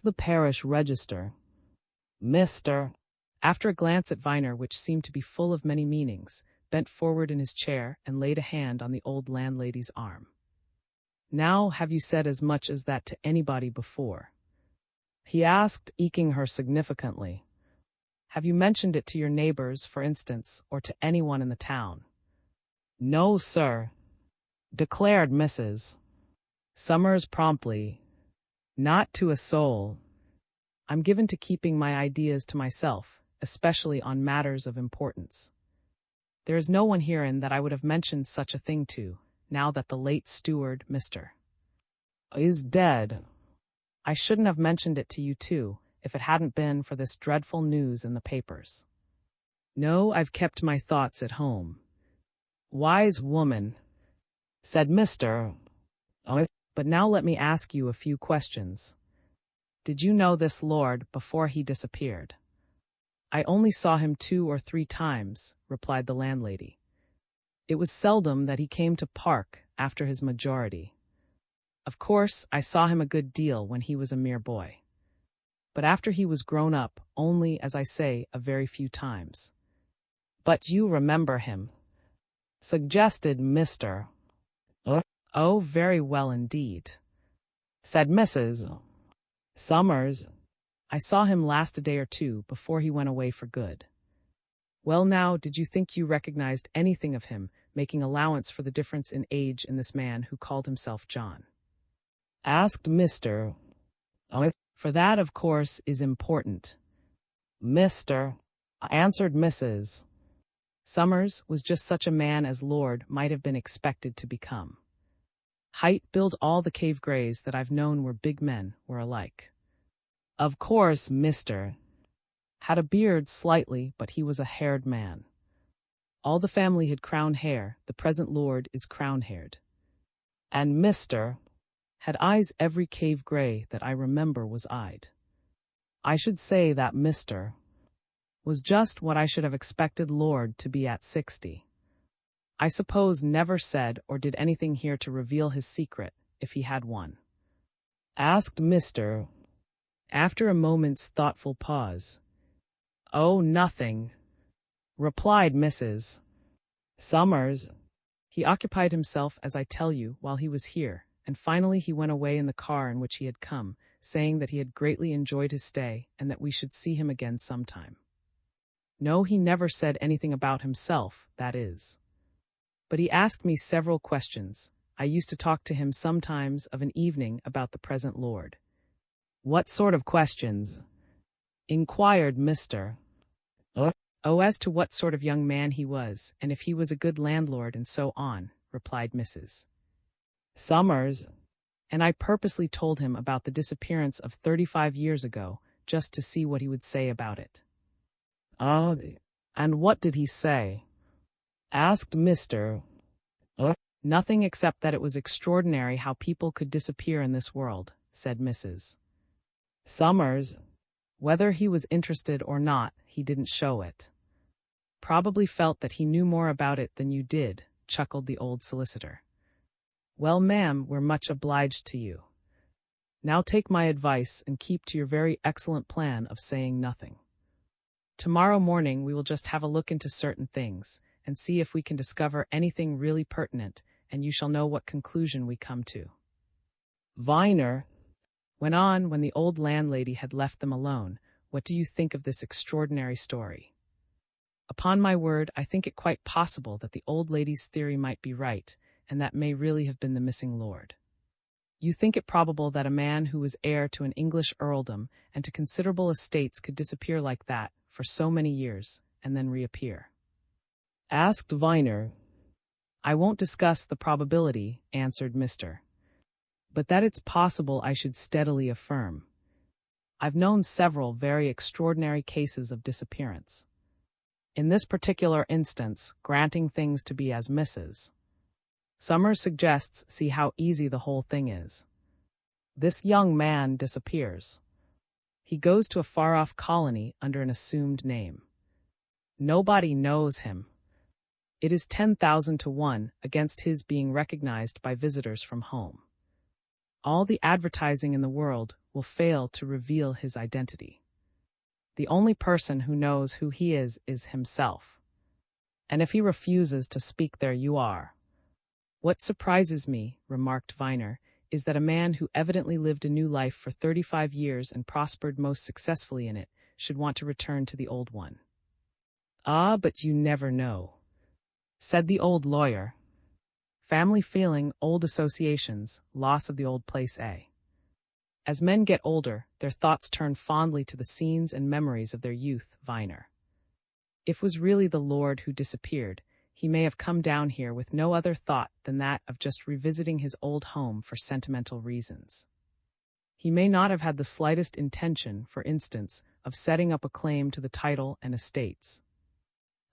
The parish register. Mr. After a glance at Viner, which seemed to be full of many meanings, bent forward in his chair and laid a hand on the old landlady's arm. Now, have you said as much as that to anybody before? He asked, eking her significantly. Have you mentioned it to your neighbors, for instance, or to anyone in the town? No, sir, declared Mrs. Summers promptly. Not to a soul. I'm given to keeping my ideas to myself, especially on matters of importance. There is no one herein that I would have mentioned such a thing to, now that the late steward, Mr. is dead. I shouldn't have mentioned it to you too, if it hadn't been for this dreadful news in the papers. No, I've kept my thoughts at home. Wise woman, said Mr. But now let me ask you a few questions. Did you know this lord before he disappeared? I only saw him 2 or 3 times, replied the landlady. It was seldom that he came to Park after his majority. Of course, I saw him a good deal when he was a mere boy. But after he was grown up, only, as I say, a very few times. But you remember him, suggested Mr. Oh, very well indeed, said Mrs. Summers. I saw him last a day or 2 before he went away for good. Well now, did you think you recognized anything of him, making allowance for the difference in age in this man who called himself John? Asked Mr. For that, of course, is important. Mr. answered Mrs. Summers was just such a man as Lord might have been expected to become. Height, build, all the cave greys that I've known were big men were alike. Of course, Mr. had a beard slightly, but he was a haired man. All the family had crown hair, the present lord is crown-haired. And Mr. had eyes every cave grey that I remember was eyed. I should say that Mr. was just what I should have expected Lord to be at 60. I suppose never said or did anything here to reveal his secret, if he had one. Asked Mr. after a moment's thoughtful pause. Oh, nothing, replied Mrs. Summers. He occupied himself, as I tell you, while he was here, and finally he went away in the car in which he had come, saying that he had greatly enjoyed his stay and that we should see him again sometime. No, he never said anything about himself, that is. But he asked me several questions. I used to talk to him sometimes of an evening about the present lord. What sort of questions? Inquired Mr. Oh, as to what sort of young man he was, and if he was a good landlord and so on, replied Mrs. Summers. And I purposely told him about the disappearance of 35 years ago, just to see what he would say about it. Oh, and what did he say? Asked Mr. Nothing except that it was extraordinary how people could disappear in this world, said Mrs. Summers. Whether he was interested or not, he didn't show it. Probably felt that he knew more about it than you did, chuckled the old solicitor. Well, ma'am, we're much obliged to you. Now take my advice and keep to your very excellent plan of saying nothing. Tomorrow morning we will just have a look into certain things, and see if we can discover anything really pertinent, and you shall know what conclusion we come to. Viner went on when the old landlady had left them alone. What do you think of this extraordinary story? Upon my word, I think it quite possible that the old lady's theory might be right, and that may really have been the missing lord. You think it probable that a man who was heir to an English earldom and to considerable estates could disappear like that for so many years, and then reappear? Asked Viner. I won't discuss the probability, answered Mr. But that it's possible I should steadily affirm. I've known several very extraordinary cases of disappearance. In this particular instance, granting things to be as Mrs. Summers suggests, see how easy the whole thing is. This young man disappears. He goes to a far-off colony under an assumed name. Nobody knows him. It is 10,000 to 1 against his being recognized by visitors from home. All the advertising in the world will fail to reveal his identity. The only person who knows who he is himself. And if he refuses to speak, there you are. What surprises me, remarked Viner, is that a man who evidently lived a new life for 35 years and prospered most successfully in it should want to return to the old one. Ah, but you never know, said the old lawyer. Family feeling, old associations, loss of the old place, eh? As men get older, their thoughts turn fondly to the scenes and memories of their youth, Viner. If it was really the Lord who disappeared, he may have come down here with no other thought than that of just revisiting his old home for sentimental reasons. He may not have had the slightest intention, for instance, of setting up a claim to the title and estates.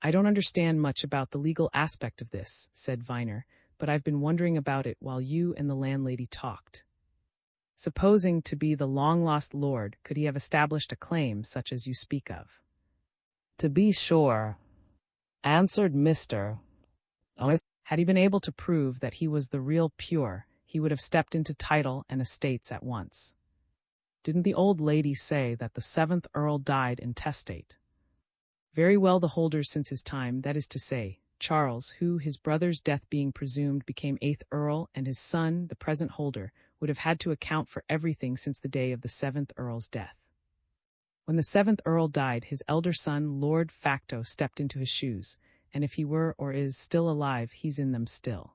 I don't understand much about the legal aspect of this, said Viner, but I've been wondering about it while you and the landlady talked. Supposing to be the long-lost lord, could he have established a claim such as you speak of? To be sure, answered Mr. Had he been able to prove that he was the real Pure, he would have stepped into title and estates at once. Didn't the old lady say that the 7th Earl died intestate? Very well, the holders since his time, that is to say, Charles, who, his brother's death being presumed, became 8th Earl, and his son, the present holder, would have had to account for everything since the day of the 7th Earl's death. When the 7th Earl died, his elder son, Lord Facto, stepped into his shoes, and if he were or is still alive, he's in them still.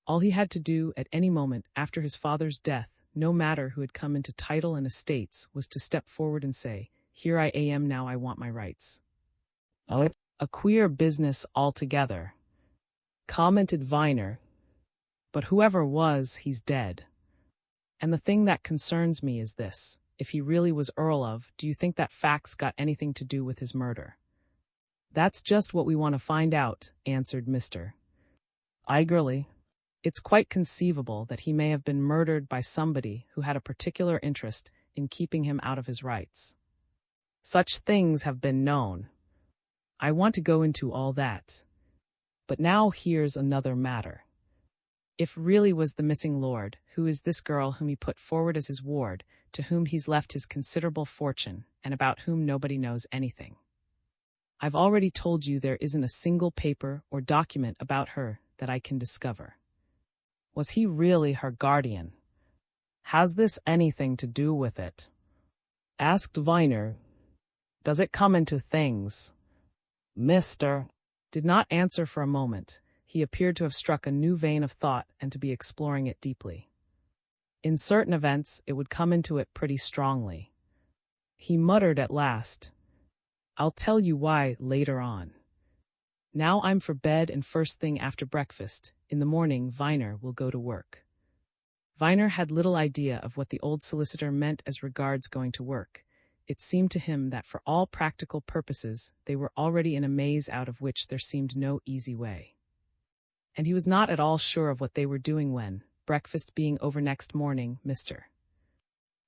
All he had to do at any moment after his father's death, no matter who had come into title and estates, was to step forward and say, "Here I am now, I want my rights." A queer business altogether, commented Viner. But whoever was, he's dead. And the thing that concerns me is this: if he really was Earl of, do you think that fact's got anything to do with his murder? That's just what we want to find out, answered Mr. Eagerly. It's quite conceivable that he may have been murdered by somebody who had a particular interest in keeping him out of his rights. Such things have been known. I want to go into all that. But now here's another matter. If really was the missing lord, who is this girl whom he put forward as his ward, to whom he's left his considerable fortune, and about whom nobody knows anything? I've already told you there isn't a single paper or document about her that I can discover. Was he really her guardian? Has this anything to do with it? Asked Viner. Does it come into things? Mr. did not answer for a moment. He appeared to have struck a new vein of thought and to be exploring it deeply. In certain events, it would come into it pretty strongly. He muttered at last, "I'll tell you why later on. Now I'm for bed, and first thing after breakfast, in the morning, Viner will go to work." Viner had little idea of what the old solicitor meant as regards going to work. It seemed to him that for all practical purposes they were already in a maze out of which there seemed no easy way. And he was not at all sure of what they were doing when, breakfast being over next morning, Mr.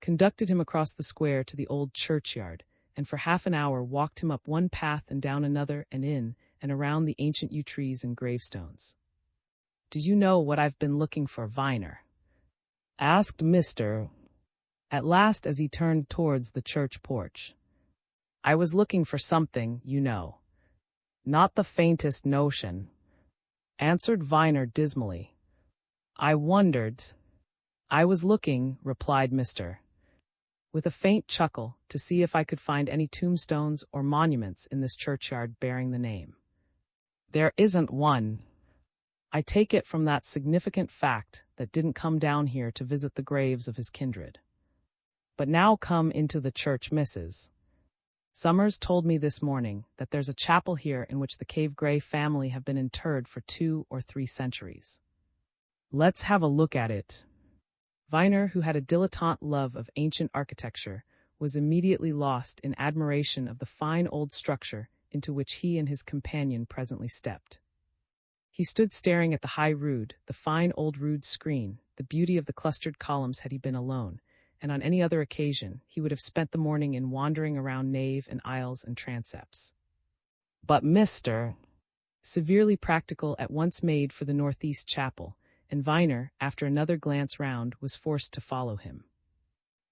conducted him across the square to the old churchyard, and for half an hour walked him up one path and down another and in and around the ancient yew trees and gravestones. "Do you know what I've been looking for, Viner?" asked Mr. at last as he turned towards the church porch. "I was looking for something, you know." "Not the faintest notion," answered Viner dismally. "I wondered." "I was looking," replied Mr. with a faint chuckle, "to see if I could find any tombstones or monuments in this churchyard bearing the name. There isn't one. I take it from that significant fact that didn't come down here to visit the graves of his kindred. But now come into the church, Mrs. Summers told me this morning that there's a chapel here in which the Cave Gray family have been interred for 2 or 3 centuries. Let's have a look at it." Viner, who had a dilettante love of ancient architecture, was immediately lost in admiration of the fine old structure into which he and his companion presently stepped. He stood staring at the high rood, the fine old rood screen, the beauty of the clustered columns had he been alone, and on any other occasion he would have spent the morning in wandering around nave and aisles and transepts. But Mr. severely practical at once made for the northeast chapel, and Viner, after another glance round, was forced to follow him.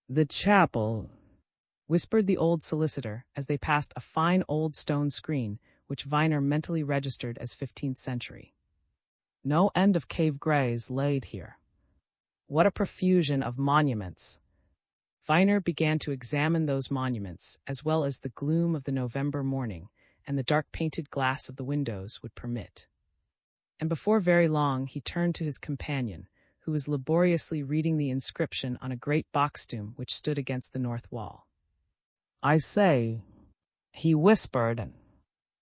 "The chapel," whispered the old solicitor as they passed a fine old stone screen, which Viner mentally registered as 15th century. No end of cave grays laid here. What a profusion of monuments! Viner began to examine those monuments, as well as the gloom of the November morning and the dark painted glass of the windows would permit. And before very long he turned to his companion, who was laboriously reading the inscription on a great box tomb which stood against the north wall. "I say," he whispered,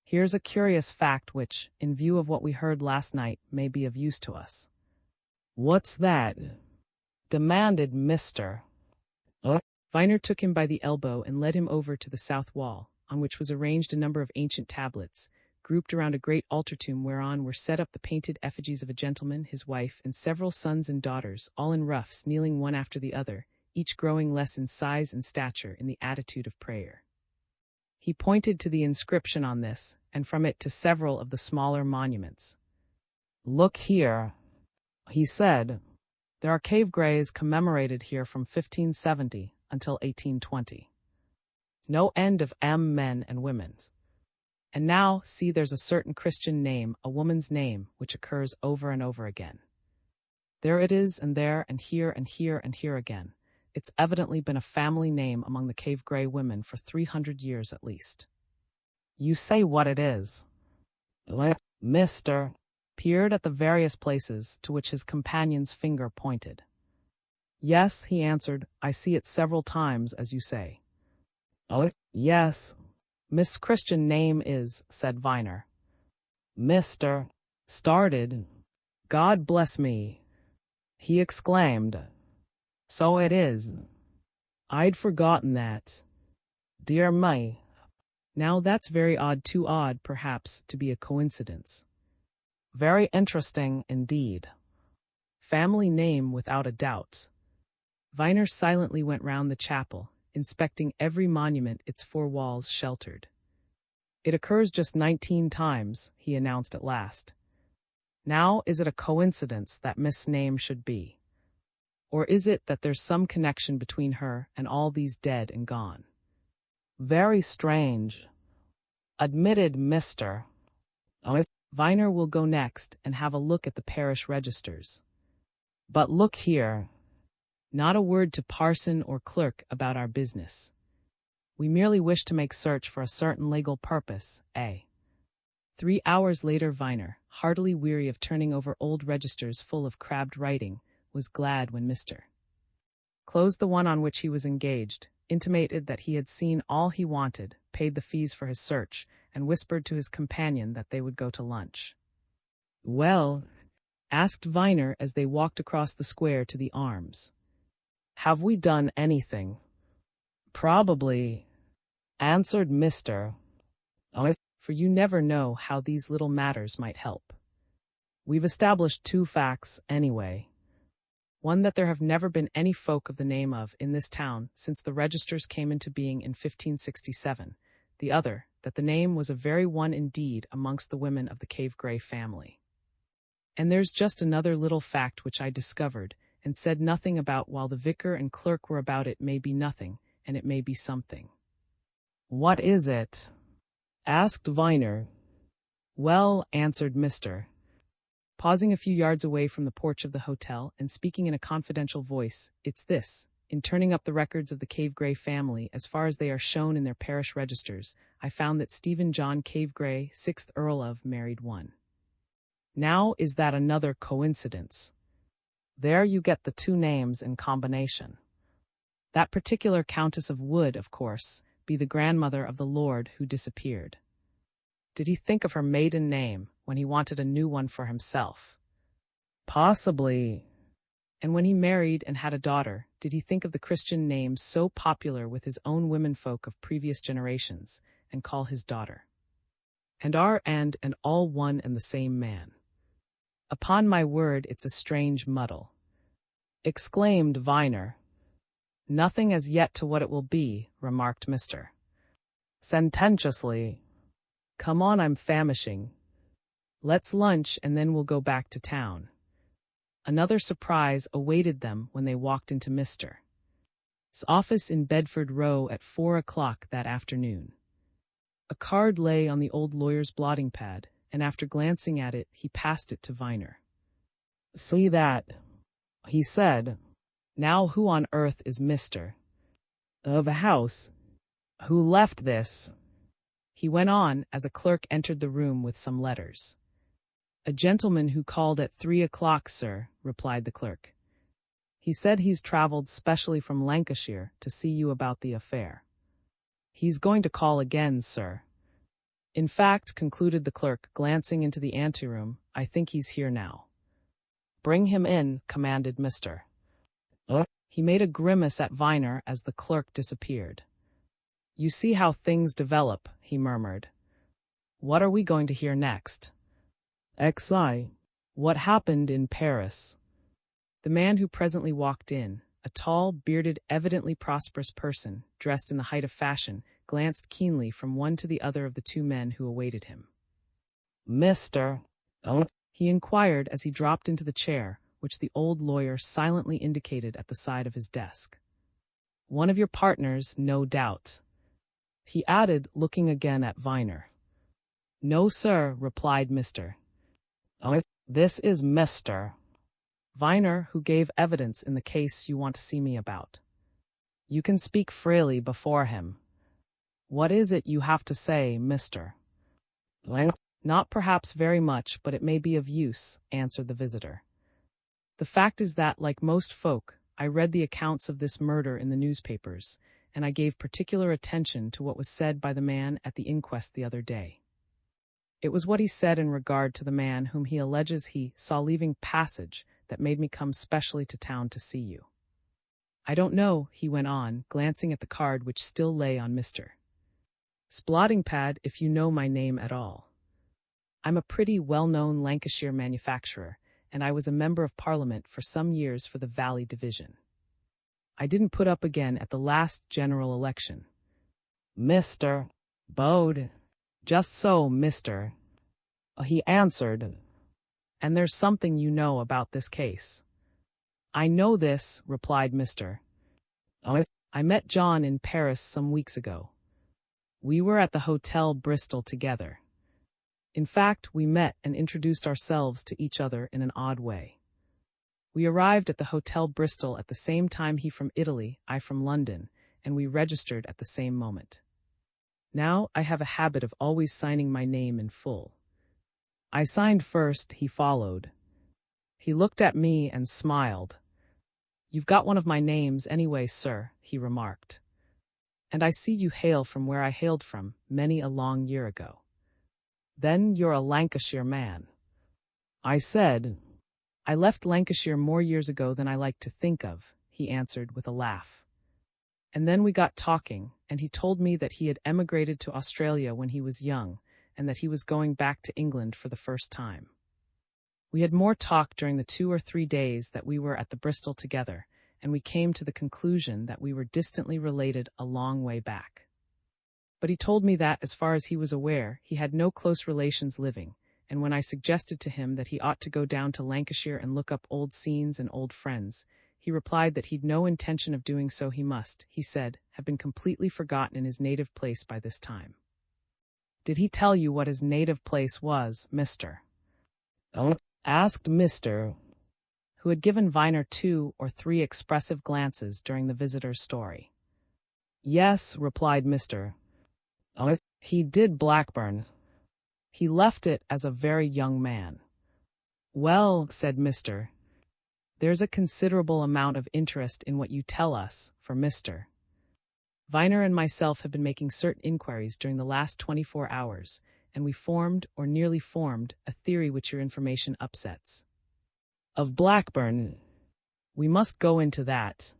"here's a curious fact which, in view of what we heard last night, may be of use to us." "What's that?" demanded Mr. Viner took him by the elbow and led him over to the south wall, on which was arranged a number of ancient tablets, grouped around a great altar tomb whereon were set up the painted effigies of a gentleman, his wife, and several sons and daughters, all in ruffs, kneeling one after the other, each growing less in size and stature in the attitude of prayer. He pointed to the inscription on this, and from it to several of the smaller monuments. "Look here," he said. "There are cave grays commemorated here from 1570 until 1820. No end of men and women's. And now, see, there's a certain Christian name, a woman's name, which occurs over and over again. There it is, and there, and here, and here, and here again. It's evidently been a family name among the cave gray women for 300 years at least." "You say what it is?" Mr. peered at the various places to which his companion's finger pointed. "Yes," he answered, "I see it several times, as you say." "Oh, yes. Miss Christian name is," said Viner. Mr. started. "God bless me," he exclaimed. "So it is. I'd forgotten that. Dear me. Now that's very odd, too odd, perhaps, to be a coincidence. Very interesting indeed. Family name without a doubt." Viner silently went round the chapel, inspecting every monument its four walls sheltered. "It occurs just 19 times, he announced at last. "Now, is it a coincidence that Miss' name should be? Or is it that there's some connection between her and all these dead and gone?" "Very strange," admitted Mr. Viner will go next and have a look at the parish registers. But look here. Not a word to parson or clerk about our business. We merely wish to make search for a certain legal purpose, eh?" 3 hours later Viner, heartily weary of turning over old registers full of crabbed writing, was glad when Mr. closed the one on which he was engaged, intimated that he had seen all he wanted, paid the fees for his search, and whispered to his companion that they would go to lunch. "Well," asked Viner as they walked across the square to the Arms, "have we done anything?" "Probably," answered Mr. "For you never know how these little matters might help. We've established 2 facts, anyway. One, that there have never been any folk of the name of in this town since the registers came into being in 1567. The other, that the name was a very one indeed amongst the women of the Cave Gray family. And there's just another little fact which I discovered, and said nothing about while the vicar and clerk were about. It may be nothing, and it may be something." "What is it?" asked Viner. "Well," answered Mr. pausing a few yards away from the porch of the hotel and speaking in a confidential voice, "it's this. In turning up the records of the Cave Gray family, as far as they are shown in their parish registers, I found that Stephen John Cave Gray, 6th Earl of, married one. Now, is that another coincidence? There you get the 2 names in combination. That particular Countess of would, of course, be the grandmother of the lord who disappeared. Did he think of her maiden name when he wanted a new one for himself? Possibly. And when he married and had a daughter, did he think of the Christian name so popular with his own womenfolk of previous generations, and call his daughter? And are and all one and the same man? Upon my word, it's a strange muddle," exclaimed Viner. "Nothing as yet to what it will be," remarked Mr. sententiously. "Come on, I'm famishing. Let's lunch and then we'll go back to town." Another surprise awaited them when they walked into Mr. S office in Bedford Row at 4 o'clock that afternoon. A card lay on the old lawyer's blotting pad, and after glancing at it, he passed it to Viner. "See that?" he said. "Now who on earth is Mr. of a house? Who left this?" he went on as a clerk entered the room with some letters. "A gentleman who called at 3 o'clock, sir," replied the clerk. "He said he's traveled specially from Lancashire to see you about the affair. He's going to call again, sir. In fact," concluded the clerk, glancing into the anteroom, "I think he's here now." "Bring him in," commanded Mr. He made a grimace at Viner as the clerk disappeared. "You see how things develop," he murmured. "What are we going to hear next?" "XI. What happened in Paris?" The man who presently walked in, a tall, bearded, evidently prosperous person, dressed in the height of fashion, glanced keenly from one to the other of the two men who awaited him. "Mr. he inquired as he dropped into the chair, which the old lawyer silently indicated at the side of his desk. "One of your partners, no doubt," he added, looking again at Viner. "No, sir," replied Mr. "This is Mr. Viner, who gave evidence in the case you want to see me about. You can speak freely before him. What is it you have to say, Mr.? Not perhaps very much, but it may be of use," answered the visitor. "The fact is that, like most folk, I read the accounts of this murder in the newspapers, and I gave particular attention to what was said by the man at the inquest the other day. It was what he said in regard to the man whom he alleges he saw leaving Passage that made me come specially to town to see you. I don't know," he went on, glancing at the card which still lay on Mr. S blotting pad, "if you know my name at all. I'm a pretty well-known Lancashire manufacturer, and I was a member of Parliament for some years for the Valley Division. I didn't put up again at the last general election." "Mr. Bode." "Just so, Mr. he answered. "And there's something you know about this case." "I know this," replied Mr. "I met John in Paris some weeks ago. We were at the Hotel Bristol together. In fact, we met and introduced ourselves to each other in an odd way. We arrived at the Hotel Bristol at the same time, he from Italy, I from London, and we registered at the same moment. Now, I have a habit of always signing my name in full. I signed first, he followed. He looked at me and smiled. "You've got one of my names anyway, sir," he remarked. "And I see you hail from where I hailed from many a long year ago. Then you're a Lancashire man." I said, "I left Lancashire more years ago than I like to think of," he answered with a laugh. And then we got talking, and he told me that he had emigrated to Australia when he was young, and that he was going back to England for the first time. We had more talk during the 2 or 3 days that we were at the Bristol together, and we came to the conclusion that we were distantly related a long way back. But he told me that, as far as he was aware, he had no close relations living, and when I suggested to him that he ought to go down to Lancashire and look up old scenes and old friends, he replied that he'd no intention of doing so. He must, he said, have been completely forgotten in his native place by this time." "Did he tell you what his native place was, Mr.? Asked Mr., who had given Viner 2 or 3 expressive glances during the visitor's story. "Yes," replied Mr. "He did Blackburn. He left it as a very young man." "Well," said Mr. "There's a considerable amount of interest in what you tell us, for Mr. Viner and myself have been making certain inquiries during the last 24 hours, and we formed, or nearly formed, a theory which your information upsets. Of Blackburn, we must go into that,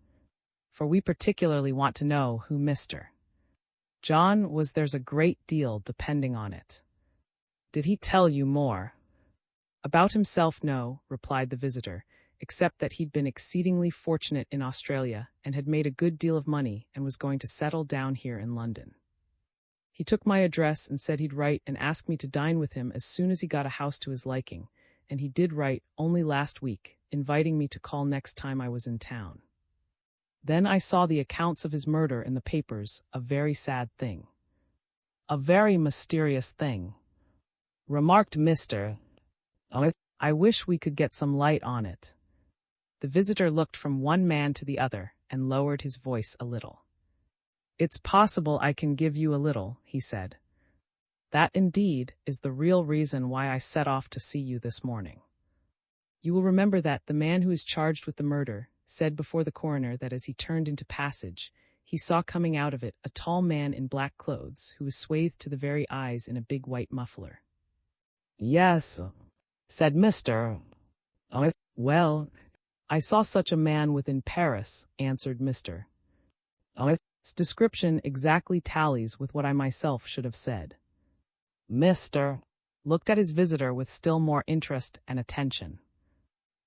for we particularly want to know who Mr. John was. There's a great deal depending on it." "Did he tell you more?" "About himself, no," replied the visitor, "except that he'd been exceedingly fortunate in Australia and had made a good deal of money and was going to settle down here in London. He took my address and said he'd write and ask me to dine with him as soon as he got a house to his liking, and he did write only last week, inviting me to call next time I was in town. Then I saw the accounts of his murder in the papers, a very sad thing. A very mysterious thing, remarked Mr. I wish we could get some light on it. The visitor looked from one man to the other and lowered his voice a little. It's possible I can give you a little, he said. That indeed is the real reason why I set off to see you this morning. You will remember that the man who is charged with the murder said before the coroner that as he turned into passage, he saw coming out of it a tall man in black clothes who was swathed to the very eyes in a big white muffler. Yes, said Mr. Well, I saw such a man within Paris, answered Mr. His description exactly tallies with what I myself should have said. Mr. looked at his visitor with still more interest and attention.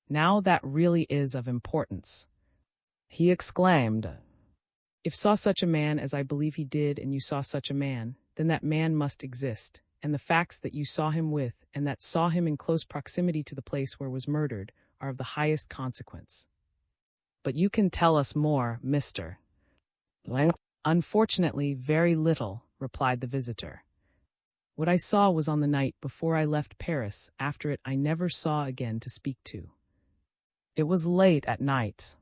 Now that really is of importance, he exclaimed. If saw such a man as I believe he did and you saw such a man, then that man must exist, and the facts that you saw him with and that saw him in close proximity to the place where was murdered are of the highest consequence. But you can tell us more, Mr. Unfortunately, very little, replied the visitor. What I saw was on the night before I left Paris. After it I never saw again to speak to. It was late at night.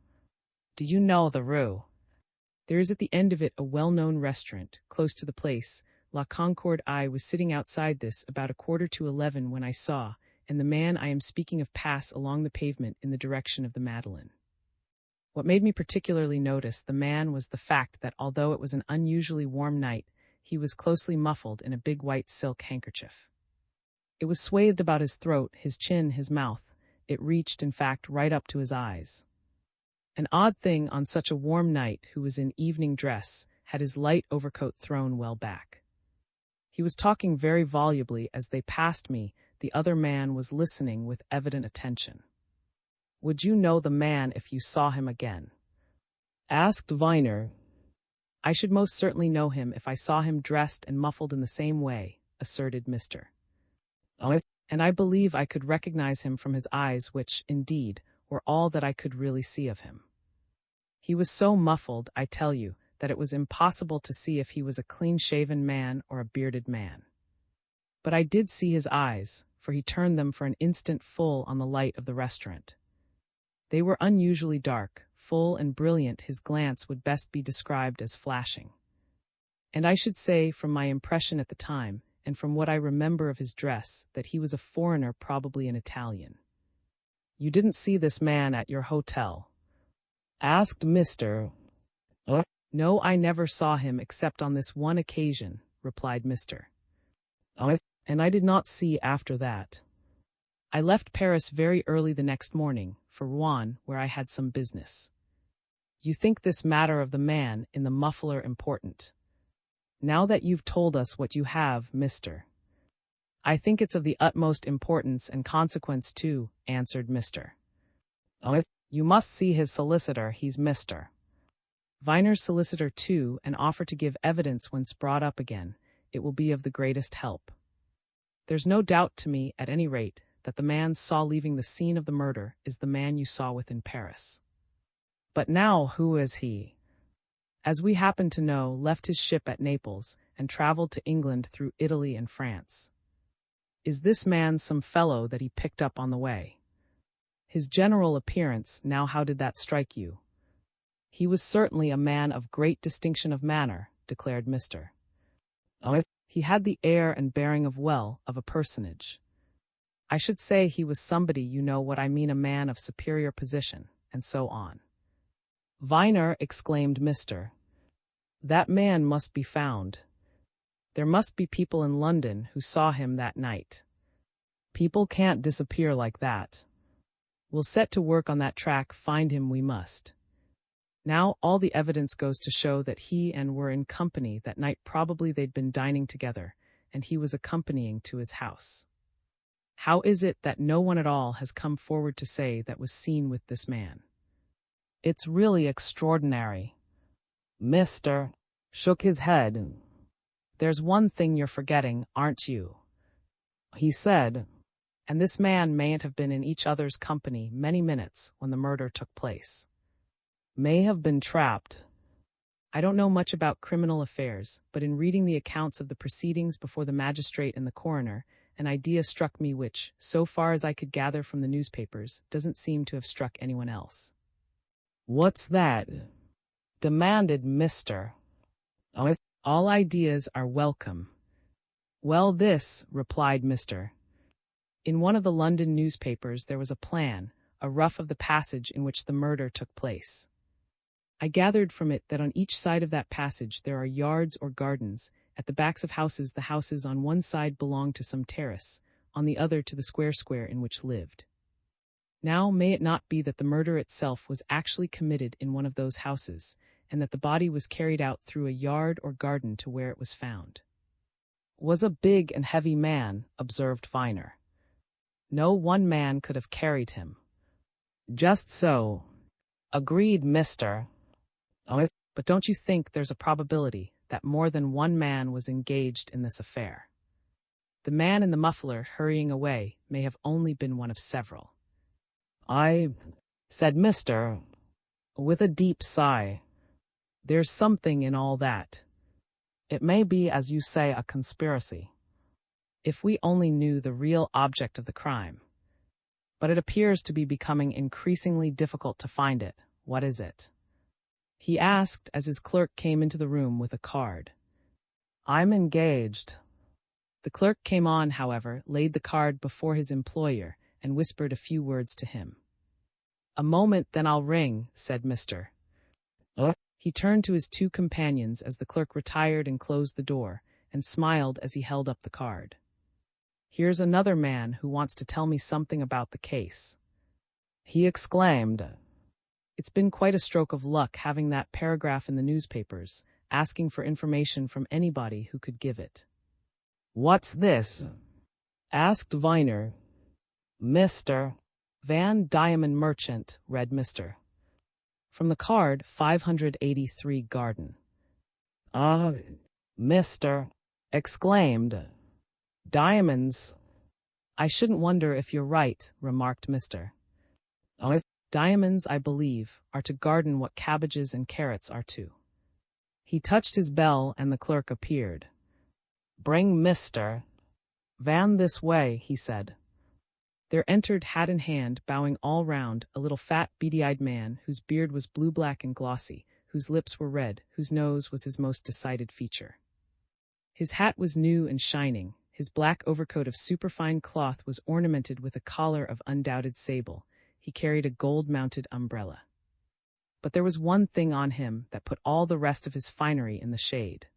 Do you know the Rue? There is at the end of it a well-known restaurant, close to the place, La Concorde. I was sitting outside this about 11:15 when I saw, and the man I am speaking of pass along the pavement in the direction of the Madeleine. What made me particularly notice the man was the fact that although it was an unusually warm night, he was closely muffled in a big white silk handkerchief. It was swathed about his throat, his chin, his mouth. It reached, in fact, right up to his eyes. An odd thing on such a warm night, who was in evening dress, had his light overcoat thrown well back. He was talking very volubly as they passed me. The other man was listening with evident attention. Would you know the man if you saw him again? Asked Viner. I should most certainly know him if I saw him dressed and muffled in the same way, asserted Mr. And I believe I could recognize him from his eyes, which, indeed, were all that I could really see of him. He was so muffled, I tell you, that it was impossible to see if he was a clean-shaven man or a bearded man. But I did see his eyes, for he turned them for an instant full on the light of the restaurant. They were unusually dark, full and brilliant. His glance would best be described as flashing. And I should say, from my impression at the time, and from what I remember of his dress, that he was a foreigner, probably an Italian. You didn't see this man at your hotel? Asked Mr. No, I never saw him except on this one occasion, replied Mr. And I did not see after that. I left Paris very early the next morning, for Rouen, where I had some business. You think this matter of the man in the muffler important? Now that you've told us what you have, Mr. I think it's of the utmost importance and consequence too, answered Mr. You must see his solicitor, he's Mr. Viner's solicitor too, and offer to give evidence when brought up again. It will be of the greatest help. There's no doubt to me, at any rate, that the man saw leaving the scene of the murder is the man you saw within Paris. But now who is he? As we happen to know, left his ship at Naples and traveled to England through Italy and France. Is this man some fellow that he picked up on the way? His general appearance, now how did that strike you? He was certainly a man of great distinction of manner, declared Mr. He had the air and bearing of a personage. I should say he was somebody, you know what I mean, a man of superior position, and so on. Viner, exclaimed Mr. That man must be found. There must be people in London who saw him that night. People can't disappear like that. We'll set to work on that track, find him we must. Now all the evidence goes to show that he and were in company that night. Probably they'd been dining together, and he was accompanying to his house. How is it that no one at all has come forward to say that was seen with this man? It's really extraordinary. Mr. shook his head. There's one thing you're forgetting, aren't you? He said. And this man mayn't have been in each other's company many minutes when the murder took place. May have been trapped. I don't know much about criminal affairs, but in reading the accounts of the proceedings before the magistrate and the coroner, an idea struck me which, so far as I could gather from the newspapers, doesn't seem to have struck anyone else. "What's that?" demanded Mr. Oh, all ideas are welcome. "Well, this," replied Mr. In one of the London newspapers there was a plan, a rough of the passage in which the murder took place. I gathered from it that on each side of that passage there are yards or gardens. At the backs of houses, the houses on one side belonged to some terrace, on the other to the square in which lived. Now, may it not be that the murder itself was actually committed in one of those houses, and that the body was carried out through a yard or garden to where it was found? "Was a big and heavy man," observed Viner. "No one man could have carried him." "Just so," agreed Mr. Oh, but don't you think there's a probability that more than one man was engaged in this affair? The man in the muffler hurrying away may have only been one of several. Said Mr. with a deep sigh. "There's something in all that. It may be, as you say, a conspiracy. If we only knew the real object of the crime. But it appears to be becoming increasingly difficult to find it. What is it?" he asked as his clerk came into the room with a card. "I'm engaged." The clerk came on, however, laid the card before his employer, and whispered a few words to him. "A moment, then I'll ring," said Mr. He turned to his two companions as the clerk retired and closed the door, and smiled as he held up the card. "Here's another man who wants to tell me something about the case," he exclaimed. It's been quite a stroke of luck having that paragraph in the newspapers, asking for information from anybody who could give it. "What's this?" asked Viner. "Mr. Van Diamond Merchant," read Mr. From the card, 583 Garden. Mr. exclaimed. "Diamonds." "I shouldn't wonder if you're right," remarked Mr. "Diamonds, I believe, are to garden what cabbages and carrots are to." He touched his bell and the clerk appeared. "Bring Mr. Van this way," he said. There entered, hat in hand, bowing all round, a little fat, beady-eyed man, whose beard was blue-black and glossy, whose lips were red, whose nose was his most decided feature. His hat was new and shining, his black overcoat of superfine cloth was ornamented with a collar of undoubted sable, he carried a gold-mounted umbrella. But there was one thing on him that put all the rest of his finery in the shade.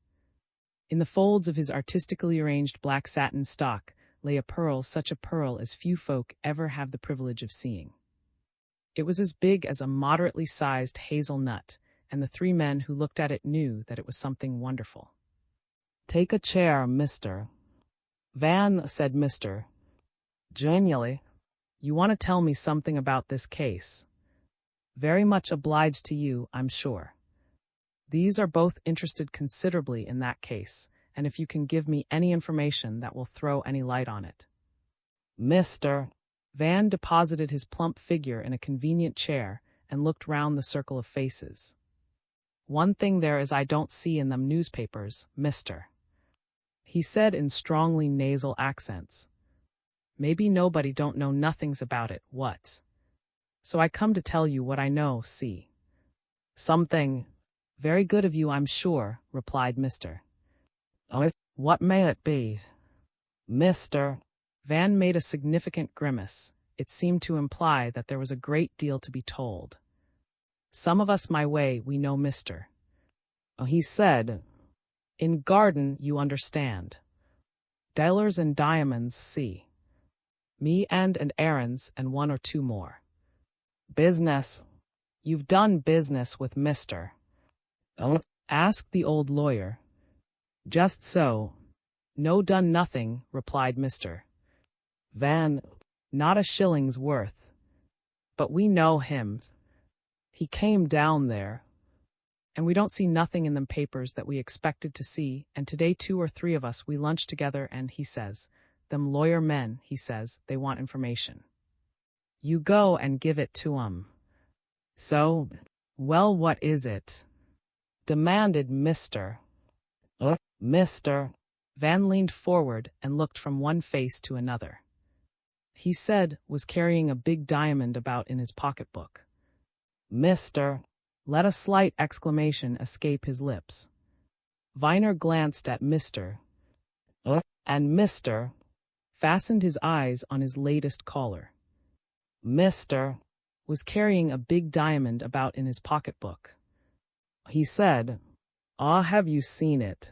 In the folds of his artistically arranged black satin stock lay a pearl, such a pearl as few folk ever have the privilege of seeing. It was as big as a moderately sized hazel nut, and the three men who looked at it knew that it was something wonderful. "Take a chair, Mr. Van," said Mr. genially. "You want to tell me something about this case. Very much obliged to you, I'm sure. These are both interested considerably in that case, and if you can give me any information that will throw any light on it." Mr. Van deposited his plump figure in a convenient chair and looked round the circle of faces. "One thing there is I don't see in them newspapers, Mr. he said in strongly nasal accents. "Maybe nobody don't know nothings about it, what? So I come to tell you what I know, see." "Something very good of you, I'm sure," replied Mr. "What may it be?" Mr. Van made a significant grimace. It seemed to imply that there was a great deal to be told. "Some of us my way, we know, Mr. he said. "In garden, you understand. Dillers and diamonds, see. Me and errands and one or two more. Business. You've done business with Mr. asked the old lawyer. "Just so. No, done nothing," replied Mr. Van. "Not a shilling's worth. But we know him. He came down there. And we don't see nothing in them papers that we expected to see, and today 2 or 3 of us we lunched together and he says, Them lawyer men, he says, they want information. You go and give it to 'em. So, well, what is it? Demanded Mr. Mr. Van leaned forward and looked from one face to another. He said was carrying a big diamond about in his pocketbook. Mr. Let a slight exclamation escape his lips. Viner glanced at Mr. And Mr. fastened his eyes on his latest caller. Mr. was carrying a big diamond about in his pocketbook. He said, "Ah, have you seen it?"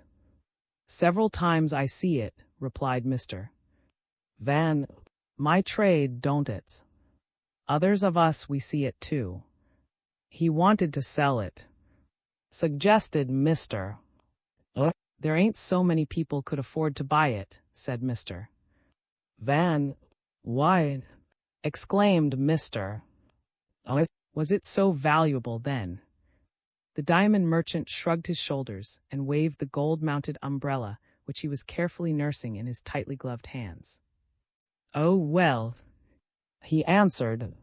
"Several times I see it," replied Mr. Van. "My trade, don't it? Others of us we see it too." "He wanted to sell it," suggested Mr. "There ain't so many people could afford to buy it," said Mr. Van. "Why?" exclaimed Mr. Was it so valuable then? The diamond merchant shrugged his shoulders and waved the gold-mounted umbrella which he was carefully nursing in his tightly gloved hands. "Oh, well," he answered,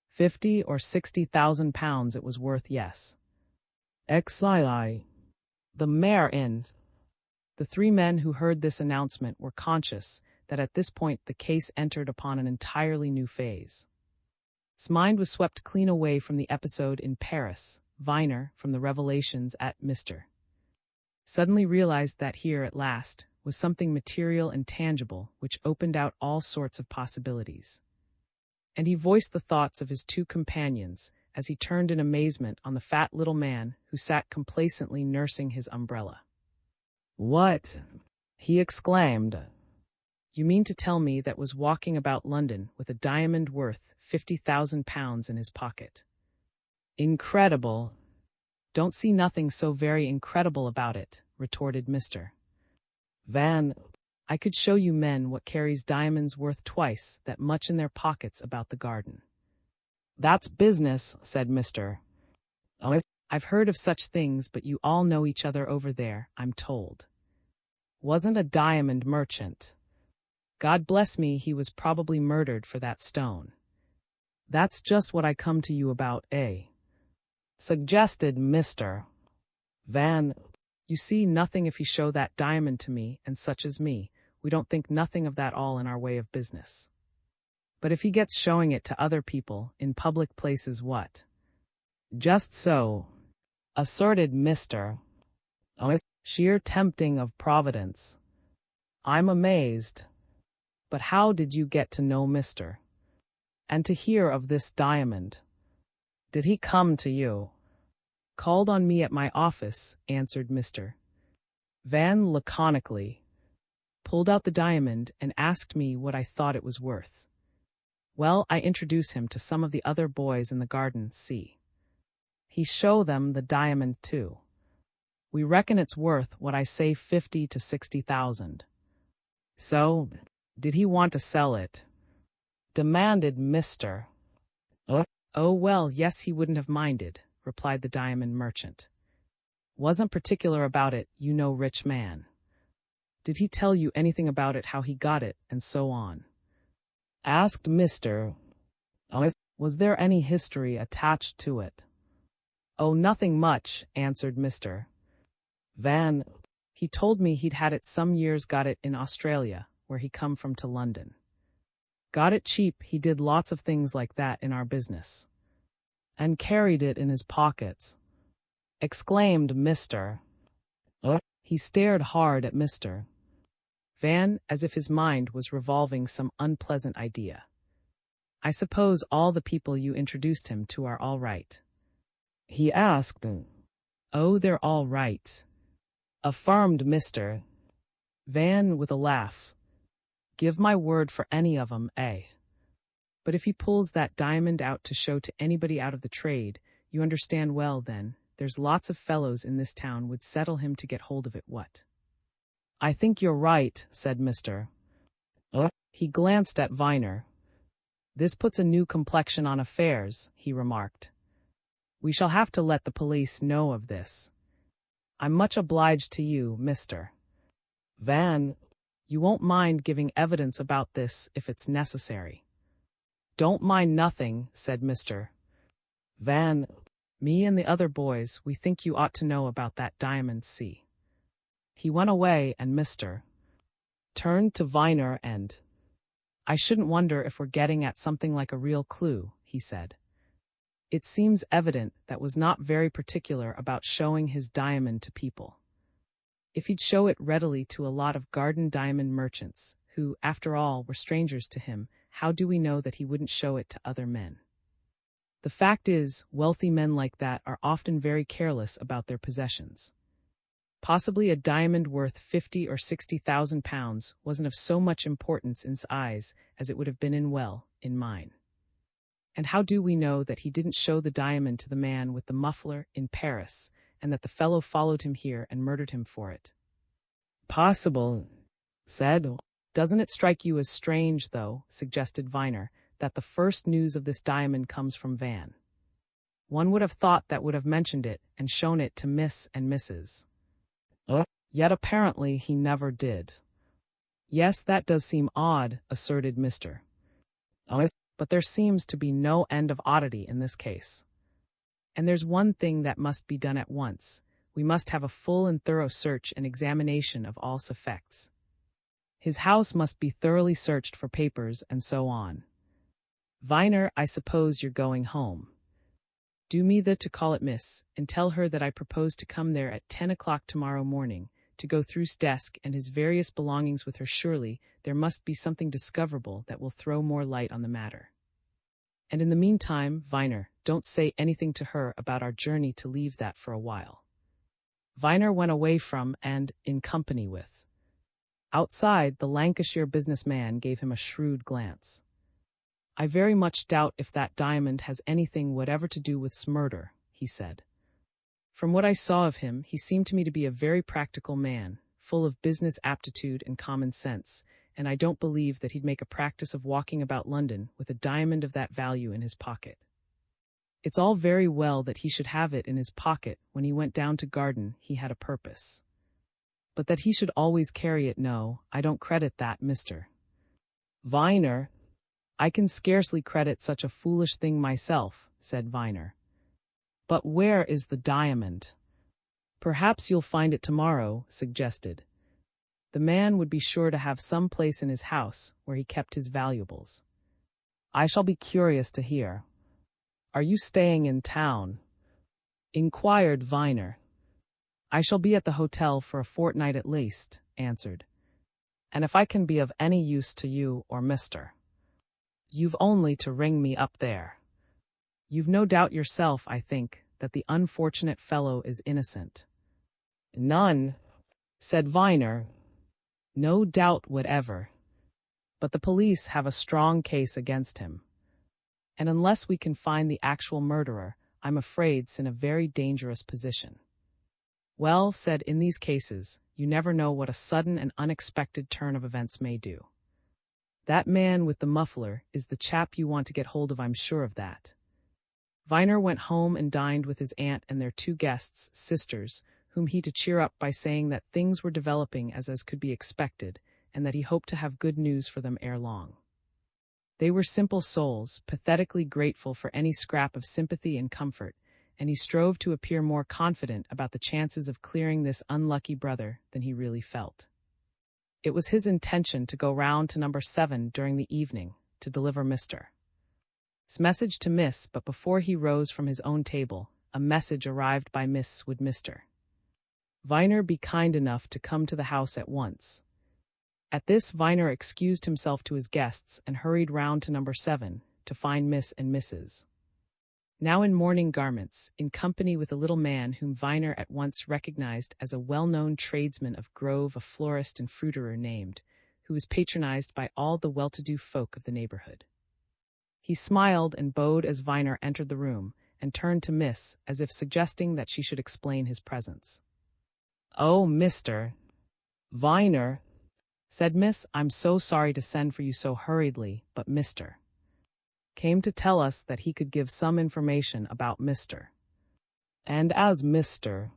50 or 60,000 pounds it was worth, yes. XII. The mare in. The three men who heard this announcement were conscious that at this point the case entered upon an entirely new phase. His mind was swept clean away from the episode in Paris, Viner from the revelations at Mr. Suddenly realized that here, at last, was something material and tangible which opened out all sorts of possibilities. And he voiced the thoughts of his two companions as he turned in amazement on the fat little man who sat complacently nursing his umbrella. "What?" he exclaimed. "You mean to tell me that was walking about London with a diamond worth 50,000 pounds in his pocket?" "Incredible." "Don't see nothing so very incredible about it," retorted Mr. Van. "I could show you men what carries diamonds worth twice that much in their pockets about the garden." "That's business," said Mr. "I've heard of such things, but you all know each other over there, I'm told." "Wasn't a diamond merchant. God bless me, he was probably murdered for that stone." "That's just what I come to you about, eh?" suggested Mr. Van. "You see nothing if he show that diamond to me, and such as me, we don't think nothing of that all in our way of business. But if he gets showing it to other people, in public places, what?" "Just so," asserted Mr. "Sheer tempting of Providence." "I'm amazed. But how did you get to know Mr. and to hear of this diamond? Did he come to you?" "Called on me at my office," answered Mr. Van laconically, pulled out the diamond and asked me what I thought it was worth. Well, I introduce him to some of the other boys in the garden, see. He show them the diamond too. We reckon it's worth what I say 50 to 60,000. So, did he want to sell it?" demanded Mr. "Oh, well, yes, he wouldn't have minded," replied the diamond merchant. "Wasn't particular about it, you know, rich man." "Did he tell you anything about it, how he got it, and so on?" asked Mr. Was there any history attached to it? "Oh, nothing much," answered Mr. Van. "He told me he'd had it some years, got it in Australia, where he come from, to London. Got it cheap, he did lots of things like that in our business. And carried it in his pockets," exclaimed Mr. He stared hard at Mr. Van as if his mind was revolving some unpleasant idea. "I suppose all the people you introduced him to are all right?" he asked. "Oh, they're all right," affirmed Mr. Van with a laugh. "Give my word for any of 'em, eh? But if he pulls that diamond out to show to anybody out of the trade, you understand well then, there's lots of fellows in this town would settle him to get hold of it, what?" "I think you're right," said Mr. He glanced at Viner. "This puts a new complexion on affairs," he remarked. "We shall have to let the police know of this. I'm much obliged to you, Mr. Van. You won't mind giving evidence about this if it's necessary. Don't mind nothing, said Mr. Van. Me and the other boys, we think you ought to know about that diamond, see. He went away and Mr. turned to Viner and, I shouldn't wonder if we're getting at something like a real clue, he said. It seems evident that was not very particular about showing his diamond to people. If he'd show it readily to a lot of garden diamond merchants, who, after all, were strangers to him, how do we know that he wouldn't show it to other men? The fact is, wealthy men like that are often very careless about their possessions. Possibly a diamond worth 50 or 60,000 pounds wasn't of so much importance in his eyes as it would have been in mine. And how do we know that he didn't show the diamond to the man with the muffler in Paris, and that the fellow followed him here and murdered him for it? Possible, said. Doesn't it strike you as strange, though, suggested Viner, that the first news of this diamond comes from Van? One would have thought that would have mentioned it and shown it to Miss and Mrs. Yet apparently he never did. Yes, that does seem odd, asserted Mr. But there seems to be no end of oddity in this case. And there's one thing that must be done at once. We must have a full and thorough search and examination of all effects. His house must be thoroughly searched for papers and so on. Viner, I suppose you're going home. Do me the to call it Miss, and tell her that I propose to come there at 10 o'clock tomorrow morning, to go through his desk and his various belongings with her. Surely there must be something discoverable that will throw more light on the matter. And in the meantime, Viner, don't say anything to her about our journey to leave that for a while. Viner went away from and in company with. Outside, the Lancashire businessman gave him a shrewd glance. I very much doubt if that diamond has anything whatever to do with murder, he said. From what I saw of him, he seemed to me to be a very practical man, full of business aptitude and common sense, and I don't believe that he'd make a practice of walking about London with a diamond of that value in his pocket. It's all very well that he should have it in his pocket when he went down to garden. He had a purpose. But that he should always carry it, no, I don't credit that, Mr. Viner. I can scarcely credit such a foolish thing myself, said Viner. But where is the diamond? Perhaps you'll find it tomorrow, suggested. The man would be sure to have some place in his house where he kept his valuables. I shall be curious to hear. Are you staying in town? Inquired Viner. I shall be at the hotel for a fortnight at least, answered. And if I can be of any use to you or Mr. You've only to ring me up there. You've no doubt yourself, I think, that the unfortunate fellow is innocent. None, said Viner. No doubt whatever. But the police have a strong case against him. And unless we can find the actual murderer, I'm afraid it's in a very dangerous position. Well, said, in these cases, you never know what a sudden and unexpected turn of events may do. That man with the muffler is the chap you want to get hold of, I'm sure of that. Viner went home and dined with his aunt and their two guests, sisters, whom he to cheer up by saying that things were developing as could be expected, and that he hoped to have good news for them ere long. They were simple souls, pathetically grateful for any scrap of sympathy and comfort, and he strove to appear more confident about the chances of clearing this unlucky brother than he really felt. It was his intention to go round to number 7 during the evening, to deliver Mr. S message to Miss, but before he rose from his own table, a message arrived by Miss would Mr. Viner be kind enough to come to the house at once. At this, Viner excused himself to his guests and hurried round to number 7, to find Miss and Mrs. Now in mourning garments, in company with a little man whom Viner at once recognized as a well-known tradesman of Grove, a florist and fruiterer named, who was patronized by all the well-to-do folk of the neighborhood. He smiled and bowed as Viner entered the room, and turned to Miss, as if suggesting that she should explain his presence. "Oh, Mr. Viner," said Miss, "I'm so sorry to send for you so hurriedly, but Mr. came to tell us that he could give some information about Mr. And as Mr.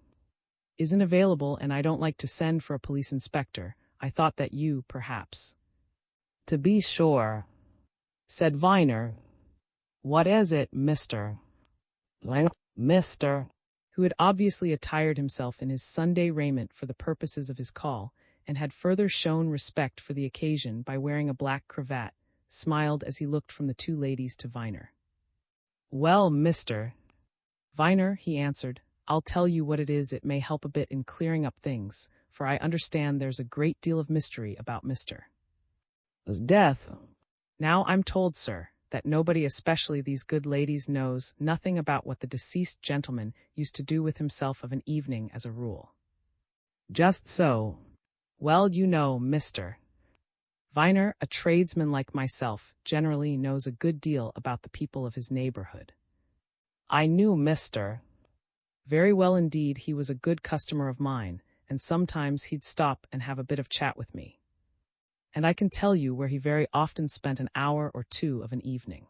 isn't available and I don't like to send for a police inspector, I thought that you, perhaps. To be sure, said Viner. What is it, Mr. Mr. who had obviously attired himself in his Sunday raiment for the purposes of his call, and had further shown respect for the occasion by wearing a black cravat, smiled as he looked from the two ladies to Viner. Well, Mr. Viner, he answered, I'll tell you what it is. It may help a bit in clearing up things, for I understand there's a great deal of mystery about Mr. His death. Now I'm told, sir, that nobody, especially these good ladies, knows nothing about what the deceased gentleman used to do with himself of an evening as a rule. Just so. Well, you know, Mr. Viner, a tradesman like myself, generally knows a good deal about the people of his neighborhood. I knew Mr. Very well indeed. He was a good customer of mine, and sometimes he'd stop and have a bit of chat with me. And I can tell you where he very often spent an hour or two of an evening.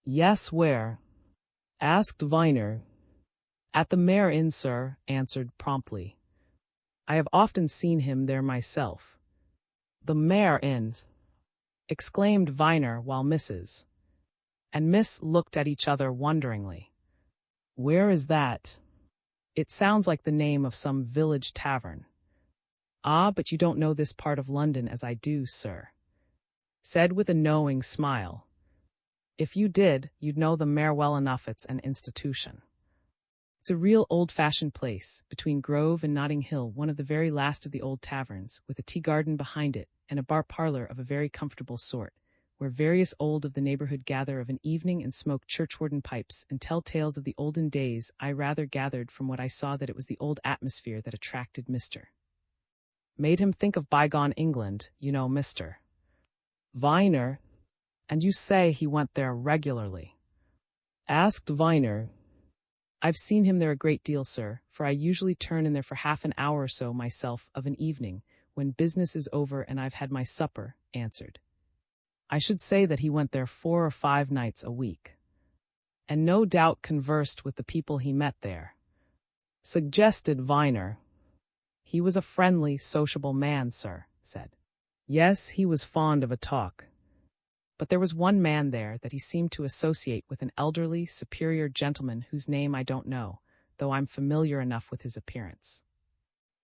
Yes, where? Asked Viner. At the Mare Inn, sir, answered promptly. I have often seen him there myself. The Mare Inn, exclaimed Viner, while Mrs. and Miss looked at each other wonderingly. Where is that? It sounds like the name of some village tavern. Ah, but you don't know this part of London as I do, sir, said with a knowing smile. If you did, you'd know the Mare well enough. It's an institution. It's a real old-fashioned place, between Grove and Notting Hill, one of the very last of the old taverns, with a tea-garden behind it, and a bar-parlour of a very comfortable sort, where various old of the neighbourhood gather of an evening and smoke churchwarden pipes and tell tales of the olden days. I rather gathered from what I saw that it was the old atmosphere that attracted Mr. Made him think of bygone England, you know, Mr. Viner. And you say he went there regularly? Asked Viner. I've seen him there a great deal, sir, for I usually turn in there for half an hour or so myself of an evening, when business is over and I've had my supper, answered. I should say that he went there 4 or 5 nights a week. And no doubt conversed with the people he met there, suggested Viner. He was a friendly, sociable man, sir, said. Yes, he was fond of a talk. But there was one man there that he seemed to associate with an elderly, superior gentleman whose name I don't know, though I'm familiar enough with his appearance.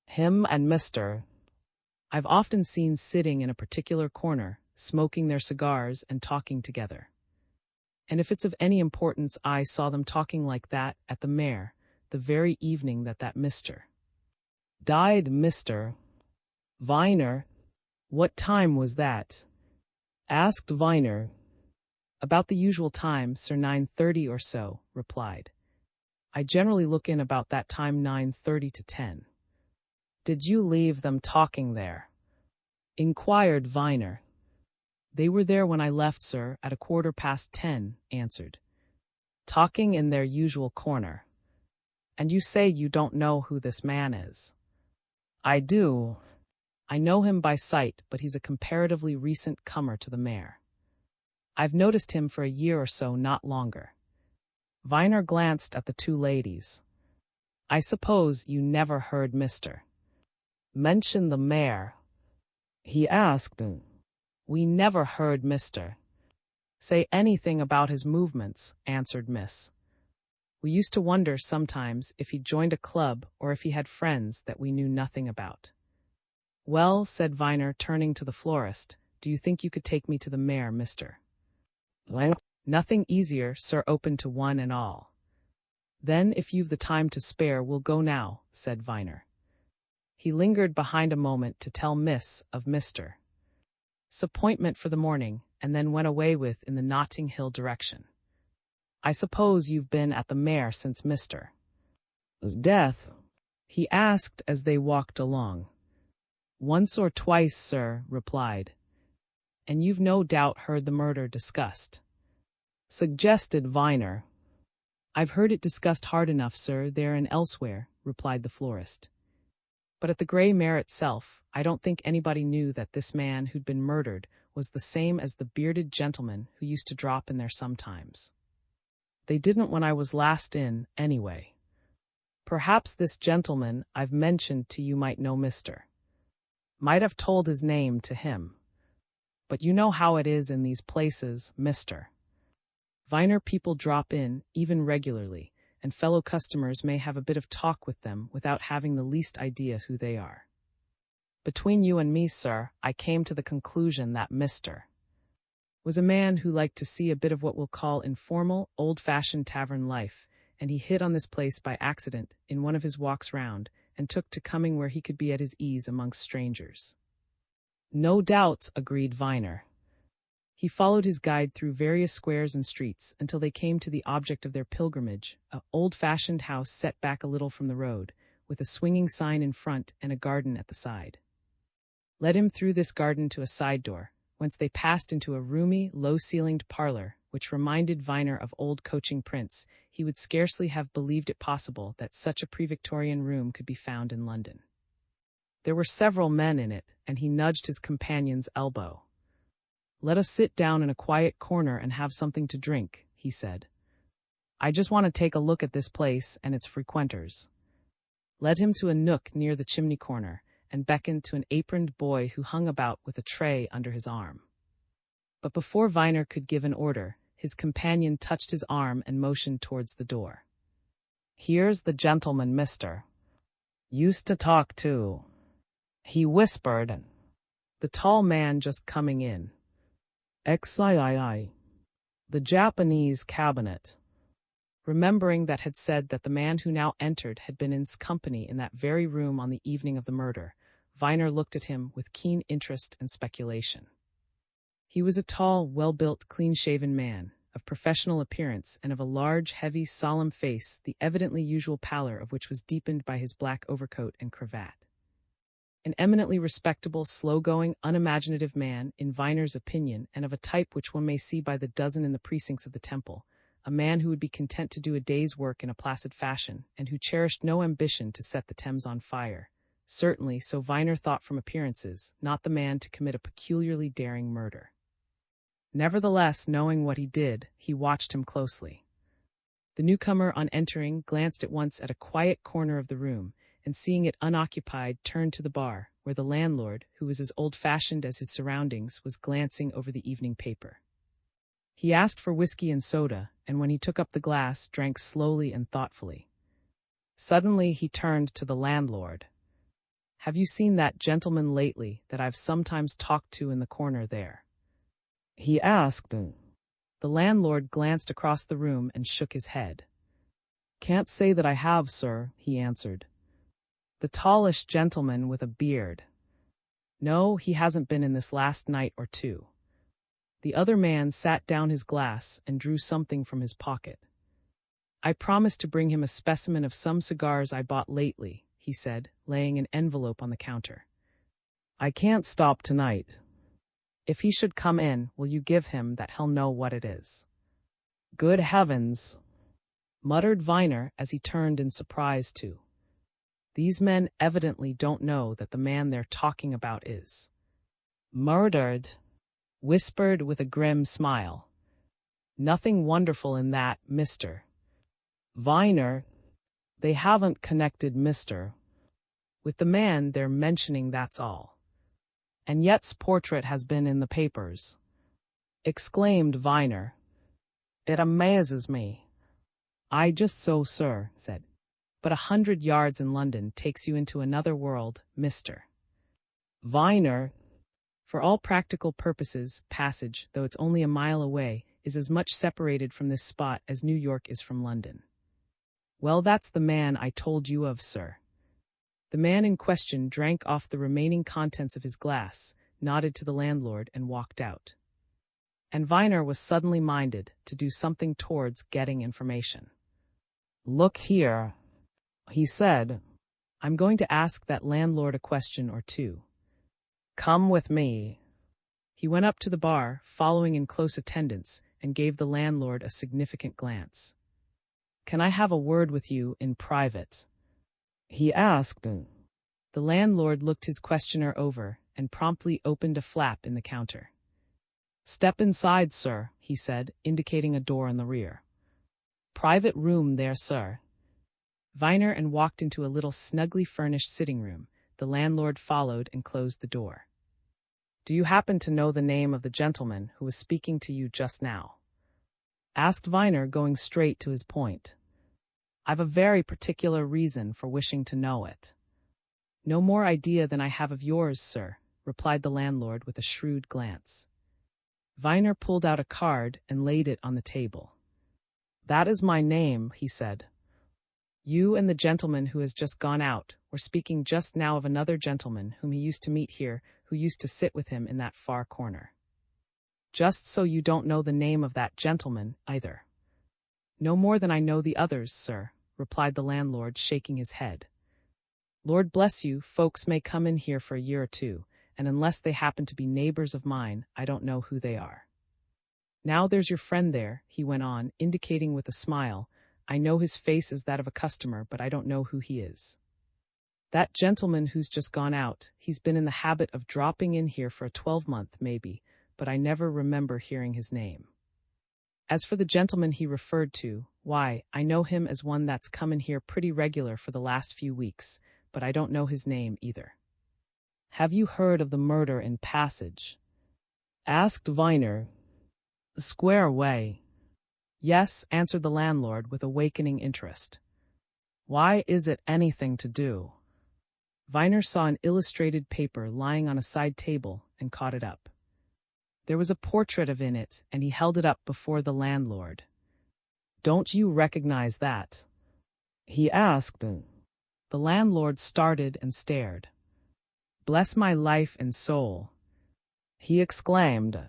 Him and Mr. I've often seen sitting in a particular corner, smoking their cigars and talking together. And if it's of any importance, I saw them talking like that at the Mare, the very evening that Mr. died. Mr. Viner. What time was that? Asked Viner. About the usual time, sir, 9:30 or so, replied. I generally look in about that time, 9:30 to 10. Did you leave them talking there? Inquired Viner. They were there when I left, sir, at 10:15, answered. Talking in their usual corner. And you say you don't know who this man is? I do. I know him by sight, but he's a comparatively recent comer to the Mare. I've noticed him for a year or so, not longer. Viner glanced at the two ladies. I suppose you never heard Mr. mention the Mare? He asked. We never heard Mr. say anything about his movements, answered Miss. We used to wonder sometimes if he'd joined a club or if he had friends that we knew nothing about. Well, said Viner, turning to the florist, do you think you could take me to the Mare, Mr.? Nothing easier, sir, open to one and all. Then, if you've the time to spare, we'll go now, said Viner. He lingered behind a moment to tell Miss of Mr. appointment for the morning, and then went away with in the Notting Hill direction. I suppose you've been at the Mare since Mr. his death? He asked as they walked along. Once or twice, sir, replied. And you've no doubt heard the murder discussed? Suggested Viner. I've heard it discussed hard enough, sir, there and elsewhere, replied the florist. But at the Grey Mare itself, I don't think anybody knew that this man who'd been murdered was the same as the bearded gentleman who used to drop in there sometimes. They didn't when I was last in, anyway. Perhaps this gentleman I've mentioned to you might know Mr. Might have told his name to him. But you know how it is in these places, mister. Viner people drop in, even regularly, and fellow customers may have a bit of talk with them without having the least idea who they are. Between you and me, sir, I came to the conclusion that Mr. was a man who liked to see a bit of what we'll call informal, old-fashioned tavern life, and he hit on this place by accident in one of his walks round, and took to coming where he could be at his ease amongst strangers. No doubts, agreed Viner. He followed his guide through various squares and streets until they came to the object of their pilgrimage, an old-fashioned house set back a little from the road, with a swinging sign in front and a garden at the side. Led him through this garden to a side door, whence they passed into a roomy, low-ceilinged parlor, which reminded Viner of old coaching prints. He would scarcely have believed it possible that such a pre-Victorian room could be found in London. There were several men in it, and he nudged his companion's elbow. "Let us sit down in a quiet corner and have something to drink," he said. "I just want to take a look at this place and its frequenters." Led him to a nook near the chimney corner, and beckoned to an aproned boy who hung about with a tray under his arm. But before Viner could give an order, his companion touched his arm and motioned towards the door. "Here's the gentleman, mister. Used to talk to," he whispered. "The tall man just coming in. XIII. The Japanese cabinet." Remembering that had said that the man who now entered had been in company in that very room on the evening of the murder, Viner looked at him with keen interest and speculation. He was a tall, well-built, clean-shaven man, of professional appearance and of a large, heavy, solemn face, the evidently usual pallor of which was deepened by his black overcoat and cravat. An eminently respectable, slow-going, unimaginative man, in Viner's opinion, and of a type which one may see by the dozen in the precincts of the Temple, a man who would be content to do a day's work in a placid fashion, and who cherished no ambition to set the Thames on fire. Certainly, so Viner thought from appearances, not the man to commit a peculiarly daring murder. Nevertheless, knowing what he did, he watched him closely. The newcomer, on entering, glanced at once at a quiet corner of the room, and seeing it unoccupied, turned to the bar, where the landlord, who was as old-fashioned as his surroundings, was glancing over the evening paper. He asked for whiskey and soda, and when he took up the glass, drank slowly and thoughtfully. Suddenly he turned to the landlord. "Have you seen that gentleman lately that I've sometimes talked to in the corner there?" he asked. The landlord glanced across the room and shook his head. "Can't say that I have, sir," he answered. "The tallish gentleman with a beard." "No, he hasn't been in this last night or two." The other man sat down his glass and drew something from his pocket. "I promised to bring him a specimen of some cigars I bought lately," he said, laying an envelope on the counter. "I can't stop tonight. If he should come in, will you give him that he'll know what it is?" "Good heavens!" muttered Viner as he turned in surprise too. These men evidently don't know that the man they're talking about is murdered, whispered with a grim smile. "Nothing wonderful in that, Mr. Viner. They haven't connected Mr. with the man they're mentioning, that's all. And yet's portrait has been in the papers," exclaimed Viner. "It amazes me." "I just so, sir," said. "But 100 yards in London takes you into another world, Mr. Viner. For all practical purposes, Passage, though it's only a mile away, is as much separated from this spot as New York is from London." "Well, that's the man I told you of, sir." The man in question drank off the remaining contents of his glass, nodded to the landlord, and walked out. And Viner was suddenly minded to do something towards getting information. "Look here," he said. "I'm going to ask that landlord a question or two. Come with me." He went up to the bar, following in close attendance, and gave the landlord a significant glance. "Can I have a word with you in private?" he asked. The landlord looked his questioner over and promptly opened a flap in the counter. "Step inside, sir," he said, indicating a door in the rear. "Private room there, sir." Viner and walked into a little snugly furnished sitting room, The landlord followed and closed the door. "Do you happen to know the name of the gentleman who was speaking to you just now?" asked Viner, going straight to his point. "I've a very particular reason for wishing to know it." "No more idea than I have of yours, sir," replied the landlord with a shrewd glance. Viner pulled out a card and laid it on the table. "That is my name," he said. "You and the gentleman who has just gone out were speaking just now of another gentleman whom he used to meet here, who used to sit with him in that far corner. Just so you don't know the name of that gentleman, either." "No more than I know the others, sir," replied the landlord, shaking his head. "Lord bless you, folks may come in here for a year or two, and unless they happen to be neighbors of mine, I don't know who they are. Now there's your friend there," he went on, indicating with a smile. "I know his face is that of a customer, but I don't know who he is. That gentleman who's just gone out, he's been in the habit of dropping in here for a 12-month, maybe, but I never remember hearing his name. As for the gentleman he referred to, why, I know him as one that's come in here pretty regular for the last few weeks, but I don't know his name either." "Have you heard of the murder in Passage?" asked Viner. "The Square Way." "Yes," answered the landlord with awakening interest. "Why, is it anything to do?" Viner saw an illustrated paper lying on a side table and caught it up. There was a portrait of in it, and he held it up before the landlord. "Don't you recognize that?" he asked. The landlord started and stared. "Bless my life and soul!" he exclaimed.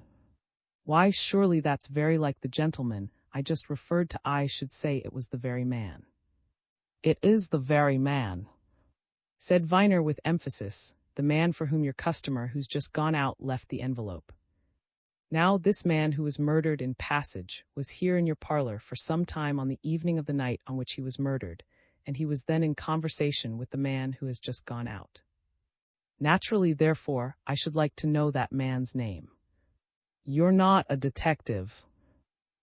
"Why, surely that's very like the gentleman I just referred to. I should say it was the very man." "It is the very man," said Viner with emphasis, "the man for whom your customer who's just gone out left the envelope. Now, this man who was murdered in Passage was here in your parlor for some time on the evening of the night on which he was murdered, and he was then in conversation with the man who has just gone out. Naturally, therefore, I should like to know that man's name." "You're not a detective?"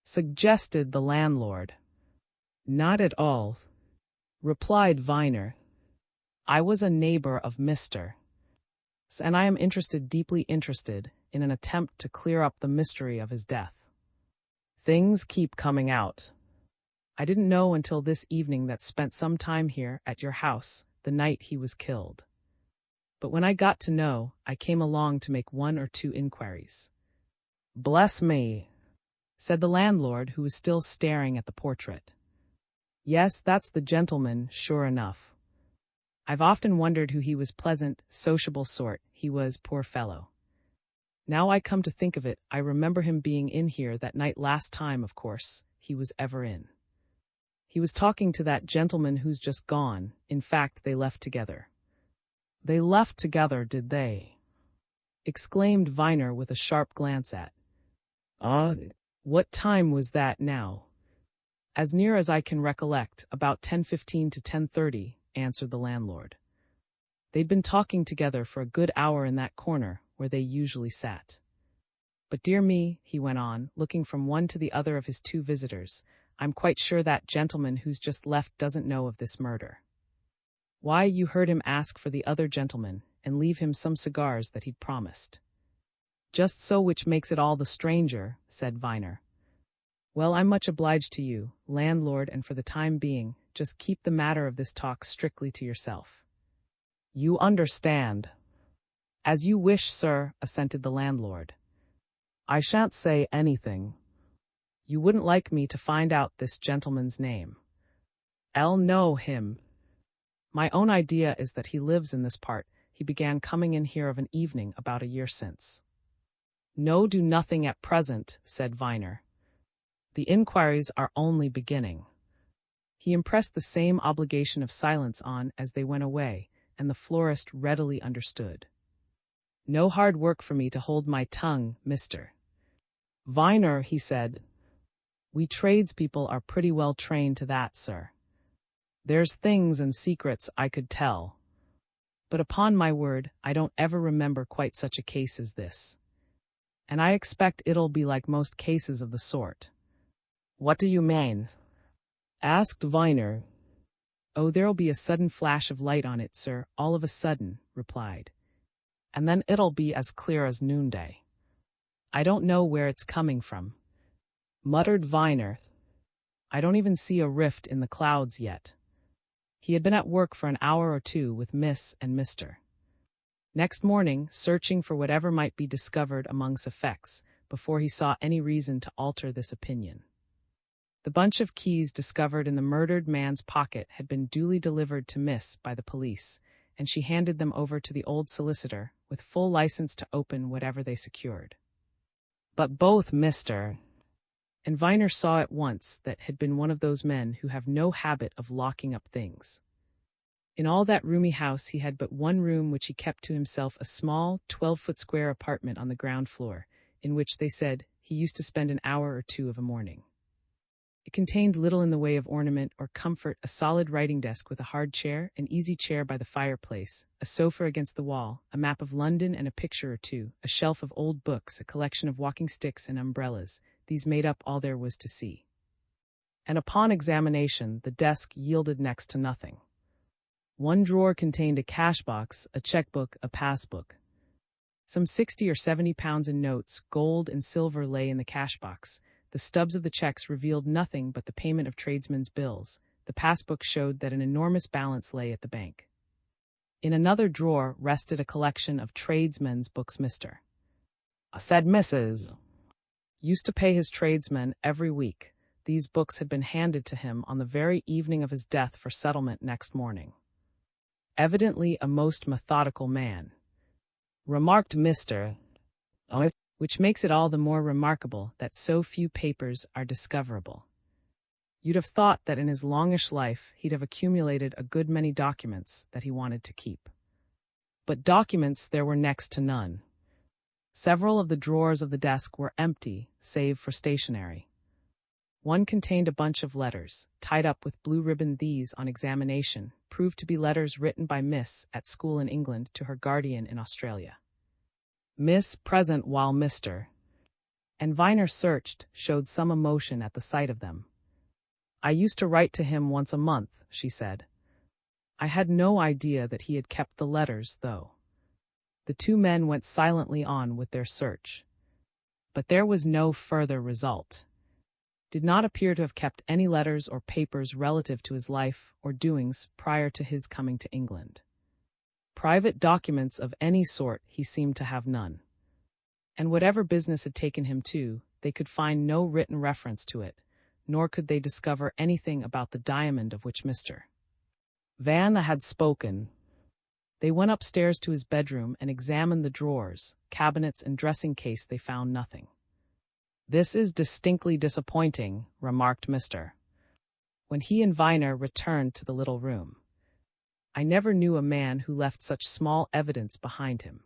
suggested the landlord. "Not at all," replied Viner. "I was a neighbor of Mr. and I am deeply interested, in an attempt to clear up the mystery of his death. Things keep coming out. I didn't know until this evening that spent some time here at your house the night he was killed. But when I got to know, I came along to make 1 or 2 inquiries." "Bless me," said the landlord, who was still staring at the portrait. "Yes, that's the gentleman, sure enough. I've often wondered who he was. Pleasant, sociable sort, he was, poor fellow. Now I come to think of it, I remember him being in here that night last time, of course, he was ever in. He was talking to that gentleman who's just gone. In fact, they left together." "They left together, did they?" exclaimed Viner with a sharp glance at. What time was that now?" "As near as I can recollect, about 10:15 to 10:30, answered the landlord. "They'd been talking together for a good hour in that corner where they usually sat. But dear me," he went on, looking from one to the other of his 2 visitors, "I'm quite sure that gentleman who's just left doesn't know of this murder. Why, you heard him ask for the other gentleman, and leave him some cigars that he'd promised." "Just so, which makes it all the stranger," said Viner. "Well, I'm much obliged to you, landlord, and for the time being, just keep the matter of this talk strictly to yourself." "You understand." "As you wish, sir," assented the landlord. "I shan't say anything." "You wouldn't like me to find out this gentleman's name?" "I'll know him. My own idea is that he lives in this part. He began coming in here of an evening about a year since." "No, do nothing at present," said Viner. "The inquiries are only beginning." He impressed the same obligation of silence on as they went away, and the florist readily understood. "No hard work for me to hold my tongue, Mr. Viner," he said. "We tradespeople are pretty well trained to that, sir. There's things and secrets I could tell. But upon my word, I don't ever remember quite such a case as this. And I expect it'll be like most cases of the sort." "What do you mean?" asked Viner. "Oh, there'll be a sudden flash of light on it, sir, all of a sudden," replied. "And then it'll be as clear as noonday." "I don't know where it's coming from," muttered Viner. "I don't even see a rift in the clouds yet." He had been at work for an hour or two with Miss and Mr. Next morning, searching for whatever might be discovered amongst effects, before he saw any reason to alter this opinion. The bunch of keys discovered in the murdered man's pocket had been duly delivered to Miss by the police, and she handed them over to the old solicitor, with full license to open whatever they secured. But both Mr. and Viner saw at once that had been one of those men who have no habit of locking up things. In all that roomy house he had but one room which he kept to himself, a small 12-foot square apartment on the ground floor, in which, they said, he used to spend an hour or two of a morning. It contained little in the way of ornament or comfort: a solid writing desk with a hard chair, an easy chair by the fireplace, a sofa against the wall, a map of London and a picture or two, a shelf of old books, a collection of walking sticks and umbrellas. These made up all there was to see. And upon examination, the desk yielded next to nothing. One drawer contained a cash box, a checkbook, a passbook. Some 60 or 70 pounds in notes, gold and silver, lay in the cash box. The stubs of the checks revealed nothing but the payment of tradesmen's bills. The passbook showed that an enormous balance lay at the bank. In another drawer rested a collection of tradesmen's books. Mr. said Mrs. used to pay his tradesmen every week. These books had been handed to him on the very evening of his death for settlement next morning. "Evidently a most methodical man," remarked Mr. "which makes it all the more remarkable that so few papers are discoverable. You'd have thought that in his longish life he'd have accumulated a good many documents that he wanted to keep. But documents there were next to none. Several of the drawers of the desk were empty, save for stationery. One contained a bunch of letters, tied up with blue ribbon. These, on examination, proved to be letters written by Miss at school in England to her guardian in Australia. Miss, present while Mr. and Viner searched, showed some emotion at the sight of them. "I used to write to him once a month," she said. "I had no idea that he had kept the letters, though." The two men went silently on with their search. But there was no further result. Did not appear to have kept any letters or papers relative to his life or doings prior to his coming to England. Private documents of any sort he seemed to have none. And whatever business had taken him to, they could find no written reference to it, nor could they discover anything about the diamond of which Mr. Van had spoken. They went upstairs to his bedroom and examined the drawers, cabinets, and dressing case. They found nothing. "This is distinctly disappointing," remarked Mr. when he and Viner returned to the little room. "I never knew a man who left such small evidence behind him.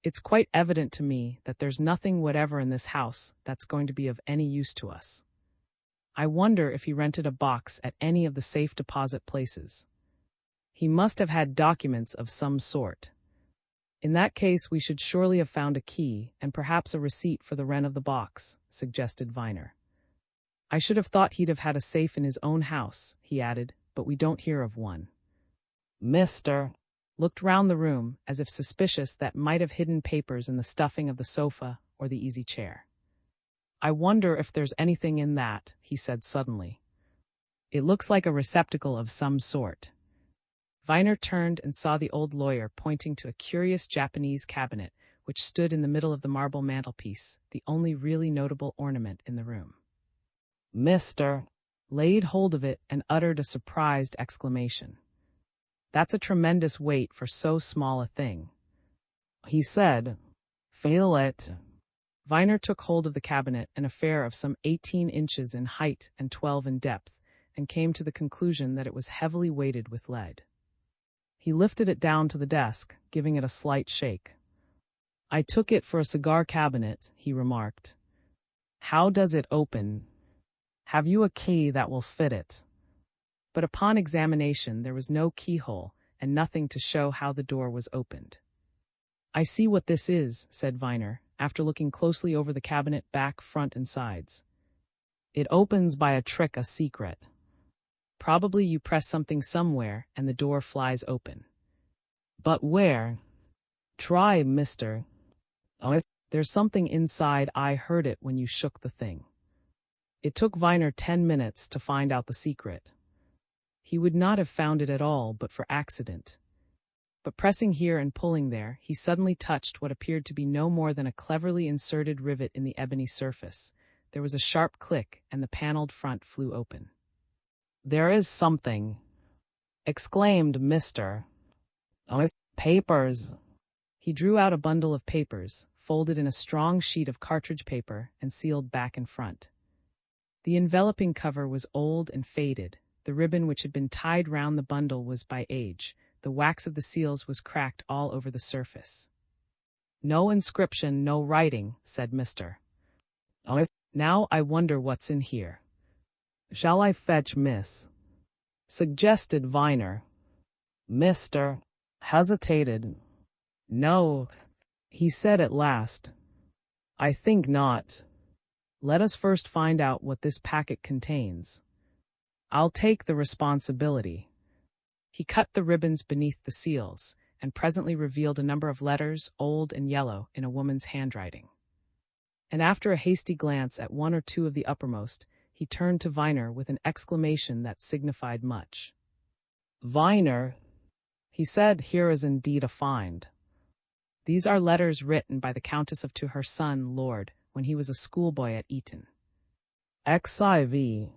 It's quite evident to me that there's nothing whatever in this house that's going to be of any use to us. I wonder if he rented a box at any of the safe deposit places. He must have had documents of some sort. In that case, we should surely have found a key and perhaps a receipt for the rent of the box," suggested Viner. "I should have thought he'd have had a safe in his own house," he added, "but we don't hear of one." Mr. looked round the room, as if suspicious that might have hidden papers in the stuffing of the sofa or the easy chair. "I wonder if there's anything in that," he said suddenly. "It looks like a receptacle of some sort." Viner turned and saw the old lawyer pointing to a curious Japanese cabinet which stood in the middle of the marble mantelpiece, the only really notable ornament in the room. Mr. laid hold of it and uttered a surprised exclamation. "That's a tremendous weight for so small a thing," he said. "Feel it." Viner took hold of the cabinet, an affair of some 18 inches in height and 12 in depth, and came to the conclusion that it was heavily weighted with lead. He lifted it down to the desk, giving it a slight shake. "I took it for a cigar cabinet," he remarked. "How does it open? Have you a key that will fit it?" But upon examination there was no keyhole and nothing to show how the door was opened. "I see what this is," said Viner, after looking closely over the cabinet, back, front, and sides. "It opens by a trick, a secret." Probably you press something somewhere and the door flies open. But where? Try, mister. Oh, There's something inside. I heard it when you shook the thing. It took Viner 10 minutes to find out the secret. He would not have found it at all but for accident. But pressing here and pulling there, he suddenly touched what appeared to be no more than a cleverly inserted rivet in the ebony surface. There was a sharp click, and the paneled front flew open. There is something, exclaimed Mr. Oh, papers. He drew out a bundle of papers, folded in a strong sheet of cartridge paper and sealed back and front. The enveloping cover was old and faded. The ribbon which had been tied round the bundle was by age. The wax of the seals was cracked all over the surface. No inscription, no writing, said Mr. Oh, now I wonder what's in here. Shall I fetch Miss? Suggested Viner. Mr. hesitated. No, he said at last. I think not. Let us first find out what this packet contains. I'll take the responsibility. He cut the ribbons beneath the seals, and presently revealed a number of letters, old and yellow, in a woman's handwriting. And after a hasty glance at one or two of the uppermost, he turned to Viner with an exclamation that signified much. Viner, he said, here is indeed a find. These are letters written by the Countess to her son, Lord, when he was a schoolboy at Eton. XIV.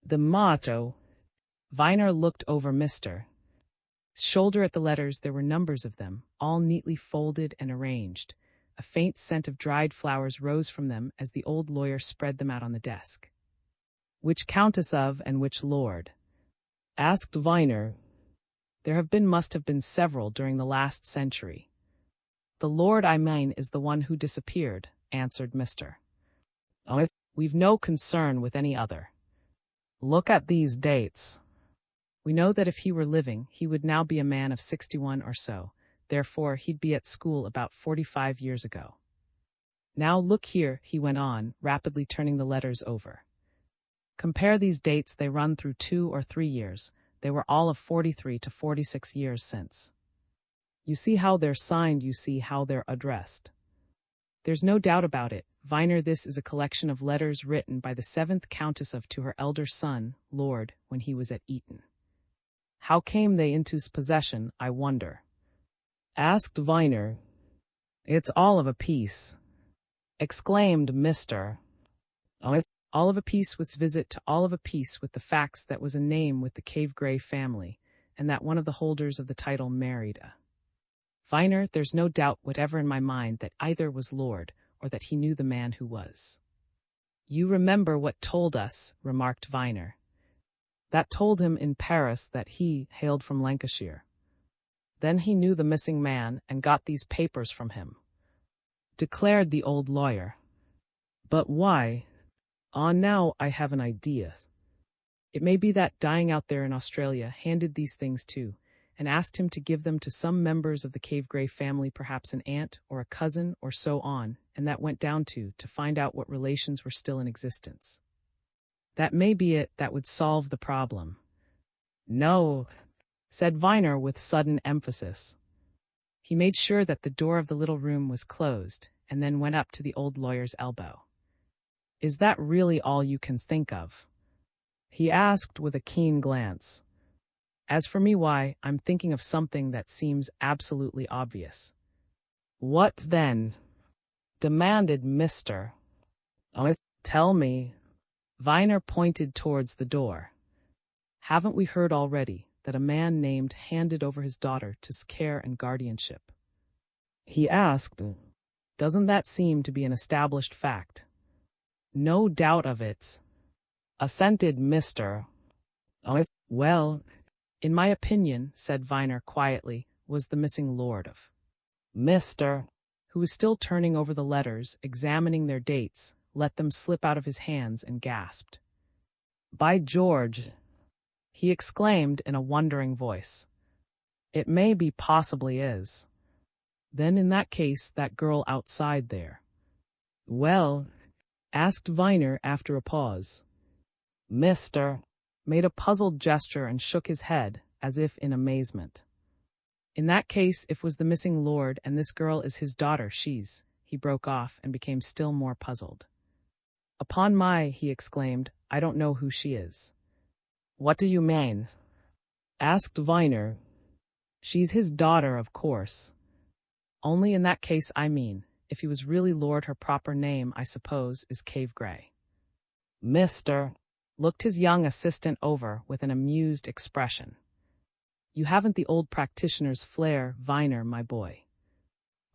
The motto. Viner looked over Mr. shoulder at the letters. There were numbers of them, all neatly folded and arranged. A faint scent of dried flowers rose from them as the old lawyer spread them out on the desk. Which Countess of and which Lord? Asked Viner. There must have been several during the last century. The Lord I mean is the one who disappeared, answered Mr. Oh, we've no concern with any other. Look at these dates. We know that if he were living, he would now be a man of 61 or so. Therefore, he'd be at school about 45 years ago. Now look here, he went on, rapidly turning the letters over. Compare these dates. They run through 2 or 3 years. They were all of 43 to 46 years since. You see how they're signed, you see how they're addressed. There's no doubt about it, Viner. This is a collection of letters written by the 7th Countess to her elder son, Lord, when he was at Eton. How came they into his possession, I wonder? Asked Viner. It's all of a piece, exclaimed Mr. Oh, all of a piece with visit to all of a piece with the facts that was a name with the Cave Gray family, and that one of the holders of the title married a. Viner, there's no doubt whatever in my mind that either was Lord, or that he knew the man who was. You remember what told us, remarked Viner. That told him in Paris that he hailed from Lancashire. Then he knew the missing man and got these papers from him, declared the old lawyer. But why? Now I have an idea. It may be that, dying out there in Australia, handed these things to, and asked him to give them to some members of the Cave Gray family, perhaps an aunt or a cousin or so on, and that went down to find out what relations were still in existence. That may be it. That would solve the problem. No, said Viner with sudden emphasis. He made sure that the door of the little room was closed, and then went up to the old lawyer's elbow. Is that really all you can think of? He asked with a keen glance. As for me, why, I'm thinking of something that seems absolutely obvious. What then? Demanded Mr. Oh, tell me. Viner pointed towards the door. Haven't we heard already that a man named handed over his daughter to care and guardianship? He asked. Doesn't that seem to be an established fact? No doubt of it, assented Mr. Oh, well, in my opinion, said Viner quietly, was the missing Lord of. Mr. who was still turning over the letters, examining their dates, let them slip out of his hands and gasped. By George, he exclaimed in a wondering voice. It may be, possibly is. Then in that case, that girl outside there. Well, asked Viner after a pause. Mr. made a puzzled gesture and shook his head, as if in amazement. In that case, if was the missing lord and this girl is his daughter, he broke off and became still more puzzled. Upon my, he exclaimed, I don't know who she is. What do you mean? Asked Viner. She's his daughter, of course. Only in that case, I mean, if he was really lord, her proper name, I suppose, is Cave Gray. Mr. looked his young assistant over with an amused expression. You haven't the old practitioner's flair, Viner, my boy.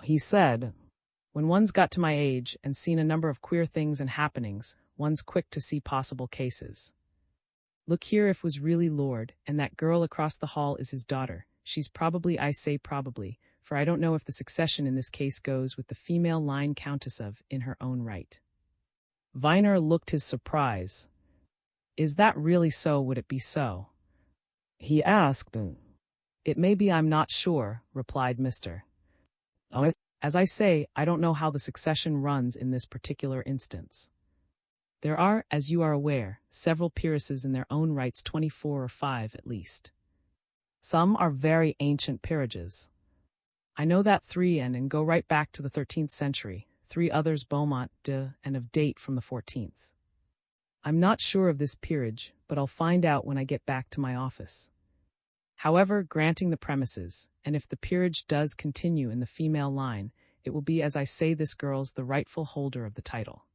He said, when one's got to my age and seen a number of queer things and happenings, one's quick to see possible cases. Look here, if was really lord, and that girl across the hall is his daughter, she's probably, I say probably, for I don't know if the succession in this case goes with the female line countess of, in her own right. Viner looked his surprise. Is that really so? Would it be so? He asked. It may be, I'm not sure, replied Mr. As I say, I don't know how the succession runs in this particular instance. There are, as you are aware, several peeresses in their own rights, 24 or 5 at least. Some are very ancient peerages. I know that 3 and go right back to the 13th century, 3 others Beaumont and of date from the 14th. I'm not sure of this peerage, but I'll find out when I get back to my office. However, granting the premises, and if the peerage does continue in the female line, it will be, as I say, this girl's the rightful holder of the title.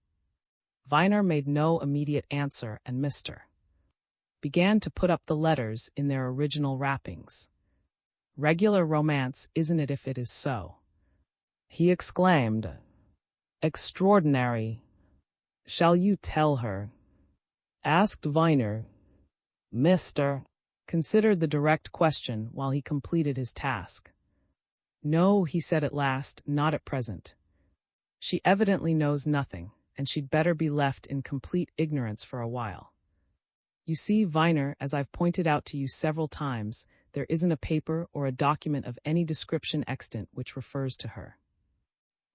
Viner made no immediate answer, and Mr. began to put up the letters in their original wrappings. Regular romance, isn't it, if it is so? He exclaimed. Extraordinary. Shall you tell her? Asked Viner. Mr. considered the direct question while he completed his task. No, he said at last, not at present. She evidently knows nothing, and she'd better be left in complete ignorance for a while. You see, Viner, as I've pointed out to you several times, there isn't a paper or a document of any description extant which refers to her.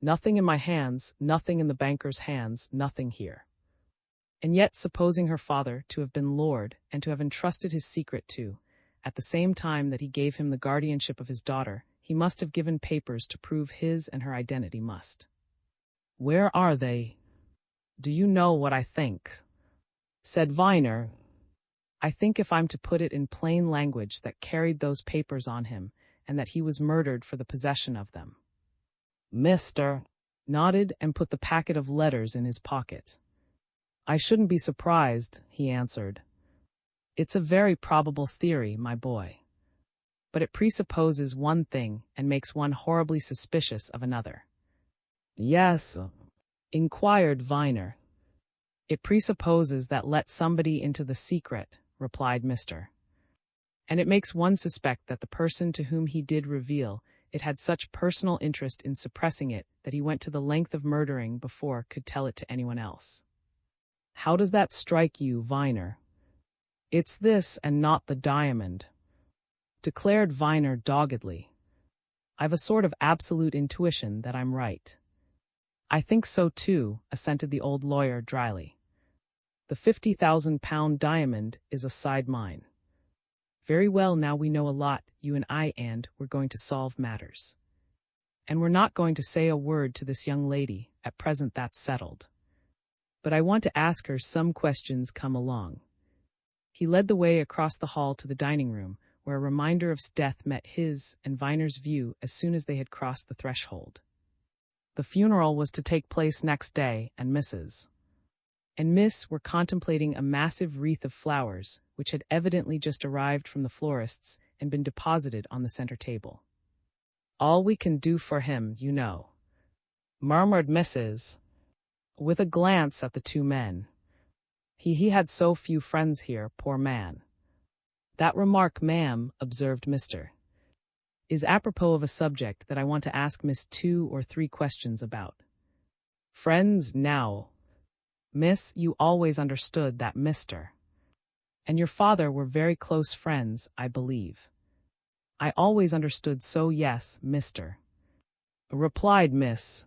Nothing in my hands, nothing in the banker's hands, nothing here. And yet, supposing her father to have been lord and to have entrusted his secret to, at the same time that he gave him the guardianship of his daughter, he must have given papers to prove his and her identity must. Where are they? Do you know what I think? Said Viner. I think, if I'm to put it in plain language, that carried those papers on him, and that he was murdered for the possession of them. Mr. nodded and put the packet of letters in his pocket. I shouldn't be surprised, he answered. It's a very probable theory, my boy. But it presupposes one thing and makes one horribly suspicious of another. Yes, inquired Viner. It presupposes that let somebody into the secret, replied Mr. And it makes one suspect that the person to whom he did reveal it had such personal interest in suppressing it that he went to the length of murdering before could tell it to anyone else. How does that strike you, Viner? It's this and not the diamond, declared Viner doggedly. I've a sort of absolute intuition that I'm right. I think so too, assented the old lawyer dryly. The £50,000 diamond is a side mine. Very well, now we know a lot, you and I, and we're going to solve matters. And we're not going to say a word to this young lady, at present that's settled. But I want to ask her some questions. Come along. He led the way across the hall to the dining room, where a reminder of death met his and Viner's view as soon as they had crossed the threshold. The funeral was to take place next day, and Mrs. and Miss were contemplating a massive wreath of flowers, which had evidently just arrived from the florist's and been deposited on the center table. All we can do for him, you know, murmured Mrs., with a glance at the two men. He had so few friends here, poor man. That remark, ma'am, observed Mr., is apropos of a subject that I want to ask Miss 2 or 3 questions about. Friends, now. Miss, you always understood that Mr. and your father were very close friends, I believe. I always understood so, yes, Mr. replied Miss.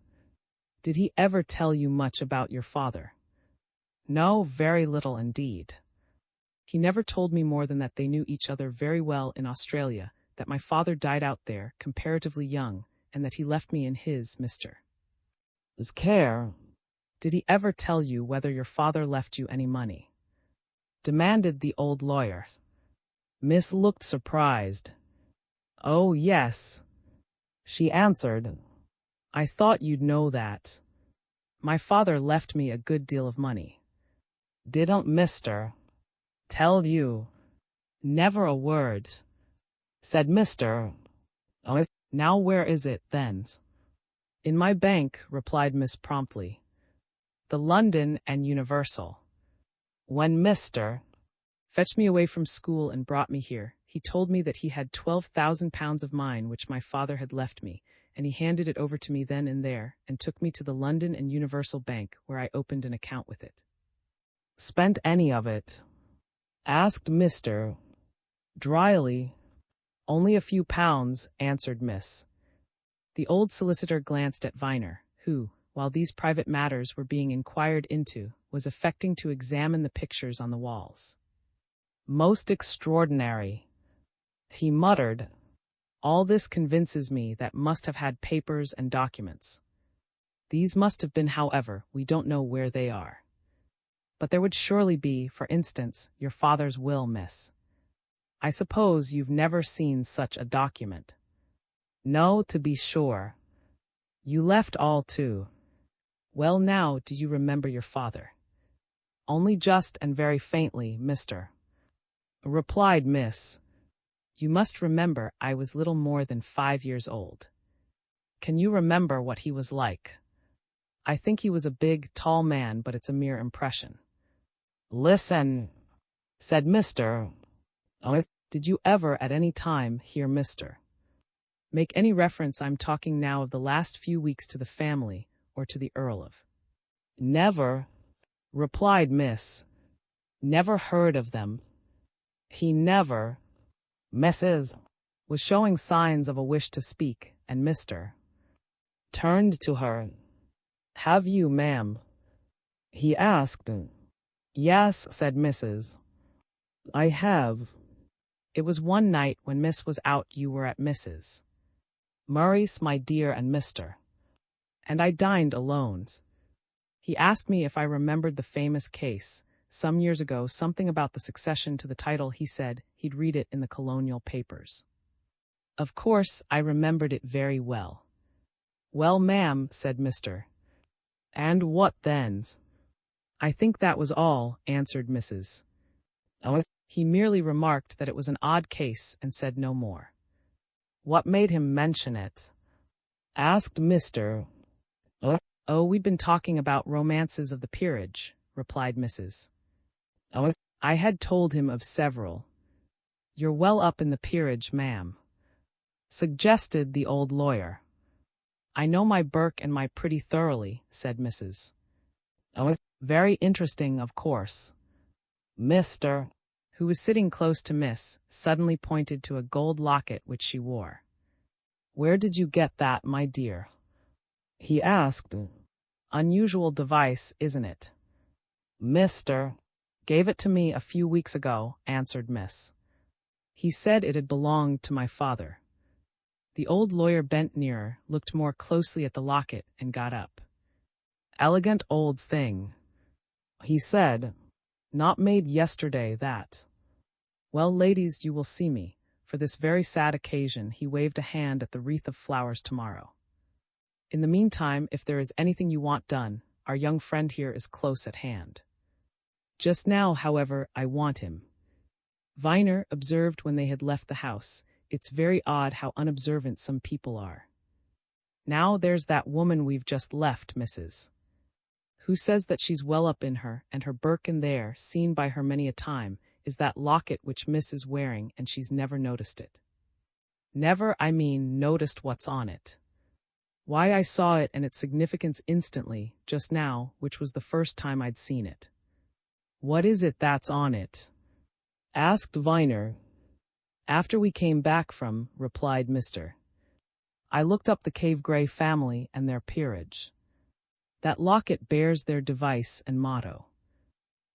Did he ever tell you much about your father? No, very little indeed. He never told me more than that they knew each other very well in Australia, that my father died out there, comparatively young, and that he left me in his, Mr. His care. Did he ever tell you whether your father left you any money? Demanded the old lawyer. Miss looked surprised. Oh, yes, she answered. I thought you'd know that. My father left me a good deal of money. Didn't Mr. tell you? Never a word, said Mr. Now where is it, then? In my bank, replied Miss promptly. The London and Universal. When Mr. fetched me away from school and brought me here, he told me that he had £12,000 of mine which my father had left me, and he handed it over to me then and there, and took me to the London and Universal Bank, where I opened an account with it. Spent any of it? Asked Mr. Dryly. Only a few pounds, answered Miss. The old solicitor glanced at Viner, who, while these private matters were being inquired into, was affecting to examine the pictures on the walls. Most extraordinary, he muttered. All this convinces me that must have had papers and documents. These must have been, however, we don't know where they are. But there would surely be, for instance, your father's will, miss. I suppose you've never seen such a document. No, to be sure. You left all too. Well now, do you remember your father? Only just and very faintly, mister, replied Miss. You must remember I was little more than 5 years old. Can you remember what he was like? I think he was a big, tall man, but it's a mere impression. Listen, said Mr. Did you ever at any time hear Mr. make any reference, I'm talking now of the last few weeks, to the family or to the Earl of? Never, replied Miss. Never heard of them? He never. Mrs. was showing signs of a wish to speak, and Mr. turned to her. Have you, ma'am? He asked. Yes, said Mrs. I have. It was one night when Miss was out, you were at Mrs. Murray's, my dear, and Mr. and I dined alone. He asked me if I remembered the famous case, some years ago, something about the succession to the title. He said he'd read it in the colonial papers. Of course, I remembered it very well. Well, ma'am, said Mr. And what then? I think that was all, answered Mrs. He merely remarked that it was an odd case and said no more. What made him mention it? Asked Mr. Oh, we'd been talking about romances of the peerage, replied Mrs. I had told him of several. You're well up in the peerage, ma'am, suggested the old lawyer. I know my Burke and my pretty thoroughly, said Mrs. Very interesting, of course. Mr. who was sitting close to Miss, suddenly pointed to a gold locket which she wore. Where did you get that, my dear? He asked. Unusual device, isn't it? Mr. gave it to me a few weeks ago, answered Miss. He said it had belonged to my father. The old lawyer bent nearer, looked more closely at the locket, and got up. Elegant old thing, he said. Not made yesterday, that. Well, ladies, you will see me. For this very sad occasion, he waved a hand at the wreath of flowers tomorrow. In the meantime, if there is anything you want done, our young friend here is close at hand. Just now, however, I want him. Viner observed when they had left the house, it's very odd how unobservant some people are. Now there's that woman we've just left, Mrs. who says that she's well up in her, and her Birkin there, seen by her many a time, is that locket which Miss is wearing, and she's never noticed it. Never, I mean, noticed what's on it. Why, I saw it and its significance instantly, just now, which was the first time I'd seen it. What is it that's on it? Asked Viner. After we came back from, replied Mr. I looked up the Cave Gray family and their peerage. That locket bears their device and motto.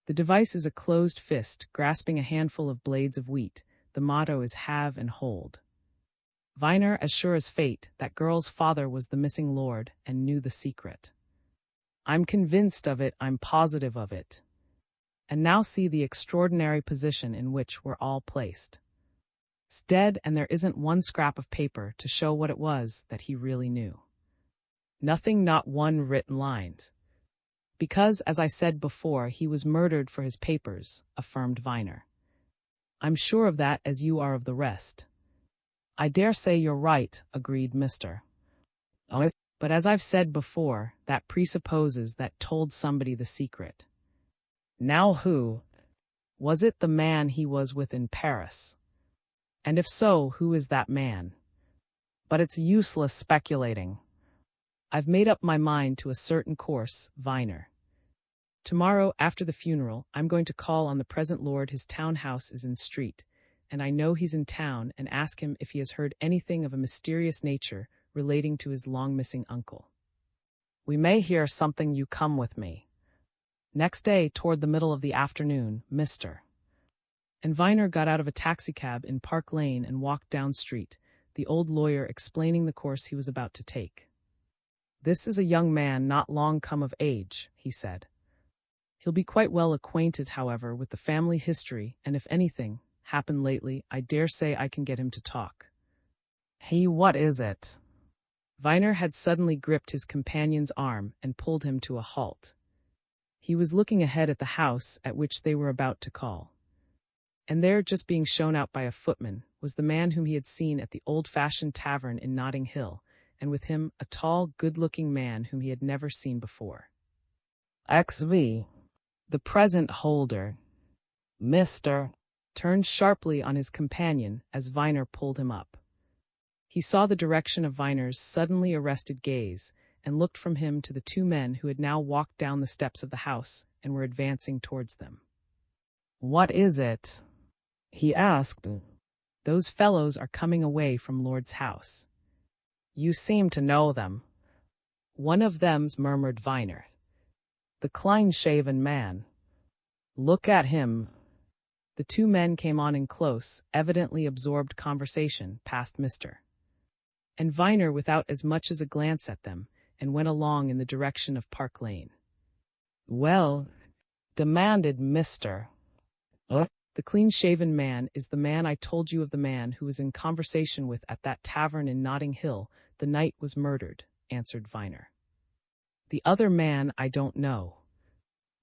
The device is a closed fist, grasping a handful of blades of wheat. The motto is have and hold. Viner, as sure as fate, that girl's father was the missing lord and knew the secret. I'm convinced of it, I'm positive of it. And now see the extraordinary position in which we're all placed. It's dead, and there isn't one scrap of paper to show what it was that he really knew. Nothing, not one written line. Because, as I said before, he was murdered for his papers, affirmed Viner. I'm sure of that as you are of the rest. I dare say you're right, agreed Mr. But as I've said before, that presupposes that told somebody the secret. Now who? Was it the man he was with in Paris? And if so, who is that man? But it's useless speculating. I've made up my mind to a certain course, Viner. Tomorrow, after the funeral, I'm going to call on the present lord. His townhouse is in street, and I know he's in town, and ask him if he has heard anything of a mysterious nature relating to his long-missing uncle. We may hear something. You come with me. Next day, toward the middle of the afternoon, Mr. and Viner got out of a taxicab in Park Lane and walked down street, the old lawyer explaining the course he was about to take. This is a young man not long come of age, he said. He'll be quite well acquainted, however, with the family history, and if anything happened lately, I dare say I can get him to talk. Hey, what is it? Viner had suddenly gripped his companion's arm and pulled him to a halt. He was looking ahead at the house at which they were about to call. And there, just being shown out by a footman, was the man whom he had seen at the old-fashioned tavern in Notting Hill, and with him a tall, good-looking man whom he had never seen before. XV, the present holder, Mr. turned sharply on his companion as Viner pulled him up. He saw the direction of Viner's suddenly arrested gaze, and looked from him to the two men who had now walked down the steps of the house and were advancing towards them. What is it? He asked. Those fellows are coming away from Lord's house. You seem to know them. One of them's, murmured Viner. The clean-shaven man. Look at him. The two men came on in close, evidently absorbed conversation past Mr. and Viner without as much as a glance at them, and went along in the direction of Park Lane. Well, demanded Mr. The clean-shaven man is the man I told you of, the man who was in conversation with at that tavern in Notting Hill the night was murdered, answered Viner. The other man I don't know.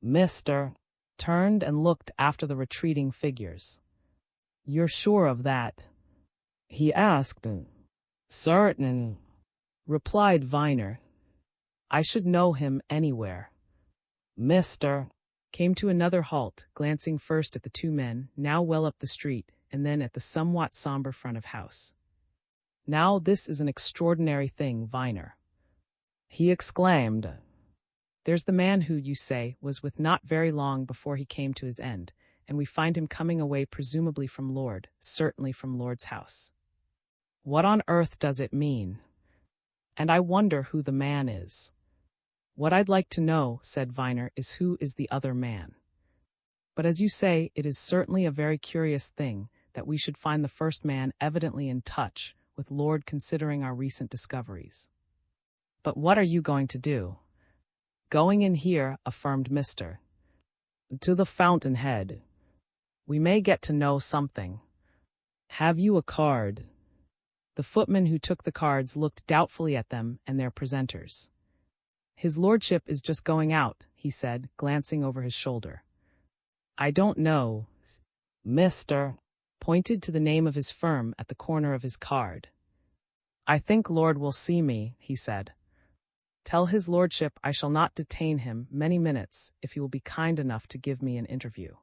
Mr. turned and looked after the retreating figures. You're sure of that? He asked. Certain, replied Viner. I should know him anywhere. Mr. came to another halt, glancing first at the two men, now well up the street, and then at the somewhat somber front of house. Now this is an extraordinary thing, Viner, he exclaimed. There's the man who, you say, was with not very long before he came to his end, and we find him coming away presumably from Lord, certainly from Lord's house. What on earth does it mean? And I wonder who the man is. What I'd like to know, said Viner, is who is the other man. But as you say, it is certainly a very curious thing that we should find the first man evidently in touch with Lord, considering our recent discoveries. But what are you going to do? Going in here, affirmed Mr. To the fountainhead. We may get to know something. Have you a card? The footman who took the cards looked doubtfully at them and their presenters. His lordship is just going out, he said, glancing over his shoulder. I don't know. Mr. pointed to the name of his firm at the corner of his card. I think Lord will see me, he said. Tell his lordship I shall not detain him many minutes if he will be kind enough to give me an interview.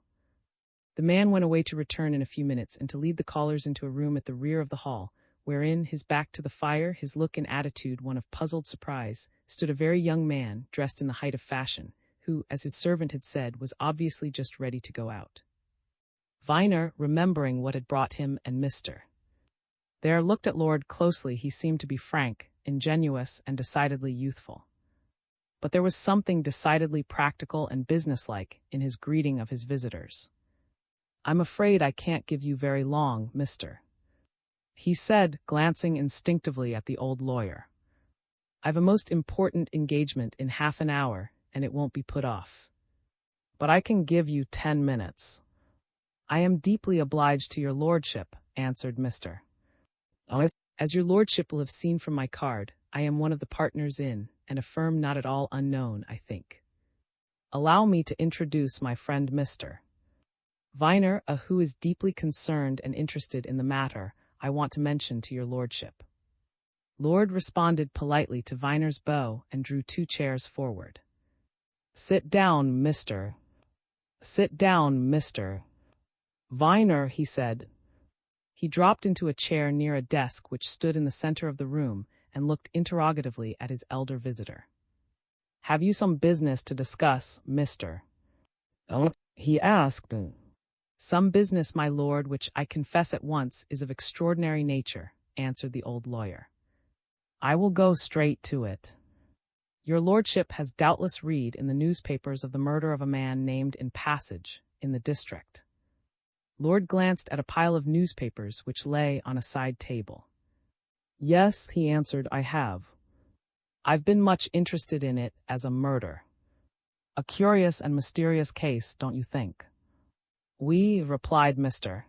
The man went away to return in a few minutes and to lead the callers into a room at the rear of the hall, wherein, his back to the fire, his look and attitude one of puzzled surprise, stood a very young man dressed in the height of fashion, who, as his servant had said, was obviously just ready to go out. Viner, remembering what had brought him and Mr. there, looked at Lord closely. He seemed to be frank, ingenuous, and decidedly youthful. but there was something decidedly practical and businesslike in his greeting of his visitors. "I'm afraid I can't give you very long, mister," he said, glancing instinctively at the old lawyer. "I've a most important engagement in half an hour, and it won't be put off. But I can give you 10 minutes. "I am deeply obliged to your lordship," answered Mr. "As your lordship will have seen from my card, I am one of the partners in, and a firm not at all unknown, I think. Allow me to introduce my friend Mr. Viner, who is deeply concerned and interested in the matter I want to mention to your lordship." Lord responded politely to Viner's bow and drew 2 chairs forward. "Sit down, Mr. Sit down, Mr. Viner," he said. He dropped into a chair near a desk which stood in the center of the room and looked interrogatively at his elder visitor. "Have you some business to discuss, Mr.?" he asked. "Some business, my lord, which I confess at once is of extraordinary nature," answered the old lawyer. "I will go straight to it. Your lordship has doubtless read in the newspapers of the murder of a man named in Passage, in the district." Lord glanced at a pile of newspapers which lay on a side table. "Yes," he answered, "I have. I've been much interested in it as a murder. A curious and mysterious case, don't you think?" "We," replied Mr.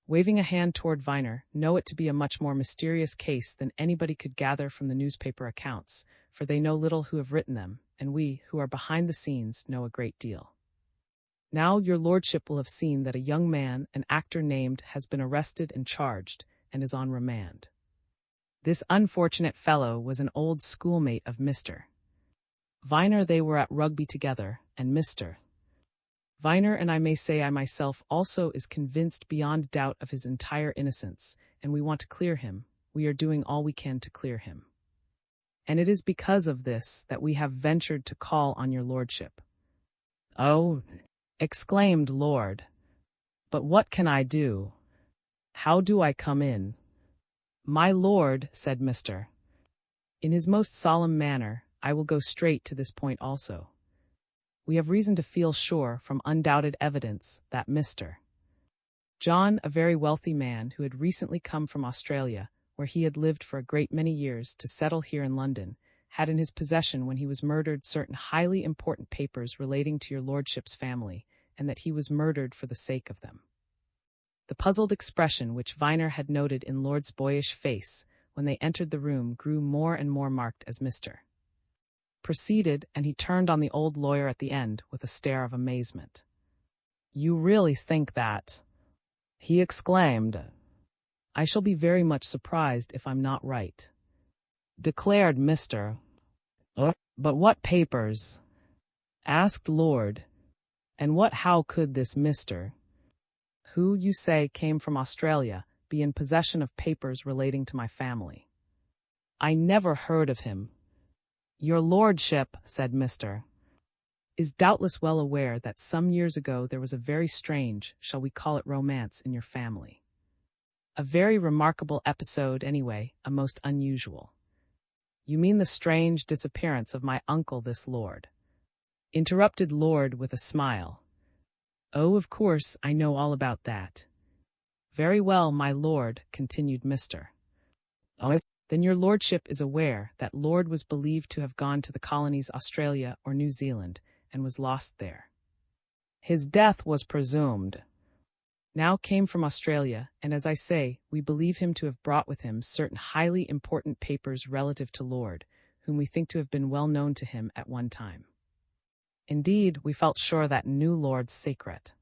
waving a hand toward Viner, "know it to be a much more mysterious case than anybody could gather from the newspaper accounts, for they know little who have written them, and we, who are behind the scenes, know a great deal. Now your lordship will have seen that a young man, an actor named, has been arrested and charged, and is on remand. This unfortunate fellow was an old schoolmate of Mr. Viner. They were at rugby together, and Mr. Viner, and I may say I myself also, is convinced beyond doubt of his entire innocence, and we want to clear him. We are doing all we can to clear him. And it is because of this that we have ventured to call on your lordship." "Oh," exclaimed Lord. "But what can I do? How do I come in?" "My lord," said Mr. in his most solemn manner, "I will go straight to this point also. We have reason to feel sure, from undoubted evidence, that Mr. John, a very wealthy man who had recently come from Australia, where he had lived for a great many years, to settle here in London, had in his possession when he was murdered certain highly important papers relating to your lordship's family, and that he was murdered for the sake of them." The puzzled expression which Viner had noted in Lord's boyish face when they entered the room grew more and more marked as Mr. proceeded, and he turned on the old lawyer at the end with a stare of amazement. "You really think that?" he exclaimed. "I shall be very much surprised if I'm not right," declared Mr. "But what papers?" asked Lord. "And how could this Mr. who, you say, came from Australia, be in possession of papers relating to my family? I never heard of him." "Your lordship," said Mr. is doubtless well aware that some years ago there was a very strange, shall we call it romance, in your family. A very remarkable episode anyway, a most unusual." "You mean the strange disappearance of my uncle, this lord?" interrupted Lord with a smile. "Oh, of course, I know all about that." "Very well, my lord," continued Mr. "Then your lordship is aware that Lord was believed to have gone to the colonies Australia or New Zealand, and was lost there. His death was presumed. Now came from Australia, and as I say, we believe him to have brought with him certain highly important papers relative to Lord, whom we think to have been well known to him at one time. Indeed, we felt sure that knew Lord's secret.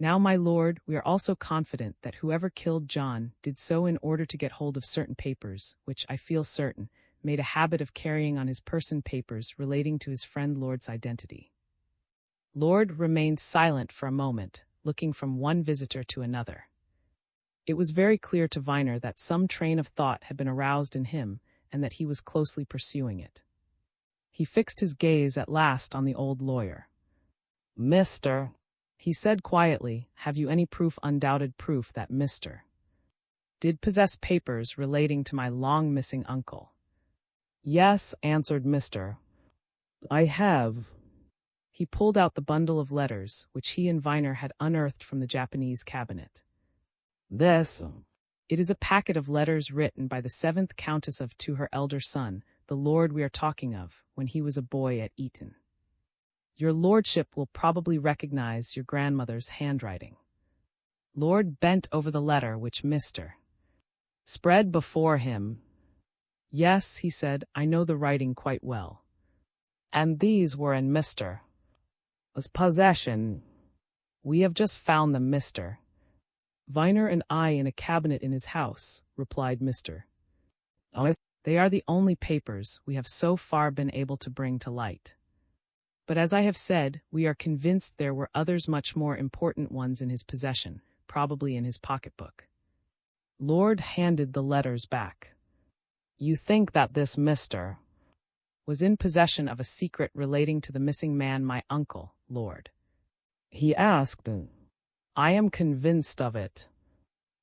Now, my lord, we are also confident that whoever killed John did so in order to get hold of certain papers, which, I feel certain, made a habit of carrying on his person papers relating to his friend Lord's identity." Lord remained silent for a moment, looking from one visitor to another. It was very clear to Viner that some train of thought had been aroused in him, and that he was closely pursuing it. He fixed his gaze at last on the old lawyer. "Mister," he said quietly, "have you any undoubted proof that Mr. did possess papers relating to my long-missing uncle?" "Yes," answered Mr. I have. He pulled out the bundle of letters, which he and Viner had unearthed from the Japanese cabinet. This. It is a packet of letters written by the 7th Countess of to her elder son, the lord we are talking of, when he was a boy at Eton. Your lordship will probably recognize your grandmother's handwriting. Lord bent over the letter which Mr. spread before him. Yes, he said, I know the writing quite well. And these were in Mr. 's possession. We have just found them, Mr. Viner and I in a cabinet in his house, replied Mr. They are the only papers we have so far been able to bring to light. But as I have said, we are convinced there were others much more important ones in his possession, probably in his pocketbook. Lord handed the letters back. You think that this Mr. was in possession of a secret relating to the missing man, my uncle, Lord? He asked. I am convinced of it,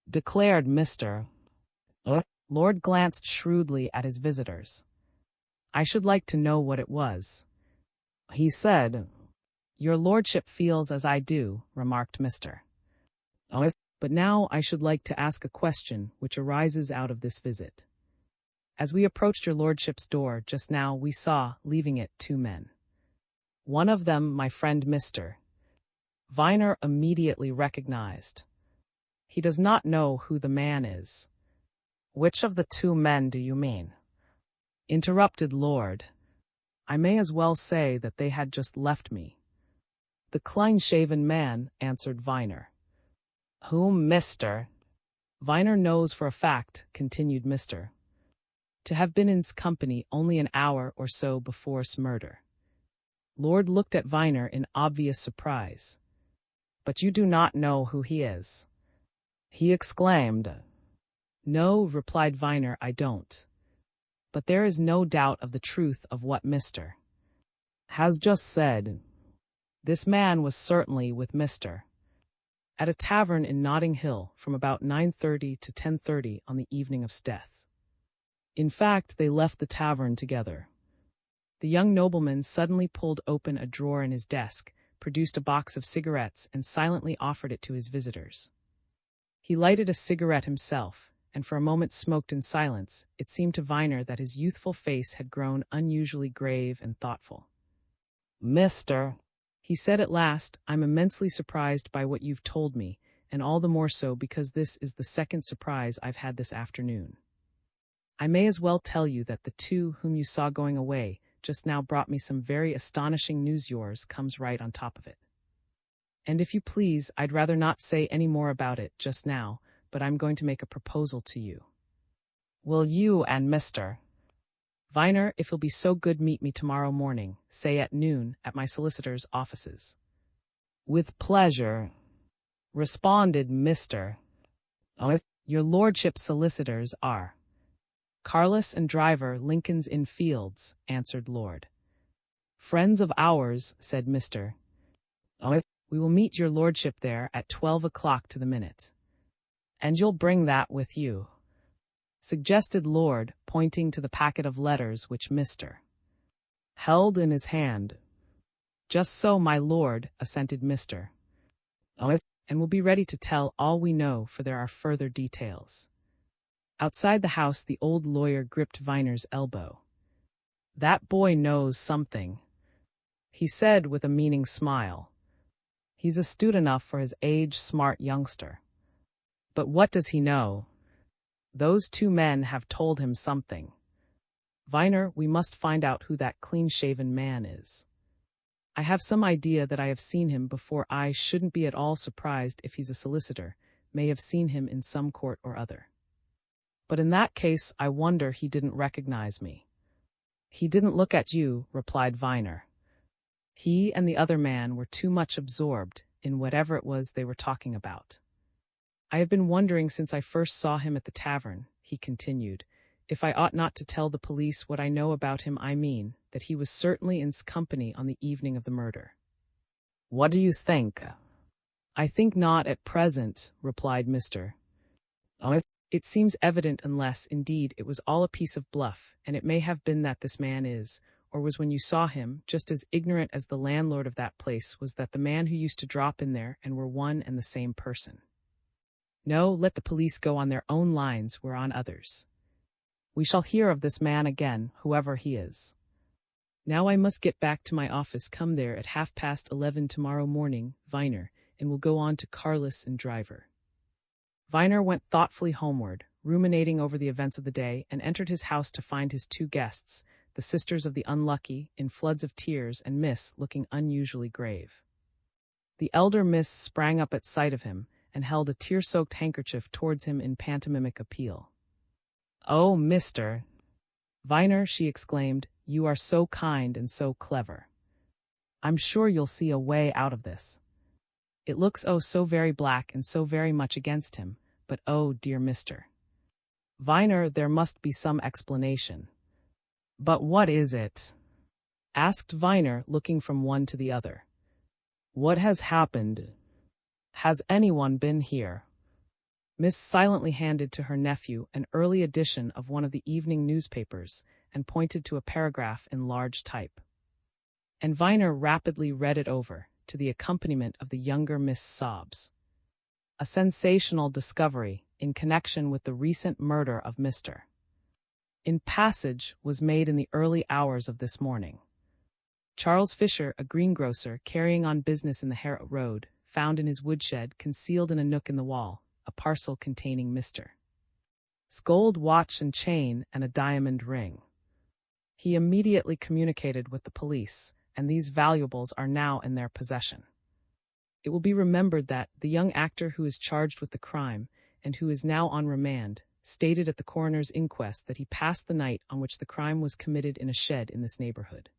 declared Mr. Lord glanced shrewdly at his visitors. I should like to know what it was, he said. Your lordship feels as I do, remarked Mr. But now I should like to ask a question which arises out of this visit. As we approached your lordship's door just now, we saw, leaving it, 2 men. One of them my friend Mr. Viner immediately recognized. He does not know who the man is. Which of the 2 men do you mean? Interrupted Lord. I may as well say that they had just left me. The clean-shaven man, answered Viner. Whom Mr. Viner knows for a fact, continued Mr. to have been in his company only an hour or so before his murder. Lord looked at Viner in obvious surprise. But you do not know who he is? He exclaimed. No, replied Viner, I don't. But there is no doubt of the truth of what Mr. has just said. This man was certainly with Mr. at a tavern in Notting Hill from about 9:30 to 10:30 on the evening of his death. In fact, they left the tavern together. The young nobleman suddenly pulled open a drawer in his desk, produced a box of cigarettes, and silently offered it to his visitors. He lighted a cigarette himself, and for a moment smoked in silence. It seemed to Viner that his youthful face had grown unusually grave and thoughtful. Mr. he said at last, I'm immensely surprised by what you've told me, and all the more so because this is the second surprise I've had this afternoon. I may as well tell you that the 2 whom you saw going away just now brought me some very astonishing news. Yours comes right on top of it. And if you please, I'd rather not say any more about it just now, but I'm going to make a proposal to you. Will you and Mr. Viner, if you'll be so good, meet me tomorrow morning, say at noon, at my solicitor's offices? With pleasure, responded Mr. Your lordship's solicitors are Carless and Driver, Lincoln's Inn Fields, answered Lord. Friends of ours, said Mr. We will meet your lordship there at 12 o'clock to the minute. And you'll bring that with you, suggested Lord, pointing to the packet of letters which Mr. held in his hand. Just so, my lord, assented Mr. And we'll be ready to tell all we know, for there are further details. Outside the house, the old lawyer gripped Viner's elbow. That boy knows something, he said with a meaning smile. He's astute enough for his age, smart youngster. But what does he know? Those 2 men have told him something. Viner, we must find out who that clean-shaven man is. I have some idea that I have seen him before. I shouldn't be at all surprised if he's a solicitor, may have seen him in some court or other. But in that case, I wonder he didn't recognize me. He didn't look at you, replied Viner. He and the other man were too much absorbed in whatever it was they were talking about. I have been wondering since I first saw him at the tavern, he continued, if I ought not to tell the police what I know about him. I mean, that he was certainly in company on the evening of the murder. What do you think? I think not at present, replied Mr. It seems evident, unless, indeed, it was all a piece of bluff, and it may have been that this man is, or was when you saw him, just as ignorant as the landlord of that place was that the man who used to drop in there and were one and the same person. No, let the police go on their own lines, we're on others. We shall hear of this man again, whoever he is. Now I must get back to my office. Come there at 11:30 tomorrow morning, Viner, and we'll go on to Carless and Driver. Viner went thoughtfully homeward, ruminating over the events of the day, and entered his house to find his two guests, the sisters of the unlucky, in floods of tears, and Miss looking unusually grave. The elder Miss sprang up at sight of him, and held a tear-soaked handkerchief towards him in pantomimic appeal. "Oh, Mr. Viner," she exclaimed, "you are so kind and so clever. I'm sure you'll see a way out of this. It looks oh so very black and so very much against him, but oh dear Mr. Viner, there must be some explanation." "But what is it?" asked Viner, looking from one to the other. "What has happened? Has anyone been here?" Miss silently handed to her nephew an early edition of one of the evening newspapers and pointed to a paragraph in large type. And Viner rapidly read it over, to the accompaniment of the younger Miss sobs. A sensational discovery in connection with the recent murder of Mr. In Passage was made in the early hours of this morning. Charles Fisher, a greengrocer carrying on business in the Harrow Road, found in his woodshed, concealed in a nook in the wall, a parcel containing Mr. gold watch and chain and a diamond ring. He immediately communicated with the police, and these valuables are now in their possession. It will be remembered that the young actor who is charged with the crime, and who is now on remand, stated at the coroner's inquest that he passed the night on which the crime was committed in a shed in this neighborhood.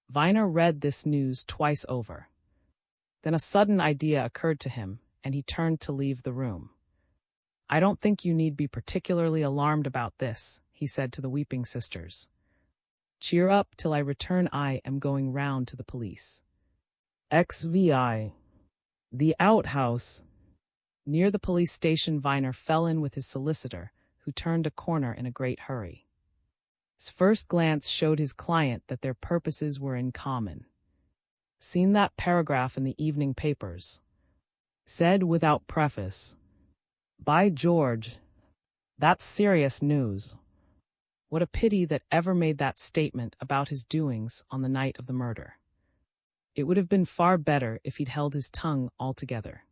Viner read this news twice over. Then a sudden idea occurred to him, and he turned to leave the room. "I don't think you need be particularly alarmed about this," he said to the weeping sisters. "Cheer up till I return. I am going round to the police. XVI. The outhouse." Near the police station, Viner fell in with his solicitor, who turned a corner in a great hurry. His first glance showed his client that their purposes were in common. "Seen that paragraph in the evening papers?" Said without preface. "By George, that's serious news. What a pity that ever made that statement about his doings on the night of the murder. It would have been far better if he'd held his tongue altogether."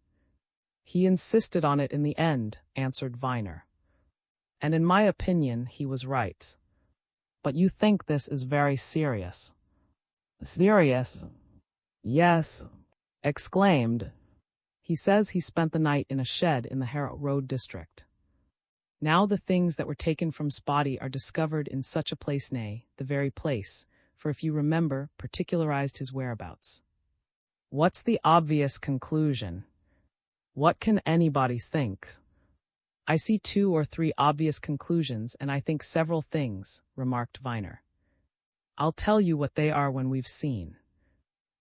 "He insisted on it in the end," answered Viner. "And in my opinion he was right. But you think this is very serious." "Serious? Yes," exclaimed. "He says he spent the night in a shed in the Harrow Road district. Now the things that were taken from Spotty are discovered in such a place, nay, the very place, for if you remember, particularized his whereabouts." "What's the obvious conclusion? What can anybody think?" "I see 2 or 3 obvious conclusions, and I think several things," remarked Viner. "I'll tell you what they are when we've seen.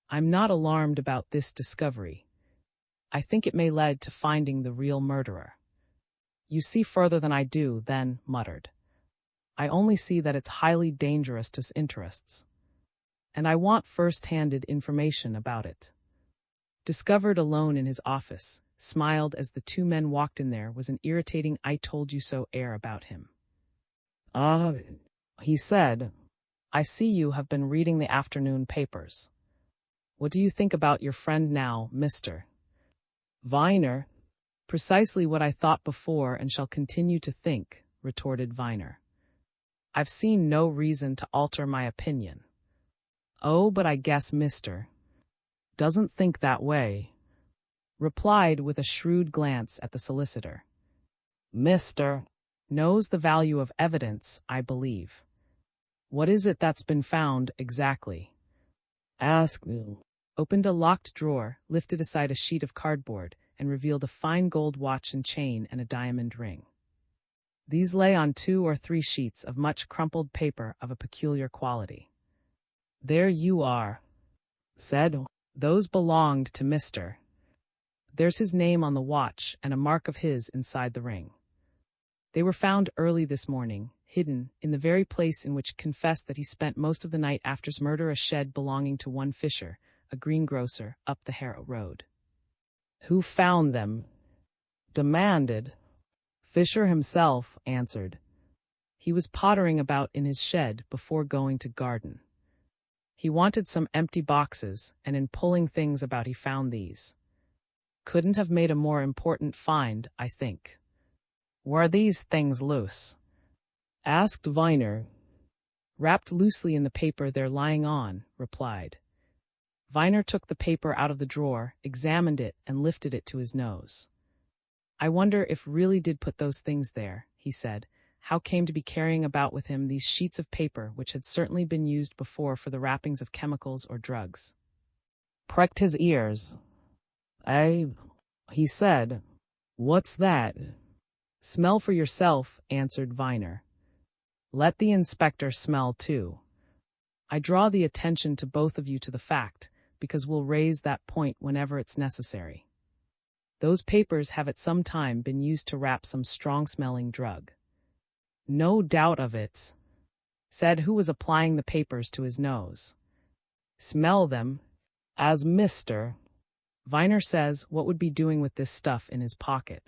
I'm not alarmed about this discovery. I think it may lead to finding the real murderer." "You see further than I do, then," muttered. "I only see that it's highly dangerous to his interests. And I want first-handed information about it." Discovered alone in his office, smiled as the 2 men walked in there, was an irritating I-told-you-so air about him. "Ah," he said, "I see you have been reading the afternoon papers. What do you think about your friend now, Mr. Viner?" "Precisely what I thought before and shall continue to think," retorted Viner. "I've seen no reason to alter my opinion." "Oh, but I guess Mr. doesn't think that way," replied with a shrewd glance at the solicitor. "Mr. knows the value of evidence, I believe. What is it that's been found, exactly?" "Ask me." Opened a locked drawer, lifted aside a sheet of cardboard, and revealed a fine gold watch and chain and a diamond ring. These lay on 2 or 3 sheets of much crumpled paper of a peculiar quality. "There you are," said. "Those belonged to Mr. There's his name on the watch and a mark of his inside the ring. They were found early this morning, hidden, in the very place in which confessed that he spent most of the night after his murder, a shed belonging to one Fisher, a greengrocer, up the Harrow Road. Who found them? Demanded. Fisher himself, answered. He was pottering about in his shed before going to garden. He wanted some empty boxes, and in pulling things about he found these. Couldn't have made a more important find, I think. Were these things loose? Asked Viner. Wrapped loosely in the paper they're lying on, replied. Viner took the paper out of the drawer, examined it, and lifted it to his nose. I wonder if really did put those things there, he said. How came to be carrying about with him these sheets of paper which had certainly been used before for the wrappings of chemicals or drugs? Pricked his ears. He said. What's that? Smell for yourself, answered Viner. Let the inspector smell too. I draw the attention to both of you to the fact, because we'll raise that point whenever it's necessary. Those papers have at some time been used to wrap some strong-smelling drug. No doubt of it, said who was applying the papers to his nose. Smell them, as Mr. Viner says what would be doing with this stuff in his pocket.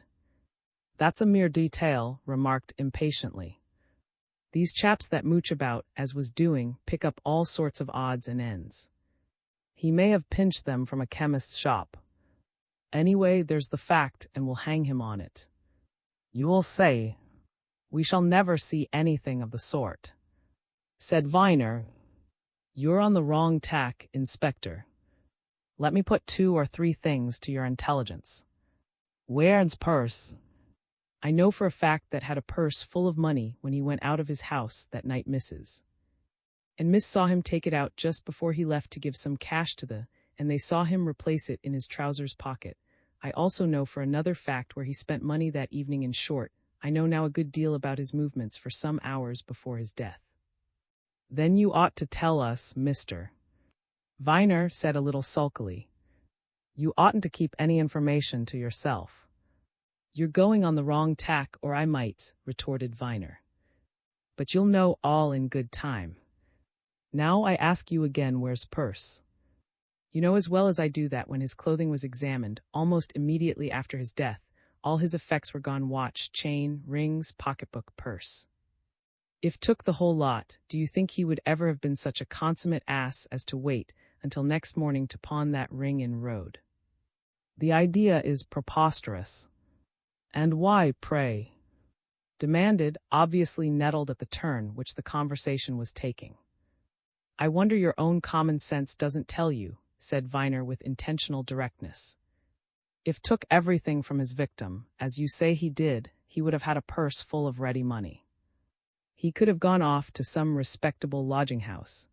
That's a mere detail, remarked impatiently. These chaps that mooch about, as was doing, pick up all sorts of odds and ends. He may have pinched them from a chemist's shop. Anyway, there's the fact, and we'll hang him on it. You'll say. We shall never see anything of the sort, said Viner. You're on the wrong tack, Inspector. Let me put 2 or 3 things to your intelligence. Where's purse? I know for a fact that had a purse full of money when he went out of his house that night, Mrs. And Miss saw him take it out just before he left to give some cash to and they saw him replace it in his trousers pocket. I also know for another fact where he spent money that evening. In short, I know now a good deal about his movements for some hours before his death. Then you ought to tell us, Mr. Viner said a little sulkily. You oughtn't to keep any information to yourself. You're going on the wrong tack, or I might, retorted Viner. But you'll know all in good time. Now I ask you again, where's purse? You know as well as I do that when his clothing was examined, almost immediately after his death, all his effects were gone: watch, chain, rings, pocketbook, purse. If took the whole lot, do you think he would ever have been such a consummate ass as to wait until next morning to pawn that ring in road? The idea is preposterous. And why, pray? Demanded, obviously nettled at the turn which the conversation was taking. I wonder your own common sense doesn't tell you, said Viner with intentional directness. If took everything from his victim, as you say he did, he would have had a purse full of ready money. He could have gone off to some respectable lodging-house.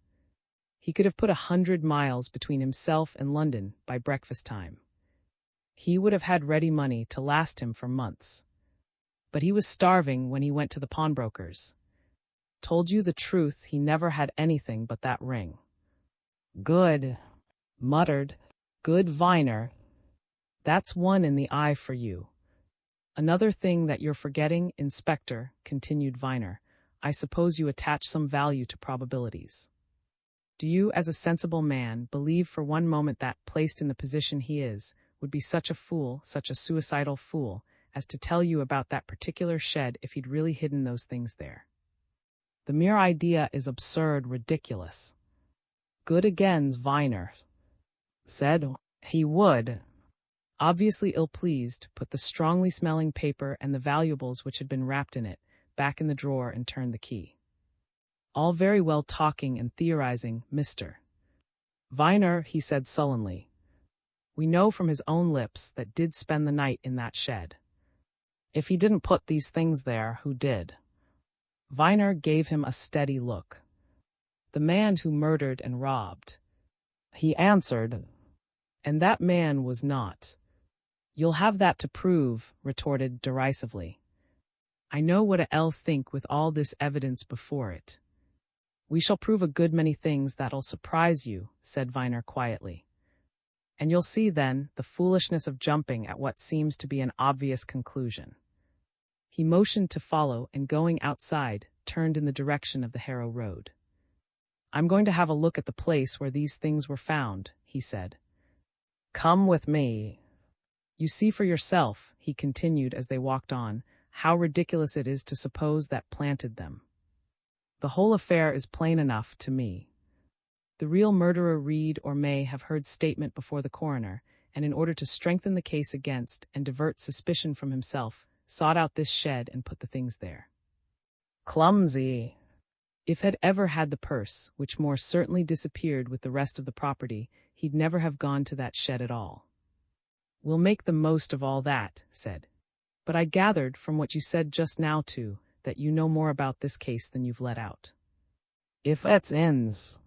He could have put 100 miles between himself and London by breakfast time. He would have had ready money to last him for months. But he was starving when he went to the pawnbroker's. Told you the truth, he never had anything but that ring. Good, muttered. Good, Viner. That's one in the eye for you. Another thing that you're forgetting, Inspector, continued Viner. I suppose you attach some value to probabilities. Do you, as a sensible man, believe for one moment that, placed in the position he is, would be such a fool, such a suicidal fool, as to tell you about that particular shed if he'd really hidden those things there? The mere idea is absurd, ridiculous. Good again's Viner said he would. Obviously ill-pleased, put the strongly smelling paper and the valuables which had been wrapped in it back in the drawer and turned the key. All very well talking and theorizing, Mr. Viner, he said sullenly. We know from his own lips that did spend the night in that shed. If he didn't put these things there, who did? Viner gave him a steady look. The man who murdered and robbed. He answered. And that man was not. You'll have that to prove, retorted derisively. I know what I'll think with all this evidence before it. We shall prove a good many things that'll surprise you, said Viner quietly. And you'll see then the foolishness of jumping at what seems to be an obvious conclusion. He motioned to follow, and going outside, turned in the direction of the Harrow Road. "I'm going to have a look at the place where these things were found," he said. "Come with me." "You see for yourself," he continued as they walked on, "how ridiculous it is to suppose that planted them. The whole affair is plain enough to me. The real murderer Reed or may have heard statement before the coroner, and in order to strengthen the case against and divert suspicion from himself, sought out this shed and put the things there. Clumsy. If had ever had the purse, which more certainly disappeared with the rest of the property, he'd never have gone to that shed at all." "We'll make the most of all that," said. "But I gathered from what you said just now, too, that you know more about this case than you've let out." "If it ends."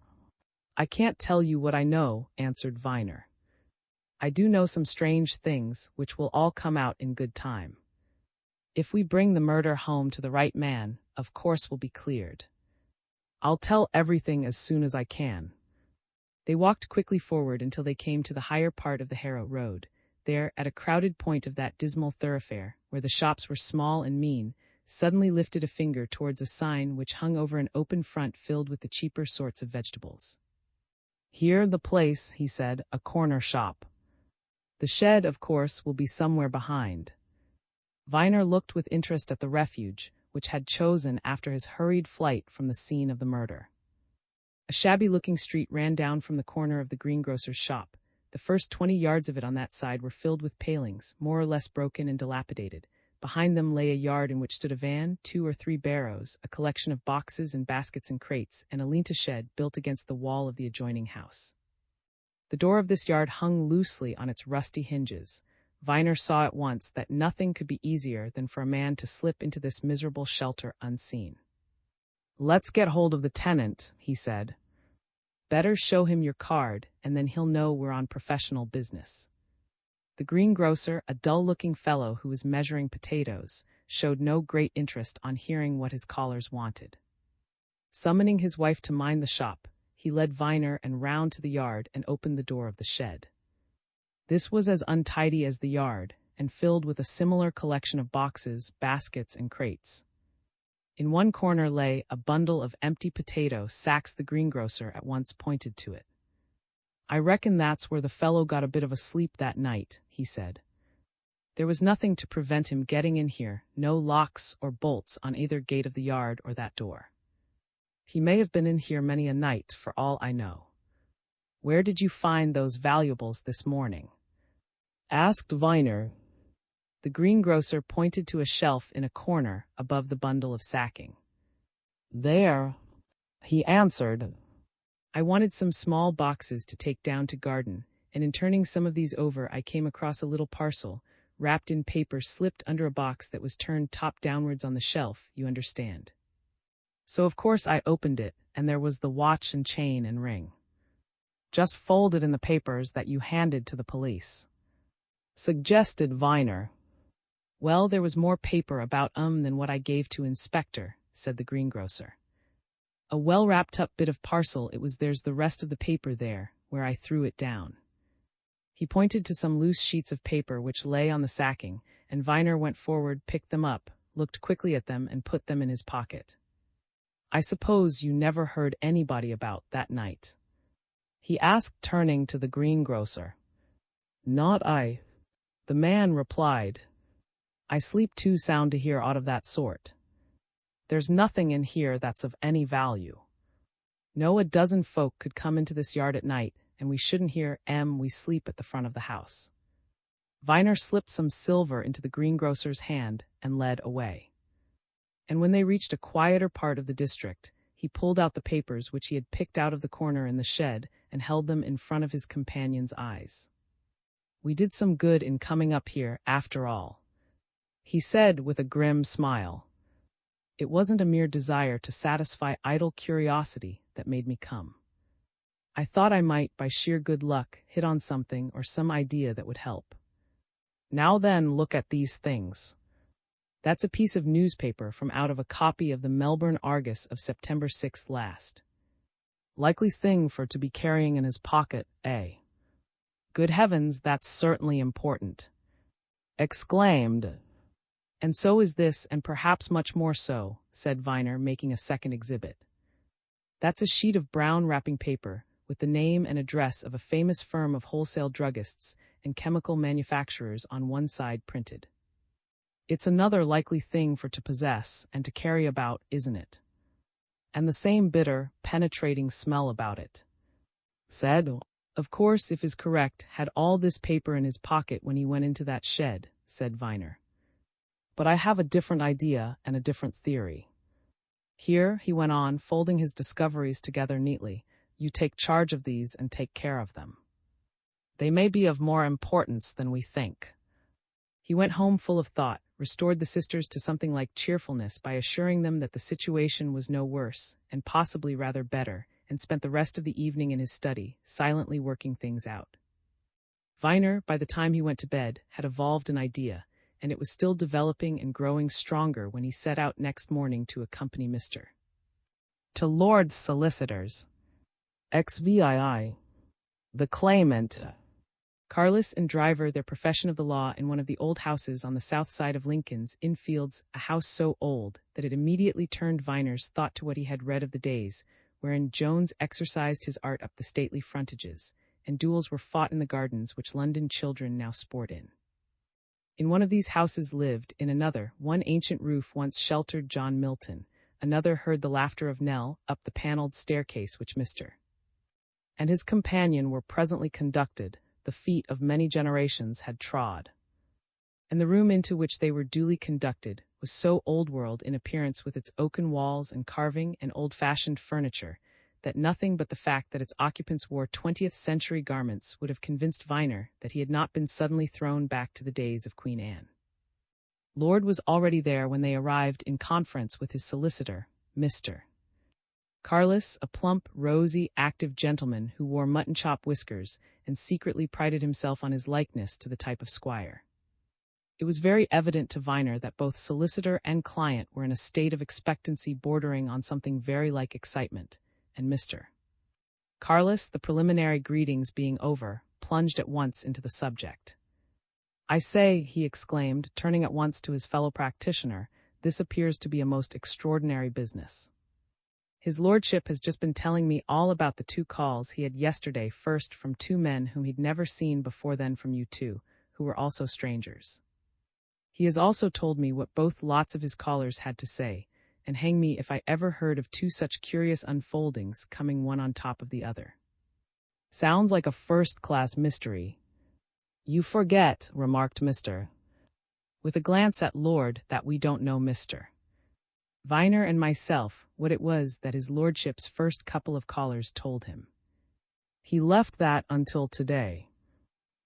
"I can't tell you what I know," answered Viner. "I do know some strange things, which will all come out in good time. If we bring the murder home to the right man, of course we'll be cleared. I'll tell everything as soon as I can." They walked quickly forward until they came to the higher part of the Harrow Road. There, at a crowded point of that dismal thoroughfare, where the shops were small and mean, suddenly lifted a finger towards a sign which hung over an open front filled with the cheaper sorts of vegetables. "Here the place," he said, "a corner shop. The shed, of course, will be somewhere behind." Viner looked with interest at the refuge, which had chosen after his hurried flight from the scene of the murder. A shabby-looking street ran down from the corner of the greengrocer's shop. The first 20 yards of it on that side were filled with palings, more or less broken and dilapidated. Behind them lay a yard in which stood a van, 2 or 3 barrows, a collection of boxes and baskets and crates, and a lean-to shed built against the wall of the adjoining house. The door of this yard hung loosely on its rusty hinges. Viner saw at once that nothing could be easier than for a man to slip into this miserable shelter unseen. "Let's get hold of the tenant," he said. "Better show him your card, and then he'll know we're on professional business." The greengrocer, a dull-looking fellow who was measuring potatoes, showed no great interest on hearing what his callers wanted. Summoning his wife to mind the shop, he led Viner and round to the yard and opened the door of the shed. This was as untidy as the yard, and filled with a similar collection of boxes, baskets, and crates. In one corner lay a bundle of empty potato sacks. The greengrocer at once pointed to it. "I reckon that's where the fellow got a bit of a sleep that night," he said. "There was nothing to prevent him getting in here, no locks or bolts on either gate of the yard or that door. He may have been in here many a night, for all I know." "Where did you find those valuables this morning?" asked Viner. The greengrocer pointed to a shelf in a corner above the bundle of sacking. "There," he answered. "I wanted some small boxes to take down to garden, and in turning some of these over I came across a little parcel, wrapped in paper slipped under a box that was turned top downwards on the shelf, you understand. So of course I opened it, and there was the watch and chain and ring. Just folded in the papers that you handed to the police," suggested Viner. "Well, there was more paper about than what I gave to Inspector," said the greengrocer. "A well-wrapped-up bit of parcel it was. There's the rest of the paper there, where I threw it down." He pointed to some loose sheets of paper which lay on the sacking, and Viner went forward, picked them up, looked quickly at them, and put them in his pocket. "I suppose you never heard anybody about that night?" he asked, turning to the greengrocer. "Not I," the man replied. "I sleep too sound to hear aught of that sort. There's nothing in here that's of any value. No, a dozen folk could come into this yard at night, and we shouldn't hear we sleep at the front of the house." Viner slipped some silver into the greengrocer's hand and led away. And when they reached a quieter part of the district, he pulled out the papers which he had picked out of the corner in the shed and held them in front of his companion's eyes. "We did some good in coming up here, after all," he said with a grim smile. "It wasn't a mere desire to satisfy idle curiosity that made me come. I thought I might, by sheer good luck, hit on something or some idea that would help. Now then, look at these things. That's a piece of newspaper from out of a copy of the Melbourne Argus of September 6th last. Likely thing for to be carrying in his pocket, eh? Good heavens, that's certainly important," exclaimed. And so is this, and perhaps much more so, said Viner, making a second exhibit. That's a sheet of brown wrapping paper, with the name and address of a famous firm of wholesale druggists and chemical manufacturers on one side printed. It's another likely thing for to possess and to carry about, isn't it? And the same bitter, penetrating smell about it. Said, of course, if is correct, had all this paper in his pocket when he went into that shed, said Viner. But I have a different idea and a different theory. Here, he went on, folding his discoveries together neatly, you take charge of these and take care of them. They may be of more importance than we think. He went home full of thought, restored the sisters to something like cheerfulness by assuring them that the situation was no worse, and possibly rather better, and spent the rest of the evening in his study, silently working things out. Viner, by the time he went to bed, had evolved an idea, and it was still developing and growing stronger when he set out next morning to accompany Mr. to Lord's solicitors. XVI. The claimant. Carless and Driver, their profession of the law in one of the old houses on the south side of Lincoln's Inn Fields, a house so old that it immediately turned Viner's thought to what he had read of the days, wherein Jones exercised his art up the stately frontages, and duels were fought in the gardens which London children now sport in. In one of these houses lived, in another, one ancient roof once sheltered John Milton, another heard the laughter of Nell up the panelled staircase which Mr. and his companion were presently conducted, the feet of many generations had trod. And the room into which they were duly conducted was so old-world in appearance with its oaken walls and carving and old-fashioned furniture, that nothing but the fact that its occupants wore 20th-century garments would have convinced Viner that he had not been suddenly thrown back to the days of Queen Anne. Lord was already there when they arrived in conference with his solicitor, Mr. Carless, a plump, rosy, active gentleman who wore mutton-chop whiskers and secretly prided himself on his likeness to the type of squire. It was very evident to Viner that both solicitor and client were in a state of expectancy bordering on something very like excitement, and Mr. Carless, the preliminary greetings being over, plunged at once into the subject. I say, he exclaimed, turning at once to his fellow practitioner, this appears to be a most extraordinary business. His lordship has just been telling me all about the 2 calls he had yesterday, first from 2 men whom he'd never seen before, then from you 2, who were also strangers. He has also told me what both lots of his callers had to say, and hang me if I ever heard of 2 such curious unfoldings coming one on top of the other. Sounds like a first-class mystery. You forget, remarked Mr. with a glance at Lord, that we don't know Mr. Viner and myself what it was that his lordship's first couple of callers told him. He left that until today.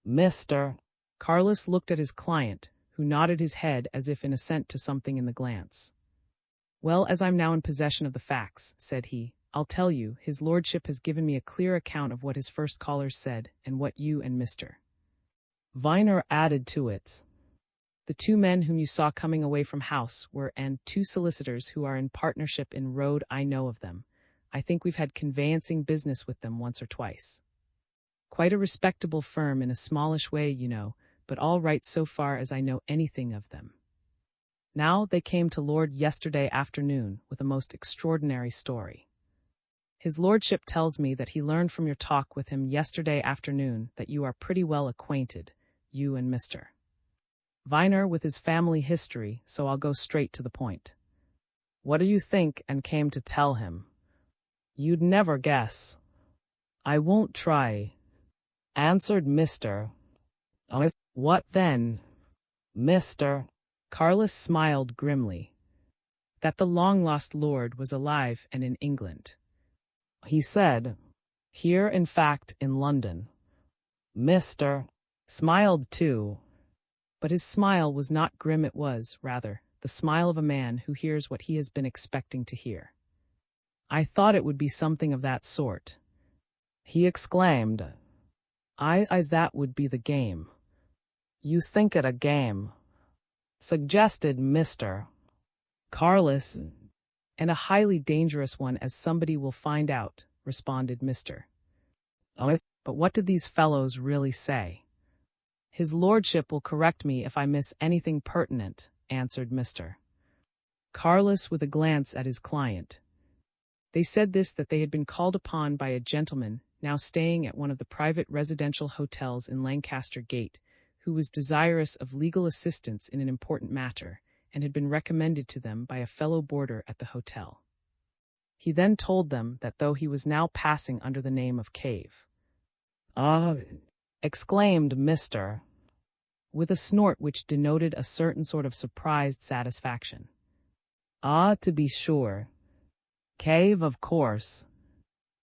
Mr. Carless looked at his client, who nodded his head as if in assent to something in the glance. Well, as I'm now in possession of the facts, said he, I'll tell you, his lordship has given me a clear account of what his first callers said, and what you and Mr. Viner added to it. The 2 men whom you saw coming away from house were, and 2 solicitors who are in partnership in road. I know of them. I think we've had conveyancing business with them once or twice. Quite a respectable firm in a smallish way, you know, but all right so far as I know anything of them. Now they came to Lord yesterday afternoon with a most extraordinary story. His lordship tells me that he learned from your talk with him yesterday afternoon that you are pretty well acquainted, you and Mr. Viner, with his family history, so I'll go straight to the point. What do you think and came to tell him? You'd never guess. I won't try, answered Mr. What then? Mr. Carless smiled grimly. That the long-lost lord was alive and in England. He said, here, in fact, in London. Mr. smiled too. But his smile was not grim, it was, rather, the smile of a man who hears what he has been expecting to hear. I thought it would be something of that sort. He exclaimed, Eyes, that would be the game. You think it a game? Suggested Mr. Carless. And a highly dangerous one, as somebody will find out, responded Mr. But what did these fellows really say? His lordship will correct me if I miss anything pertinent, answered Mr. Carless with a glance at his client. They said this that they had been called upon by a gentleman now staying at one of the private residential hotels in Lancaster Gate, who was desirous of legal assistance in an important matter, and had been recommended to them by a fellow boarder at the hotel. He then told them that though he was now passing under the name of Cave. "Ah!" exclaimed Mr. with a snort which denoted a certain sort of surprised satisfaction. "Ah, to be sure. Cave, of course.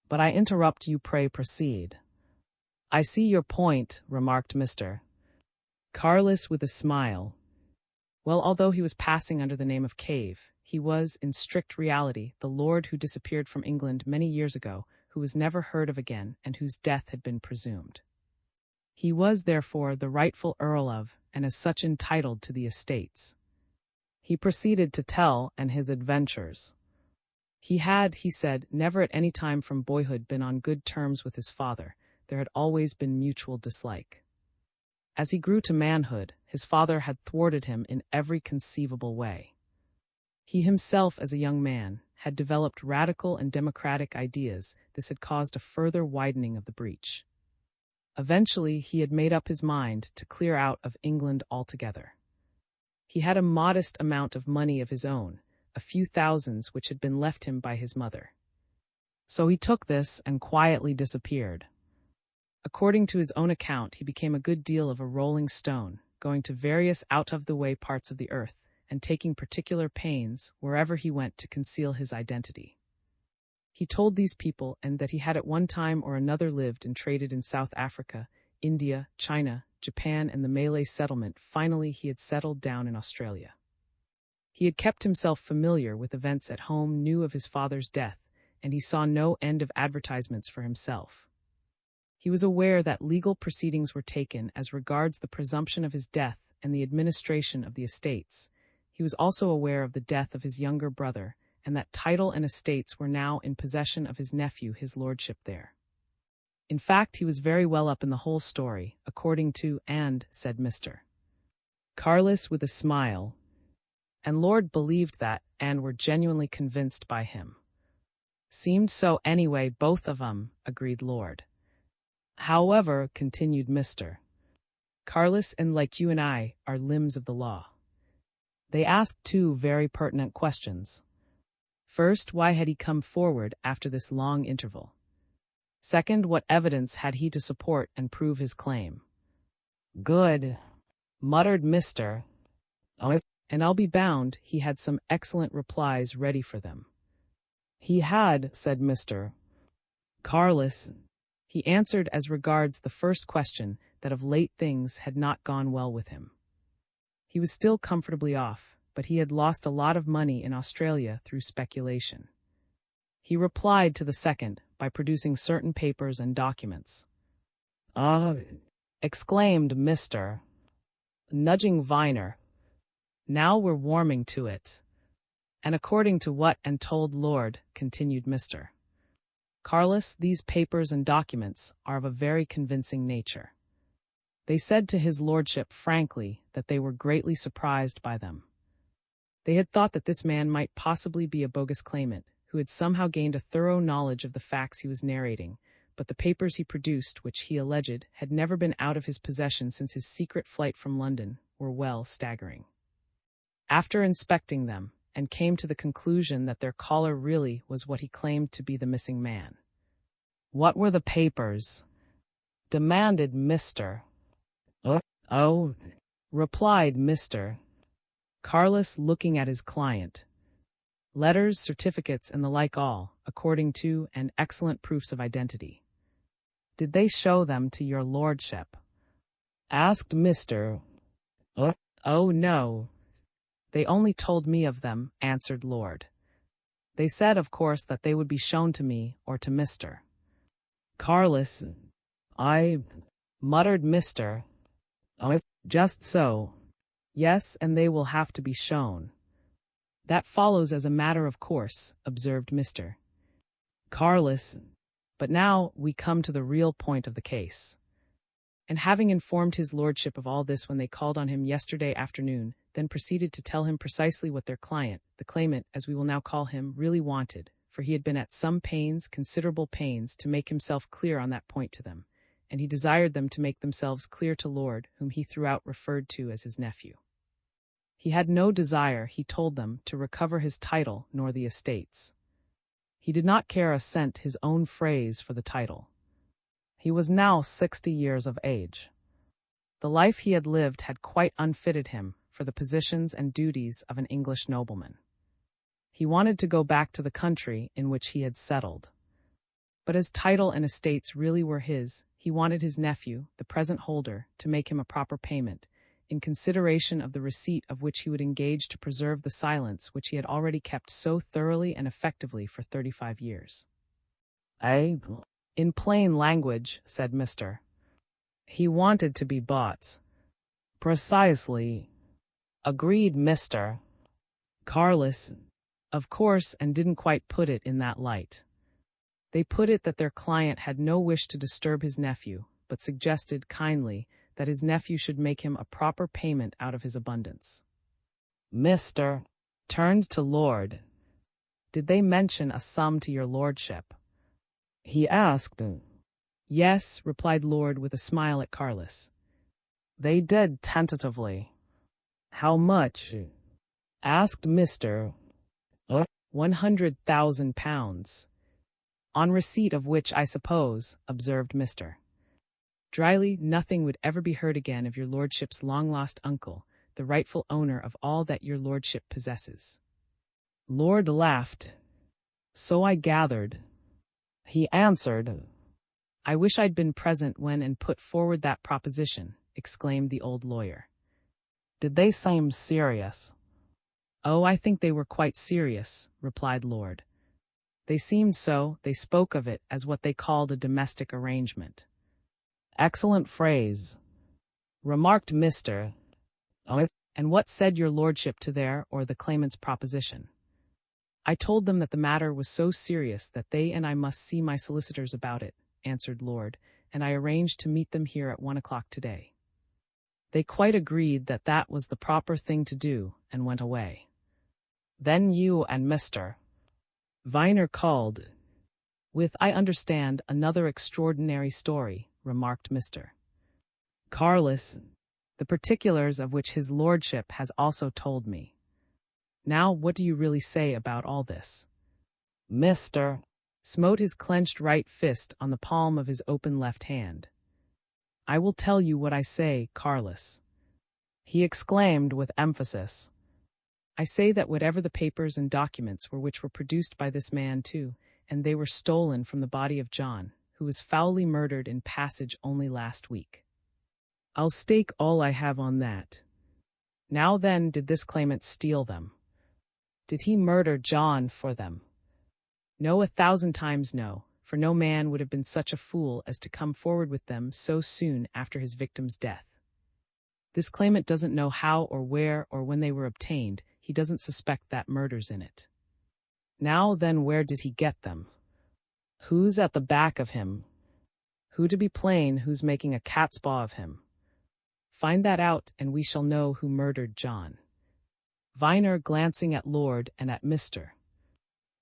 But I interrupt you, pray proceed." "I see your point," remarked Mr. Carless with a smile. Well, although he was passing under the name of Cave, he was, in strict reality, the lord who disappeared from England many years ago, who was never heard of again, and whose death had been presumed. He was, therefore, the rightful earl of, and as such entitled to the estates. He proceeded to tell and his adventures. He had, he said, never at any time from boyhood been on good terms with his father. There had always been mutual dislike. As he grew to manhood, his father had thwarted him in every conceivable way. He himself, as a young man, had developed radical and democratic ideas. This had caused a further widening of the breach. Eventually, he had made up his mind to clear out of England altogether. He had a modest amount of money of his own, a few thousands which had been left him by his mother. So he took this and quietly disappeared. According to his own account, he became a good deal of a rolling stone, going to various out-of-the-way parts of the earth, and taking particular pains, wherever he went, to conceal his identity. He told these people and that he had at one time or another lived and traded in South Africa, India, China, Japan, and the Malay settlement. Finally, he had settled down in Australia. He had kept himself familiar with events at home, knew of his father's death, and he saw no end of advertisements for himself. He was aware that legal proceedings were taken as regards the presumption of his death and the administration of the estates. He was also aware of the death of his younger brother, and that title and estates were now in possession of his nephew, his lordship there. In fact, he was very well up in the whole story, according to, and, said Mr. Carless with a smile, and Lord believed that, and were genuinely convinced by him. Seemed so anyway, both of 'em, agreed Lord. However, continued Mr. Carless, and like you and I, are limbs of the law. They asked two very pertinent questions. First, why had he come forward after this long interval? Second, what evidence had he to support and prove his claim? Good, muttered Mr. And I'll be bound he had some excellent replies ready for them. He had, said Mr. Carless. He answered as regards the first question that of late things had not gone well with him. He was still comfortably off, but he had lost a lot of money in Australia through speculation. He replied to the second by producing certain papers and documents. "Ah!" exclaimed Mr. nudging Viner. "Now we're warming to it." "And according to what and told Lord," continued Mr. Carless, "these papers and documents are of a very convincing nature. They said to his lordship frankly that they were greatly surprised by them. They had thought that this man might possibly be a bogus claimant, who had somehow gained a thorough knowledge of the facts he was narrating, but the papers he produced, which he alleged had never been out of his possession since his secret flight from London, were well staggering. After inspecting them, and came to the conclusion that their caller really was what he claimed to be the missing man." "What were the papers?" demanded Mr. "Oh," replied Mr. Carless, looking at his client. "Letters, certificates, and the like, all, according to, and excellent proofs of identity." "Did they show them to your lordship?" asked Mr. "Oh, no. They only told me of them," answered Lord. "They said, of course, that they would be shown to me or to Mr. Carless." "I," muttered Mr. "Just so. Yes, and they will have to be shown." "That follows as a matter of course," observed Mr. Carless. "But now we come to the real point of the case. And having informed his lordship of all this when they called on him yesterday afternoon, then proceeded to tell him precisely what their client, the claimant, as we will now call him, really wanted, for he had been at some pains, considerable pains, to make himself clear on that point to them, and he desired them to make themselves clear to Lord, whom he throughout referred to as his nephew. He had no desire, he told them, to recover his title nor the estates. He did not care a cent his own phrase for the title. He was now 60 years of age. The life he had lived had quite unfitted him for the positions and duties of an English nobleman. He wanted to go back to the country in which he had settled. But as title and estates really were his, he wanted his nephew, the present holder, to make him a proper payment, in consideration of the receipt of which he would engage to preserve the silence which he had already kept so thoroughly and effectively for 35 years. In plain language, said Mr. He wanted to be bought. Precisely. Agreed, Mr. Carless. Of course, and didn't quite put it in that light. They put it that their client had no wish to disturb his nephew, but suggested kindly that his nephew should make him a proper payment out of his abundance. Mr. turned to Lord. Did they mention a sum to your lordship? He asked. Yes, replied Lord with a smile at Carless. They did tentatively. How much? Asked Mr. 100,000 pounds. On receipt of which, I suppose, observed Mr. Dryly, nothing would ever be heard again of your lordship's long-lost uncle, the rightful owner of all that your lordship possesses. Lord laughed. So I gathered. He answered. I wish I'd been present when and put forward that proposition, exclaimed the old lawyer. Did they seem serious? Oh, I think they were quite serious, replied Lord. They seemed so, they spoke of it as what they called a domestic arrangement. Excellent phrase, remarked Mr. And what said your lordship to their or the claimant's proposition? I told them that the matter was so serious that they and I must see my solicitors about it, answered Lord, and I arranged to meet them here at 1 o'clock today. They quite agreed that that was the proper thing to do, and went away. Then you and Mr. Viner called, with, I understand, another extraordinary story, remarked Mr. Carless, the particulars of which his lordship has also told me. Now, what do you really say about all this? Mr. smote his clenched right fist on the palm of his open left hand. I will tell you what I say, Carless, he exclaimed with emphasis. I say that whatever the papers and documents were which were produced by this man too, and they were stolen from the body of John, who was foully murdered in Passage only last week. I'll stake all I have on that. Now then, did this claimant steal them? Did he murder John for them? No, 1,000 times no, for no man would have been such a fool as to come forward with them so soon after his victim's death. This claimant doesn't know how or where or when they were obtained. He doesn't suspect that murder's in it. Now then, where did he get them? Who's at the back of him? Who, to be plain, who's making a cat's paw of him? Find that out, and we shall know who murdered John. Viner glancing at Lord and at Mr.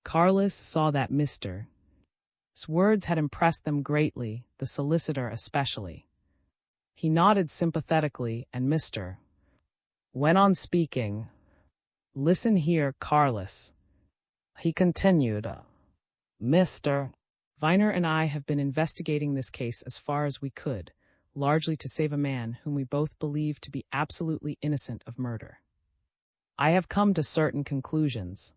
Carless saw that Mr.'s words had impressed them greatly, the solicitor especially. He nodded sympathetically, and Mr. went on speaking. Listen here, Carless, he continued. Mr. Viner and I have been investigating this case as far as we could, largely to save a man whom we both believe to be absolutely innocent of murder. I have come to certain conclusions.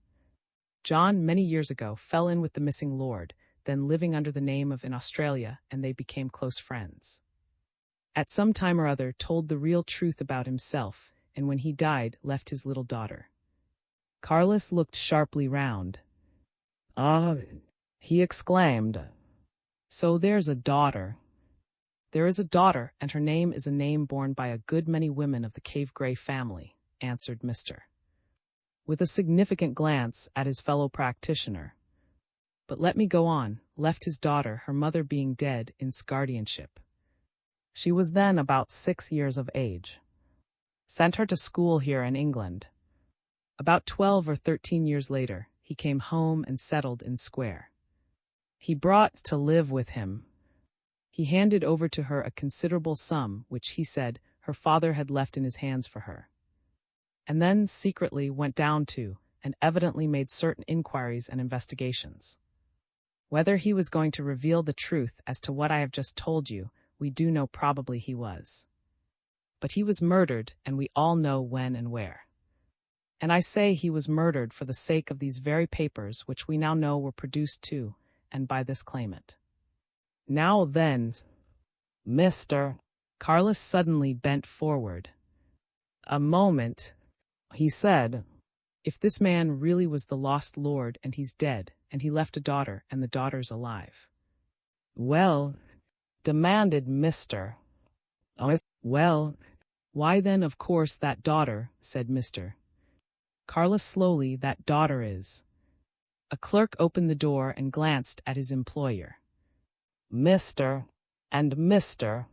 John, many years ago, fell in with the missing lord, then living under the name of in Australia, and they became close friends. At some time or other told the real truth about himself, and when he died, left his little daughter. Carless looked sharply round. Ah, he exclaimed. So there's a daughter. There is a daughter, and her name is a name borne by a good many women of the Cave Gray family, answered Mr. with a significant glance at his fellow practitioner. But let me go on. Left his daughter, her mother being dead, in guardianship. She was then about 6 years of age. Sent her to school here in England. About 12 or 13 years later, he came home and settled in Square. He brought to live with him. He handed over to her a considerable sum, which he said her father had left in his hands for her. And then secretly went down to, and evidently made certain inquiries and investigations. Whether he was going to reveal the truth as to what I have just told you, we do know probably he was. But he was murdered, and we all know when and where. And I say he was murdered for the sake of these very papers which we now know were produced to, and by this claimant. Now then, Mr. Carlos suddenly bent forward. A moment, he said, if this man really was the lost lord and he's dead, and he left a daughter and the daughter's alive. Well, demanded Mr. Well, why then of course that daughter, said Mr. Carlos slowly, that daughter is. A clerk opened the door and glanced at his employer. Mr. and Mr.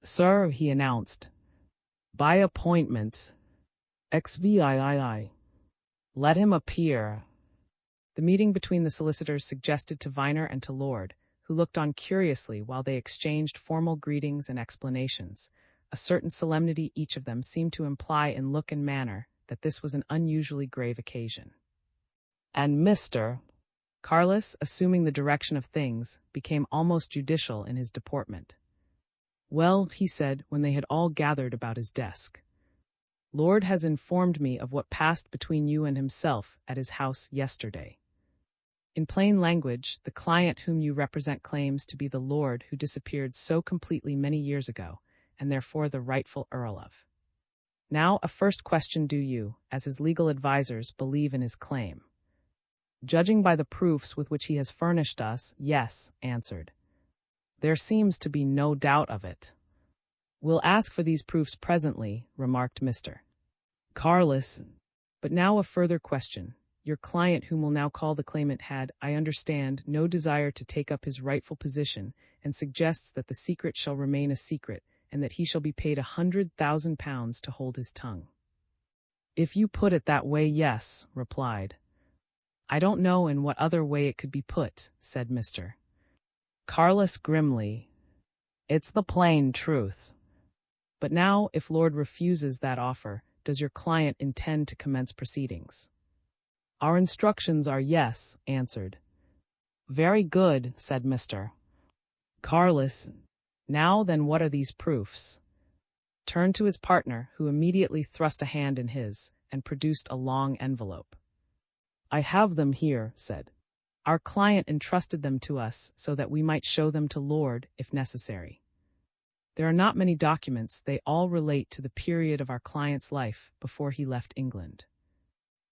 Sir, he announced. By appointment. XVIII. Let him appear. The meeting between the solicitors suggested to Viner and to Lord, who looked on curiously while they exchanged formal greetings and explanations. A certain solemnity each of them seemed to imply in look and manner that this was an unusually grave occasion. And Mr. Carlos, assuming the direction of things, became almost judicial in his deportment. Well, he said, when they had all gathered about his desk. Lord has informed me of what passed between you and himself at his house yesterday. In plain language, the client whom you represent claims to be the lord who disappeared so completely many years ago, and therefore the rightful earl of. Now, a first question: do you, as his legal advisers, believe in his claim? Judging by the proofs with which he has furnished us, yes, answered. There seems to be no doubt of it. We'll ask for these proofs presently, remarked Mr. Carlos. But now a further question. Your client, whom we'll now call the claimant, had, I understand, no desire to take up his rightful position, and suggests that the secret shall remain a secret, and that he shall be paid £100,000 to hold his tongue. If you put it that way, yes, replied. I don't know in what other way it could be put, said Mr. Carlos grimly. It's the plain truth. But now, if Lord refuses that offer, does your client intend to commence proceedings? Our instructions are yes, answered. Very good, said Mr. Carlos. Now then, what are these proofs? Turned to his partner, who immediately thrust a hand in his, and produced a long envelope. I have them here, said. Our client entrusted them to us so that we might show them to Lord, if necessary. There are not many documents, they all relate to the period of our client's life before he left England.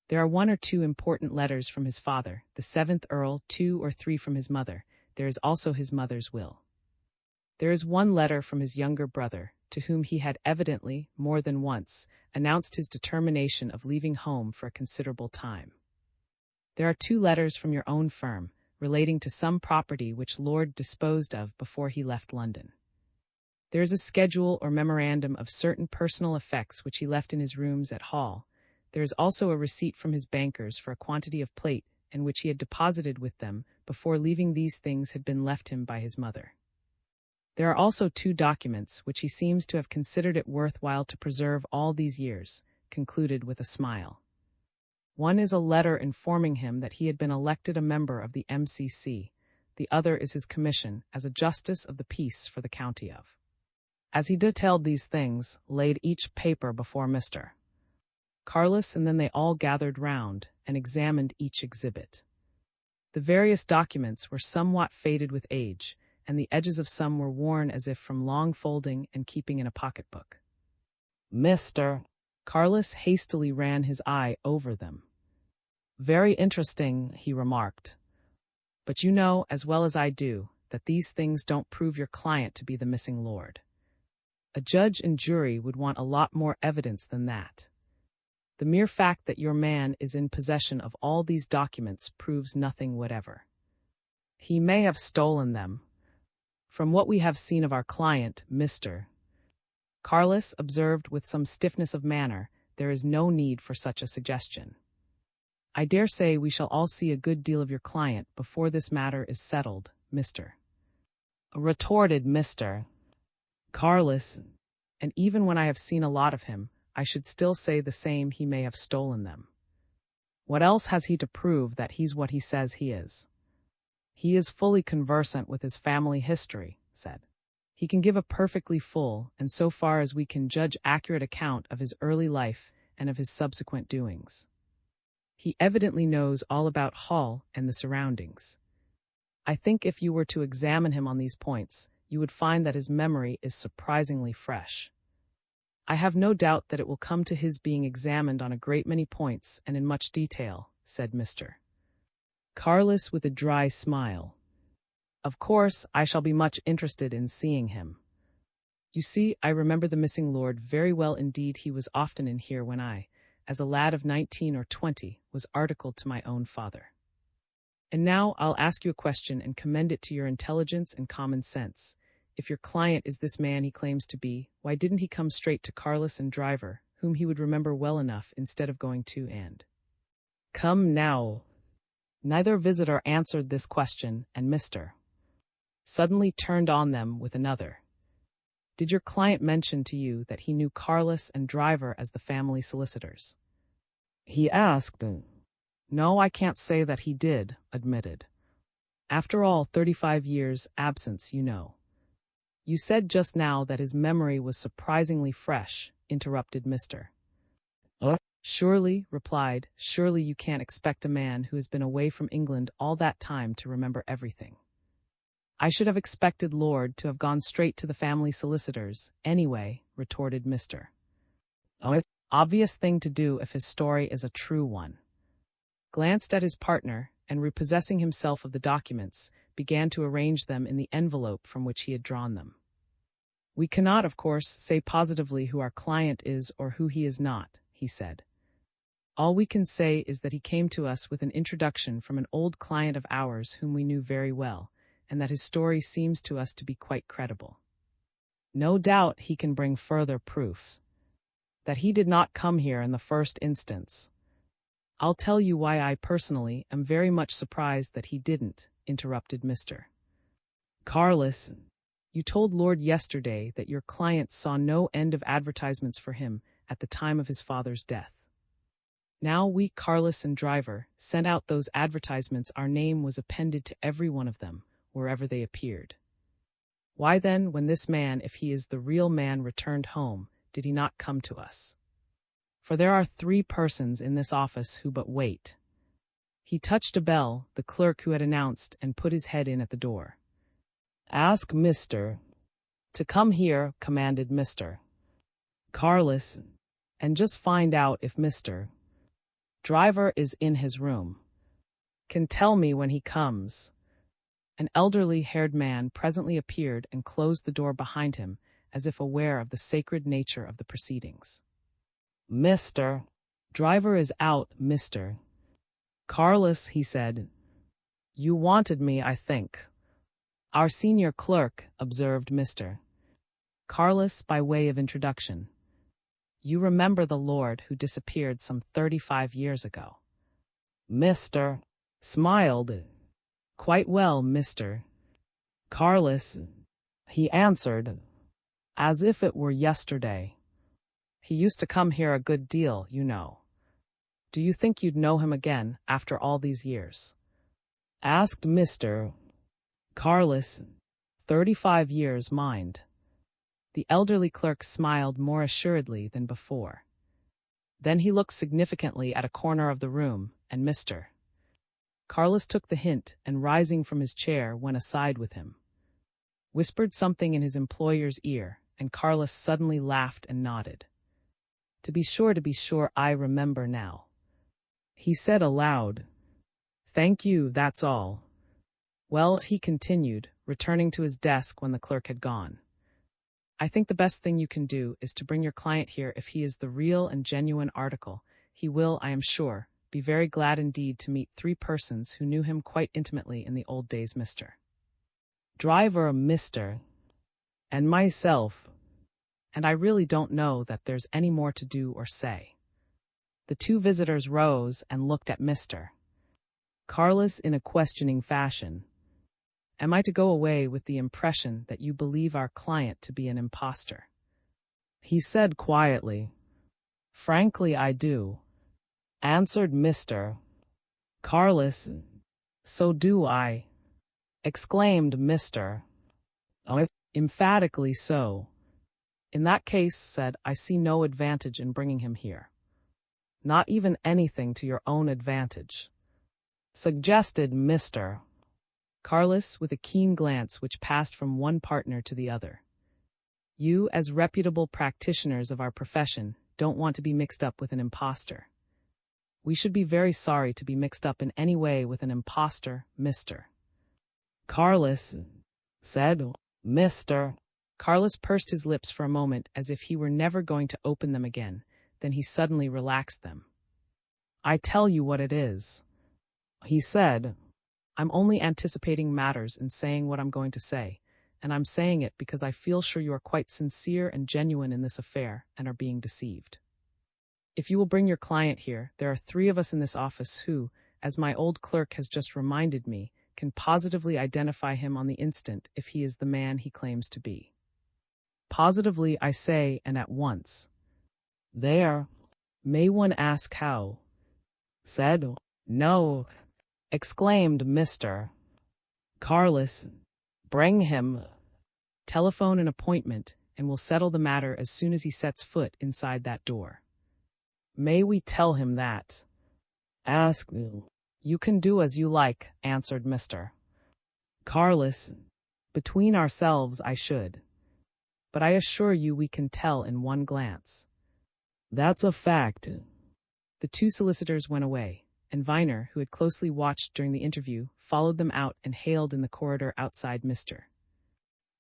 There are 1 or 2 important letters from his father, the 7th Earl, 2 or 3 from his mother. There is also his mother's will. There is 1 letter from his younger brother, to whom he had evidently, more than once, announced his determination of leaving home for a considerable time. There are 2 letters from your own firm, relating to some property which Lord disposed of before he left London. There is a schedule or memorandum of certain personal effects which he left in his rooms at Hall. There is also a receipt from his bankers for a quantity of plate, in which he had deposited with them before leaving. These things had been left him by his mother. There are also 2 documents which he seems to have considered it worth while to preserve all these years, concluded with a smile. One is a letter informing him that he had been elected a member of the MCC. The other is his commission as a justice of the peace for the county of. As he detailed these things, laid each paper before Mr. Carlos, and then they all gathered round and examined each exhibit. The various documents were somewhat faded with age, and the edges of some were worn as if from long folding and keeping in a pocketbook. Mr. Carlos hastily ran his eye over them. Very interesting, he remarked. But you know, as well as I do, that these things don't prove your client to be the missing lord. A judge and jury would want a lot more evidence than that. The mere fact that your man is in possession of all these documents proves nothing whatever. He may have stolen them. From what we have seen of our client, Mr. Carlos observed with some stiffness of manner, there is no need for such a suggestion. I dare say we shall all see a good deal of your client before this matter is settled, Mr. Retorted Mr. Carlos, and even when I have seen a lot of him, I should still say the same, he may have stolen them. What else has he to prove that he's what he says he is? He is fully conversant with his family history, said. He can give a perfectly full, and so far as we can judge, accurate account of his early life and of his subsequent doings. He evidently knows all about Hall and the surroundings. I think if you were to examine him on these points, you would find that his memory is surprisingly fresh. I have no doubt that it will come to his being examined on a great many points and in much detail, said Mr. Carlos with a dry smile. Of course, I shall be much interested in seeing him. You see, I remember the missing lord very well indeed. He was often in here when I, as a lad of 19 or 20, was articled to my own father. And now I'll ask you a question and commend it to your intelligence and common sense. If your client is this man he claims to be, why didn't he come straight to Carlos and Driver, whom he would remember well enough, instead of going to and come now? Neither visitor answered this question, and Mr. suddenly turned on them with another. Did your client mention to you that he knew Carlos and Driver as the family solicitors? He asked. No, I can't say that he did, admitted. After all, 35 years' absence, you know. You said just now that his memory was surprisingly fresh, interrupted Mr. Surely, replied, surely you can't expect a man who has been away from England all that time to remember everything. I should have expected Lord to have gone straight to the family solicitors, anyway, retorted Mr. Obvious thing to do if his story is a true one. Glanced at his partner, and repossessing himself of the documents, began to arrange them in the envelope from which he had drawn them. We cannot, of course, say positively who our client is or who he is not, he said. All we can say is that he came to us with an introduction from an old client of ours whom we knew very well, and that his story seems to us to be quite credible. No doubt he can bring further proof that he did not come here in the first instance. I'll tell you why I personally am very much surprised that he didn't, interrupted Mr. Carlos. You told Lord yesterday that your client saw no end of advertisements for him at the time of his father's death. Now we, Carlos and Driver, sent out those advertisements. Our name was appended to every one of them, wherever they appeared. Why then, when this man, if he is the real man, returned home, did he not come to us? For there are 3 persons in this office who but wait. He touched a bell, the clerk who had announced, and put his head in at the door. Ask Mr. to come here, commanded Mr. Carlos, and just find out if Mr. Driver is in his room. Can tell me when he comes. An elderly-haired man presently appeared and closed the door behind him, as if aware of the sacred nature of the proceedings. Mr. Driver is out, Mr. Carlos, he said. You wanted me, I think. Our senior clerk, observed Mr. Carlos by way of introduction. You remember the lord who disappeared some 35 years ago. Mr. smiled. Quite well, Mr. Carlos, he answered, as if it were yesterday. He used to come here a good deal, you know. Do you think you'd know him again after all these years? Asked Mr. Carlos. 35 years, mind. The elderly clerk smiled more assuredly than before. Then he looked significantly at a corner of the room, and Mr. Carlos took the hint and, rising from his chair, went aside with him. Whispered something in his employer's ear, and Carlos suddenly laughed and nodded. To be sure, I remember now. He said aloud, Thank you, that's all. Well, he continued, returning to his desk when the clerk had gone. I think the best thing you can do is to bring your client here. If he is the real and genuine article, he will, I am sure, be very glad indeed to meet 3 persons who knew him quite intimately in the old days, Mr. driver, Mr. and myself, and I really don't know that there's any more to do or say." The two visitors rose and looked at Mr. Carlos in a questioning fashion. "Am I to go away with the impression that you believe our client to be an impostor?" He said quietly. "Frankly, I do," answered Mr. Carlos. "So do I," exclaimed Mr. Emphatically so. "In that case," said, "I see no advantage in bringing him here." "Not even anything to your own advantage," suggested Mr. Carlos with a keen glance which passed from one partner to the other. "You, as reputable practitioners of our profession, don't want to be mixed up with an impostor. We should be very sorry to be mixed up in any way with an impostor, Mr. Carlos said. Mr. Carlos pursed his lips for a moment as if he were never going to open them again, then he suddenly relaxed them. "I tell you what it is," he said. "I'm only anticipating matters and saying what I'm going to say, and I'm saying it because I feel sure you are quite sincere and genuine in this affair and are being deceived. If you will bring your client here, there are 3 of us in this office who, as my old clerk has just reminded me, can positively identify him on the instant if he is the man he claims to be. Positively, I say, and at once." "There. May one ask how?" said. "No," exclaimed Mr. Carlos. "Bring him. Telephone an appointment, and we'll settle the matter as soon as he sets foot inside that door." "May we tell him that?" asked. "You can do as you like," answered Mr. Carlos. "Between ourselves, I should. But I assure you we can tell in one glance." "That's a fact." The 2 solicitors went away, and Viner, who had closely watched during the interview, followed them out and hailed in the corridor outside Mr.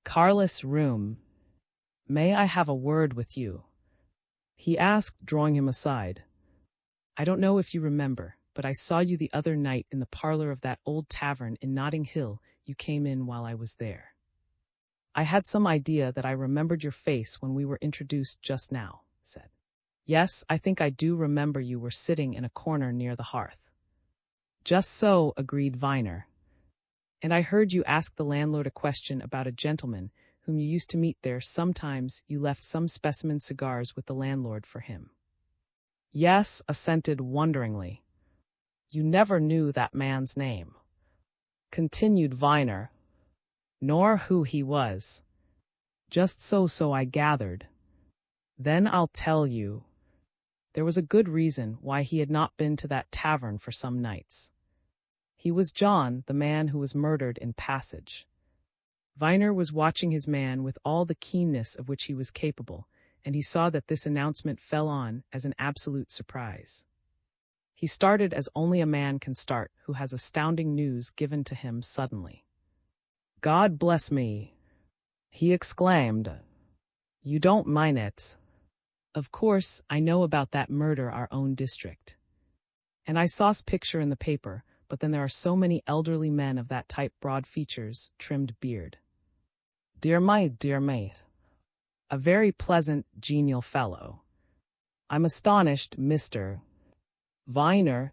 Carlos' room. "May I have a word with you?" he asked, drawing him aside. "I don't know if you remember, but I saw you the other night in the parlor of that old tavern in Notting Hill. You came in while I was there. I had some idea that I remembered your face when we were introduced just now," said. "Yes, I think I do remember you were sitting in a corner near the hearth." "Just so," agreed Viner. "And I heard you ask the landlord a question about a gentleman whom you used to meet there. Sometimes you left some specimen cigars with the landlord for him." "Yes," assented wonderingly. "You never knew that man's name?" continued Viner. "Nor who he was." "Just so I gathered." "Then I'll tell you. There was a good reason why he had not been to that tavern for some nights. He was John, the man who was murdered in Passage." Viner was watching his man with all the keenness of which he was capable, and he saw that this announcement fell on as an absolute surprise. He started as only a man can start who has astounding news given to him suddenly. "God bless me!" he exclaimed. "You don't mind it?" "Of course, I know about that murder our own district. And I saw's picture in the paper, but then there are so many elderly men of that type, broad features, trimmed beard." Dear mate. A very pleasant, genial fellow. "I'm astonished, Mr. Viner."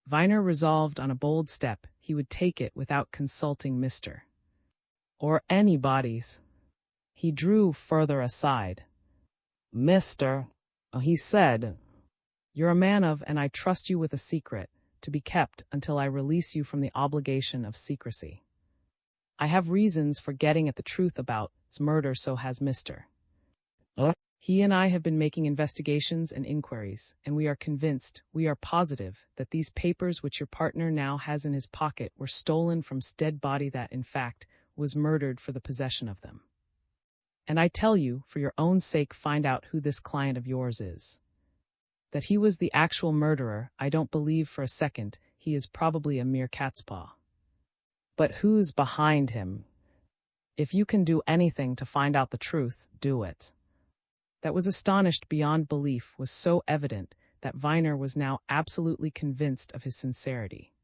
Viner resolved on a bold step. He would take it without consulting Mr. or anybody's. He drew further aside. "Mr. he said, you're a man of, and I trust you with a secret, to be kept until I release you from the obligation of secrecy. I have reasons for getting at the truth about his murder, so has Mr. He and I have been making investigations and inquiries, and we are convinced, we are positive, that these papers which your partner now has in his pocket were stolen from his dead body, that, in fact, was murdered for the possession of them. And I tell you, for your own sake, find out who this client of yours is. That he was the actual murderer, I don't believe for a second. He is probably a mere catspaw. But who's behind him? If you can do anything to find out the truth, do it." That was astonished beyond belief was so evident that Viner was now absolutely convinced of his sincerity.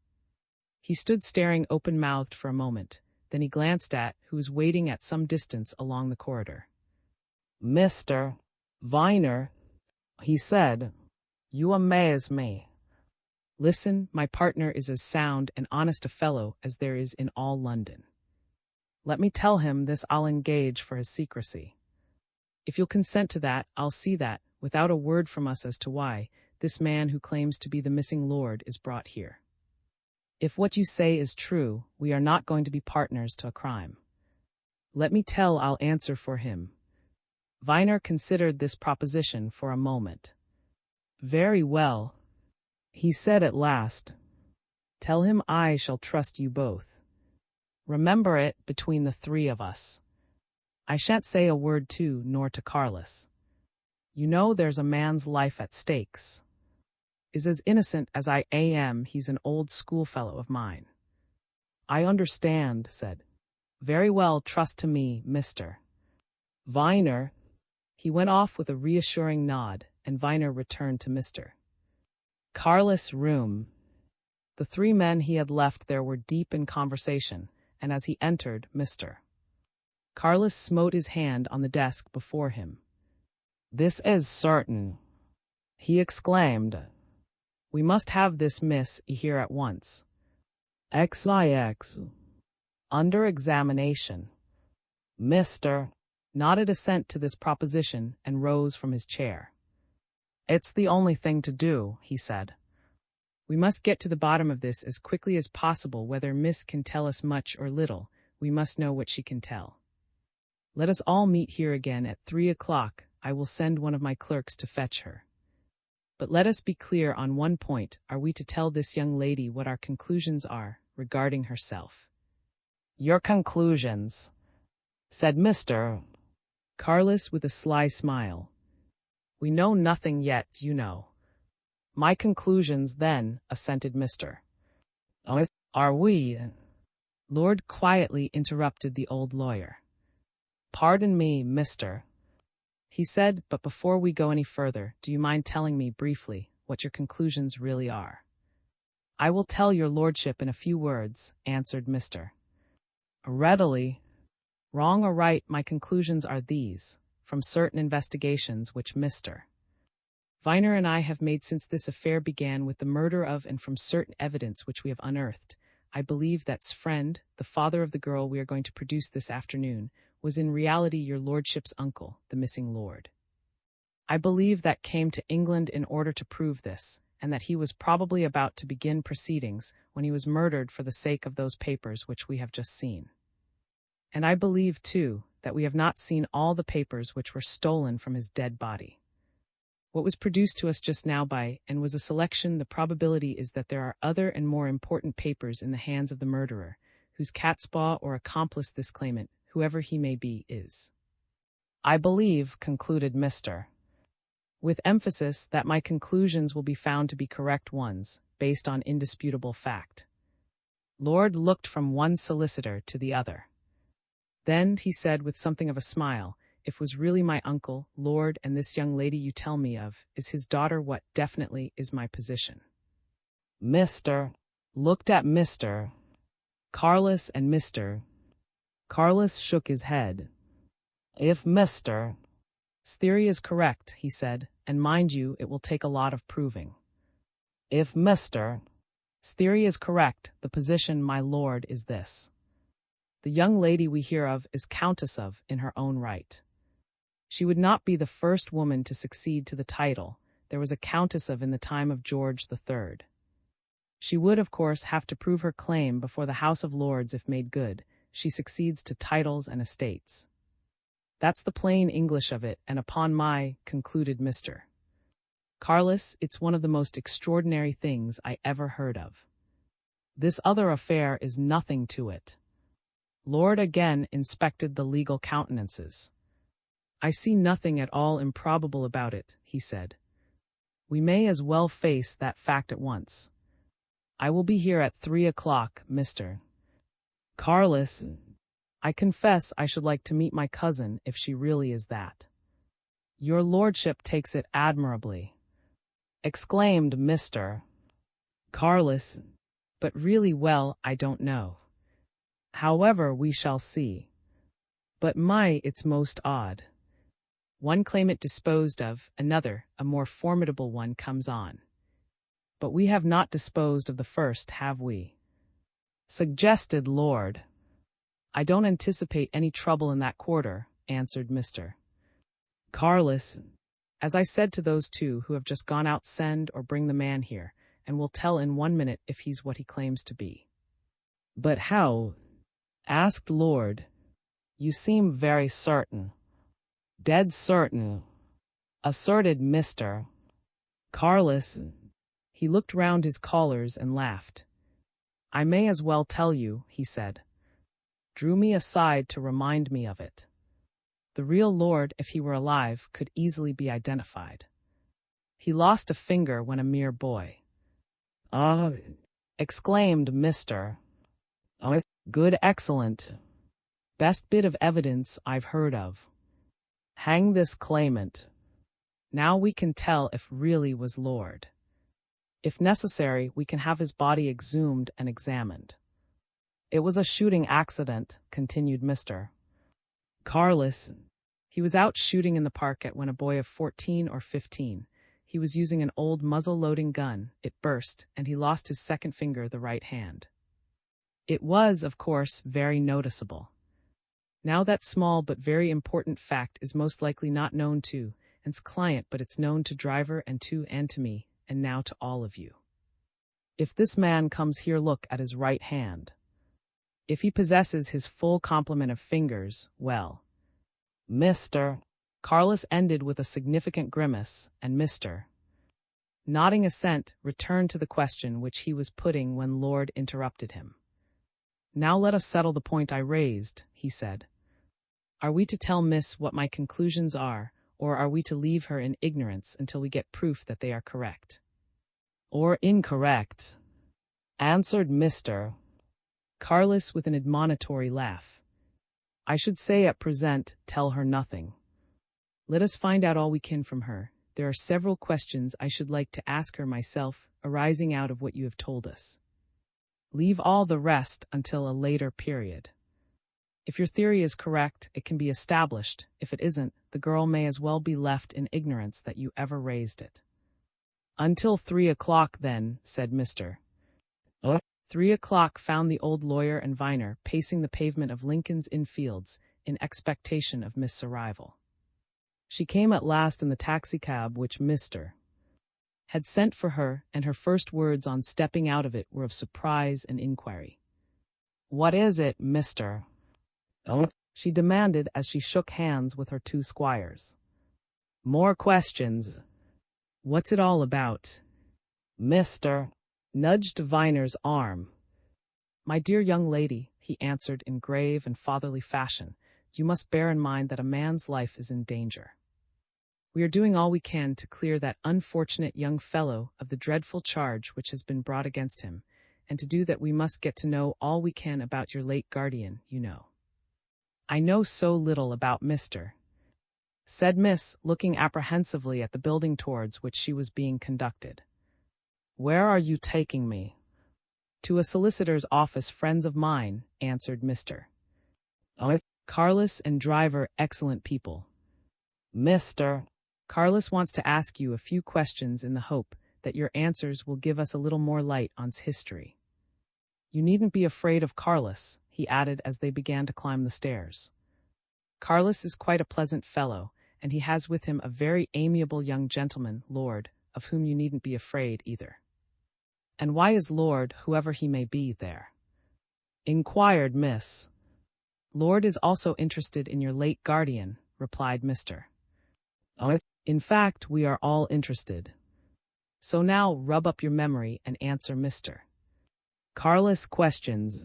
He stood staring open-mouthed for a moment, Then he glanced at who was waiting at some distance along the corridor. "Mr. Viner," he said, "you amaze me. Listen, my partner is as sound and honest a fellow as there is in all London. Let me tell him this. I'll engage for his secrecy. If you'll consent to that, I'll see that, without a word from us as to why, this man who claims to be the missing lord is brought here. If what you say is true, we are not going to be partners to a crime. Let me tell I'll answer for him." Viner considered this proposition for a moment. "Very well," he said at last. "Tell him I shall trust you both. Remember it between the three of us. I shan't say a word to nor to Carlos. You know there's a man's life at stakes. Is as innocent as I am. He's an old schoolfellow of mine." "I understand," said. "Very well, trust to me, Mr. Viner." He went off with a reassuring nod, and Viner returned to Mr. Carlos' room. The three men he had left there were deep in conversation, and as he entered, Mr. Carlos smote his hand on the desk before him. "This is certain," he exclaimed. "We must have this miss here at once. XIX. Under examination." Mr. nodded assent to this proposition and rose from his chair. "It's the only thing to do," he said. "We must get to the bottom of this as quickly as possible. Whether Miss can tell us much or little, we must know what she can tell. Let us all meet here again at 3 o'clock. I will send one of my clerks to fetch her. But let us be clear on one point. Are we to tell this young lady what our conclusions are regarding herself?" "Your conclusions," said Mr. Carlos with a sly smile. "We know nothing yet, you know." "My conclusions, then," assented Mr. "Are we—" Lord quietly interrupted the old lawyer. "Pardon me, Mr. he said, "but before we go any further, do you mind telling me briefly what your conclusions really are?" "I will tell your lordship in a few words," answered Mr. Readily. "Wrong or right, my conclusions are these, from certain investigations which Mr. Viner and I have made since this affair began with the murder of, and from certain evidence which we have unearthed, I believe that friend, the father of the girl we are going to produce this afternoon, was in reality your lordship's uncle, the missing lord. I believe that came to England in order to prove this, and that he was probably about to begin proceedings when he was murdered for the sake of those papers which we have just seen. And I believe, too, that we have not seen all the papers which were stolen from his dead body. What was produced to us just now and was a selection. The probability is that there are other and more important papers in the hands of the murderer, whose catspaw or accomplice this claimant, whoever he may be, is. I believe," concluded Mr. with emphasis, "that my conclusions will be found to be correct ones, based on indisputable fact." Lord looked from one solicitor to the other. Then he said with something of a smile, "If was really my uncle, Lord, and this young lady you tell me of, is his daughter, what definitely is my position?" Mr. looked at Mr. Carlos, and Mr. Carlos shook his head. "If Mr. theory is correct," he said, "and mind you, it will take a lot of proving. If Mr. theory is correct, the position, my lord, is this. The young lady we hear of is Countess of, in her own right. She would not be the first woman to succeed to the title. There was a Countess of in the time of George III. She would, of course, have to prove her claim before the House of Lords if made good. She succeeds to titles and estates. That's the plain English of it, and upon my," concluded Mr. Carlos, "it's one of the most extraordinary things I ever heard of. This other affair is nothing to it." Lord again inspected the legal countenances. "I see nothing at all improbable about it," he said. "We may as well face that fact at once. I will be here at 3 o'clock, Mr. Carlos. I confess I should like to meet my cousin if she really is that." "Your lordship takes it admirably," exclaimed Mr. Carlos. "But really, well, I don't know. However, we shall see. But it's most odd. One claimant disposed of, another, a more formidable one, comes on. But we have not disposed of the first, have we? Suggested Lord. I don't anticipate any trouble in that quarter, answered Mr. Carlos. As I said to those two who have just gone out, send or bring the man here, and we'll tell in 1 minute if he's what he claims to be. But how? Asked Lord. You seem very certain. Dead certain, asserted Mr. Carlos. He looked round his callers and laughed. I may as well tell you, he said. Drew me aside to remind me of it. The real Lord, if he were alive, could easily be identified. He lost a finger when a mere boy. Ah, exclaimed Mr. Oh, good, excellent. Best bit of evidence I've heard of. Hang this claimant. Now we can tell if really was Lord. If necessary, we can have his body exhumed and examined. It was a shooting accident, continued Mr. Carlos. He was out shooting in the park when a boy of 14 or 15. He was using an old muzzle-loading gun. It burst, and he lost his second finger, the right hand. It was, of course, very noticeable. Now that small but very important fact is most likely not known to his client, but it's known to driver and to me, and now to all of you. If this man comes here, look at his right hand. If he possesses his full complement of fingers, well, Mr. Carlos ended with a significant grimace, and Mr. nodding assent, returned to the question which he was putting when Lord interrupted him. Now let us settle the point I raised, he said. Are we to tell Miss what my conclusions are, or are we to leave her in ignorance until we get proof that they are correct? Or incorrect, answered Mr. Carlos with an admonitory laugh. I should say at present, tell her nothing. Let us find out all we can from her. There are several questions I should like to ask her myself, arising out of what you have told us. Leave all the rest until a later period. If your theory is correct, it can be established. If it isn't, the girl may as well be left in ignorance that you ever raised it. Until 3 o'clock then, said Mr. 3 o'clock found the old lawyer and Viner pacing the pavement of Lincoln's Inn Fields in expectation of Miss' arrival. She came at last in the taxicab which Mr. had sent for her, and her first words on stepping out of it were of surprise and inquiry. What is it, Mr.? She demanded as she shook hands with her two squires. More questions. What's it all about? Mr. nudged Viner's arm. My dear young lady, he answered in grave and fatherly fashion, you must bear in mind that a man's life is in danger. We are doing all we can to clear that unfortunate young fellow of the dreadful charge which has been brought against him, and to do that we must get to know all we can about your late guardian, you know. I know so little about Mr. said Miss, looking apprehensively at the building towards which she was being conducted. Where are you taking me? To a solicitor's office, friends of mine, answered Mr. Carlos and driver, excellent people. Mr. Carlos wants to ask you a few questions in the hope that your answers will give us a little more light on his history. You needn't be afraid of Carlos, he added as they began to climb the stairs. Carlos is quite a pleasant fellow, and he has with him a very amiable young gentleman, Lord, of whom you needn't be afraid either. And why is Lord, whoever he may be, there? Inquired Miss. Lord is also interested in your late guardian, replied Mr. In fact, we are all interested. So now rub up your memory and answer Mr. Carlos questions.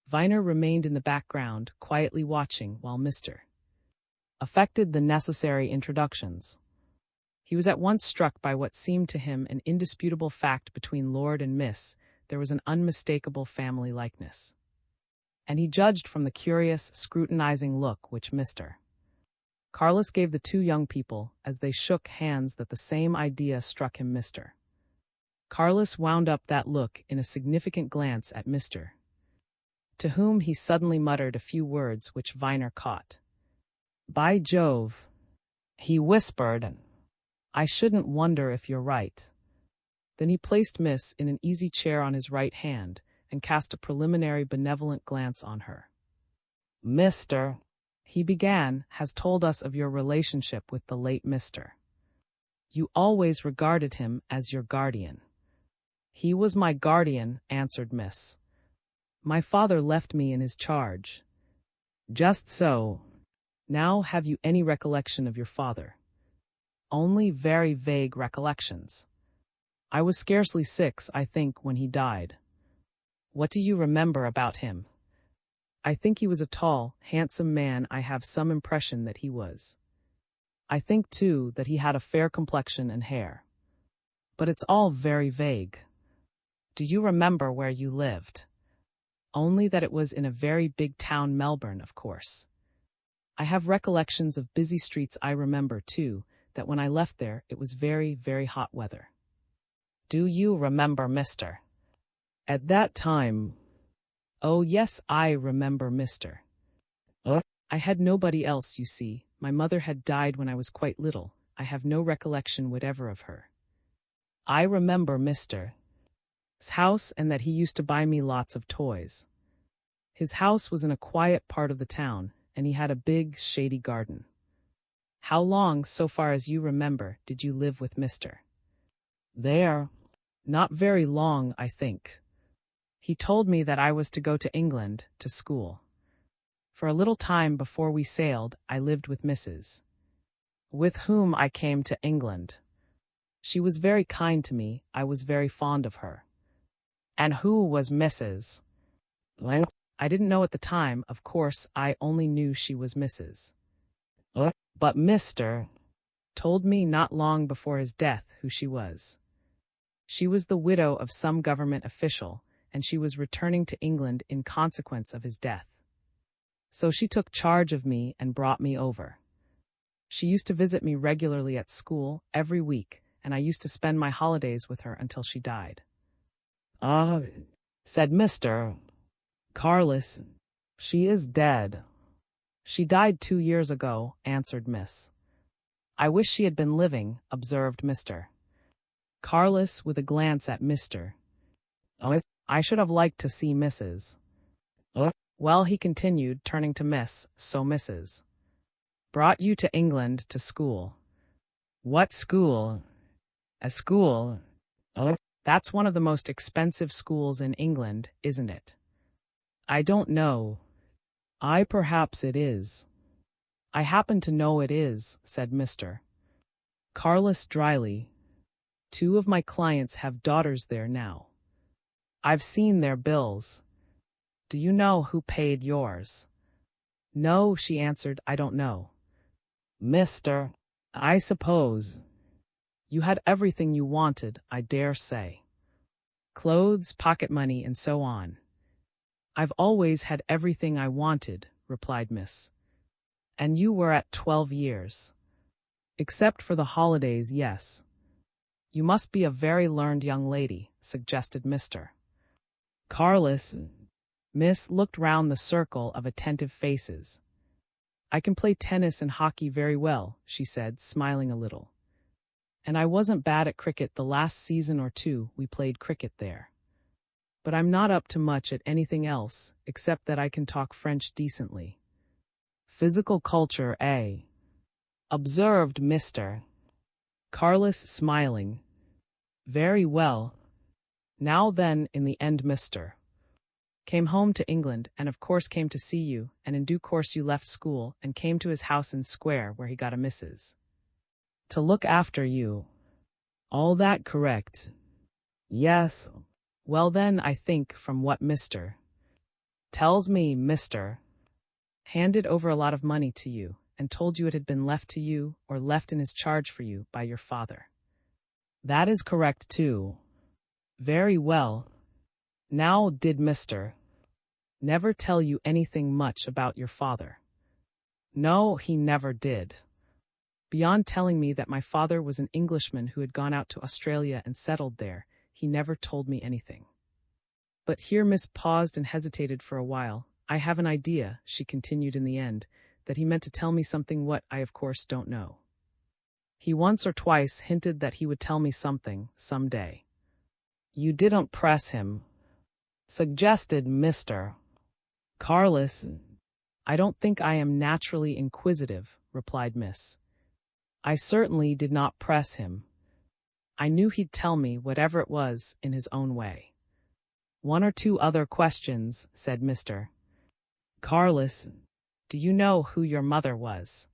Viner remained in the background, quietly watching while Mr. effected the necessary introductions. He was at once struck by what seemed to him an indisputable fact between Lord and Miss. There was an unmistakable family likeness. And he judged from the curious, scrutinizing look which Mr. Carlos gave the two young people as they shook hands that the same idea struck him. Mr. Carlos wound up that look in a significant glance at Mr. to whom he suddenly muttered a few words which Viner caught. "By Jove," he whispered, "I shouldn't wonder if you're right." Then he placed Miss in an easy chair on his right hand and cast a preliminary benevolent glance on her. "Mr. he began, has told us of your relationship with the late Mr. You always regarded him as your guardian." "He was my guardian," answered Miss. "My father left me in his charge." "Just so. Now have you any recollection of your father?" "Only very vague recollections. I was scarcely 6, I think, when he died." "What do you remember about him?" "I think he was a tall, handsome man. I have some impression that he was. I think, too, that he had a fair complexion and hair. But it's all very vague." "Do you remember where you lived?" "Only that it was in a very big town, Melbourne, of course. I have recollections of busy streets. I remember, too, that when I left there it was very, very hot weather." "Do you remember Mr. at that time?" "Oh, yes, I remember Mr. I had nobody else, you see. My mother had died when I was quite little. I have no recollection whatever of her. I remember Mr. house, and that he used to buy me lots of toys. His house was in a quiet part of the town, and he had a big, shady garden." "How long, so far as you remember, did you live with Mr. there?" "Not very long, I think. He told me that I was to go to England, to school. For a little time before we sailed, I lived with Mrs. with whom I came to England. She was very kind to me. I was very fond of her." "And who was Mrs. I didn't know at the time, of course. I only knew she was Mrs. But Mr. told me not long before his death who she was. She was the widow of some government official, and she was returning to England in consequence of his death. So she took charge of me and brought me over. She used to visit me regularly at school, every week, and I used to spend my holidays with her until she died." "Ah," said Mr. Carless, "she is dead." "She died 2 years ago," answered Miss. "I wish she had been living," observed Mr. Carless with a glance at Mr. "I should have liked to see Mrs. Well," he continued, turning to Miss, "so Mrs. brought you to England to school." "What school?" "A school. That's one of the most expensive schools in England, isn't it?" "I don't know. Perhaps it is." "I happen to know it is," said Mr. Carless dryly. "2 of my clients have daughters there now. I've seen their bills. Do you know who paid yours?" "No," she answered, "I don't know." "Mr. I suppose you had everything you wanted, I dare say. Clothes, pocket money, and so on." "I've always had everything I wanted," replied Miss. "And you were at 12 years. Except for the holidays, yes." "You must be a very learned young lady," suggested Mr. Carless. Miss looked round the circle of attentive faces. "I can play tennis and hockey very well," she said, smiling a little. "And I wasn't bad at cricket the last season or 2 we played cricket there. But I'm not up to much at anything else, except that I can talk French decently." "Physical culture, eh?" observed Mr. Carless, smiling. "Very well. Now then, in the end Mr. came home to England, and of course came to see you, and in due course you left school, and came to his house in Square, where he got a Mrs. to look after you. All that correct?" "Yes." "Well then, I think, from what Mr. tells me, Mr. handed over a lot of money to you, and told you it had been left to you, or left in his charge for you, by your father." "That is correct, too." "Very well. Now, did Mr. never tell you anything much about your father?" "No, he never did. Beyond telling me that my father was an Englishman who had gone out to Australia and settled there, he never told me anything." But here Miss paused and hesitated for a while. I have an idea, she continued in the end, that he meant to tell me something what I of course don't know. He once or twice hinted that he would tell me something, some day. You didn't press him, suggested Mr. Carlos. I don't think I am naturally inquisitive, replied Miss. I certainly did not press him. I knew he'd tell me whatever it was in his own way. One or two other questions, said Mr. Carlos. Do you know who your mother was?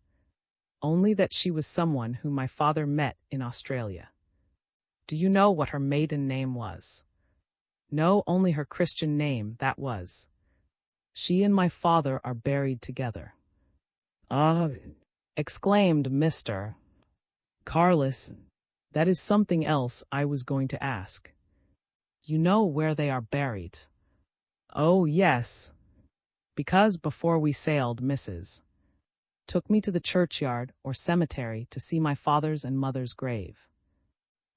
Only that she was someone whom my father met in Australia. Do you know what her maiden name was? No, only her Christian name, that was. She and my father are buried together. Ah, exclaimed Mr. Carlos. That is something else I was going to ask. You know where they are buried? Oh, yes. Because before we sailed, Mrs. took me to the churchyard or cemetery to see my father's and mother's grave.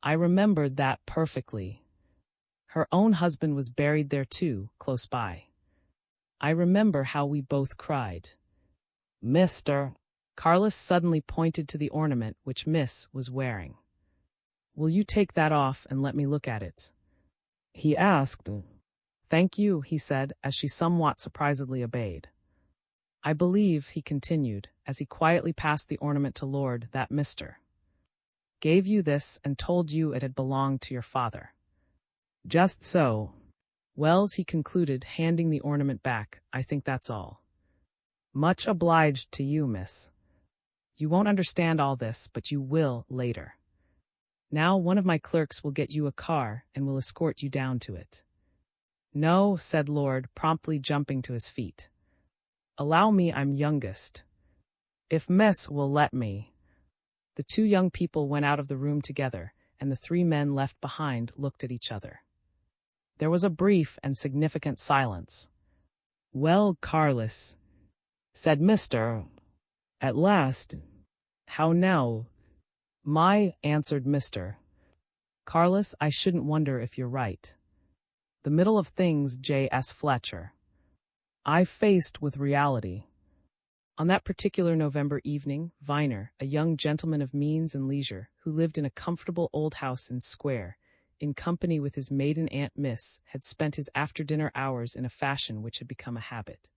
I remembered that perfectly. Her own husband was buried there too, close by. I remember how we both cried. Mr. Carlos suddenly pointed to the ornament which Miss was wearing. Will you take that off and let me look at it? He asked. Thank you, he said, as she somewhat surprisedly obeyed. I believe, he continued, as he quietly passed the ornament to Lord, that Mr. gave you this and told you it had belonged to your father. Just so. Wells, he concluded, handing the ornament back, I think that's all. Much obliged to you, miss. You won't understand all this, but you will later. Now one of my clerks will get you a car and will escort you down to it. No, said Lord, promptly jumping to his feet. Allow me, I'm youngest. If Miss will let me. The two young people went out of the room together, and the three men left behind looked at each other. There was a brief and significant silence. Well, Carlos, said Mr. At last. How now? My, answered Mr. Carlos, I shouldn't wonder if you're right. The middle of things, J.S. Fletcher. I faced with reality. On that particular November evening, Viner, a young gentleman of means and leisure, who lived in a comfortable old house in Square, in company with his maiden aunt Miss, had spent his after-dinner hours in a fashion which had become a habit.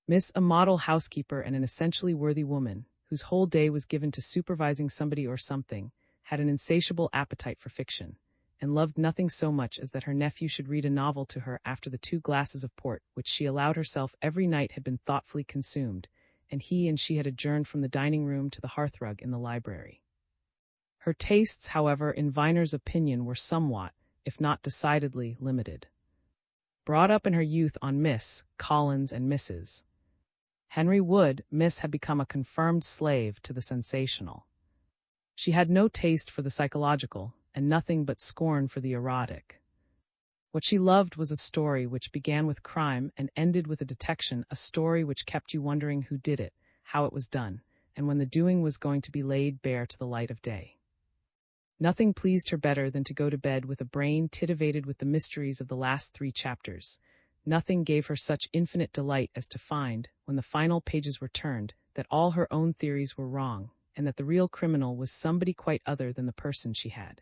Miss, a model housekeeper and an essentially worthy woman, whose whole day was given to supervising somebody or something, had an insatiable appetite for fiction, and loved nothing so much as that her nephew should read a novel to her after the 2 glasses of port which she allowed herself every night had been thoughtfully consumed, and he and she had adjourned from the dining-room to the hearthrug in the library. Her tastes, however, in Viner's opinion were somewhat, if not decidedly, limited. Brought up in her youth on Miss, Collins and Mrs. Henry Wood, Miss had become a confirmed slave to the sensational. She had no taste for the psychological, and nothing but scorn for the erotic. What she loved was a story which began with crime and ended with a detection, a story which kept you wondering who did it, how it was done, and when the doing was going to be laid bare to the light of day. Nothing pleased her better than to go to bed with a brain titivated with the mysteries of the last 3 chapters. Nothing gave her such infinite delight as to find, when the final pages were turned, that all her own theories were wrong, and that the real criminal was somebody quite other than the person she had.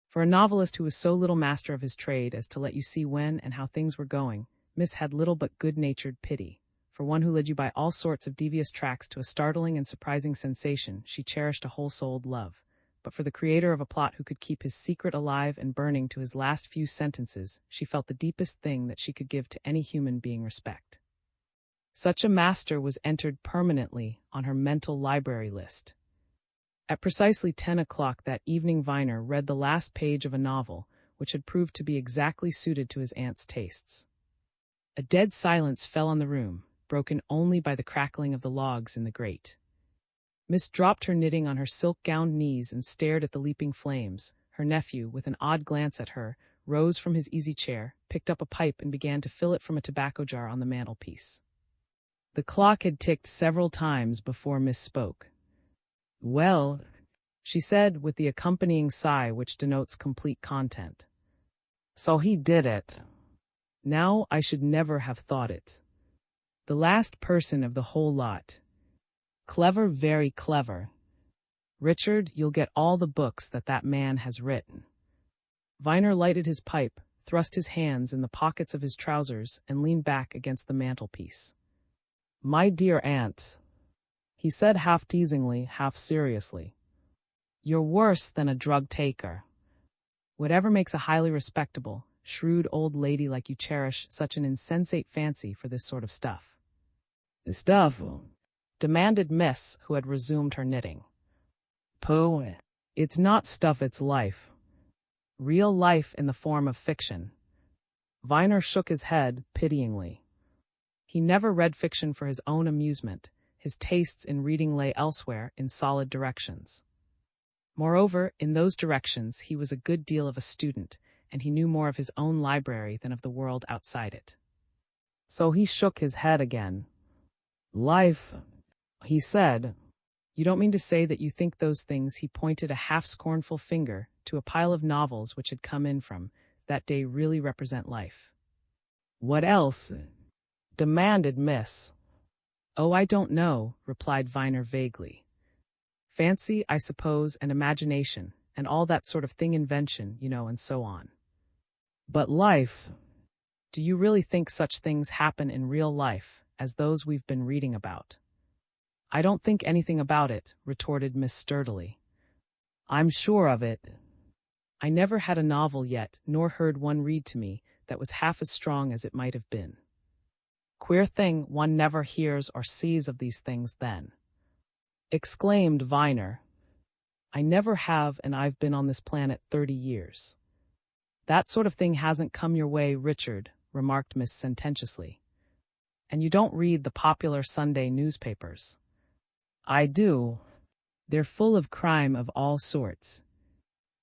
For a novelist who was so little master of his trade as to let you see when and how things were going, Miss had little but good-natured pity. For one who led you by all sorts of devious tracks to a startling and surprising sensation, she cherished a whole-souled love. But for the creator of a plot who could keep his secret alive and burning to his last few sentences, she felt the deepest thing that she could give to any human being respect. Such a master was entered permanently on her mental library list. At precisely 10 o'clock that evening, Viner read the last page of a novel which had proved to be exactly suited to his aunt's tastes. A dead silence fell on the room, broken only by the crackling of the logs in the grate. Miss dropped her knitting on her silk-gowned knees and stared at the leaping flames. Her nephew, with an odd glance at her, rose from his easy chair, picked up a pipe and began to fill it from a tobacco jar on the mantelpiece. The clock had ticked several times before Miss spoke. Well, she said, with the accompanying sigh which denotes complete content. So he did it. Now I should never have thought it. The last person of the whole lot. Clever, very clever. Richard, you'll get all the books that man has written. Viner lighted his pipe, thrust his hands in the pockets of his trousers, and leaned back against the mantelpiece. My dear aunt, he said half teasingly, half seriously. You're worse than a drug taker. Whatever makes a highly respectable, shrewd old lady like you cherish such an insensate fancy for this sort of stuff? Stuff? Demanded Miss, who had resumed her knitting. Pooh, it's not stuff, it's life. Real life in the form of fiction. Viner shook his head pityingly. He never read fiction for his own amusement. His tastes in reading lay elsewhere, in solid directions. Moreover, in those directions he was a good deal of a student, and he knew more of his own library than of the world outside it. So he shook his head again. Life, he said. You don't mean to say that you think those things? He pointed a half-scornful finger to a pile of novels which had come in from that day really represent life. What else? Demanded Miss. Oh, I don't know, replied Viner vaguely. Fancy, I suppose, and imagination, and all that sort of thing, invention, and so on. But life, do you really think such things happen in real life, as those we've been reading about? I don't think anything about it, retorted Miss sturdily. I'm sure of it. I never had a novel yet, nor heard one read to me, that was half as strong as it might have been. Queer thing, one never hears or sees of these things then. Exclaimed Viner. I never have, and I've been on this planet 30 years. That sort of thing hasn't come your way, Richard, remarked Miss sententiously. And you don't read the popular Sunday newspapers. I do. They're full of crime of all sorts.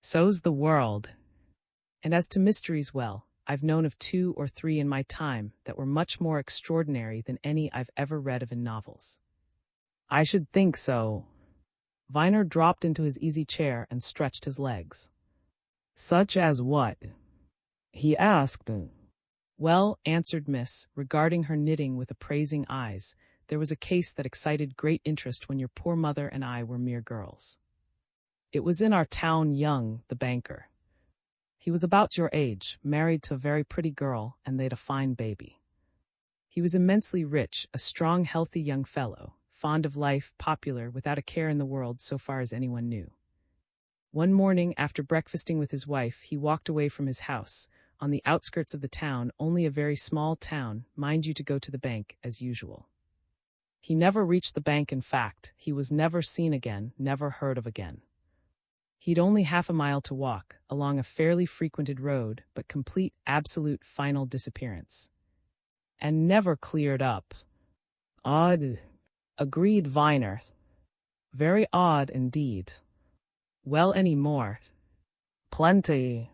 So's the world. And as to mysteries, well, I've known of 2 or 3 in my time that were much more extraordinary than any I've ever read of in novels. I should think so. Viner dropped into his easy chair and stretched his legs. Such as what? He asked. Well, answered Miss, regarding her knitting with appraising eyes, there was a case that excited great interest when your poor mother and I were mere girls. It was in our town. Young, the banker. He was about your age, married to a very pretty girl, and they'd a fine baby. He was immensely rich, a strong, healthy young fellow, fond of life, popular, without a care in the world so far as anyone knew. One morning, after breakfasting with his wife, he walked away from his house, on the outskirts of the town, only a very small town, mind you, to go to the bank, as usual. He never reached the bank. In fact, he was never seen again, never heard of again. He'd only half a mile to walk, along a fairly frequented road, but complete, absolute, final disappearance. And never cleared up. Odd, agreed Viner. Very odd indeed. Well, any more? Plenty,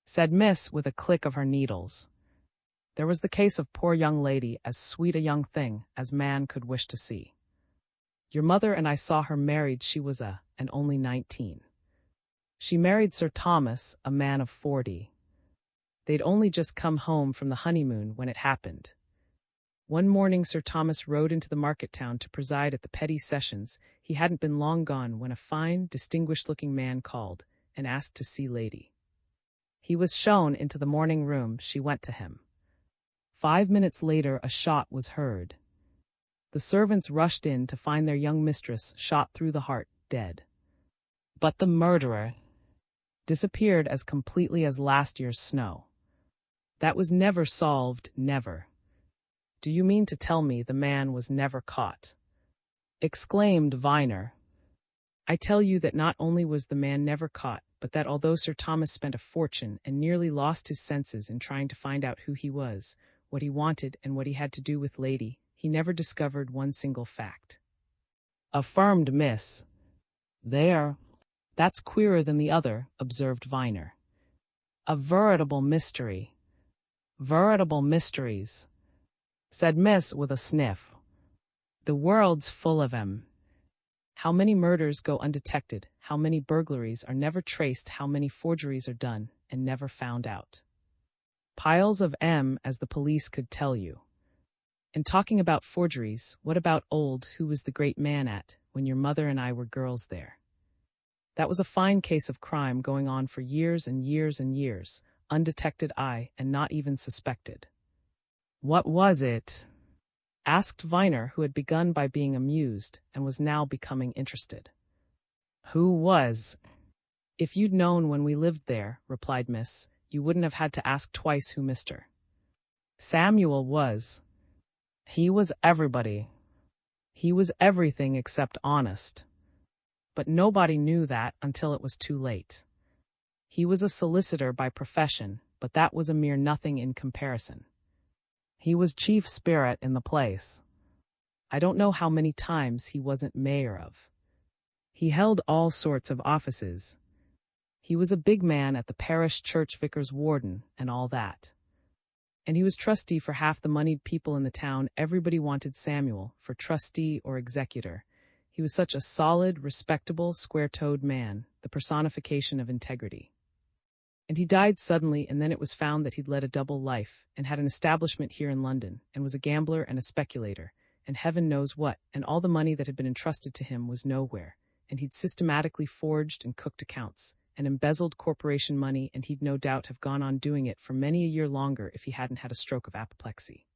said Miss with a click of her needles. There was the case of poor young lady, as sweet a young thing as man could wish to see. Your mother and I saw her married. She was and only 19. She married Sir Thomas, a man of 40. They'd only just come home from the honeymoon when it happened. One morning Sir Thomas rode into the market town to preside at the petty sessions. He hadn't been long gone when a fine, distinguished-looking man called and asked to see lady. He was shown into the morning room. She went to him. 5 minutes later a shot was heard. The servants rushed in to find their young mistress shot through the heart, dead. But the murderer disappeared as completely as last year's snow. That was never solved, never. Do you mean to tell me the man was never caught? Exclaimed Viner. I tell you that not only was the man never caught, but that although Sir Thomas spent a fortune and nearly lost his senses in trying to find out who he was, what he wanted, and what he had to do with lady, he never discovered one single fact. Affirmed Miss. There. That's queerer than the other, observed Viner. A veritable mystery. Veritable mysteries, said Miss with a sniff. The world's full of 'em. How many murders go undetected, how many burglaries are never traced, how many forgeries are done and never found out. Piles of M, as the police could tell you. And talking about forgeries, what about old who was the great man at, when your mother and I were girls there? That was a fine case of crime going on for years and years and years, undetected and not even suspected. What was it? Asked Viner, who had begun by being amused and was now becoming interested. Who was? If you'd known when we lived there, replied Miss, you wouldn't have had to ask twice who Mr. Samuel was. He was everybody. He was everything except honest. But nobody knew that until it was too late. He was a solicitor by profession, but that was a mere nothing in comparison. He was chief spirit in the place. I don't know how many times he wasn't mayor of. He held all sorts of offices. He was a big man at the parish church, vicar's warden, and all that. And he was trustee for half the moneyed people in the town. Everybody wanted Samuel for trustee or executor. He was such a solid, respectable, square-toed man, the personification of integrity. And he died suddenly, and then it was found that he'd led a double life, and had an establishment here in London, and was a gambler and a speculator, and heaven knows what, and all the money that had been entrusted to him was nowhere, and he'd systematically forged and cooked accounts, and embezzled corporation money, and he'd no doubt have gone on doing it for many a year longer if he hadn't had a stroke of apoplexy.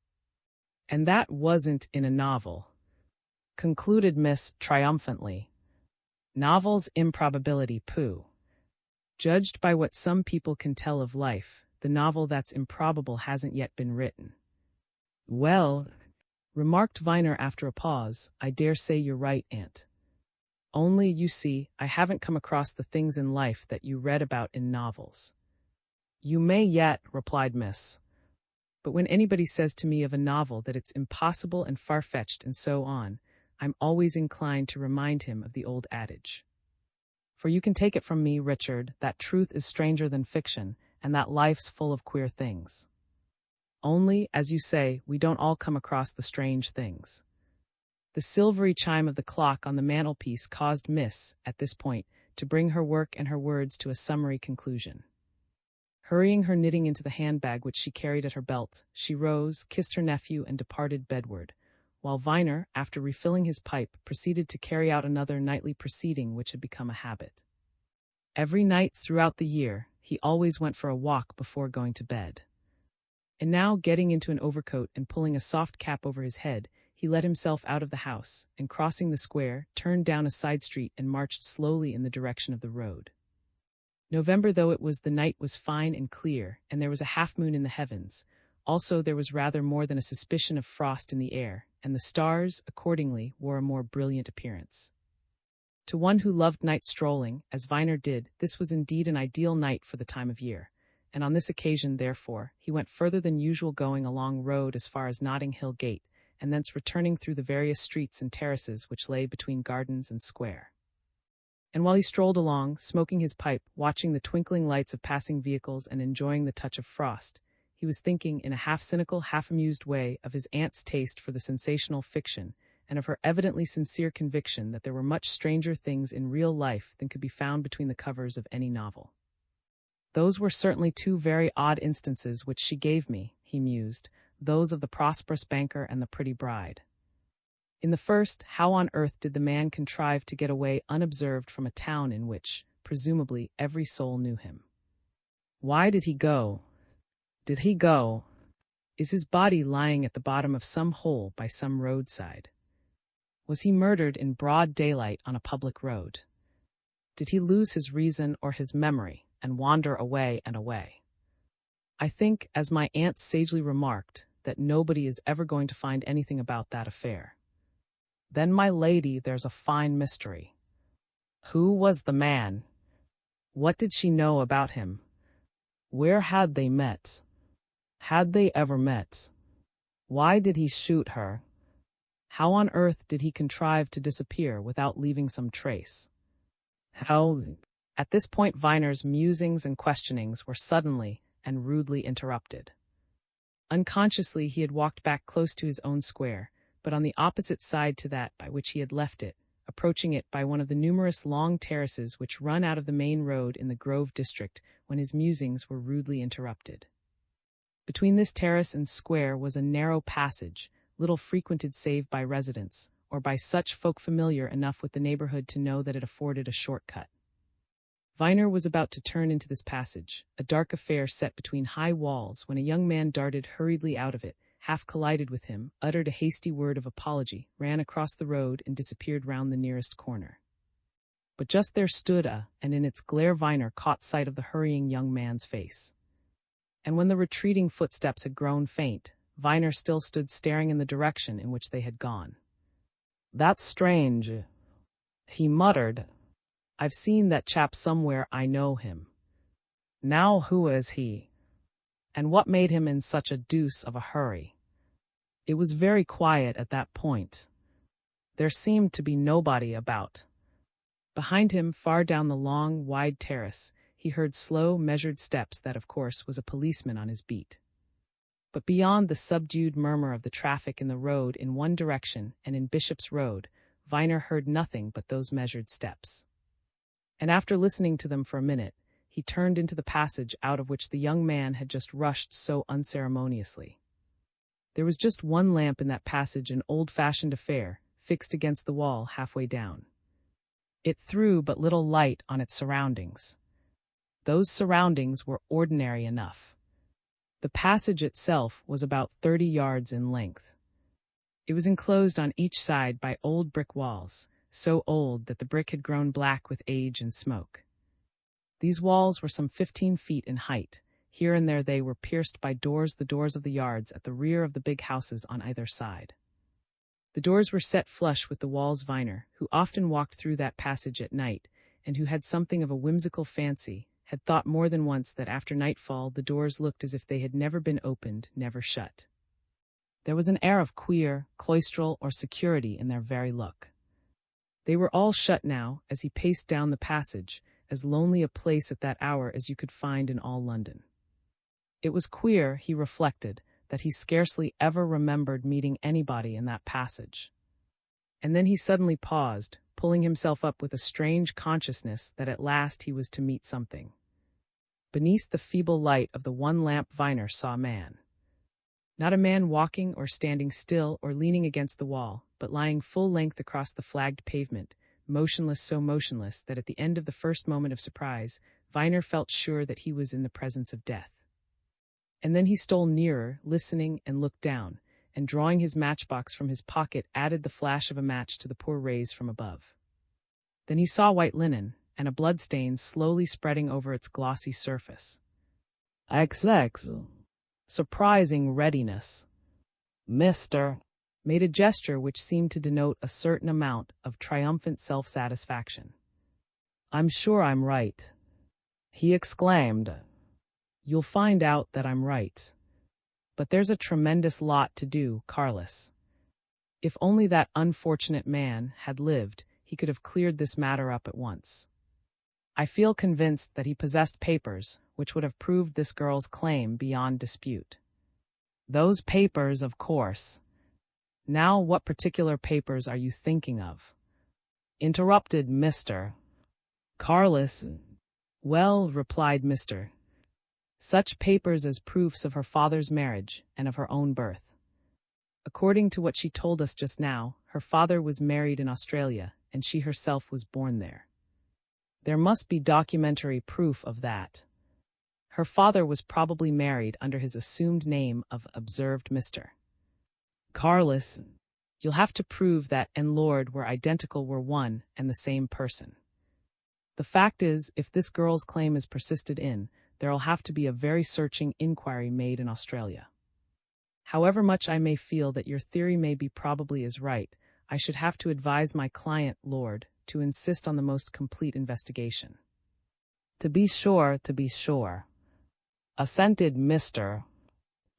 And that wasn't in a novel, concluded Miss triumphantly. Novels improbability pooh. Judged by what some people can tell of life, the novel that's improbable hasn't yet been written. Well, remarked Viner after a pause, I dare say you're right, Aunt. Only, you see, I haven't come across the things in life that you read about in novels. You may yet, replied Miss. But when anybody says to me of a novel that it's impossible and far-fetched and so on, I'm always inclined to remind him of the old adage. For you can take it from me, Richard, that truth is stranger than fiction, and that life's full of queer things. Only, as you say, we don't all come across the strange things. The silvery chime of the clock on the mantelpiece caused Miss, at this point, to bring her work and her words to a summary conclusion. Hurrying her knitting into the handbag which she carried at her belt, she rose, kissed her nephew, and departed bedward, while Viner, after refilling his pipe, proceeded to carry out another nightly proceeding which had become a habit. Every night throughout the year, he always went for a walk before going to bed. And now, getting into an overcoat and pulling a soft cap over his head, he let himself out of the house, and crossing the square, turned down a side street and marched slowly in the direction of the road. November though it was, the night was fine and clear, and there was a half-moon in the heavens. Also there was rather more than a suspicion of frost in the air, and the stars, accordingly, wore a more brilliant appearance. To one who loved night strolling, as Viner did, this was indeed an ideal night for the time of year, and on this occasion, therefore, he went further than usual, going along road as far as Notting Hill Gate, and thence returning through the various streets and terraces which lay between gardens and square. And while he strolled along, smoking his pipe, watching the twinkling lights of passing vehicles and enjoying the touch of frost, he was thinking, in a half-cynical, half-amused way, of his aunt's taste for the sensational fiction, and of her evidently sincere conviction that there were much stranger things in real life than could be found between the covers of any novel. Those were certainly two very odd instances which she gave me, he mused, those of the prosperous banker and the pretty bride. In the first, how on earth did the man contrive to get away unobserved from a town in which, presumably, every soul knew him? Why did he go? Did he go? Is his body lying at the bottom of some hole by some roadside? Was he murdered in broad daylight on a public road? Did he lose his reason or his memory and wander away and away? I think, as my aunt sagely remarked, that nobody is ever going to find anything about that affair. Then, my lady, there's a fine mystery. Who was the man? What did she know about him? Where had they met? Had they ever met? Why did he shoot her? How on earth did he contrive to disappear without leaving some trace? How... At this point, Viner's musings and questionings were suddenly and rudely interrupted. Unconsciously, he had walked back close to his own square, but on the opposite side to that by which he had left it, approaching it by one of the numerous long terraces which run out of the main road in the Grove district, when his musings were rudely interrupted. Between this terrace and square was a narrow passage, little frequented save by residents, or by such folk familiar enough with the neighborhood to know that it afforded a shortcut. Viner was about to turn into this passage, a dark affair set between high walls, when a young man darted hurriedly out of it, half collided with him, uttered a hasty word of apology, ran across the road, and disappeared round the nearest corner. But just there stood and in its glare Viner caught sight of the hurrying young man's face. And when the retreating footsteps had grown faint, Viner still stood staring in the direction in which they had gone. "That's strange," he muttered. "I've seen that chap somewhere. I know him. Now who is he? And what made him in such a deuce of a hurry?" It was very quiet at that point. There seemed to be nobody about. Behind him, far down the long, wide terrace, he heard slow, measured steps that, of course, was a policeman on his beat. But beyond the subdued murmur of the traffic in the road in one direction and in Bishop's Road, Viner heard nothing but those measured steps. And after listening to them for a minute, he turned into the passage out of which the young man had just rushed so unceremoniously. There was just one lamp in that passage, an old-fashioned affair, fixed against the wall halfway down. It threw but little light on its surroundings. Those surroundings were ordinary enough. The passage itself was about 30 yards in length. It was enclosed on each side by old brick walls, so old that the brick had grown black with age and smoke. These walls were some 15 feet in height. Here and there they were pierced by doors, the doors of the yards at the rear of the big houses on either side. The doors were set flush with the walls. Viner, who often walked through that passage at night, and who had something of a whimsical fancy, had thought more than once that after nightfall the doors looked as if they had never been opened, never shut. There was an air of queer, cloistral, or security in their very look. They were all shut now, as he paced down the passage, as lonely a place at that hour as you could find in all London. It was queer, he reflected, that he scarcely ever remembered meeting anybody in that passage. And then he suddenly paused, pulling himself up with a strange consciousness that at last he was to meet something. Beneath the feeble light of the one lamp Viner saw a man. Not a man walking or standing still or leaning against the wall, but lying full length across the flagged pavement, motionless, so motionless that at the end of the first moment of surprise, Viner felt sure that he was in the presence of death. And then he stole nearer, listening, and looked down, and drawing his matchbox from his pocket added the flash of a match to the poor rays from above. Then he saw white linen, and a bloodstain slowly spreading over its glossy surface. XX. Surprising readiness. Mr. made a gesture which seemed to denote a certain amount of triumphant self-satisfaction. "I'm sure I'm right," he exclaimed. "You'll find out that I'm right. But there's a tremendous lot to do, Carlos. If only that unfortunate man had lived, he could have cleared this matter up at once. I feel convinced that he possessed papers which would have proved this girl's claim beyond dispute." "Those papers, of course. Now, what particular papers are you thinking of?" interrupted Mr. Carlos. "Well," replied Mr. "Such papers as proofs of her father's marriage and of her own birth. According to what she told us just now, her father was married in Australia, and she herself was born there. There must be documentary proof of that. Her father was probably married under his assumed name of observed Mr. Carlos. You'll have to prove that and Lord were identical, were one and the same person. The fact is, if this girl's claim is persisted in, there'll have to be a very searching inquiry made in Australia. However much I may feel that your theory may be probably is right, I should have to advise my client, Lord, to insist on the most complete investigation." To be sure, assented Mr.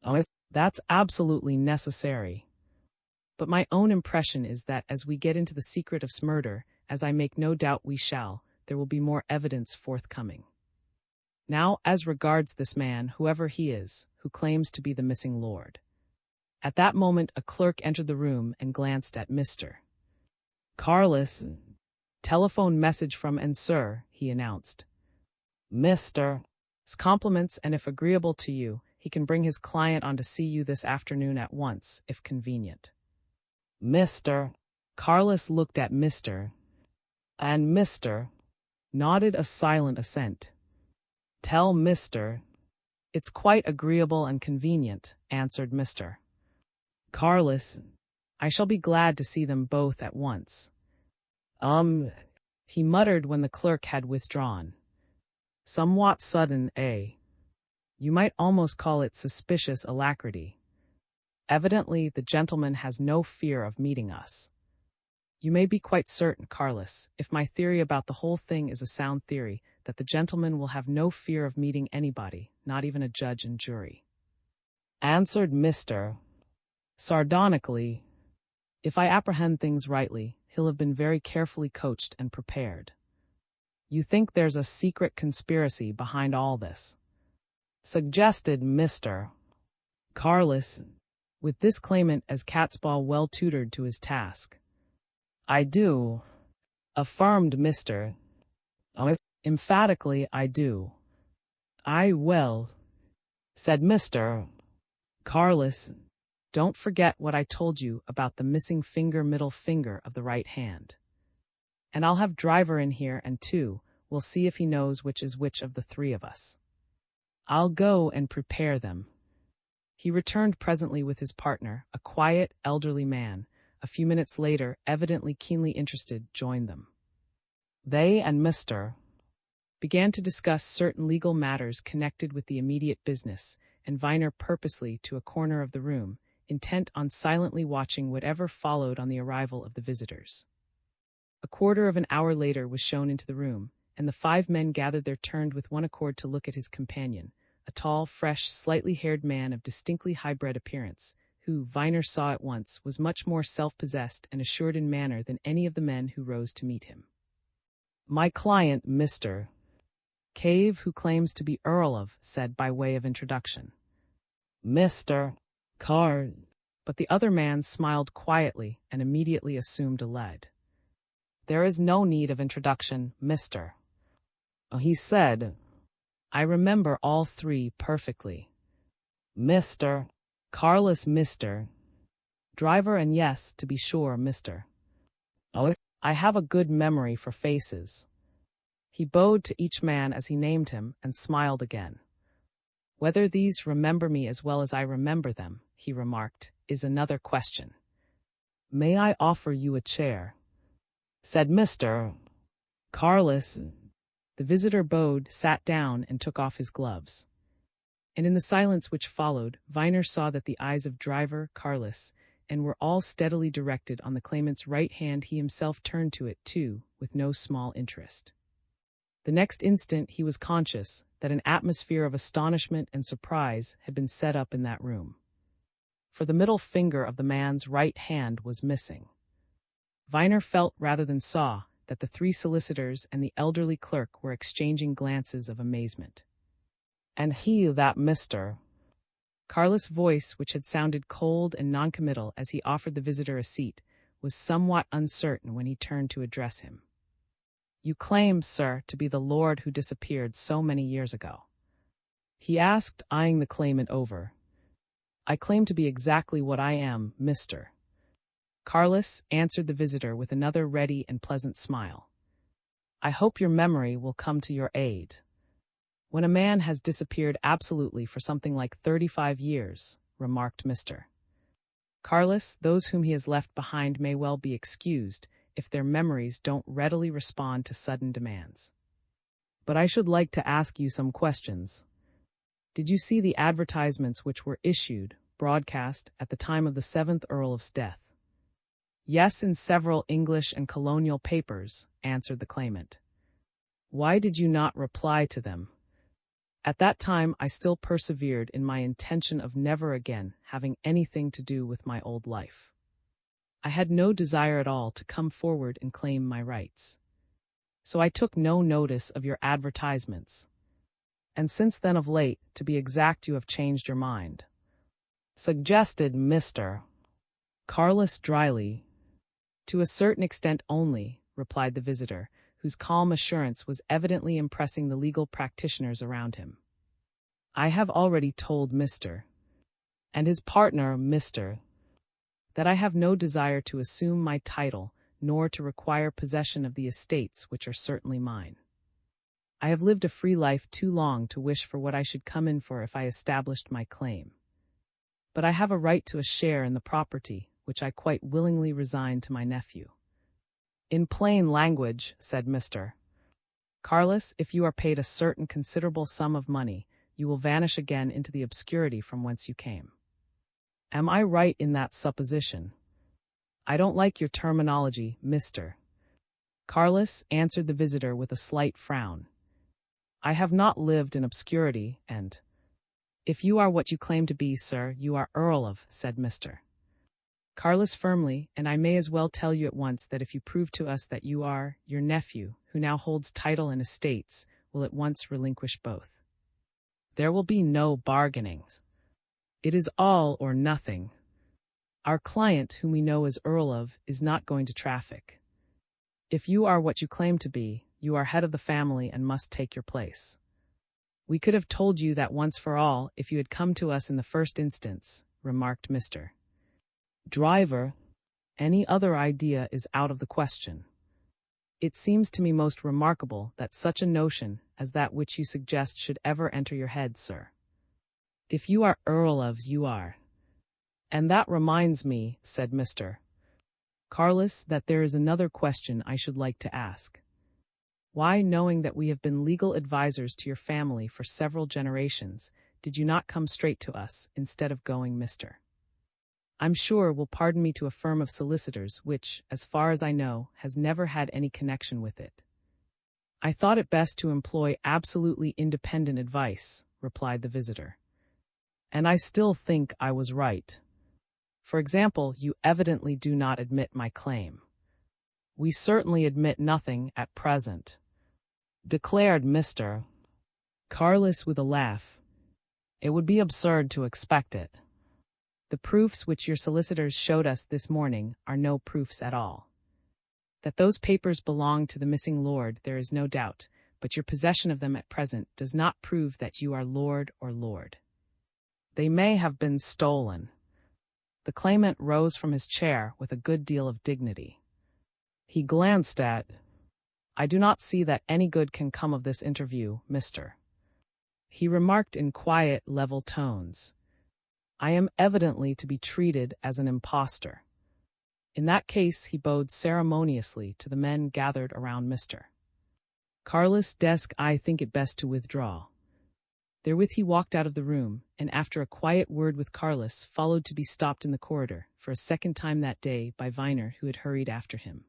Oh, that's absolutely necessary. But my own impression is that as we get into the secret of murder, as I make no doubt we shall, there will be more evidence forthcoming. Now, as regards this man, whoever he is, who claims to be the missing lord." At that moment a clerk entered the room and glanced at Mr. Carlos. "Telephone message from and sir," he announced. "Mr. 's compliments, and if agreeable to you, he can bring his client on to see you this afternoon at once, if convenient. Mr. Carlos looked at Mr. and Mr. nodded a silent assent. Tell Mr. It's quite agreeable and convenient, answered Mr. Carlos. I shall be glad to see them both at once. He muttered when the clerk had withdrawn. Somewhat sudden, eh? You might almost call it suspicious alacrity. Evidently, the gentleman has no fear of meeting us. You may be quite certain, Carlos, if my theory about the whole thing is a sound theory, that the gentleman will have no fear of meeting anybody, not even a judge and jury. Answered Mr. sardonically. If I apprehend things rightly, he'll have been very carefully coached and prepared. You think there's a secret conspiracy behind all this? Suggested Mr. Carlos, with this claimant as catspaw well tutored to his task. I do, affirmed Mr. Emphatically, I do. I will, said Mr. Carlos. Don't forget what I told you about the missing middle finger of the right hand. And I'll have Driver in here, and we'll see if he knows which is which of the three of us. I'll go and prepare them. He returned presently with his partner, a quiet, elderly man. A few minutes later, evidently keenly interested, joined them. They and Mr. began to discuss certain legal matters connected with the immediate business, and Viner purposely to a corner of the room, intent on silently watching whatever followed on the arrival of the visitors. A quarter of an hour later was shown into the room, and the 5 men gathered their turn with one accord to look at his companion, a tall, fresh, slightly haired man of distinctly high-bred appearance, who, Viner saw at once, was much more self-possessed and assured in manner than any of the men who rose to meet him. My client, Mr. Cave, who claims to be Earl of, said by way of introduction. Mr. Card. But the other man smiled quietly and immediately assumed a lead. There is no need of introduction, Mr. He said. I remember all 3 perfectly. Mr. Carlos, Mr. Driver, and yes, to be sure, Mr. I have a good memory for faces. He bowed to each man as he named him and smiled again. Whether these remember me as well as I remember them, he remarked, is another question. May I offer you a chair? Said Mr. Carlos. The visitor bowed, sat down, and took off his gloves. And in the silence which followed, Viner saw that the eyes of Driver, Carlos, and were all steadily directed on the claimant's right hand. He himself turned to it, too, with no small interest. The next instant he was conscious that an atmosphere of astonishment and surprise had been set up in that room. For the middle finger of the man's right hand was missing. Viner felt rather than saw that the 3 solicitors and the elderly clerk were exchanging glances of amazement. And he, that Mr. Carlos' voice, which had sounded cold and noncommittal as he offered the visitor a seat, was somewhat uncertain when he turned to address him. You claim, sir, to be the lord who disappeared so many years ago? He asked, eyeing the claimant over. I claim to be exactly what I am, Mr. Carlos, answered the visitor with another ready and pleasant smile. I hope your memory will come to your aid. When a man has disappeared absolutely for something like 35 years, remarked Mr. Carlos, those whom he has left behind may well be excused if their memories don't readily respond to sudden demands. But I should like to ask you some questions. Did you see the advertisements which were issued, broadcast, at the time of the 7th Earl's death? Yes, in several English and colonial papers, answered the claimant. Why did you not reply to them? At that time I still persevered in my intention of never again having anything to do with my old life. I had no desire at all to come forward and claim my rights. So I took no notice of your advertisements. And since then of late, to be exact, you have changed your mind. Suggested Mr. Carlos dryly. To a certain extent only, replied the visitor, whose calm assurance was evidently impressing the legal practitioners around him. I have already told Mr. and his partner, Mr. that I have no desire to assume my title, nor to require possession of the estates which are certainly mine. I have lived a free life too long to wish for what I should come in for if I established my claim. But I have a right to a share in the property, which I quite willingly resign to my nephew. In plain language, said Mr. Carlos, if you are paid a certain considerable sum of money, you will vanish again into the obscurity from whence you came. Am I right in that supposition? I don't like your terminology, Mr. Carlos, answered the visitor with a slight frown. I have not lived in obscurity, and if you are what you claim to be, sir, you are Earl of, said Mr. Carlos firmly, and I may as well tell you at once that if you prove to us that you are your nephew, who now holds title and estates, will at once relinquish both. There will be no bargainings. It is all or nothing. Our client, whom we know as Earl of, is not going to traffic. If you are what you claim to be, you are head of the family and must take your place. We could have told you that once for all if you had come to us in the first instance, remarked Mr. Driver. Any other idea is out of the question. It seems to me most remarkable that such a notion as that which you suggest should ever enter your head, sir. If you are Earl ofs, you are. And that reminds me, said Mr. Carlos, that there is another question I should like to ask. Why, knowing that we have been legal advisers to your family for several generations, did you not come straight to us, instead of going Mr. I'm sure will pardon me to a firm of solicitors which, as far as I know, has never had any connection with it? I thought it best to employ absolutely independent advice, replied the visitor. And I still think I was right. For example, you evidently do not admit my claim. We certainly admit nothing at present, declared Mr. Carlos with a laugh. It would be absurd to expect it. The proofs which your solicitors showed us this morning are no proofs at all. That those papers belong to the missing lord there is no doubt, but your possession of them at present does not prove that you are lord or lord. They may have been stolen. The claimant rose from his chair with a good deal of dignity. He glanced at, I do not see that any good can come of this interview, Mr. He remarked in quiet, level tones. I am evidently to be treated as an impostor. In that case, he bowed ceremoniously to the men gathered around Mr. Carlos' desk. I think it best to withdraw. Therewith he walked out of the room, and after a quiet word with Carlos, followed to be stopped in the corridor, for a second time that day, by Viner, who had hurried after him.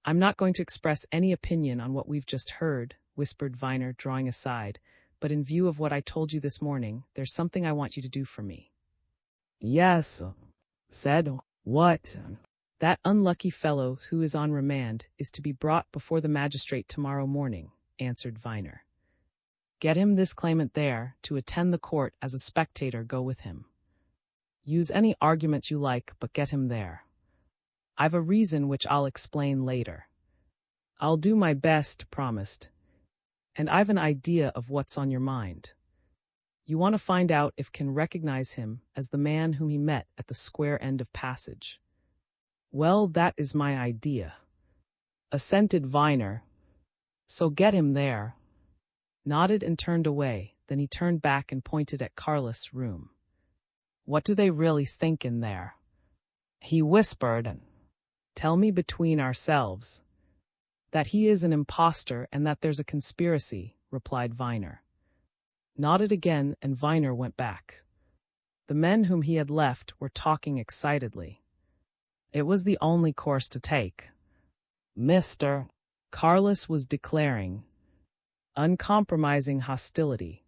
I'm not going to express any opinion on what we've just heard, whispered Viner, drawing aside, but in view of what I told you this morning, there's something I want you to do for me. Yes, said. What? That unlucky fellow who is on remand is to be brought before the magistrate tomorrow morning, answered Viner. Get him this claimant there, to attend the court as a spectator. Go with him. Use any arguments you like, but get him there. I've a reason which I'll explain later. I'll do my best, promised. And I've an idea of what's on your mind. You want to find out if can recognize him as the man whom he met at the square end of passage. Well, that is my idea, assented Viner. So get him there. Nodded and turned away, then he turned back and pointed at Carlos' room. What do they really think in there? He whispered. Tell me between ourselves. That he is an impostor and that there's a conspiracy, replied Viner. Nodded again, and Viner went back. The men whom he had left were talking excitedly. It was the only course to take. Mr. Carlos was declaring. Uncompromising hostility.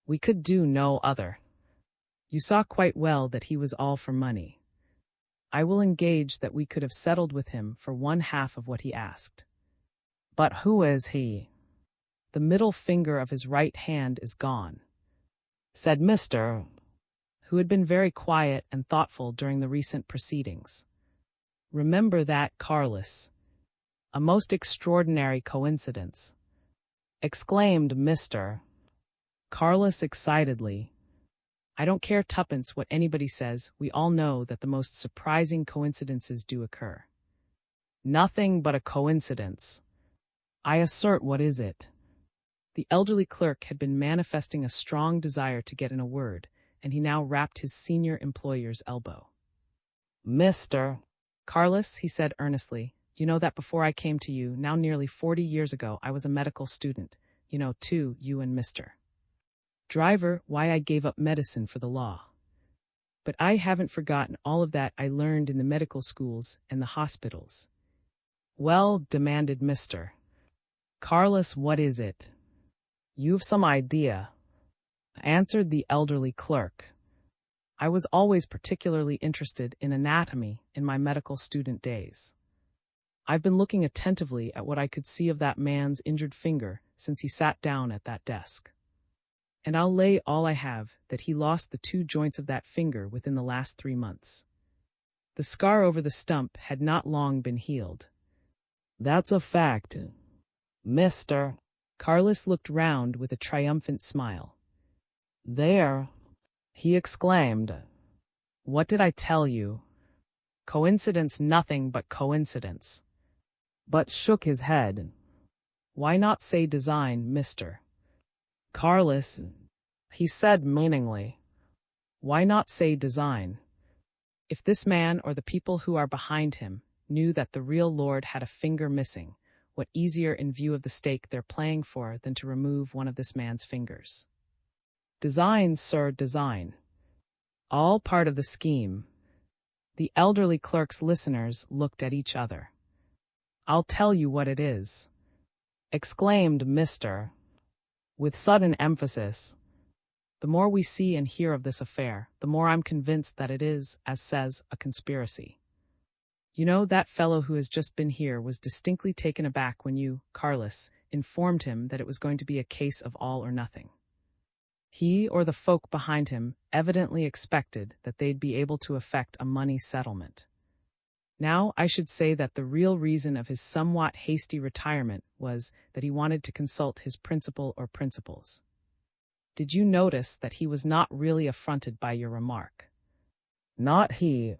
We could do no other. You saw quite well that he was all for money. I will engage that we could have settled with him for 1/2 of what he asked. But who is he? The middle finger of his right hand is gone, said Mr. who had been very quiet and thoughtful during the recent proceedings. Remember that, Carlos. A most extraordinary coincidence, exclaimed Mr. Carlos excitedly. I don't care tuppence what anybody says, we all know that the most surprising coincidences do occur. Nothing but a coincidence. I assert, what is it? The elderly clerk had been manifesting a strong desire to get in a word, and he now rapped his senior employer's elbow. Mr. Carlos, he said earnestly, you know that before I came to you, now nearly 40 years ago, I was a medical student. You know, too, you and Mr. Driver, why I gave up medicine for the law. But I haven't forgotten all of that I learned in the medical schools and the hospitals. Well, demanded Mr. Carlos, what is it? You've some idea, answered the elderly clerk. I was always particularly interested in anatomy in my medical student days. I've been looking attentively at what I could see of that man's injured finger since he sat down at that desk. And I'll lay all I have that he lost the 2 joints of that finger within the last 3 months. The scar over the stump had not long been healed. That's a fact, Mr. Carlos looked round with a triumphant smile. There, he exclaimed. What did I tell you? Coincidence, nothing but coincidence. But shook his head. Why not say design, Mr. Carlos, he said meaningly. Why not say design? If this man or the people who are behind him knew that the real Lord had a finger missing, what easier in view of the stake they're playing for than to remove one of this man's fingers? Design, sir, design. All part of the scheme. The elderly clerk's listeners looked at each other. I'll tell you what it is, exclaimed Mr. with sudden emphasis. The more we see and hear of this affair, the more I'm convinced that it is, as says, a conspiracy. You know, that fellow who has just been here was distinctly taken aback when you, Carlos, informed him that it was going to be a case of all or nothing. He or the folk behind him evidently expected that they'd be able to effect a money settlement. Now, I should say that the real reason of his somewhat hasty retirement was that he wanted to consult his principal or principals. Did you notice that he was not really affronted by your remark? Not he.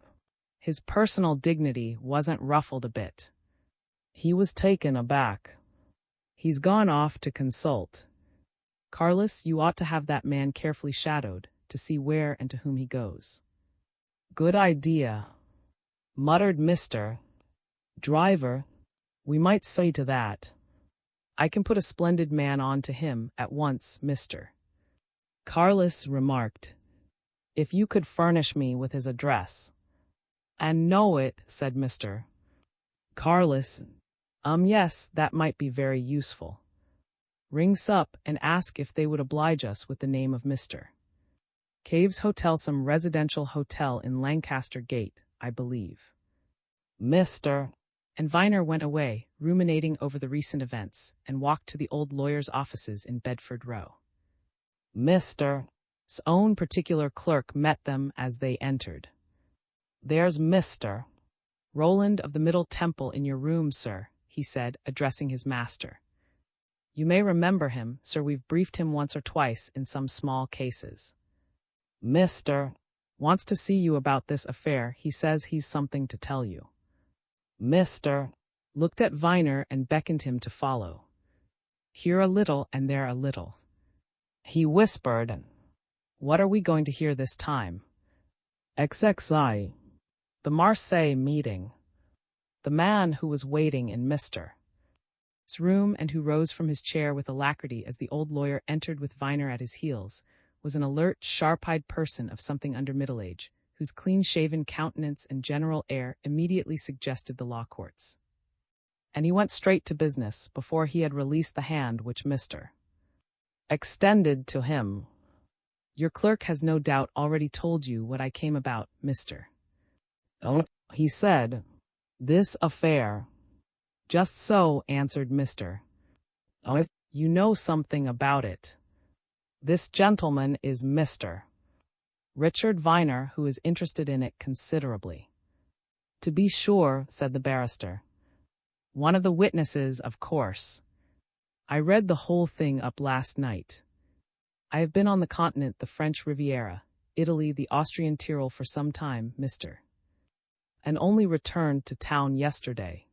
His personal dignity wasn't ruffled a bit. He was taken aback. He's gone off to consult. Carlos, you ought to have that man carefully shadowed to see where and to whom he goes. Good idea, muttered Mr. Driver. We might say to that. I can put a splendid man on to him at once, Mr. Carlos remarked. If you could furnish me with his address. And know it, said Mr. Carlos. Yes, that might be very useful. Rings up and ask if they would oblige us with the name of Mr. Cave's Hotel, some residential hotel in Lancaster Gate, I believe. Mr. And Viner went away, ruminating over the recent events, and walked to the old lawyer's offices in Bedford Row. Mr.'s own particular clerk met them as they entered. There's Mr. Roland of the Middle Temple in your room, sir, he said, addressing his master. You may remember him, sir, we've briefed him once or twice in some small cases. Mr. wants to see you about this affair, he says he's something to tell you. Mr. looked at Viner and beckoned him to follow. Here a little and there a little. He whispered, What are we going to hear this time? XXI. The Marseille meeting. The man who was waiting in Mr. room and who rose from his chair with alacrity as the old lawyer entered with Viner at his heels, was an alert, sharp-eyed person of something under middle age, whose clean-shaven countenance and general air immediately suggested the law courts. And he went straight to business before he had released the hand which Mr. extended to him. Your clerk has no doubt already told you what I came about, Mr. He said. This affair. Just so, answered Mr. You know something about it. This gentleman is Mr. Richard Viner, who is interested in it considerably. To be sure, said the barrister. One of the witnesses, of course. I read the whole thing up last night. I have been on the continent, the French Riviera, Italy, the Austrian Tyrol for some time, Mr. And only returned to town yesterday.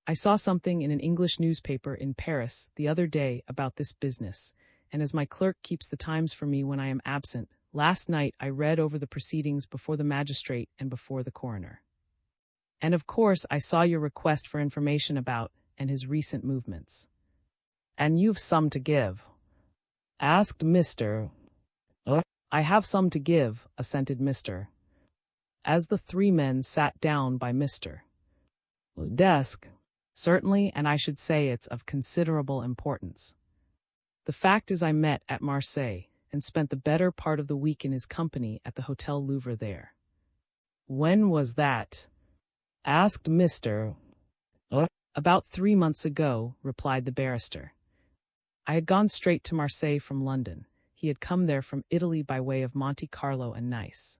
I saw something in an English newspaper in Paris the other day about this business, and as my clerk keeps the Times for me when I am absent, last night I read over the proceedings before the magistrate and before the coroner. And of course I saw your request for information about and his recent movements. And you've some to give? Asked Mr. I have some to give, assented Mr. As the three men sat down by Mr. desk. Certainly, and I should say it's of considerable importance. The fact is I met at Marseille and spent the better part of the week in his company at the Hotel Louvre there. When was that? Asked Mr. About 3 months ago, replied the barrister. I had gone straight to Marseille from London. He had come there from Italy by way of Monte Carlo and Nice.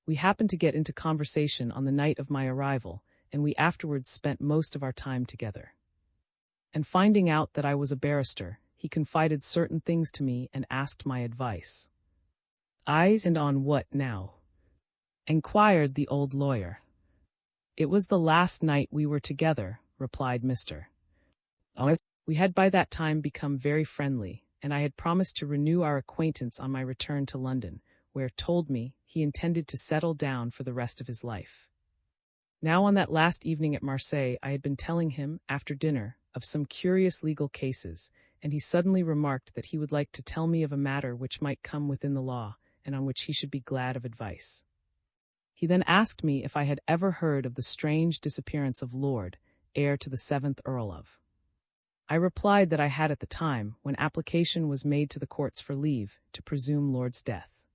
We happened to get into conversation on the night of my arrival, and we afterwards spent most of our time together. And finding out that I was a barrister, he confided certain things to me and asked my advice. Eyes, and on what now? Enquired the old lawyer. It was the last night we were together, replied Mr. We had by that time become very friendly, and I had promised to renew our acquaintance on my return to London, where, told me, he intended to settle down for the rest of his life. Now on that last evening at Marseille I had been telling him, after dinner, of some curious legal cases, and he suddenly remarked that he would like to tell me of a matter which might come within the law, and on which he should be glad of advice. He then asked me if I had ever heard of the strange disappearance of Lord, heir to the 7th Earl of. I replied that I had at the time, when application was made to the courts for leave, to presume Lord's death.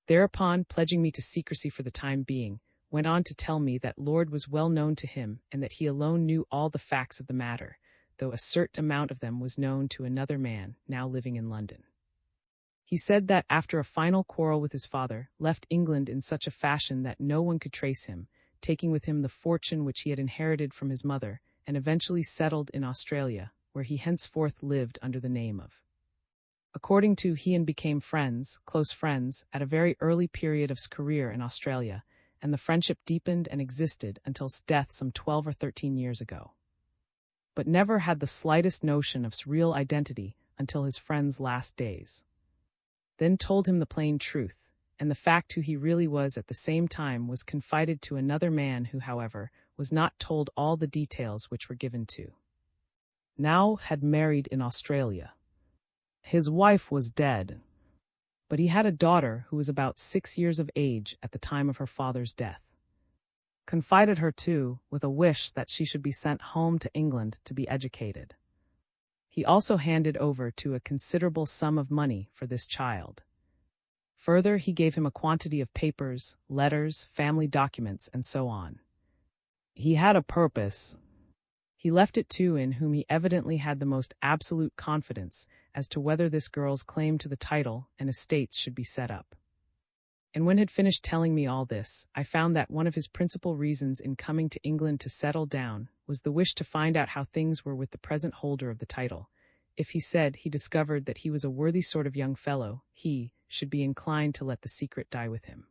Thereupon, pledging me to secrecy for the time being, went on to tell me that Lord was well known to him and that he alone knew all the facts of the matter, though a certain amount of them was known to another man now living in London. He said that after a final quarrel with his father, left England in such a fashion that no one could trace him, taking with him the fortune which he had inherited from his mother, and eventually settled in Australia, where he henceforth lived under the name of. According to he and became friends, close friends, at a very early period of his career in Australia, and the friendship deepened and existed until his death some 12 or 13 years ago. But never had the slightest notion of his real identity until his friend's last days. Then told him the plain truth, and the fact who he really was at the same time was confided to another man who, however, was not told all the details which were given to. Now had married in Australia. His wife was dead, but he had a daughter who was about 6 years of age at the time of her father's death. Confided her, too, with a wish that she should be sent home to England to be educated. He also handed over to a considerable sum of money for this child. Further, he gave him a quantity of papers, letters, family documents, and so on. He had a purpose. He left it to in whom he evidently had the most absolute confidence as to whether this girl's claim to the title and estates should be set up. And when had finished telling me all this, I found that one of his principal reasons in coming to England to settle down was the wish to find out how things were with the present holder of the title. If he said he discovered that he was a worthy sort of young fellow, he should be inclined to let the secret die with him.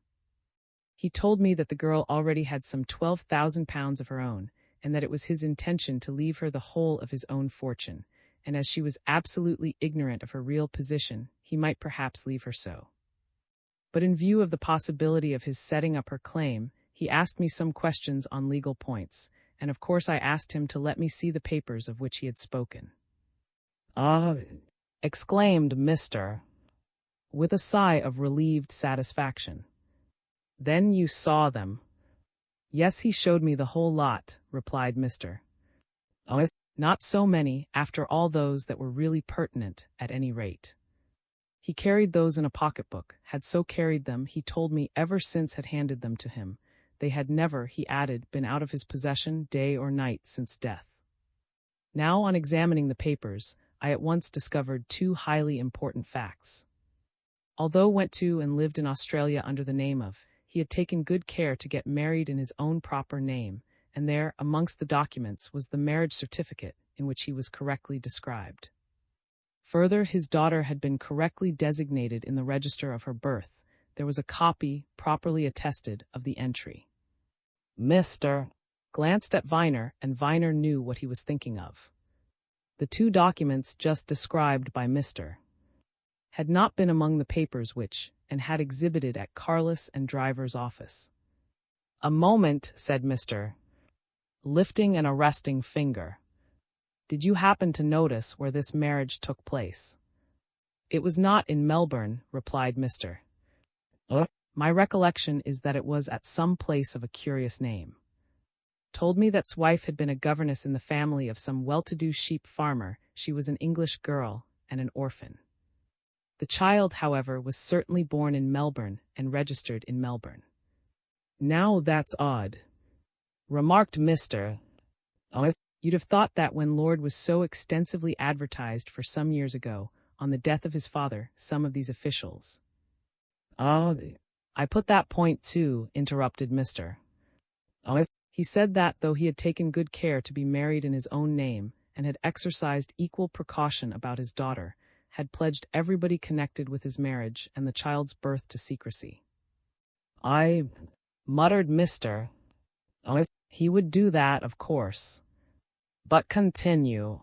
He told me that the girl already had some £12,000 of her own, and that it was his intention to leave her the whole of his own fortune, and as she was absolutely ignorant of her real position, he might perhaps leave her so. But in view of the possibility of his setting up her claim, he asked me some questions on legal points, and of course I asked him to let me see the papers of which he had spoken. "Ah!" exclaimed Mr. with a sigh of relieved satisfaction. "Then you saw them?" "Yes, he showed me the whole lot," replied Mr. "Not so many, after all those that were really pertinent, at any rate. He carried those in a pocketbook, had so carried them, he told me, ever since had handed them to him. They had never, he added, been out of his possession day or night since death. Now, on examining the papers, I at once discovered 2 highly important facts. Although went to and lived in Australia under the name of, he had taken good care to get married in his own proper name, and there, amongst the documents, was the marriage certificate in which he was correctly described. Further, his daughter had been correctly designated in the register of her birth. There was a copy, properly attested, of the entry. Mr. glanced at Viner, and Viner knew what he was thinking of. The two documents just described by Mr. had not been among the papers which, and had exhibited at Carless and Driver's office. A moment, said Mr. lifting an arresting finger. Did you happen to notice where this marriage took place? It was not in Melbourne, replied Mr. My recollection is that it was at some place of a curious name. Told me that 's wife had been a governess in the family of some well-to-do sheep farmer. She was an English girl and an orphan. The child, however, was certainly born in Melbourne and registered in Melbourne. Now that's odd, remarked Mr. You'd have thought that when Lord was so extensively advertised for some years ago, on the death of his father, some of these officials. I put that point too, interrupted Mr. He said that, though he had taken good care to be married in his own name, and had exercised equal precaution about his daughter, had pledged everybody connected with his marriage and the child's birth to secrecy. Muttered Mr. He would do that, of course. But continue.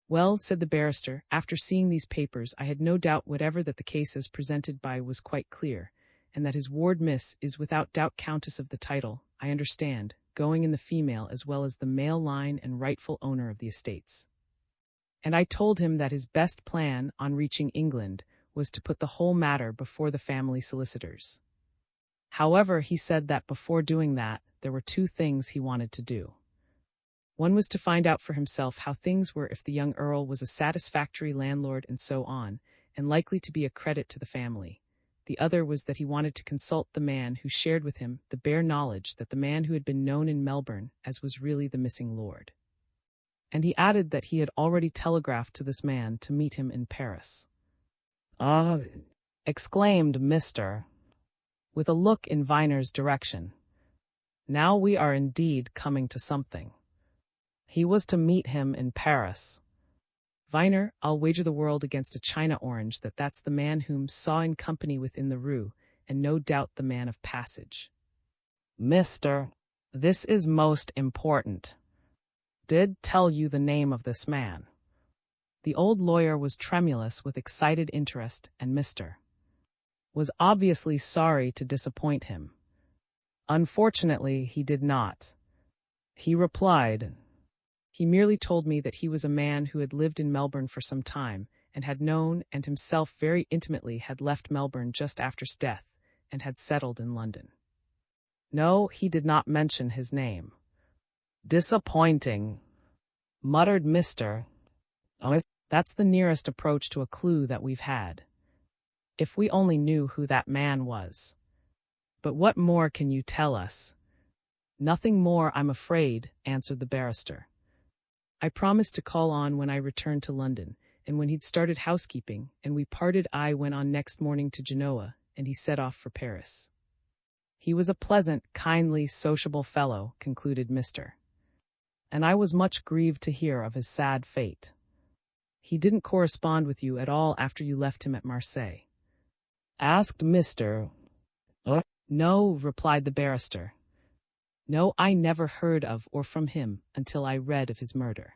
Well, said the barrister, after seeing these papers, I had no doubt whatever that the case as presented by was quite clear, and that his ward miss is without doubt Countess of the title, I understand, going in the female as well as the male line and rightful owner of the estates. And I told him that his best plan, on reaching England, was to put the whole matter before the family solicitors. However, he said that before doing that, there were two things he wanted to do. One was to find out for himself how things were if the young Earl was a satisfactory landlord and so on, and likely to be a credit to the family. The other was that he wanted to consult the man who shared with him the bare knowledge that the man who had been known in Melbourne as was really the missing lord. And he added that he had already telegraphed to this man to meet him in Paris. Exclaimed Mr. with a look in Viner's direction. Now we are indeed coming to something. He was to meet him in Paris. Viner, I'll wager the world against a China orange that that's the man whom saw in company within the rue, and no doubt the man of passage. Mr. This is most important. Did tell you the name of this man. The old lawyer was tremulous with excited interest, and Mr. was obviously sorry to disappoint him. Unfortunately, he did not. He replied, He merely told me that he was a man who had lived in Melbourne for some time, and had known and himself very intimately had left Melbourne just after his death, and had settled in London. No, he did not mention his name. Disappointing, muttered Mr. That's the nearest approach to a clue that we've had. If we only knew who that man was. But what more can you tell us? Nothing more, I'm afraid, answered the barrister. I promised to call on when I returned to London, and when he'd started housekeeping, and we parted, I went on next morning to Genoa, and he set off for Paris. He was a pleasant, kindly, sociable fellow, concluded Mr. And I was much grieved to hear of his sad fate. He didn't correspond with you at all after you left him at Marseille? Asked Mr. No, replied the barrister. No, I never heard of or from him until I read of his murder.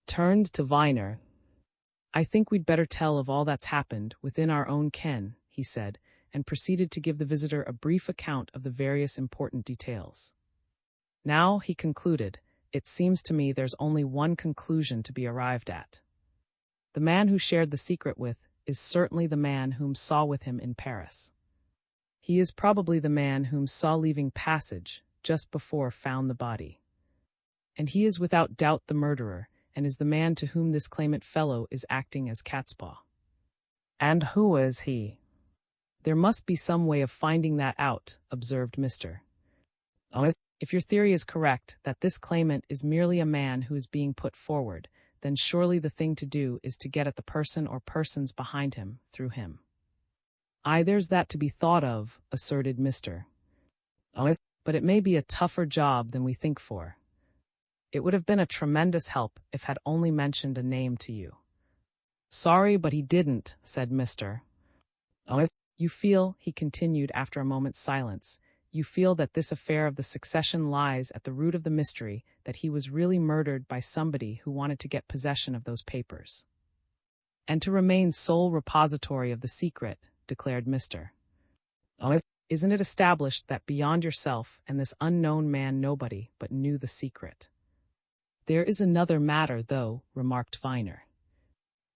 Turned to Viner. I think we'd better tell of all that's happened within our own ken, he said, and proceeded to give the visitor a brief account of the various important details. Now, he concluded, it seems to me there's only one conclusion to be arrived at. The man who shared the secret with is certainly the man whom saw with him in Paris. He is probably the man whom saw leaving Passage just before found the body. And he is without doubt the murderer, and is the man to whom this claimant fellow is acting as catspaw. And who is he? There must be some way of finding that out, observed Mr. If your theory is correct, that this claimant is merely a man who is being put forward, then surely the thing to do is to get at the person or persons behind him, through him. Aye, there's that to be thought of, asserted Mr. But it may be a tougher job than we think for. It would have been a tremendous help if had only mentioned a name to you. Sorry, but he didn't, said Mr. Oh, you feel, he continued after a moment's silence, you feel that this affair of the succession lies at the root of the mystery, that he was really murdered by somebody who wanted to get possession of those papers. And to remain sole repository of the secret, declared Mr. Oh, isn't it established that beyond yourself and this unknown man nobody but knew the secret? There is another matter, though, remarked Viner.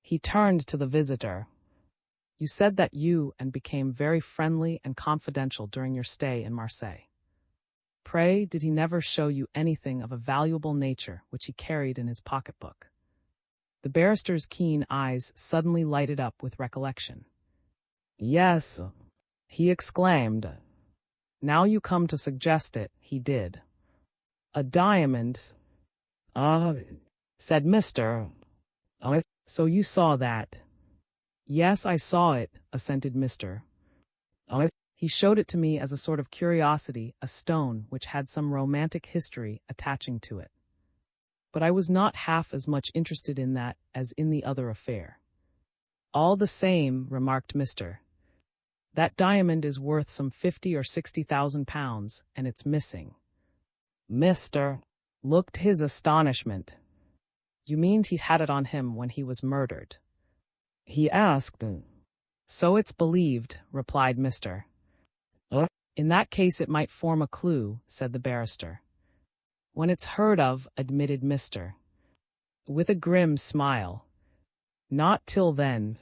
He turned to the visitor. You said that you and became very friendly and confidential during your stay in Marseille. Pray, did he never show you anything of a valuable nature which he carried in his pocketbook? The barrister's keen eyes suddenly lighted up with recollection. Yes, he exclaimed. Now you come to suggest it, he did. A diamond. Ah, said Mr. Oh, so you saw that? Yes, I saw it, assented Mr. Oh, he showed it to me as a sort of curiosity, a stone which had some romantic history attaching to it. But I was not half as much interested in that as in the other affair. All the same, remarked Mr. That diamond is worth some 50 or 60,000 pounds, and it's missing. Mr. looked his astonishment. You mean he had it on him when he was murdered? He asked. So it's believed, replied Mr. In that case it might form a clue, said the barrister. When it's heard of, admitted Mr. with a grim smile. Not till then.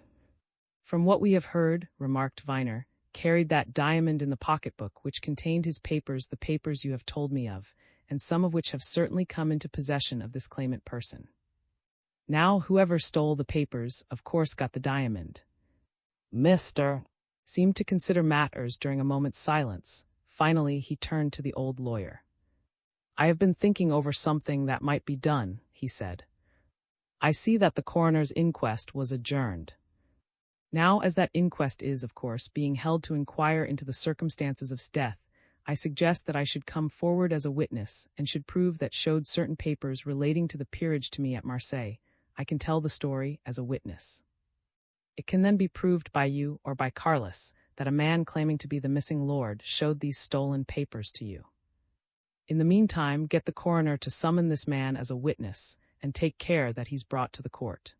From what we have heard, remarked Viner, carried that diamond in the pocketbook which contained his papers, the papers you have told me of, and some of which have certainly come into possession of this claimant person. Now, whoever stole the papers, of course, got the diamond. Mr. seemed to consider matters during a moment's silence. Finally, he turned to the old lawyer. I have been thinking over something that might be done, he said. I see that the coroner's inquest was adjourned. Now, as that inquest is, of course, being held to inquire into the circumstances of his death, I suggest that I should come forward as a witness and should prove that showed certain papers relating to the peerage to me at Marseille. I can tell the story as a witness. It can then be proved by you or by Carlos that a man claiming to be the missing lord showed these stolen papers to you. In the meantime, get the coroner to summon this man as a witness and take care that he's brought to the court.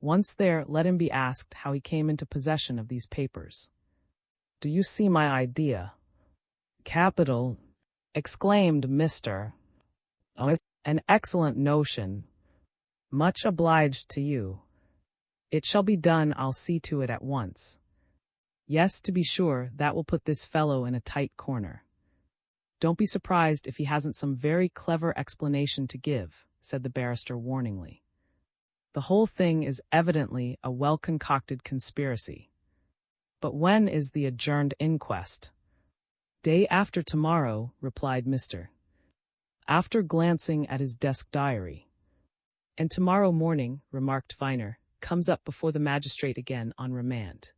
Once there, let him be asked how he came into possession of these papers. Do you see my idea? Capital, exclaimed Mr. Oh, an excellent notion. Much obliged to you. It shall be done, I'll see to it at once. Yes, to be sure, that will put this fellow in a tight corner. Don't be surprised if he hasn't some very clever explanation to give, said the barrister warningly. The whole thing is evidently a well-concocted conspiracy. But when is the adjourned inquest? Day after tomorrow, replied Mr. After glancing at his desk diary. And tomorrow morning, remarked Viner, comes up before the magistrate again on remand.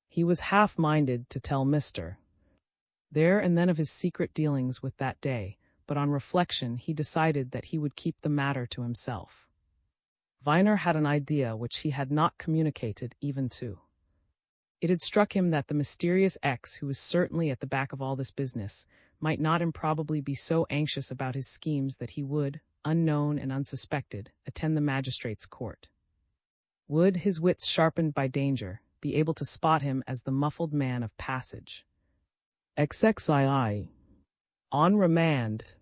He was half-minded to tell Mr. there and then of his secret dealings with that day, but on reflection he decided that he would keep the matter to himself. Viner had an idea which he had not communicated even to. It had struck him that the mysterious X, who was certainly at the back of all this business, might not improbably be so anxious about his schemes that he would, unknown and unsuspected, attend the magistrate's court. Would, his wits sharpened by danger, be able to spot him as the muffled man of passage. XXII. On remand.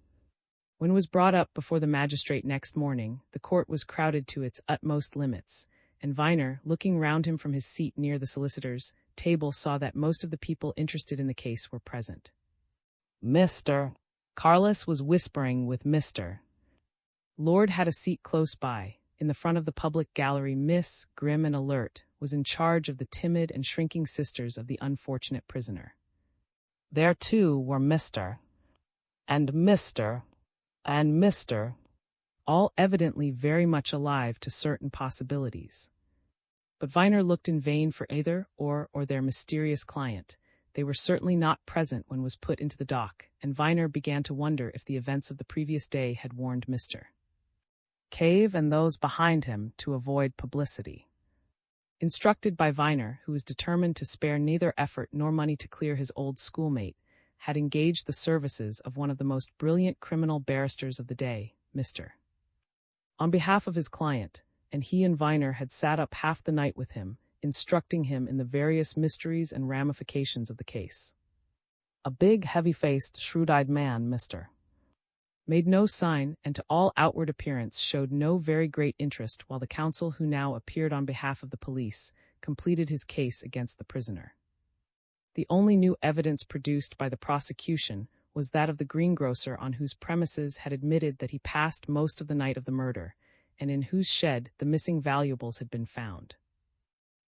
When it was brought up before the magistrate next morning, the court was crowded to its utmost limits, and Viner, looking round him from his seat near the solicitor's table, saw that most of the people interested in the case were present. Mr. Carlos was whispering with Mr. Lord had a seat close by. In the front of the public gallery, Miss, grim and alert, was in charge of the timid and shrinking sisters of the unfortunate prisoner. There, too, were Mr. and Mr. and Mr., all evidently very much alive to certain possibilities. But Viner looked in vain for either or their mysterious client. They were certainly not present when was put into the dock, and Viner began to wonder if the events of the previous day had warned Mr. Cave and those behind him to avoid publicity. Instructed by Viner, who was determined to spare neither effort nor money to clear his old schoolmate, had engaged the services of one of the most brilliant criminal barristers of the day, Mr. On behalf of his client, and he and Viner had sat up half the night with him, instructing him in the various mysteries and ramifications of the case. A big, heavy-faced, shrewd-eyed man, Mr. made no sign and to all outward appearance showed no very great interest while the counsel who now appeared on behalf of the police completed his case against the prisoner. The only new evidence produced by the prosecution was that of the greengrocer on whose premises had admitted that he passed most of the night of the murder, and in whose shed the missing valuables had been found.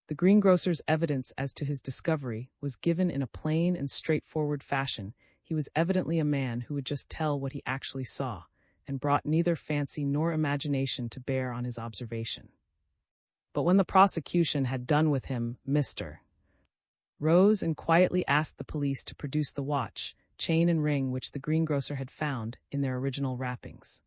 The greengrocer's evidence as to his discovery was given in a plain and straightforward fashion. He was evidently a man who would just tell what he actually saw, and brought neither fancy nor imagination to bear on his observation. But when the prosecution had done with him, Mr. rose and quietly asked the police to produce the watch, chain and ring which the greengrocer had found in their original wrappings.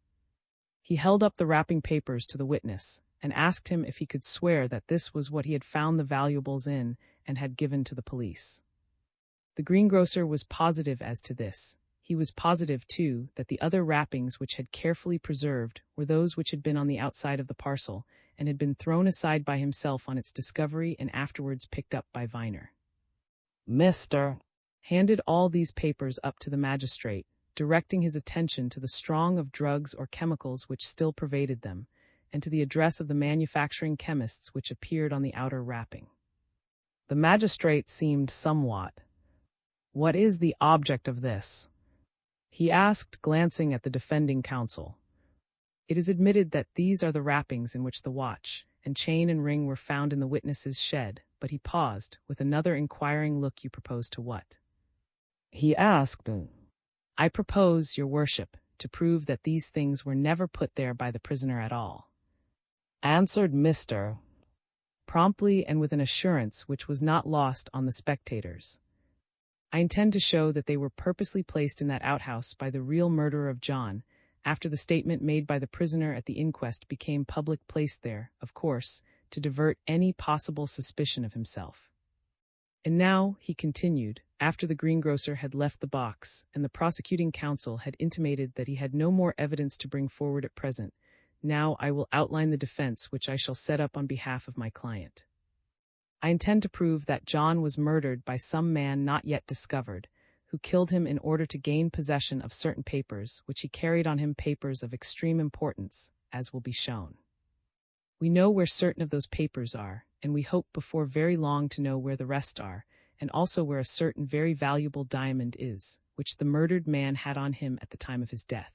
He held up the wrapping papers to the witness, and asked him if he could swear that this was what he had found the valuables in and had given to the police. The greengrocer was positive as to this. He was positive, too, that the other wrappings which had carefully preserved were those which had been on the outside of the parcel, and had been thrown aside by himself on its discovery and afterwards picked up by Viner. Mr. handed all these papers up to the magistrate, directing his attention to the strong of drugs or chemicals which still pervaded them, and to the address of the manufacturing chemists which appeared on the outer wrapping. The magistrate seemed somewhat. "What is the object of this?" he asked, glancing at the defending counsel. "It is admitted that these are the wrappings in which the watch and chain and ring were found in the witness's shed," but he paused, with another inquiring look. "You propose to what?" he asked. "I propose, your worship, to prove that these things were never put there by the prisoner at all," answered Mr. promptly and with an assurance which was not lost on the spectators. "I intend to show that they were purposely placed in that outhouse by the real murderer of John, after the statement made by the prisoner at the inquest became public, placed there, of course, to divert any possible suspicion of himself. And now," he continued, after the greengrocer had left the box, and the prosecuting counsel had intimated that he had no more evidence to bring forward at present, "now I will outline the defense which I shall set up on behalf of my client. I intend to prove that John was murdered by some man not yet discovered, who killed him in order to gain possession of certain papers which he carried on him, papers of extreme importance, as will be shown. We know where certain of those papers are, and we hope before very long to know where the rest are, and also where a certain very valuable diamond is, which the murdered man had on him at the time of his death.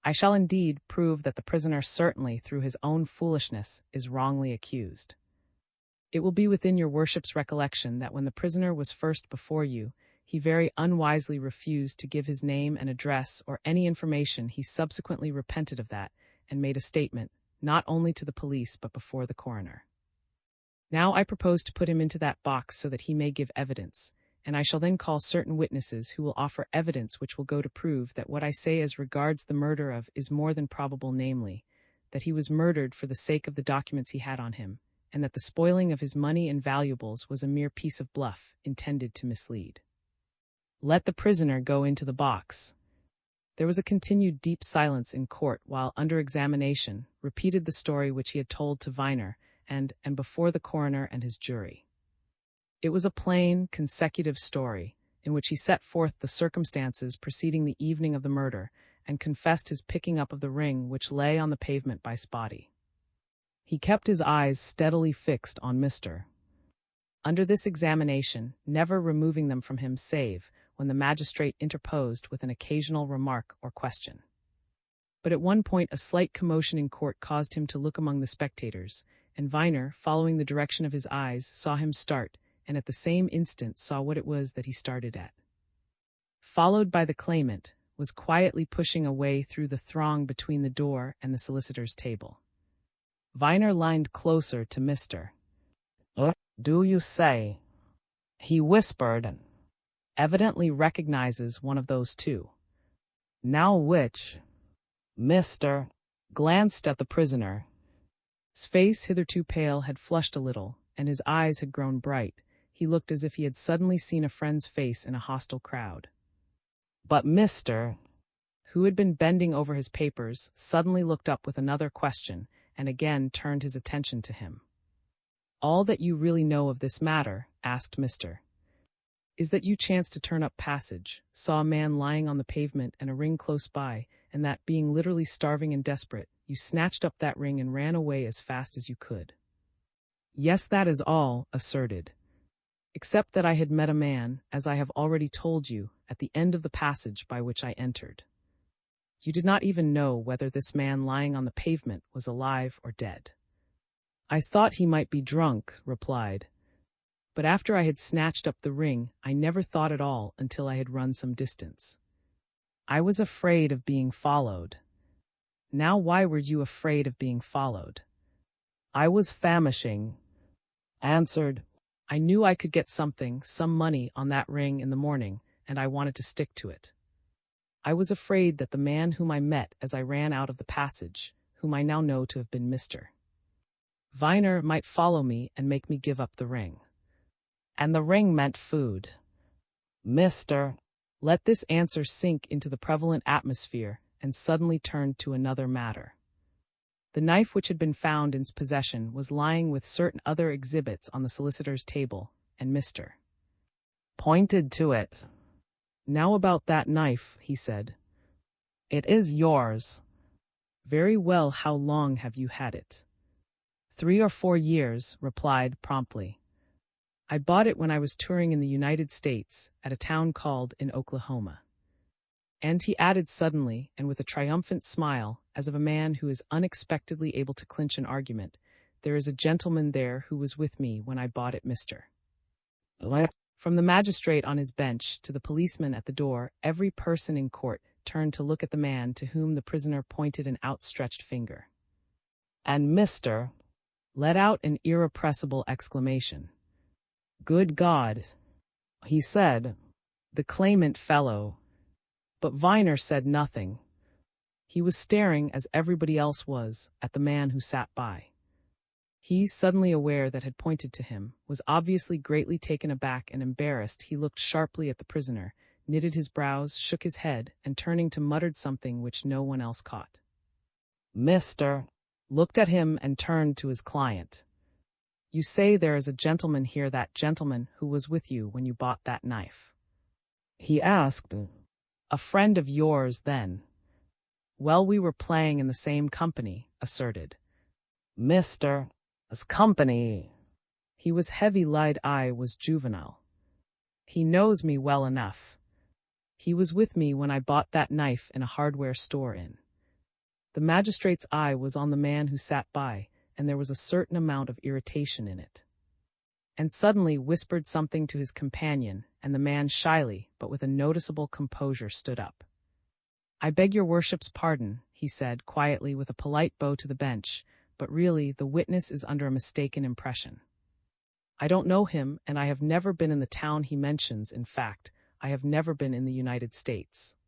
I shall indeed prove that the prisoner certainly, through his own foolishness, is wrongly accused. It will be within your worship's recollection that when the prisoner was first before you, he very unwisely refused to give his name and address or any information. He subsequently repented of that, and made a statement, not only to the police but before the coroner. Now I propose to put him into that box so that he may give evidence, and I shall then call certain witnesses who will offer evidence which will go to prove that what I say as regards the murder of is more than probable, namely, that he was murdered for the sake of the documents he had on him, and that the spoiling of his money and valuables was a mere piece of bluff intended to mislead. Let the prisoner go into the box." There was a continued deep silence in court while, under examination, repeated the story which he had told to Viner and before the coroner and his jury. It was a plain, consecutive story, in which he set forth the circumstances preceding the evening of the murder, and confessed his picking up of the ring which lay on the pavement by Spotty. He kept his eyes steadily fixed on Mr. under this examination, never removing them from him save when the magistrate interposed with an occasional remark or question. But at one point a slight commotion in court caused him to look among the spectators, and Viner, following the direction of his eyes, saw him start, and at the same instant saw what it was that he started at. Followed by the claimant, was quietly pushing a way through the throng between the door and the solicitor's table. Viner leaned closer to Mr. "What do you say?" he whispered, evidently recognizes one of those two. "Now which?" Mr. glanced at the prisoner. His face, hitherto pale, had flushed a little, and his eyes had grown bright. He looked as if he had suddenly seen a friend's face in a hostile crowd. But Mr. who had been bending over his papers, suddenly looked up with another question, and again turned his attention to him. "All that you really know of this matter," asked Mr. "is that you chanced to turn up passage, saw a man lying on the pavement and a ring close by, and that, being literally starving and desperate, you snatched up that ring and ran away as fast as you could." "Yes, that is all," asserted. "Except that I had met a man, as I have already told you, at the end of the passage by which I entered." "You did not even know whether this man lying on the pavement was alive or dead." "I thought he might be drunk," replied. "But after I had snatched up the ring, I never thought at all until I had run some distance. I was afraid of being followed." "Now why were you afraid of being followed?" "I was famishing," answered. "I knew I could get some money on that ring in the morning, and I wanted to stick to it. I was afraid that the man whom I met as I ran out of the passage, whom I now know to have been Mr. Viner, might follow me and make me give up the ring. And the ring meant food." Mr. let this answer sink into the prevalent atmosphere and suddenly turned to another matter. The knife which had been found in his possession was lying with certain other exhibits on the solicitor's table, and Mr. pointed to it. "Now about that knife," he said. "It is yours." "Very well, how long have you had it?" 3 or 4 years, replied promptly. "I bought it when I was touring in the United States, at a town called in Oklahoma." And he added suddenly, and with a triumphant smile, as of a man who is unexpectedly able to clinch an argument, "There is a gentleman there who was with me when I bought it, Mr. From the magistrate on his bench to the policeman at the door, every person in court turned to look at the man to whom the prisoner pointed an outstretched finger. And Mr. let out an irrepressible exclamation. "Good God!" he said. "The claimant fellow." But Viner said nothing. He was staring, as everybody else was, at the man who sat by. He, suddenly aware that had pointed to him, was obviously greatly taken aback and embarrassed. He looked sharply at the prisoner, knitted his brows, shook his head, and turning to muttered something which no one else caught. Mr. looked at him and turned to his client. "You say there is a gentleman here, that gentleman who was with you when you bought that knife?" he asked. "A friend of yours, then?" "Well, we were playing in the same company," asserted Mr. "As company." He was heavy-lidded. I was juvenile. "He knows me well enough. He was with me when I bought that knife in a hardware store in." The magistrate's eye was on the man who sat by, and there was a certain amount of irritation in it. And suddenly whispered something to his companion, and the man shyly, but with a noticeable composure, stood up. "I beg your worship's pardon," he said quietly with a polite bow to the bench, "but really the witness is under a mistaken impression. I don't know him, and I have never been in the town he mentions. In fact, I have never been in the United States.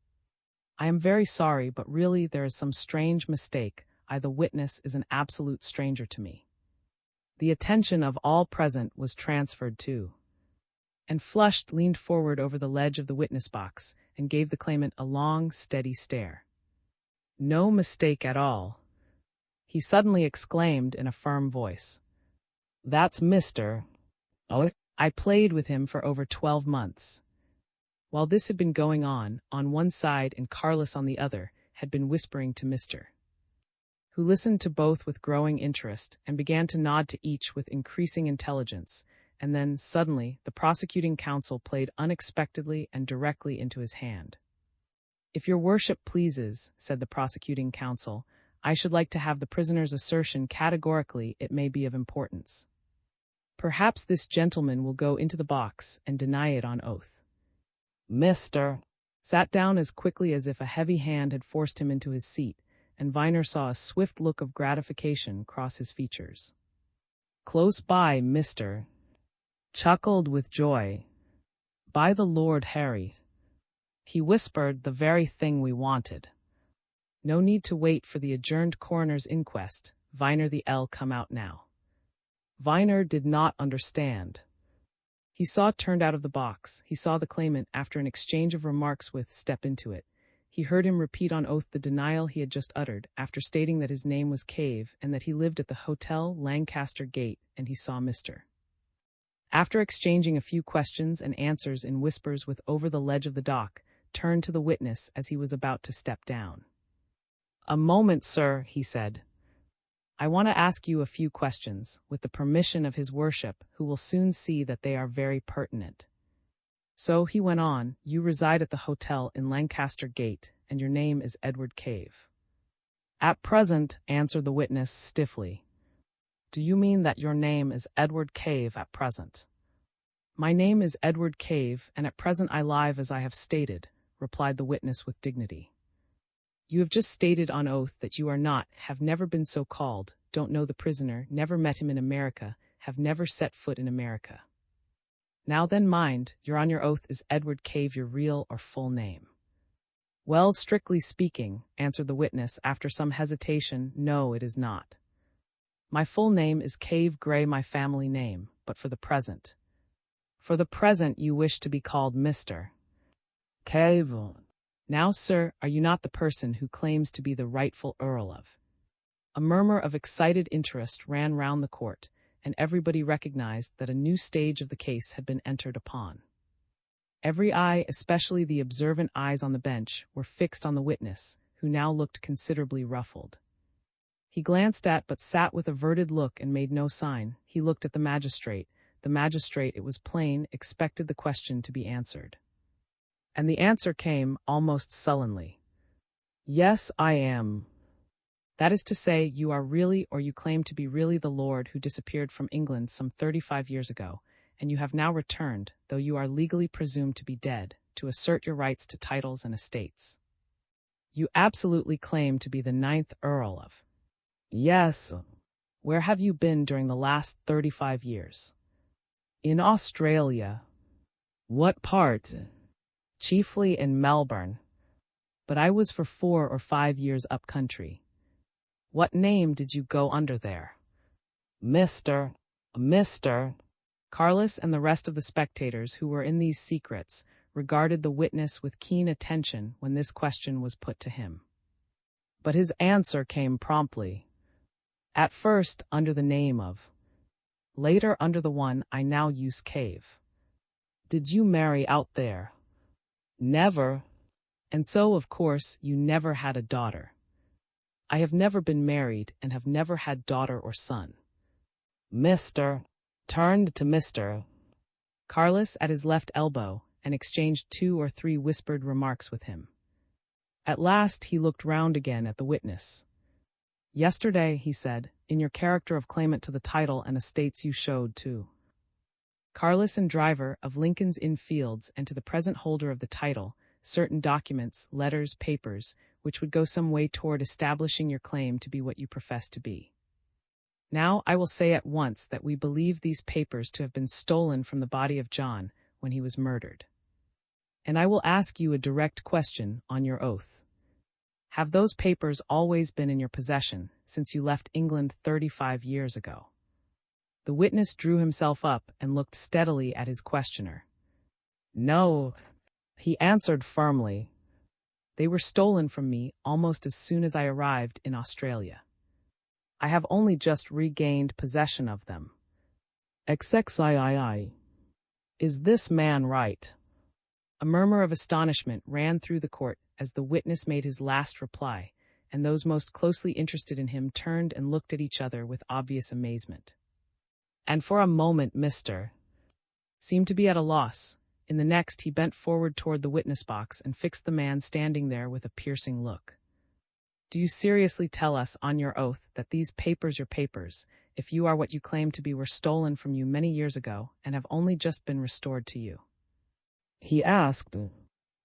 I am very sorry, but really there is some strange mistake. The witness is an absolute stranger to me." The attention of all present was transferred to, and Flushed leaned forward over the ledge of the witness box and gave the claimant a long, steady stare. "No mistake at all," he suddenly exclaimed in a firm voice. "That's Mr. I played with him for over 12 months. While this had been going on one side and Carlos on the other had been whispering to Mr. who listened to both with growing interest and began to nod to each with increasing intelligence, and then, suddenly, the prosecuting counsel played unexpectedly and directly into his hand. "If your worship pleases," said the prosecuting counsel, "I should like to have the prisoner's assertion categorically. It may be of importance. Perhaps this gentleman will go into the box and deny it on oath." Mr. sat down as quickly as if a heavy hand had forced him into his seat, and Viner saw a swift look of gratification cross his features. Close by, Mr. chuckled with joy. "By the Lord Harry," he whispered, "the very thing we wanted. No need to wait for the adjourned coroner's inquest. Viner the L come out now. Viner did not understand. He saw turned out of the box. He saw the claimant, after an exchange of remarks with, step into it. He heard him repeat on oath the denial he had just uttered, after stating that his name was Cave and that he lived at the Hotel Lancaster Gate, and he saw Mr. After exchanging a few questions and answers in whispers with over the ledge of the dock, turned to the witness as he was about to step down. "A moment, sir," he said. "I want to ask you a few questions, with the permission of his worship, who will soon see that they are very pertinent." So he went on, "You reside at the hotel in Lancaster Gate, and your name is Edward Cave." "At present," answered the witness stiffly. "Do you mean that your name is Edward Cave at present?" "My name is Edward Cave, and at present I live as I have stated," replied the witness with dignity. "You have just stated on oath that you are not, have never been so called, don't know the prisoner, never met him in America, have never set foot in America. Now then mind, you're on your oath is Edward Cave your real or full name?" "Well, strictly speaking," answered the witness after some hesitation, "no, it is not. My full name is Cave Gray, my family name, but for the present." "For the present you wish to be called Mr. Cave. Now, sir, are you not the person who claims to be the rightful Earl of—" A murmur of excited interest ran round the court, and everybody recognized that a new stage of the case had been entered upon. Every eye, especially the observant eyes on the bench, were fixed on the witness, who now looked considerably ruffled. He glanced at but sat with averted look and made no sign. He looked at the magistrate. The magistrate, it was plain, expected the question to be answered. And the answer came, almost sullenly. "Yes, I am. That is to say, you are really, or you claim to be really, the lord who disappeared from England some 35 years ago, and you have now returned, though you are legally presumed to be dead, to assert your rights to titles and estates. You absolutely claim to be the 9th Earl of—" "Yes." "Where have you been during the last 35 years? "In Australia." "What part?" "Chiefly in Melbourne. But I was for 4 or 5 years up country." "What name did you go under there?" Mr. Carlos and the rest of the spectators who were in these secrets regarded the witness with keen attention when this question was put to him. But his answer came promptly. "At first under the name of, later under the one I now use, Cave." "Did you marry out there?" "Never." "And so, of course, you never had a daughter?" "I have never been married and have never had daughter or son." Mr. turned to Mr. Carlos at his left elbow and exchanged 2 or 3 whispered remarks with him. At last he looked round again at the witness. "Yesterday," he said, "in your character of claimant to the title and estates you showed to Carlos and driver of Lincoln's Inn Fields and to the present holder of the title, certain documents, letters, papers, which would go some way toward establishing your claim to be what you profess to be. Now I will say at once that we believe these papers to have been stolen from the body of John when he was murdered. And I will ask you a direct question on your oath. Have those papers always been in your possession since you left England 35 years ago?" The witness drew himself up and looked steadily at his questioner. "No," he answered firmly. "They were stolen from me almost as soon as I arrived in Australia. I have only just regained possession of them." "XXIII. Is this man right?" A murmur of astonishment ran through the court as the witness made his last reply, and those most closely interested in him turned and looked at each other with obvious amazement. And for a moment Mr. seemed to be at a loss. In the next he bent forward toward the witness box and fixed the man standing there with a piercing look. "Do you seriously tell us on your oath that these papers, your papers, if you are what you claim to be, were stolen from you many years ago and have only just been restored to you?" he asked.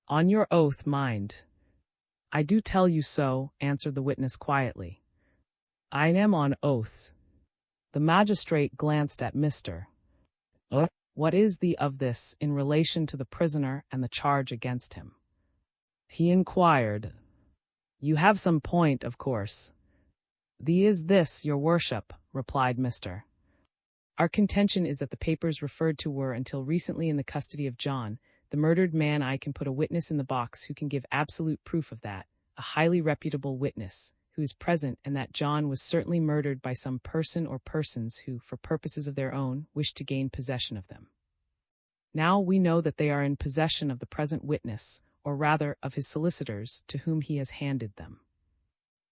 "On your oath, mind." "I do tell you so," answered the witness quietly. "I am on oaths." The magistrate glanced at Mr. "What is the of this in relation to the prisoner and the charge against him?" he inquired. "You have some point, of course." "Thee is this, your worship," replied Mr. "Our contention is that the papers referred to were until recently in the custody of John, the murdered man. I can put a witness in the box who can give absolute proof of that, a highly reputable witness, who is present, and that John was certainly murdered by some person or persons who, for purposes of their own, wished to gain possession of them. Now we know that they are in possession of the present witness, or rather of his solicitors, to whom he has handed them.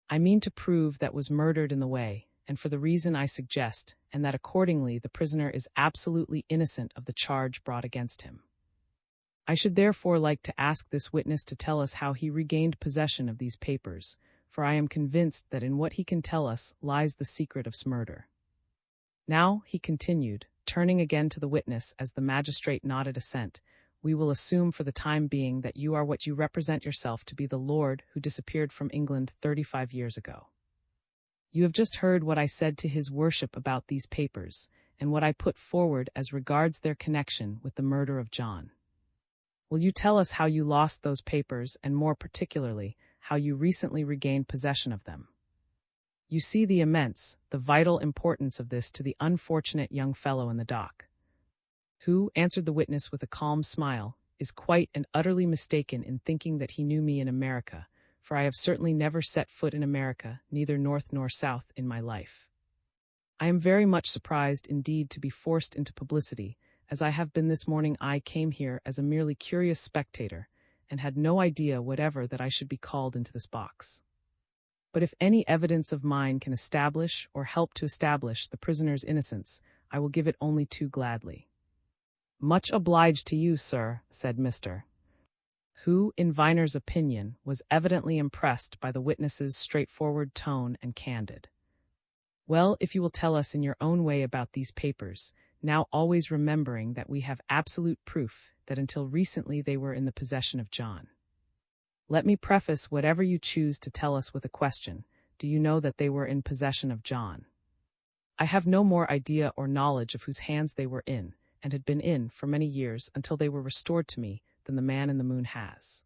I mean to prove that was murdered in the way, and for the reason I suggest, and that accordingly the prisoner is absolutely innocent of the charge brought against him. I should therefore like to ask this witness to tell us how he regained possession of these papers, for I am convinced that in what he can tell us lies the secret of murder. Now," he continued, turning again to the witness as the magistrate nodded assent, "we will assume for the time being that you are what you represent yourself to be, the lord who disappeared from England 35 years ago. You have just heard what I said to his worship about these papers, and what I put forward as regards their connection with the murder of John. Will you tell us how you lost those papers, and more particularly, how you recently regained possession of them? You see the immense, the vital importance of this to the unfortunate young fellow in the dock." "Who," answered the witness with a calm smile, "is quite and utterly mistaken in thinking that he knew me in America, for I have certainly never set foot in America, neither north nor south, in my life. I am very much surprised indeed to be forced into publicity, as I have been this morning. I came here as a merely curious spectator, and had no idea whatever that I should be called into this box. But if any evidence of mine can establish or help to establish the prisoner's innocence, I will give it only too gladly." "Much obliged to you, sir," said Mr. who, in Viner's opinion, was evidently impressed by the witness's straightforward tone and candid. "Well, if you will tell us in your own way about these papers, now always remembering that we have absolute proof that until recently they were in the possession of John. Let me preface whatever you choose to tell us with a question. Do you know that they were in possession of John?" "I have no more idea or knowledge of whose hands they were in, and had been in for many years until they were restored to me, than the man in the moon has,"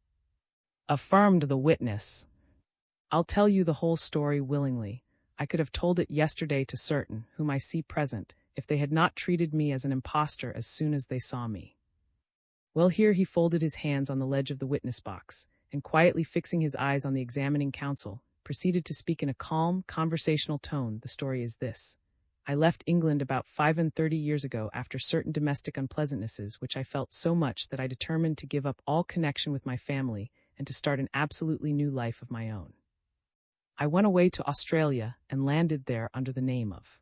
affirmed the witness. "I'll tell you the whole story willingly. I could have told it yesterday to certain, whom I see present, if they had not treated me as an impostor as soon as they saw me." Well, here he folded his hands on the ledge of the witness box, and quietly fixing his eyes on the examining counsel, proceeded to speak in a calm, conversational tone. "The story is this. I left England about 35 years ago after certain domestic unpleasantnesses which I felt so much that I determined to give up all connection with my family and to start an absolutely new life of my own. I went away to Australia and landed there under the name of.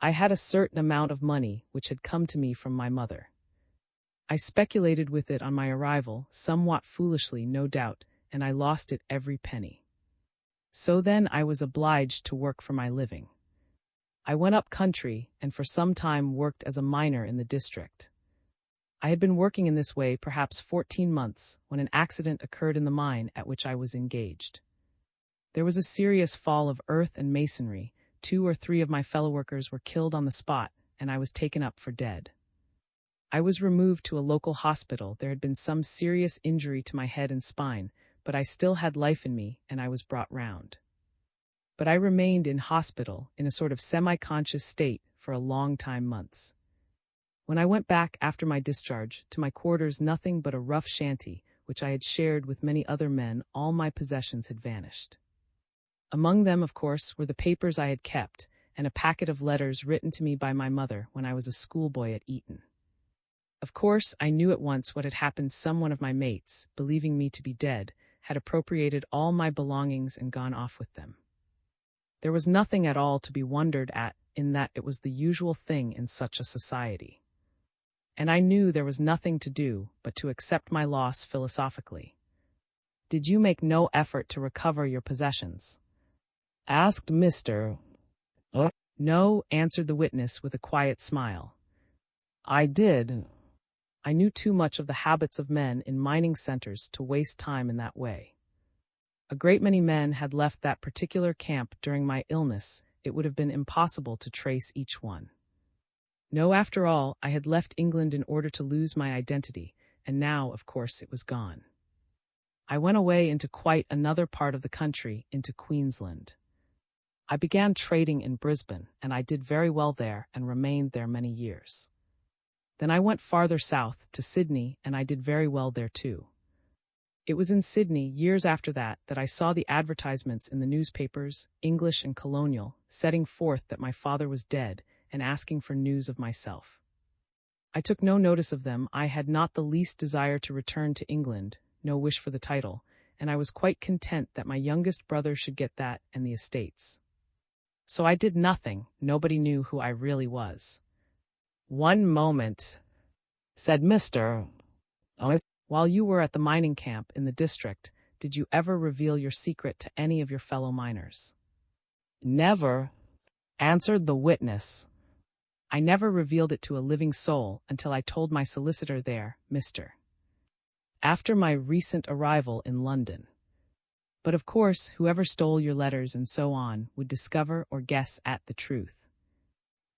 I had a certain amount of money which had come to me from my mother. I speculated with it on my arrival, somewhat foolishly, no doubt, and I lost it every penny. So then I was obliged to work for my living. I went up country, and for some time worked as a miner in the district. I had been working in this way perhaps 14 months, when an accident occurred in the mine at which I was engaged. There was a serious fall of earth and masonry. 2 or 3 of my fellow workers were killed on the spot, and I was taken up for dead. I was removed to a local hospital. There had been some serious injury to my head and spine, but I still had life in me, and I was brought round. But I remained in hospital, in a sort of semi-conscious state, for a long time, months. When I went back after my discharge, to my quarters, nothing but a rough shanty, which I had shared with many other men. All my possessions had vanished. Among them, of course, were the papers I had kept, and a packet of letters written to me by my mother when I was a schoolboy at Eton. Of course, I knew at once what had happened. Some one of my mates, believing me to be dead, had appropriated all my belongings and gone off with them. There was nothing at all to be wondered at in that. It was the usual thing in such a society. And I knew there was nothing to do but to accept my loss philosophically. "Did you make no effort to recover your possessions?" asked Mr. "No," answered the witness with a quiet smile. "I did. I knew too much of the habits of men in mining centers to waste time in that way. A great many men had left that particular camp during my illness. It would have been impossible to trace each one. No, after all, I had left England in order to lose my identity, and now, of course, it was gone. I went away into quite another part of the country, into Queensland. I began trading in Brisbane, and I did very well there and remained there many years. Then I went farther south, to Sydney, and I did very well there too. It was in Sydney, years after that, that I saw the advertisements in the newspapers, English and colonial, setting forth that my father was dead and asking for news of myself. I took no notice of them. I had not the least desire to return to England, no wish for the title, and I was quite content that my youngest brother should get that and the estates. So I did nothing. Nobody knew who I really was. "One moment," said Mr. While you were at the mining camp in the district, did you ever reveal your secret to any of your fellow miners? "Never," answered the witness. I never revealed it to a living soul until I told my solicitor there, Mr. After my recent arrival in London. But of course, whoever stole your letters and so on would discover or guess at the truth.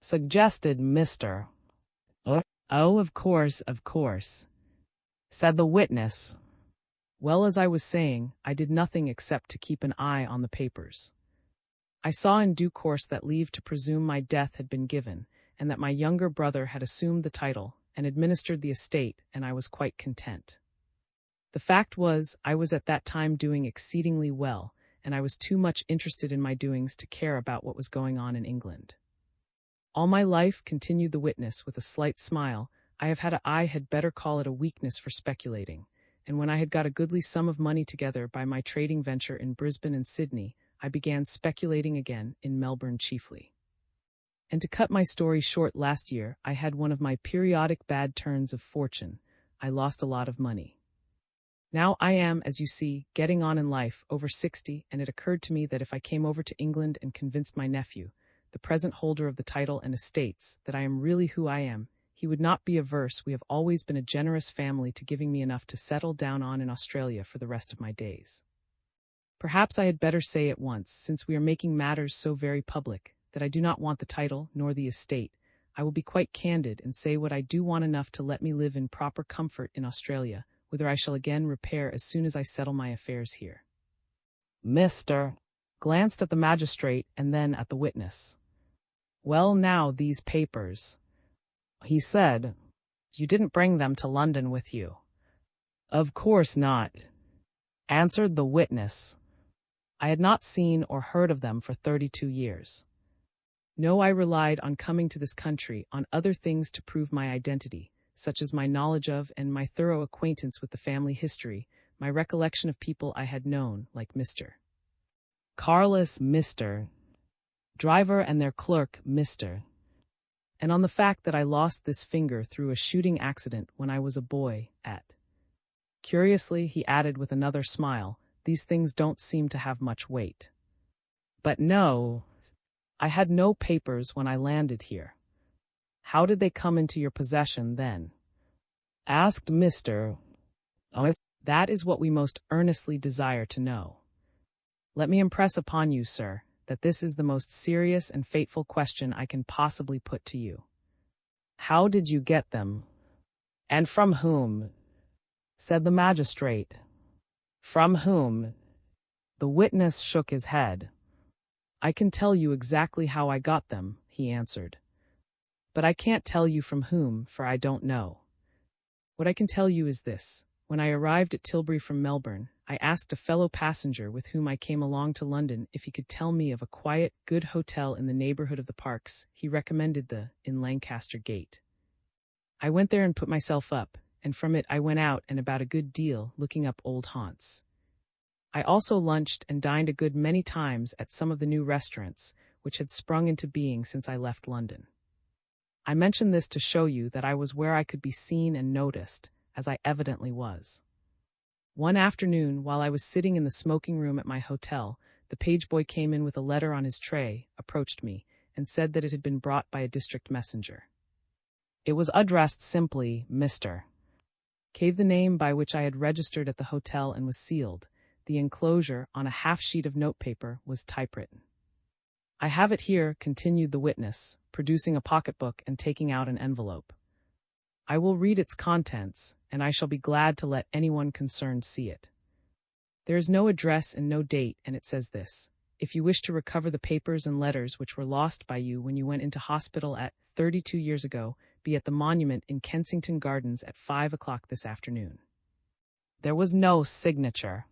Suggested Mr. Oh, of course, said the witness. Well, as I was saying, I did nothing except to keep an eye on the papers. I saw in due course that leave to presume my death had been given, and that my younger brother had assumed the title and administered the estate, and I was quite content. The fact was, I was at that time doing exceedingly well, and I was too much interested in my doings to care about what was going on in England. All my life, continued the witness with a slight smile, I had better call it a weakness for speculating, and when I had got a goodly sum of money together by my trading venture in Brisbane and Sydney, I began speculating again, in Melbourne chiefly. And to cut my story short, last year I had one of my periodic bad turns of fortune. I lost a lot of money. Now I am, as you see, getting on in life, over 60, and it occurred to me that if I came over to England and convinced my nephew, the present holder of the title and estates, that I am really who I am, he would not be averse. We have always been a generous family to giving me enough to settle down on in Australia for the rest of my days. Perhaps I had better say at once, since we are making matters so very public, that I do not want the title nor the estate. I will be quite candid and say what I do want enough to let me live in proper comfort in Australia, whither I shall again repair as soon as I settle my affairs here. Mr. glanced at the magistrate and then at the witness. Well, now, these papers, he said. You didn't bring them to London with you? Of course not, answered the witness. I had not seen or heard of them for 32 years. No, I relied on coming to this country on other things to prove my identity, such as my knowledge of and my thorough acquaintance with the family history, my recollection of people I had known, like Mr. Carless, Mr. Driver and their clerk, Mr. And on the fact that I lost this finger through a shooting accident when I was a boy at. Curiously, he added with another smile, these things don't seem to have much weight. But no, I had no papers when I landed here. How did they come into your possession then? Asked Mr. That is what we most earnestly desire to know. Let me impress upon you, sir, that this is the most serious and fateful question I can possibly put to you. How did you get them? And from whom? Said the magistrate. From whom? The witness shook his head. I can tell you exactly how I got them, he answered. But I can't tell you from whom, for I don't know. What I can tell you is this. When I arrived at Tilbury from Melbourne, I asked a fellow passenger with whom I came along to London if he could tell me of a quiet, good hotel in the neighbourhood of the parks. He recommended in Lancaster Gate. I went there and put myself up, and from it I went out and about a good deal, looking up old haunts. I also lunched and dined a good many times at some of the new restaurants, which had sprung into being since I left London. I mention this to show you that I was where I could be seen and noticed, as I evidently was. One afternoon, while I was sitting in the smoking room at my hotel, the page boy came in with a letter on his tray, approached me, and said that it had been brought by a district messenger. It was addressed simply, Mr. Gave the name by which I had registered at the hotel and was sealed. The enclosure, on a half-sheet of notepaper, was typewritten. I have it here, continued the witness, producing a pocketbook and taking out an envelope. I will read its contents, and I shall be glad to let anyone concerned see it. There is no address and no date, and it says this. If you wish to recover the papers and letters which were lost by you when you went into hospital at 32 years ago, be at the monument in Kensington Gardens at 5 o'clock this afternoon." There was no signature.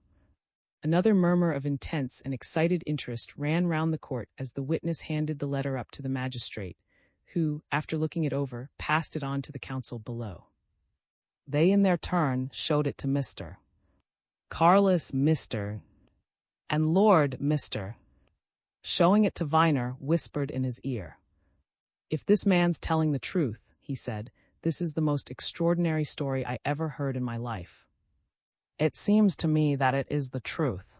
Another murmur of intense and excited interest ran round the court as the witness handed the letter up to the magistrate, who, after looking it over, passed it on to the counsel below. They in their turn showed it to Mr. Carlos Mr. and Lord Mr. Showing it to Viner, whispered in his ear. "If this man's telling the truth," he said, "this is the most extraordinary story I ever heard in my life." "It seems to me that it is the truth,"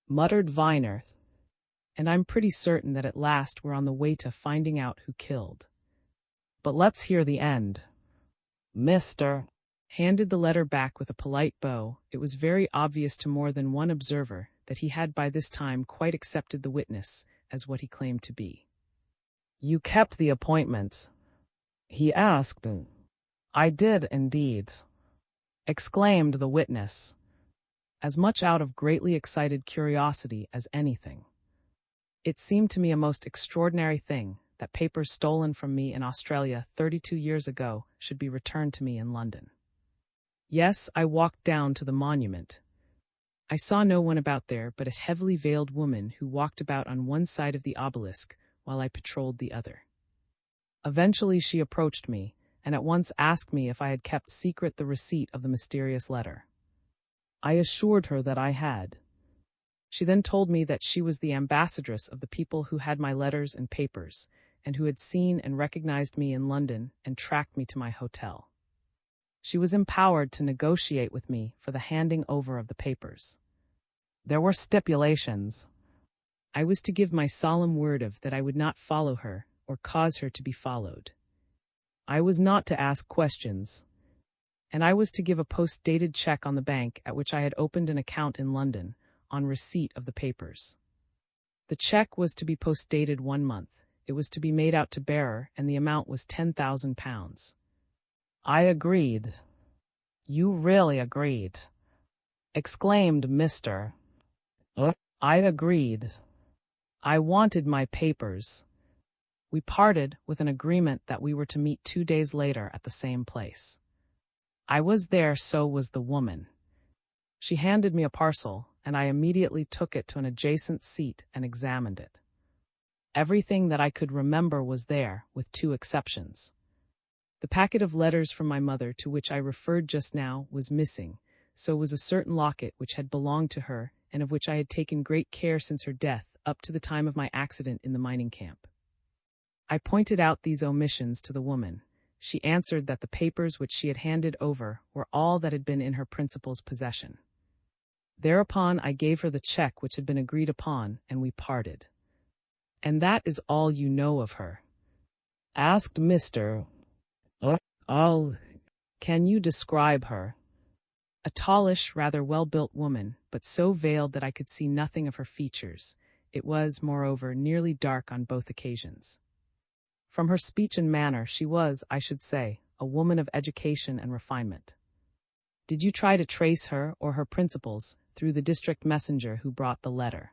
muttered Viner, "and I'm pretty certain that at last we're on the way to finding out who killed. But let's hear the end." Mr. handed the letter back with a polite bow. It was very obvious to more than one observer that he had by this time quite accepted the witness as what he claimed to be. "You kept the appointment?" he asked. "I did, indeed," exclaimed the witness, as much out of greatly excited curiosity as anything. "It seemed to me a most extraordinary thing that papers stolen from me in Australia 32 years ago should be returned to me in London. Yes, I walked down to the monument. I saw no one about there but a heavily veiled woman who walked about on one side of the obelisk while I patrolled the other. Eventually she approached me and at once asked me if I had kept secret the receipt of the mysterious letter. I assured her that I had. She then told me that she was the ambassadress of the people who had my letters and papers, and who had seen and recognized me in London and tracked me to my hotel. She was empowered to negotiate with me for the handing over of the papers. There were stipulations. I was to give my solemn word of that I would not follow her or cause her to be followed. I was not to ask questions, and I was to give a post-dated check on the bank at which I had opened an account in London on receipt of the papers. The check was to be post-dated 1 month. It was to be made out to bearer, and the amount was £10,000. I agreed. You really agreed? Exclaimed Mr. I agreed. I wanted my papers. We parted with an agreement that we were to meet 2 days later at the same place. I was there, so was the woman. She handed me a parcel, and I immediately took it to an adjacent seat and examined it. Everything that I could remember was there, with 2 exceptions. The packet of letters from my mother to which I referred just now was missing, so was a certain locket which had belonged to her and of which I had taken great care since her death up to the time of my accident in the mining camp. I pointed out these omissions to the woman. She answered that the papers which she had handed over were all that had been in her principal's possession. Thereupon I gave her the check which had been agreed upon, and we parted. And that is all you know of her? Asked Mr. All. Can you describe her? A tallish, rather well-built woman, but so veiled that I could see nothing of her features. It was, moreover, nearly dark on both occasions. From her speech and manner, she was, I should say, a woman of education and refinement. Did you try to trace her or her principals through the district messenger who brought the letter?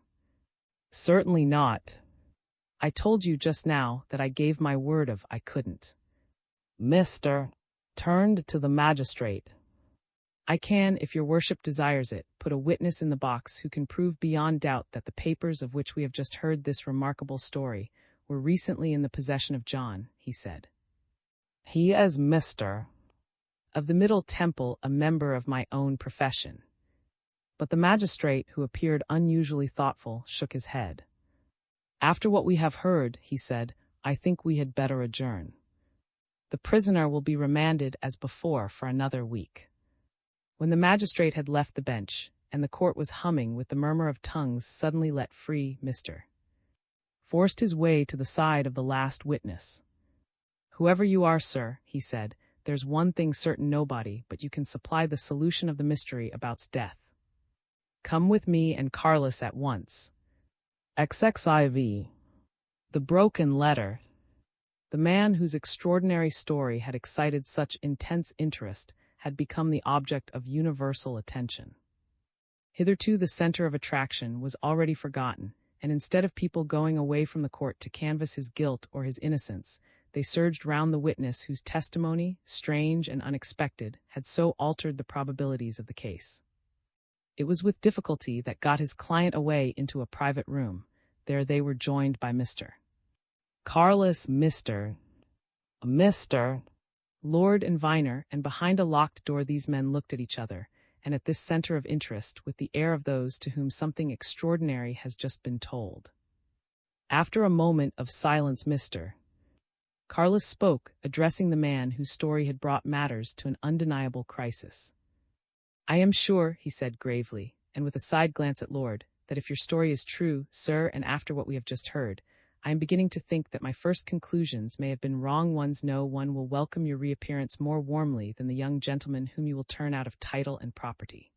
Certainly not. I told you just now that I gave my word of I couldn't. Mr. turned to the magistrate. I can, if your worship desires it, put a witness in the box who can prove beyond doubt that the papers of which we have just heard this remarkable story were recently in the possession of John, he said. He is Mr. of the Middle Temple, a member of my own profession. But the magistrate, who appeared unusually thoughtful, shook his head. After what we have heard, he said, I think we had better adjourn. The prisoner will be remanded as before for another week. When the magistrate had left the bench, and the court was humming with the murmur of tongues suddenly let free, Mr. forced his way to the side of the last witness. Whoever you are, sir, he said, there's one thing certain nobody but you can supply the solution of the mystery about's death. Come with me and Carlos at once. XXIV. The broken letter. The man whose extraordinary story had excited such intense interest had become the object of universal attention. Hitherto the center of attraction was already forgotten, and instead of people going away from the court to canvass his guilt or his innocence, they surged round the witness whose testimony, strange and unexpected, had so altered the probabilities of the case. It was with difficulty that got his client away into a private room. There they were joined by Mr. Carlos, Mr. Lord and Viner, and behind a locked door these men looked at each other, and at this center of interest, with the air of those to whom something extraordinary has just been told. After a moment of silence, Mr. Carlos spoke, addressing the man whose story had brought matters to an undeniable crisis. "I am sure," he said gravely, and with a side glance at Lord, "that if your story is true, sir, and after what we have just heard, I am beginning to think that my first conclusions may have been wrong. No one will welcome your reappearance more warmly than the young gentleman whom you will turn out of title and property.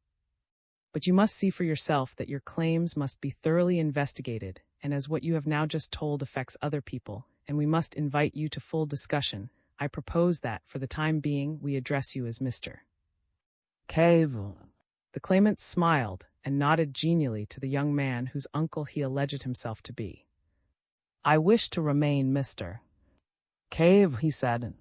But you must see for yourself that your claims must be thoroughly investigated, and as what you have now just told affects other people, and we must invite you to full discussion, I propose that, for the time being, we address you as Mr. Cave." The claimant smiled and nodded genially to the young man whose uncle he alleged himself to be. "I wish to remain Mr. Cave," he said.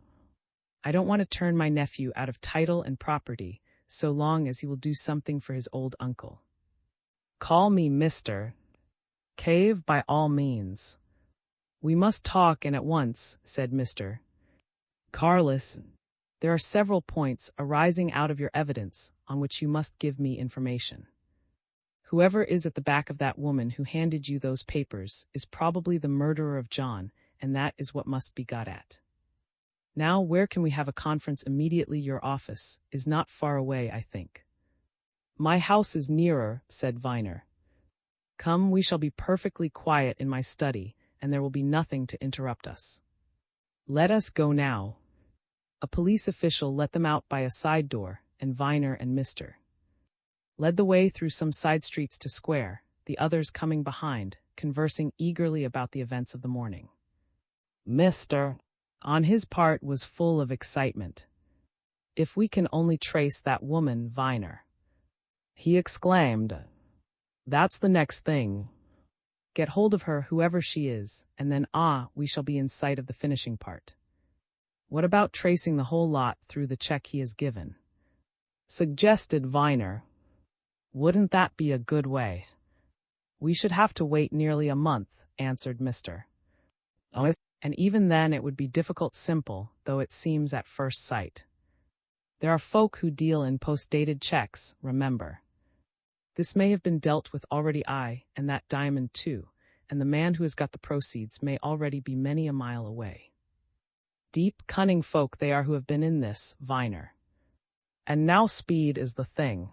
"I don't want to turn my nephew out of title and property, so long as he will do something for his old uncle. Call me Mr. Cave by all means." "We must talk, and at once," said Mr. Carlos. "There are several points arising out of your evidence on which you must give me information. Whoever is at the back of that woman who handed you those papers is probably the murderer of John, and that is what must be got at. Now, where can we have a conference immediately? Your office is not far away, I think." "My house is nearer," said Viner. "Come, we shall be perfectly quiet in my study, and there will be nothing to interrupt us. Let us go now." A police official let them out by a side door, and Viner and Mr. led the way through some side streets to square, the others coming behind, conversing eagerly about the events of the morning. Mr. on his part was full of excitement. "If we can only trace that woman, Viner," he exclaimed. "That's the next thing. Get hold of her, whoever she is, and then we shall be in sight of the finishing part." "What about tracing the whole lot through the check he has given?" suggested Viner. "Wouldn't that be a good way?" "We should have to wait nearly a month," answered Mr. "And even then it would be difficult simple, though it seems at first sight. There are folk who deal in post-dated checks, remember. This may have been dealt with already, and that diamond too, and the man who has got the proceeds may already be many a mile away. Deep, cunning folk they are who have been in this, Viner. And now speed is the thing."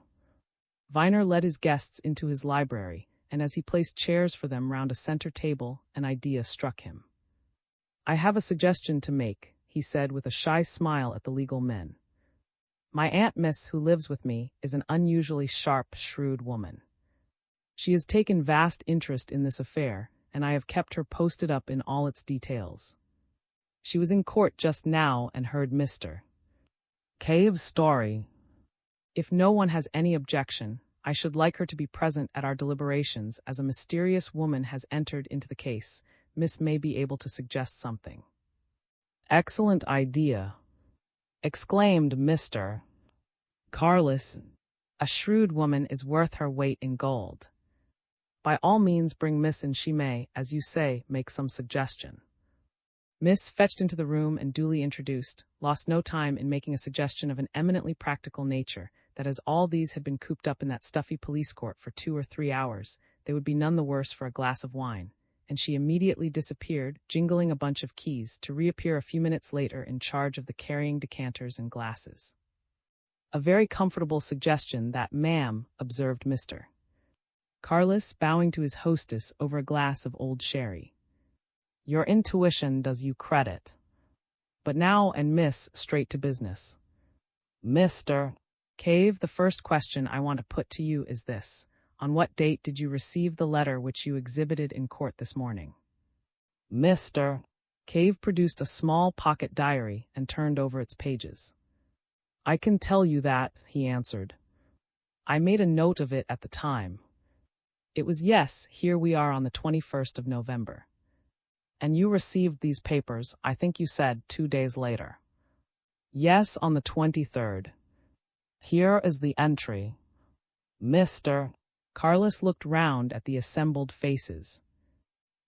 Viner led his guests into his library, and as he placed chairs for them round a center table, an idea struck him. "I have a suggestion to make," he said with a shy smile at the legal men. "My Aunt Miss, who lives with me, is an unusually sharp, shrewd woman. She has taken vast interest in this affair, and I have kept her posted up in all its details. She was in court just now and heard Mr. Cave's story. If no one has any objection, I should like her to be present at our deliberations, as a mysterious woman has entered into the case. Miss may be able to suggest something." "Excellent idea," exclaimed Mr. Carlos. "A shrewd woman is worth her weight in gold. By all means bring Miss, and she may, as you say, make some suggestion." Miss, fetched into the room and duly introduced, lost no time in making a suggestion of an eminently practical nature, that as all these had been cooped up in that stuffy police court for 2 or 3 hours, they would be none the worse for a glass of wine, and she immediately disappeared, jingling a bunch of keys, to reappear a few minutes later in charge of the carrying decanters and glasses. "A very comfortable suggestion, that, ma'am," observed Mr. Carlos, bowing to his hostess over a glass of old sherry. "Your intuition does you credit. But now, and Miss, straight to business. Mr. Cave, the first question I want to put to you is this. On what date did you receive the letter which you exhibited in court this morning?" Mr. Cave produced a small pocket diary and turned over its pages. "I can tell you that," he answered. "I made a note of it at the time. It was yes, here we are on the 21st of November. And you received these papers, I think you said, 2 days later. Yes, on the 23rd. Here is the entry. Mr. Carlos looked round at the assembled faces.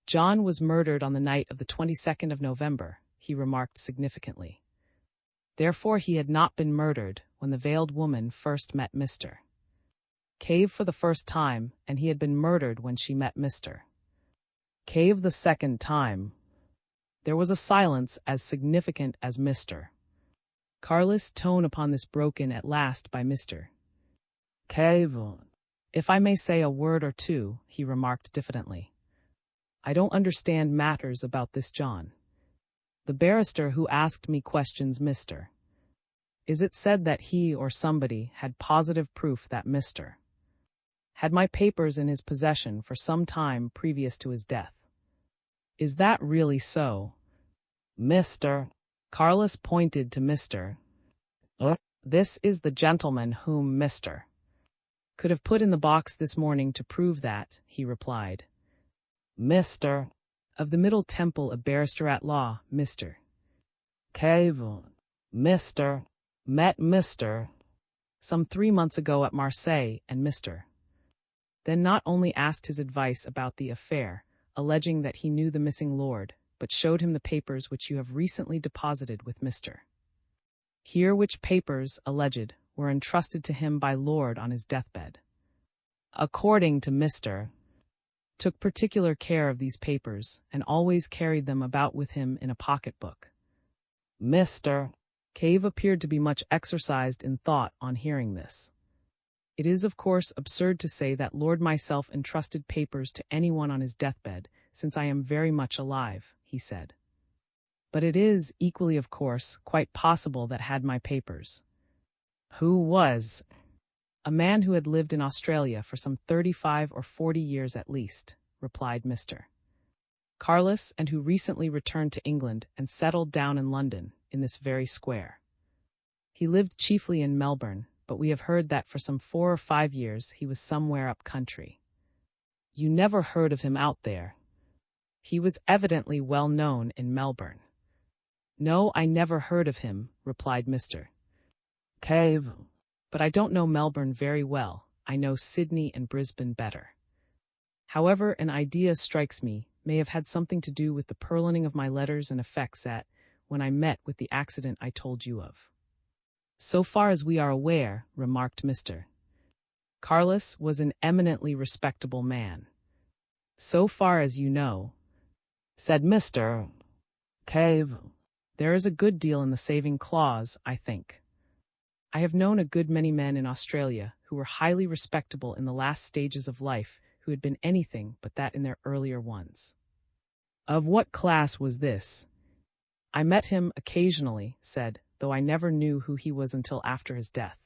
John was murdered on the night of the 22nd of November, he remarked significantly. Therefore he had not been murdered when the veiled woman first met Mr. Cave for the first time, and he had been murdered when she met Mr. Cave the second time. There was a silence as significant as Mr. Carlos' tone upon this broken at last by Mr. Cave. If I may say a word or two, he remarked diffidently. I don't understand matters about this John. The barrister who asked me questions Mr. Is it said that he or somebody had positive proof that Mr. had my papers in his possession for some time previous to his death? Is that really so? Mr. Carlos pointed to Mr. This is the gentleman whom Mr. could have put in the box this morning to prove that, he replied. Mr. of the Middle Temple, a barrister at law, Mr. Cave. Mr. met Mr. some 3 months ago at Marseille, and Mr. then not only asked his advice about the affair, alleging that he knew the missing lord, but showed him the papers which you have recently deposited with Mr. Here, which papers, alleged, were entrusted to him by Lord on his deathbed. According to Mr. took particular care of these papers, and always carried them about with him in a pocket-book. Mr. Cave appeared to be much exercised in thought on hearing this. It is, of course, absurd to say that Lord myself entrusted papers to anyone on his deathbed, since I am very much alive, he said. But it is, equally of course, quite possible that had my papers. Who was? A man who had lived in Australia for some 35 or 40 years at least, replied Mr. Carlos, and who recently returned to England and settled down in London, in this very square. He lived chiefly in Melbourne, but we have heard that for some 4 or 5 years he was somewhere up country. You never heard of him out there? He was evidently well known in Melbourne. No, I never heard of him, replied Mr. Cave. But I don't know Melbourne very well. I know Sydney and Brisbane better. However, an idea strikes me, may have had something to do with the purloining of my letters and effects when I met with the accident I told you of. So far as we are aware, remarked Mr. Carlos was an eminently respectable man. So far as you know, said Mr. Cave. There is a good deal in the saving clause, I think. I have known a good many men in Australia who were highly respectable in the last stages of life, who had been anything but that in their earlier ones. Of what class was this? I met him occasionally, said, though I never knew who he was until after his death.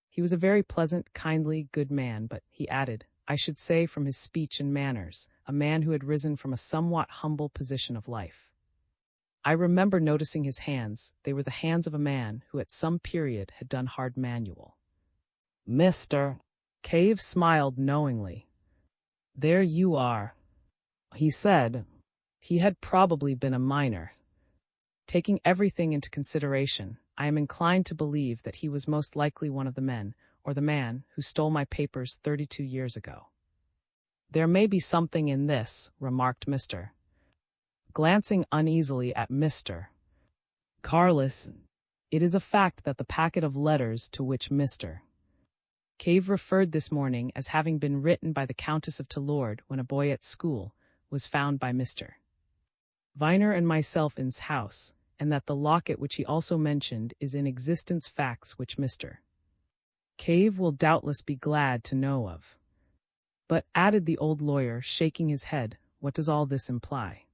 He was a very pleasant, kindly, good man, but, he added, I should say from his speech and manners, a man who had risen from a somewhat humble position of life. I remember noticing his hands. They were the hands of a man who at some period had done hard manual. Mr. Cave smiled knowingly. There you are, he said. He had probably been a miner. Taking everything into consideration, I am inclined to believe that he was most likely one of the men, or the man, who stole my papers 32 years ago. There may be something in this, remarked Mr. glancing uneasily at Mr. Carlos. It is a fact that the packet of letters to which Mr. Cave referred this morning as having been written by the Countess of Tellord when a boy at school, was found by Mr. Viner and myself in his house, and that the locket which he also mentioned is in existence, facts which Mr. Cave will doubtless be glad to know of. But, added the old lawyer, shaking his head, what does all this imply?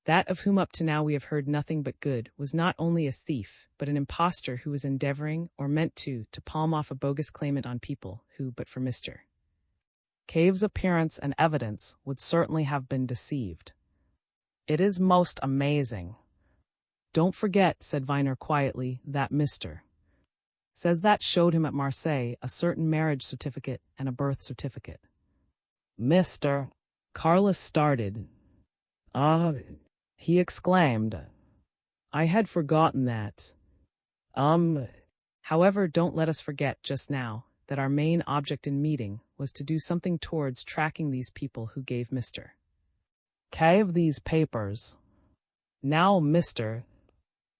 That of whom up to now we have heard nothing but good was not only a thief, but an impostor who was endeavoring, or meant to palm off a bogus claimant on people who, but for Mr. Cave's appearance and evidence, would certainly have been deceived. It is most amazing. Don't forget, said Viner quietly, that Mr. says that showed him at Marseille a certain marriage certificate and a birth certificate. Mr. Carlos started. Ah, he exclaimed. I had forgotten that. However, don't let us forget just now that our main object in meeting was to do something towards tracking these people who gave Mr. Cave these papers. Now, Mr.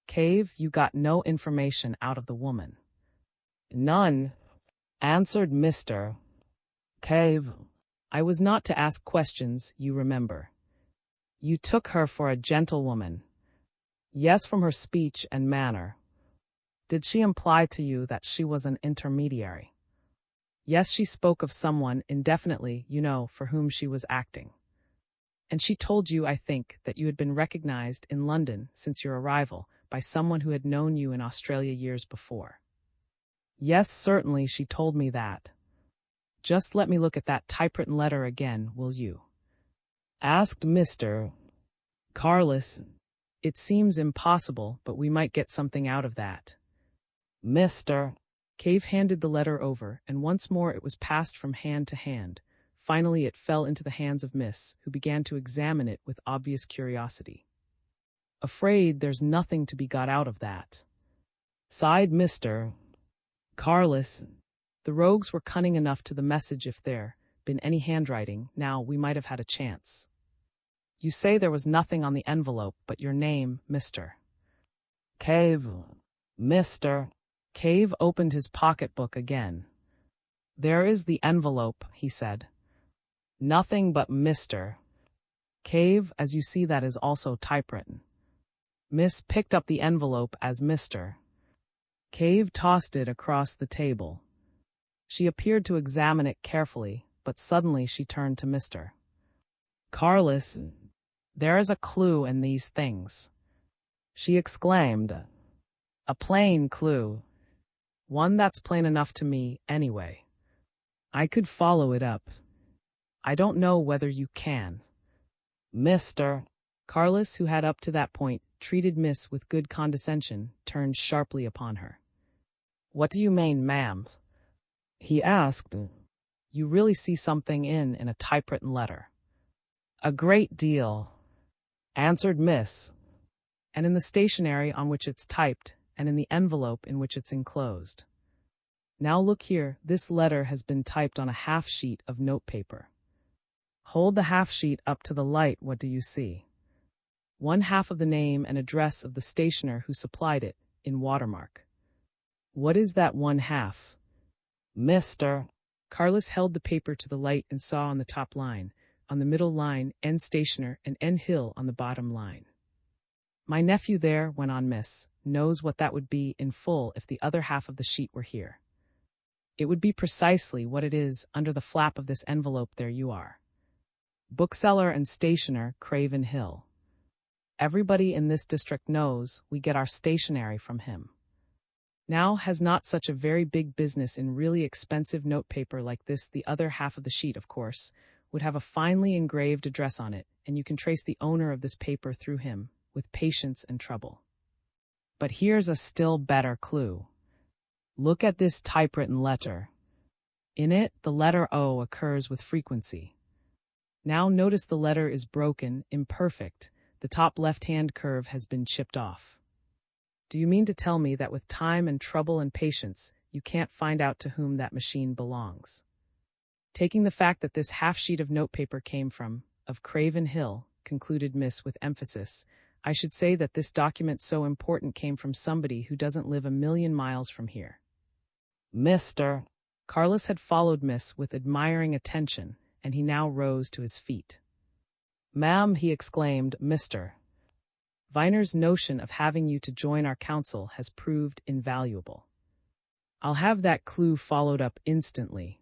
Cave, you got no information out of the woman. None, answered Mr. Cave. I was not to ask questions, you remember. You took her for a gentlewoman. Yes, from her speech and manner. Did she imply to you that she was an intermediary? Yes, she spoke of someone indefinitely, you know, for whom she was acting. And she told you, I think, that you had been recognized in London since your arrival by someone who had known you in Australia years before. Yes, certainly, she told me that. Just let me look at that typewritten letter again, will you? Asked Mr. Carlos. It seems impossible, but we might get something out of that. Mr. Cave handed the letter over, and once more it was passed from hand to hand. Finally it fell into the hands of Miss, who began to examine it with obvious curiosity. Afraid there's nothing to be got out of that, sighed Mr. Carlos. The rogues were cunning enough to the message. If there been any handwriting, now we might have had a chance. You say there was nothing on the envelope but your name, Mr. Cave. Mr. Cave opened his pocketbook again. There is the envelope, he said. Nothing but Mr. Cave, as you see, that is also typewritten. Miss picked up the envelope as Mr. Cave tossed it across the table. She appeared to examine it carefully, but suddenly she turned to Mr. Carlos. There is a clue in these things, she exclaimed. A plain clue. One that's plain enough to me, anyway. I could follow it up. I don't know whether you can. Mr. Carlos, who had up to that point treated Miss with good condescension, turned sharply upon her. What do you mean, ma'am? He asked. You really see something in a typewritten letter? A great deal, answered Miss. And in the stationery on which it's typed, and in the envelope in which it's enclosed. Now look here, this letter has been typed on a half sheet of notepaper. Hold the half sheet up to the light, what do you see? One half of the name and address of the stationer who supplied it, in watermark. What is that one half? Mr. Carlos held the paper to the light and saw on the top line, on the middle line, N Stationer, and N Hill on the bottom line. My nephew there, went on Miss, knows what that would be in full if the other half of the sheet were here. It would be precisely what it is under the flap of this envelope. There you are. Bookseller and stationer, Craven Hill. Everybody in this district knows we get our stationery from him. Now, has not such a very big business in really expensive notepaper like this. The other half of the sheet, of course, would have a finely engraved address on it, and you can trace the owner of this paper through him, with patience and trouble. But here's a still better clue. Look at this typewritten letter. In it, the letter O occurs with frequency. Now notice the letter is broken, imperfect. The top left-hand curve has been chipped off. Do you mean to tell me that with time and trouble and patience, you can't find out to whom that machine belongs? Taking the fact that this half sheet of notepaper came from, of Craven Hill, concluded Miss with emphasis, I should say that this document so important came from somebody who doesn't live a million miles from here. Mr. Carlos had followed Miss with admiring attention, and he now rose to his feet. Ma'am, he exclaimed, Mr. Viner's notion of having you to join our council has proved invaluable. I'll have that clue followed up instantly.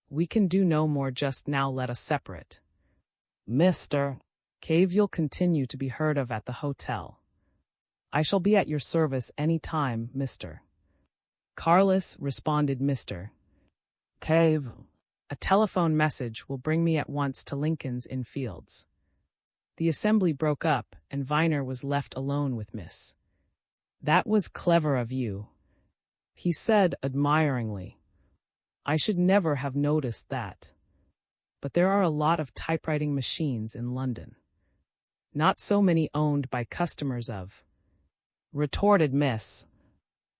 We can do no more just now, let us separate. Mr. Cave, you'll continue to be heard of at the hotel. I shall be at your service any time, Mr. Carlos, responded Mr. Cave. A telephone message will bring me at once to Lincoln's Inn Fields. The assembly broke up, and Viner was left alone with Miss. That was clever of you, he said admiringly. I should never have noticed that. but there are a lot of typewriting machines in London. Not so many owned by customers of, retorted Miss.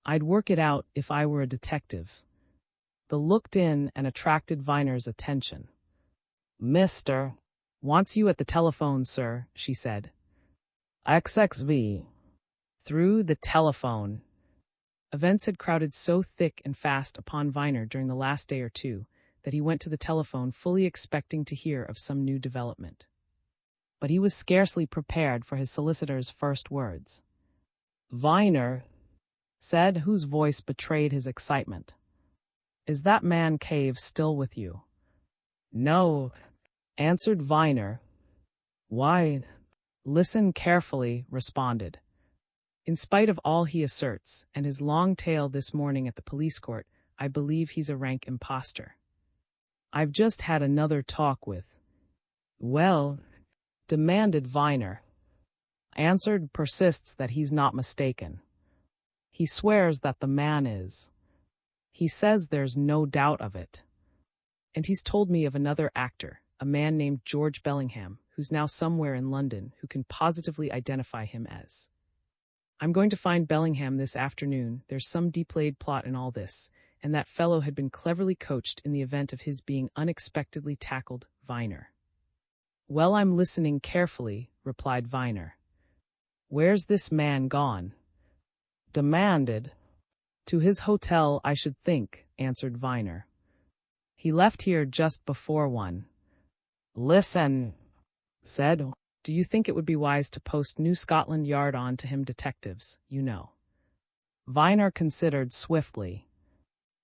I'd work it out if I were a detective. The looked in and attracted Viner's attention. Mr. Wants you at the telephone, sir, she said. XXV. Through the telephone. Events had crowded so thick and fast upon Viner during the last day or two that he went to the telephone fully expecting to hear of some new development. But he was scarcely prepared for his solicitor's first words. Viner, said, whose voice betrayed his excitement. Is that man Cave still with you? No, answered Viner. Why? Listen carefully, responded. In spite of all he asserts, and his long tale this morning at the police court, I believe he's a rank impostor. I've just had another talk with. Well, demanded Viner. Answered persists that he's not mistaken. He swears that the man is. He says there's no doubt of it. And he's told me of another actor, a man named George Bellingham, who's now somewhere in London, who can positively identify him as. I'm going to find Bellingham this afternoon. There's some deep-laid plot in all this, and that fellow had been cleverly coached in the event of his being unexpectedly tackled, Viner. Well, I'm listening carefully, replied Viner. Where's this man gone? Demanded. To his hotel, I should think, answered Viner. He left here just before 1. Listen, said. Do you think it would be wise to post New Scotland Yard on to him detectives, you know? Viner considered swiftly.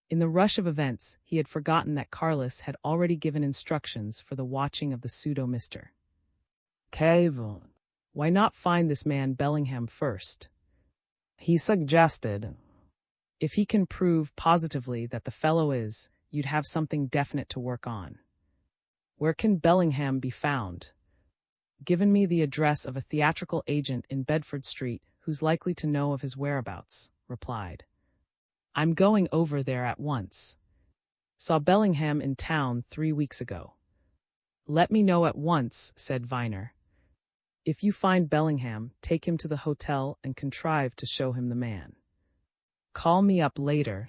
In the rush of events, he had forgotten that Carlos had already given instructions for the watching of the pseudo-Mr. Cave. Why not find this man Bellingham first? He suggested. If he can prove positively that the fellow is, you'd have something definite to work on. Where can Bellingham be found? Given me the address of a theatrical agent in Bedford Street who's likely to know of his whereabouts, replied. I'm going over there at once. Saw Bellingham in town 3 weeks ago. Let me know at once, said Viner. If you find Bellingham, take him to the hotel and contrive to show him the man. Call me up later.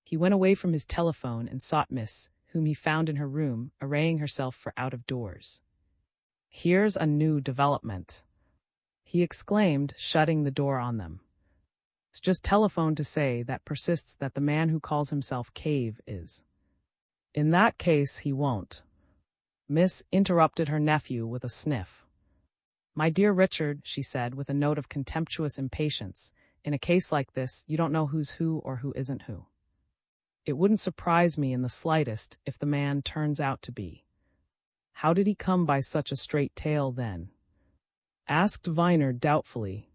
He went away from his telephone and sought Miss, whom he found in her room, arraying herself for out of doors. Here's a new development, he exclaimed, shutting the door on them. It's just telephoned to say that persists that the man who calls himself Cave is. In that case, he won't. Miss interrupted her nephew with a sniff. My dear Richard, she said with a note of contemptuous impatience, in a case like this, you don't know who's who or who isn't who. It wouldn't surprise me in the slightest if the man turns out to be. How did he come by such a straight tale, then? Asked Viner doubtfully.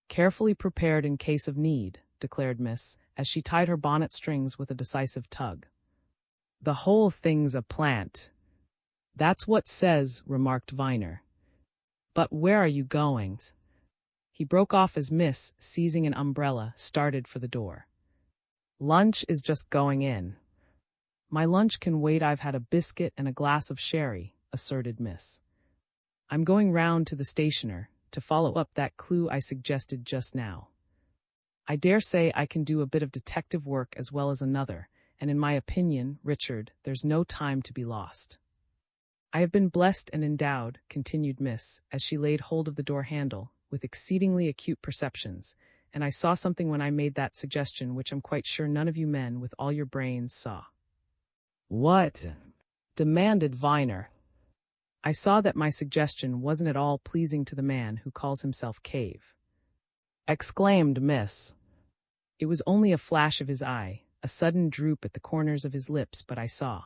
Carefully prepared in case of need, declared Miss, as she tied her bonnet strings with a decisive tug. The whole thing's a plant. That's what says, remarked Viner. But where are you going? He broke off as Miss, seizing an umbrella, started for the door. Lunch is just going in. My lunch can wait. I've had a biscuit and a glass of sherry, asserted Miss. I'm going round to the stationer to follow up that clue I suggested just now. I dare say I can do a bit of detective work as well as another, and in my opinion, Richard, there's no time to be lost. I have been blessed and endowed, continued Miss, as she laid hold of the door handle, with exceedingly acute perceptions, and I saw something when I made that suggestion which I'm quite sure none of you men with all your brains saw. What? Demanded Viner. I saw that my suggestion wasn't at all pleasing to the man who calls himself Cave. Exclaimed Miss. It was only a flash of his eye, a sudden droop at the corners of his lips, but I saw.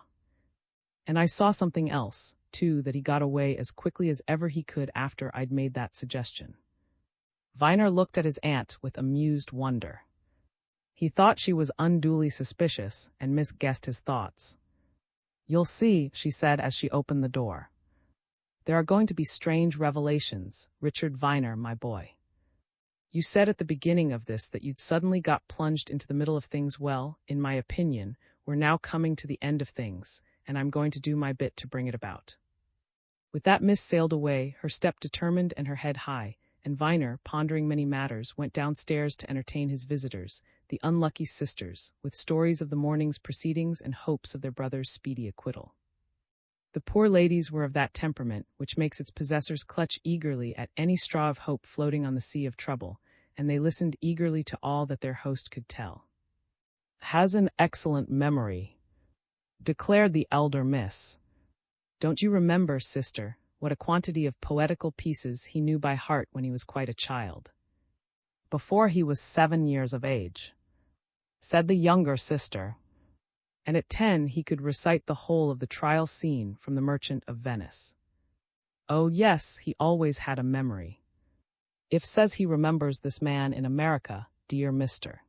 And I saw something else, too, that he got away as quickly as ever he could after I'd made that suggestion. Viner looked at his aunt with amused wonder. He thought she was unduly suspicious, and Miss guessed his thoughts. You'll see, she said as she opened the door. There are going to be strange revelations, Richard Viner, my boy. You said at the beginning of this that you'd suddenly got plunged into the middle of things. Well, in my opinion, we're now coming to the end of things, and I'm going to do my bit to bring it about." With that, Miss sailed away, her step determined and her head high, and Viner, pondering many matters, went downstairs to entertain his visitors, the unlucky sisters, with stories of the morning's proceedings and hopes of their brother's speedy acquittal. The poor ladies were of that temperament which makes its possessors clutch eagerly at any straw of hope floating on the sea of trouble, and they listened eagerly to all that their host could tell. "Has an excellent memory," declared the elder miss. "Don't you remember, sister, what a quantity of poetical pieces he knew by heart when he was quite a child?" "Before he was 7 years of age," said the younger sister. "And at 10 he could recite the whole of the trial scene from the Merchant of Venice." "Oh yes, he always had a memory. If says he remembers this man in America, dear mister.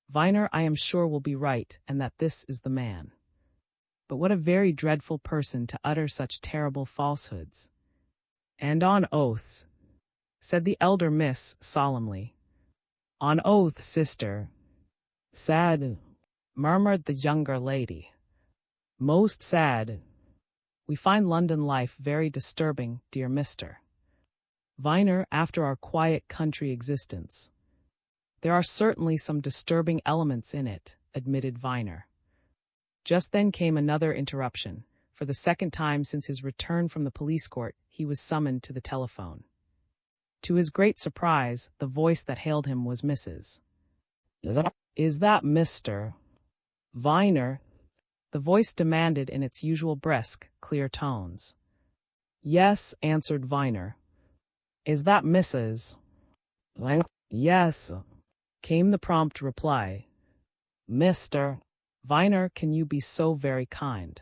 Viner, I am sure, will be right, and that this is the man. But what a very dreadful person to utter such terrible falsehoods." "And on oaths," said the elder miss solemnly. "On oath, sister." "Sad," murmured the younger lady. "Most sad. We find London life very disturbing, dear mister. Viner, after our quiet country existence." "There are certainly some disturbing elements in it," admitted Viner. Just then came another interruption. For the second time since his return from the police court, he was summoned to the telephone. To his great surprise, the voice that hailed him was Mrs. "Is that Mr. Viner?" the voice demanded in its usual brisk, clear tones. "Yes," answered Viner. "Is that Mrs. "Yes," came the prompt reply. "Mr. Viner, can you be so very kind?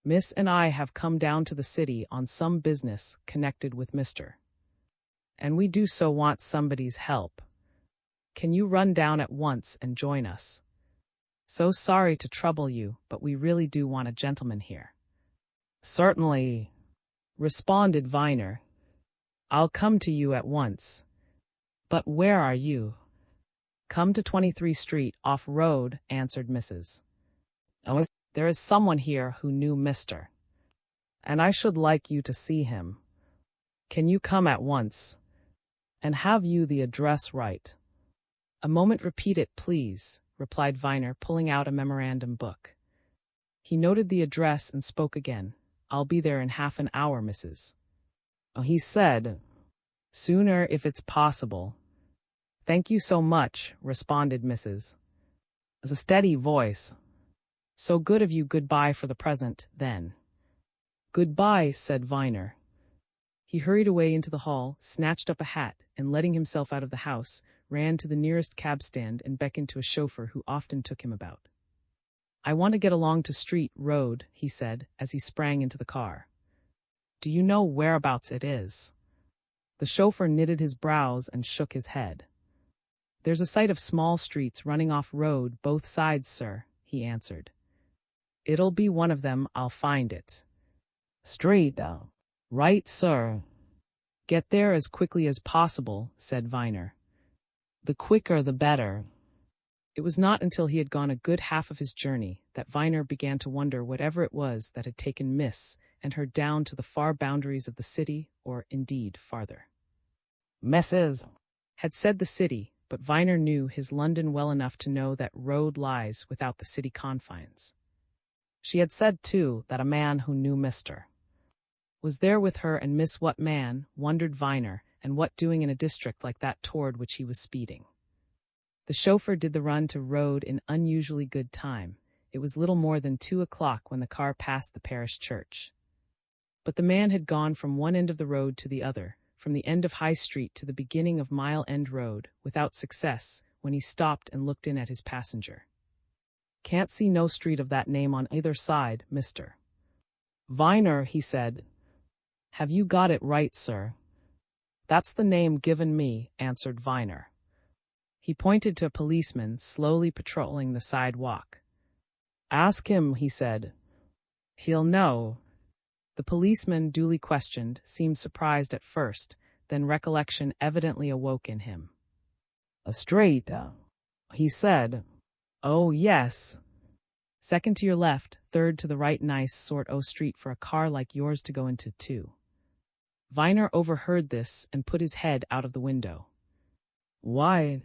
Miss and I have come down to the city on some business connected with Mr. And we do so want somebody's help. Can you run down at once and join us? So sorry to trouble you, but we really do want a gentleman here." "Certainly," responded Viner. "I'll come to you at once. But where are you?" "Come to 23 Street, off road," answered Mrs. "There is someone here who knew Mr. And I should like you to see him. Can you come at once? And have you the address right?" "A moment, repeat it, please," replied Viner, pulling out a memorandum book. He noted the address and spoke again. "I'll be there in half an hour, Mrs. He said, "Sooner if it's possible." "Thank you so much," responded Mrs. A steady voice. "So good of you. Goodbye for the present, then." "Goodbye," said Viner. He hurried away into the hall, snatched up a hat, and letting himself out of the house, ran to the nearest cab stand and beckoned to a chauffeur who often took him about. "I want to get along to Street Road," he said, as he sprang into the car. "Do you know whereabouts it is?" The chauffeur knitted his brows and shook his head. "There's a sight of small streets running off-road both sides, sir," he answered. "It'll be one of them, I'll find it." "Street, right, sir." "Get there as quickly as possible," said Viner. "The quicker the better." It was not until he had gone a good half of his journey that Viner began to wonder whatever it was that had taken Miss and her down to the far boundaries of the city, or, indeed, farther. Mrs. had said the city, but Viner knew his London well enough to know that road lies without the city confines. She had said, too, that a man who knew Mr. was there with her, and Miss what man, wondered Viner, and what doing in a district like that toward which he was speeding. The chauffeur did the run to road in unusually good time. It was little more than 2 o'clock when the car passed the parish church. But the man had gone from one end of the road to the other, from the end of High Street to the beginning of Mile End Road, without success, when he stopped and looked in at his passenger. "Can't see no street of that name on either side, mister." "Viner," he said. "Have you got it right, sir?" "That's the name given me," answered Viner. He pointed to a policeman slowly patrolling the sidewalk. "Ask him," he said. "He'll know." The policeman, duly questioned, seemed surprised at first, then recollection evidently awoke in him. "A street," he said. "Oh, yes," Second to your left, third to the right, nice sort o' street for a car like yours to go into too. Viner overheard this and put his head out of the window. Why?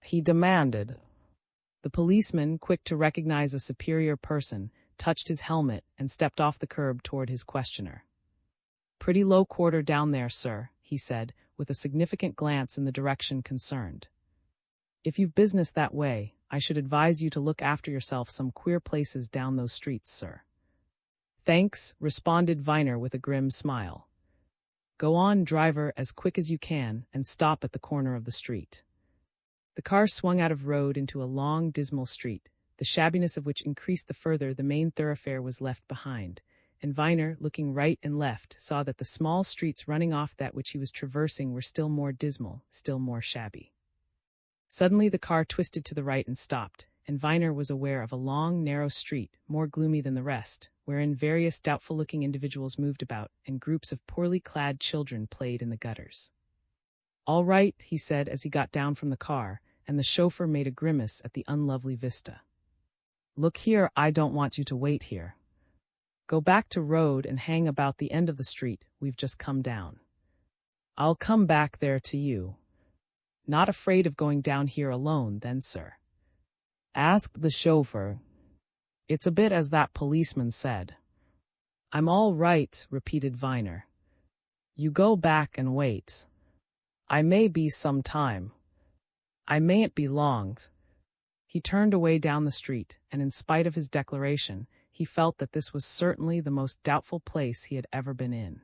He demanded. The policeman, quick to recognize a superior person, touched his helmet and stepped off the curb toward his questioner. Pretty low quarter down there, sir, he said, with a significant glance in the direction concerned. If you've business that way, I should advise you to look after yourself some queer places down those streets, sir. Thanks, responded Viner with a grim smile. Go on, driver, as quick as you can, and stop at the corner of the street. The car swung out of road into a long, dismal street, the shabbiness of which increased the further the main thoroughfare was left behind, and Viner, looking right and left, saw that the small streets running off that which he was traversing were still more dismal, still more shabby. Suddenly the car twisted to the right and stopped, and Viner was aware of a long, narrow street, more gloomy than the rest, wherein various doubtful-looking individuals moved about, and groups of poorly clad children played in the gutters. All right, he said as he got down from the car, and the chauffeur made a grimace at the unlovely vista. Look here, I don't want you to wait here. Go back to road and hang about the end of the street we've just come down. I'll come back there to you. Not afraid of going down here alone, then, sir? Asked the chauffeur. It's a bit as that policeman said. I'm all right, repeated Viner. You go back and wait. I may be some time. I mayn't be long. He turned away down the street, and in spite of his declaration, he felt that this was certainly the most doubtful place he had ever been in.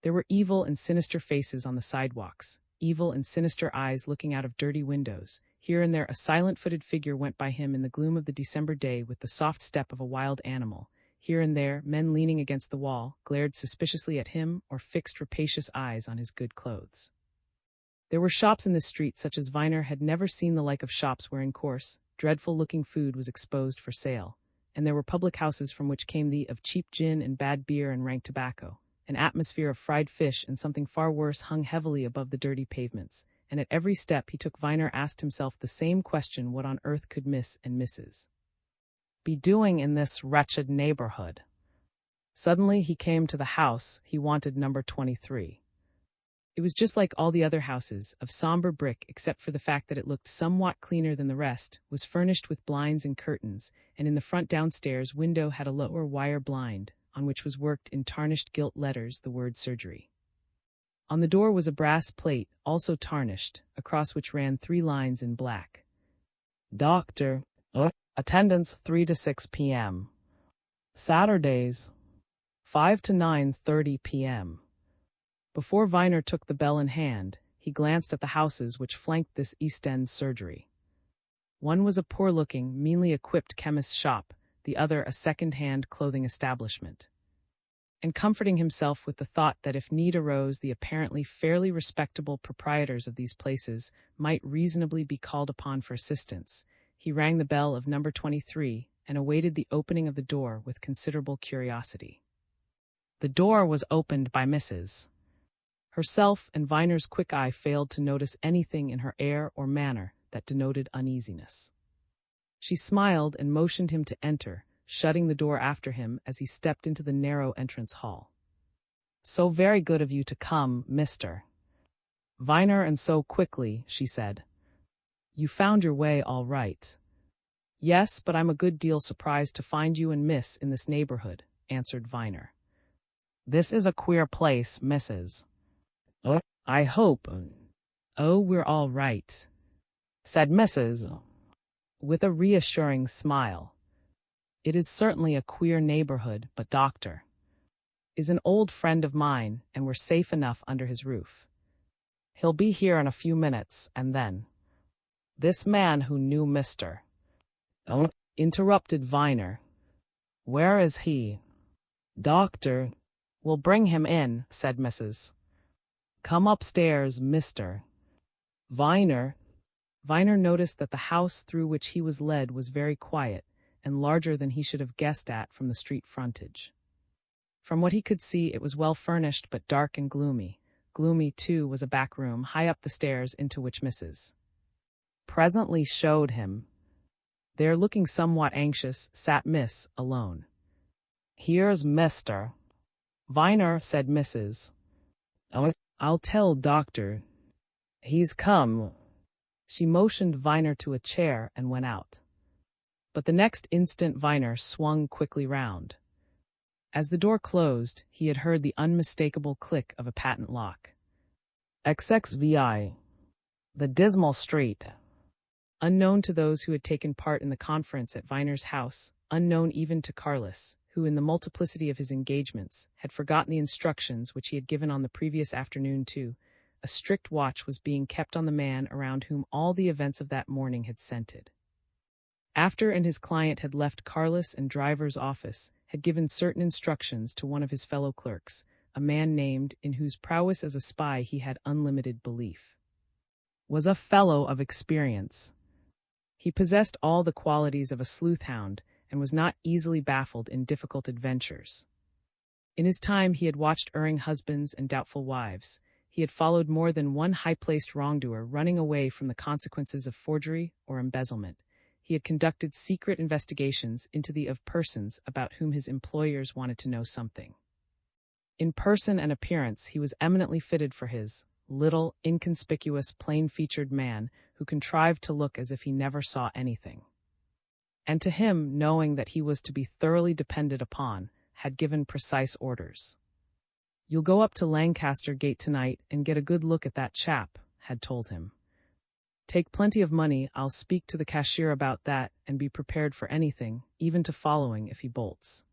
There were evil and sinister faces on the sidewalks, evil and sinister eyes looking out of dirty windows. Here and there a silent-footed figure went by him in the gloom of the December day with the soft step of a wild animal. Here and there, men leaning against the wall, glared suspiciously at him or fixed rapacious eyes on his good clothes. There were shops in this street such as Viner had never seen the like of shops wherein coarse, dreadful-looking food was exposed for sale, and there were public houses from which came the of cheap gin and bad beer and rank tobacco. An atmosphere of fried fish and something far worse hung heavily above the dirty pavements, and at every step he took Viner asked himself the same question: what on earth could Miss and Mrs. be doing in this wretched neighborhood? Suddenly he came to the house he wanted, number 23. It was just like all the other houses, of somber brick except for the fact that it looked somewhat cleaner than the rest, was furnished with blinds and curtains, and in the front downstairs window had a lower wire blind, on which was worked in tarnished gilt letters the word surgery. On the door was a brass plate, also tarnished, across which ran 3 lines in black. Doctor. Attendance 3 to 6 p.m. Saturdays 5 to 9:30 p.m. Before Viner took the bell in hand, he glanced at the houses which flanked this East End surgery. One was a poor-looking, meanly equipped chemist's shop, the other a second-hand clothing establishment. And comforting himself with the thought that if need arose the apparently fairly respectable proprietors of these places might reasonably be called upon for assistance, he rang the bell of number 23 and awaited the opening of the door with considerable curiosity. The door was opened by Mrs. herself, and Viner's quick eye failed to notice anything in her air or manner that denoted uneasiness. She smiled and motioned him to enter, shutting the door after him as he stepped into the narrow entrance hall. So very good of you to come, Mr. Viner, and so quickly, she said. You found your way all right. Yes, but I'm a good deal surprised to find you and Miss in this neighborhood, answered Viner. This is a queer place, Mrs. I hope. Oh, we're all right, said Mrs. with a reassuring smile. It is certainly a queer neighborhood, but Doctor is an old friend of mine, and we're safe enough under his roof. He'll be here in a few minutes, and then... This man who knew Mr. interrupted Viner. Where is he? Doctor. We'll bring him in, said Mrs. Come upstairs, Mr. Viner. Viner noticed that the house through which he was led was very quiet, and larger than he should have guessed at from the street frontage. From what he could see, it was well furnished but dark and gloomy. Gloomy, too, was a back room high up the stairs into which Mrs. presently showed him. There, looking somewhat anxious, sat Miss, alone. "Here's Mr. Viner," said Mrs. "I'll tell Doctor. He's come." She motioned Viner to a chair and went out. But the next instant Viner swung quickly round. As the door closed, he had heard the unmistakable click of a patent lock. XXVI. The Dismal Street. Unknown to those who had taken part in the conference at Viner's house, unknown even to Carlos, who in the multiplicity of his engagements had forgotten the instructions which he had given on the previous afternoon too, a strict watch was being kept on the man around whom all the events of that morning had centered. After and his client had left Carlos and Driver's office, had given certain instructions to one of his fellow clerks, a man named, in whose prowess as a spy he had unlimited belief. Was a fellow of experience. He possessed all the qualities of a sleuth-hound, and was not easily baffled in difficult adventures. In his time he had watched erring husbands and doubtful wives. He had followed more than one high-placed wrongdoer running away from the consequences of forgery or embezzlement. He had conducted secret investigations into the of persons about whom his employers wanted to know something. In person and appearance he was eminently fitted for his little, inconspicuous, plain-featured man who contrived to look as if he never saw anything. And to him, knowing that he was to be thoroughly depended upon, had given precise orders. "You'll go up to Lancaster Gate tonight and get a good look at that chap," had told him. "Take plenty of money, I'll speak to the cashier about that, and be prepared for anything, even to following if he bolts.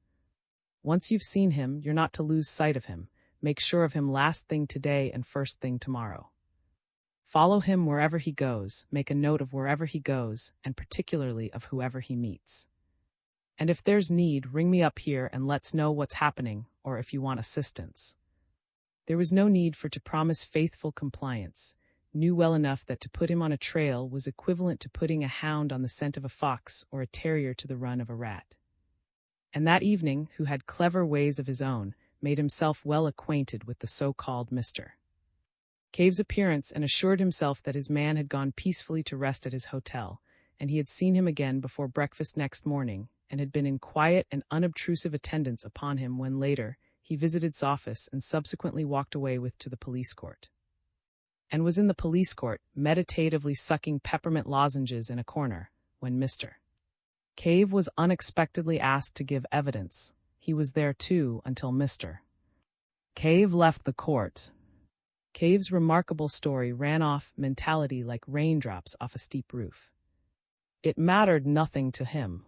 Once you've seen him, you're not to lose sight of him. Make sure of him last thing today and first thing tomorrow. Follow him wherever he goes, make a note of wherever he goes, and particularly of whoever he meets. And if there's need, ring me up here and let's know what's happening, or if you want assistance." There was no need for to promise faithful compliance. Knew well enough that to put him on a trail was equivalent to putting a hound on the scent of a fox or a terrier to the run of a rat. And that evening, who had clever ways of his own, made himself well acquainted with the so-called Mr. Cave's appearance and assured himself that his man had gone peacefully to rest at his hotel, and he had seen him again before breakfast next morning, and had been in quiet and unobtrusive attendance upon him when later he visited his office and subsequently walked away with to the police court. And was in the police court, meditatively sucking peppermint lozenges in a corner, when Mr. Cave was unexpectedly asked to give evidence. He was there too until Mr. Cave left the court. Cave's remarkable story ran off mentality like raindrops off a steep roof. It mattered nothing to him.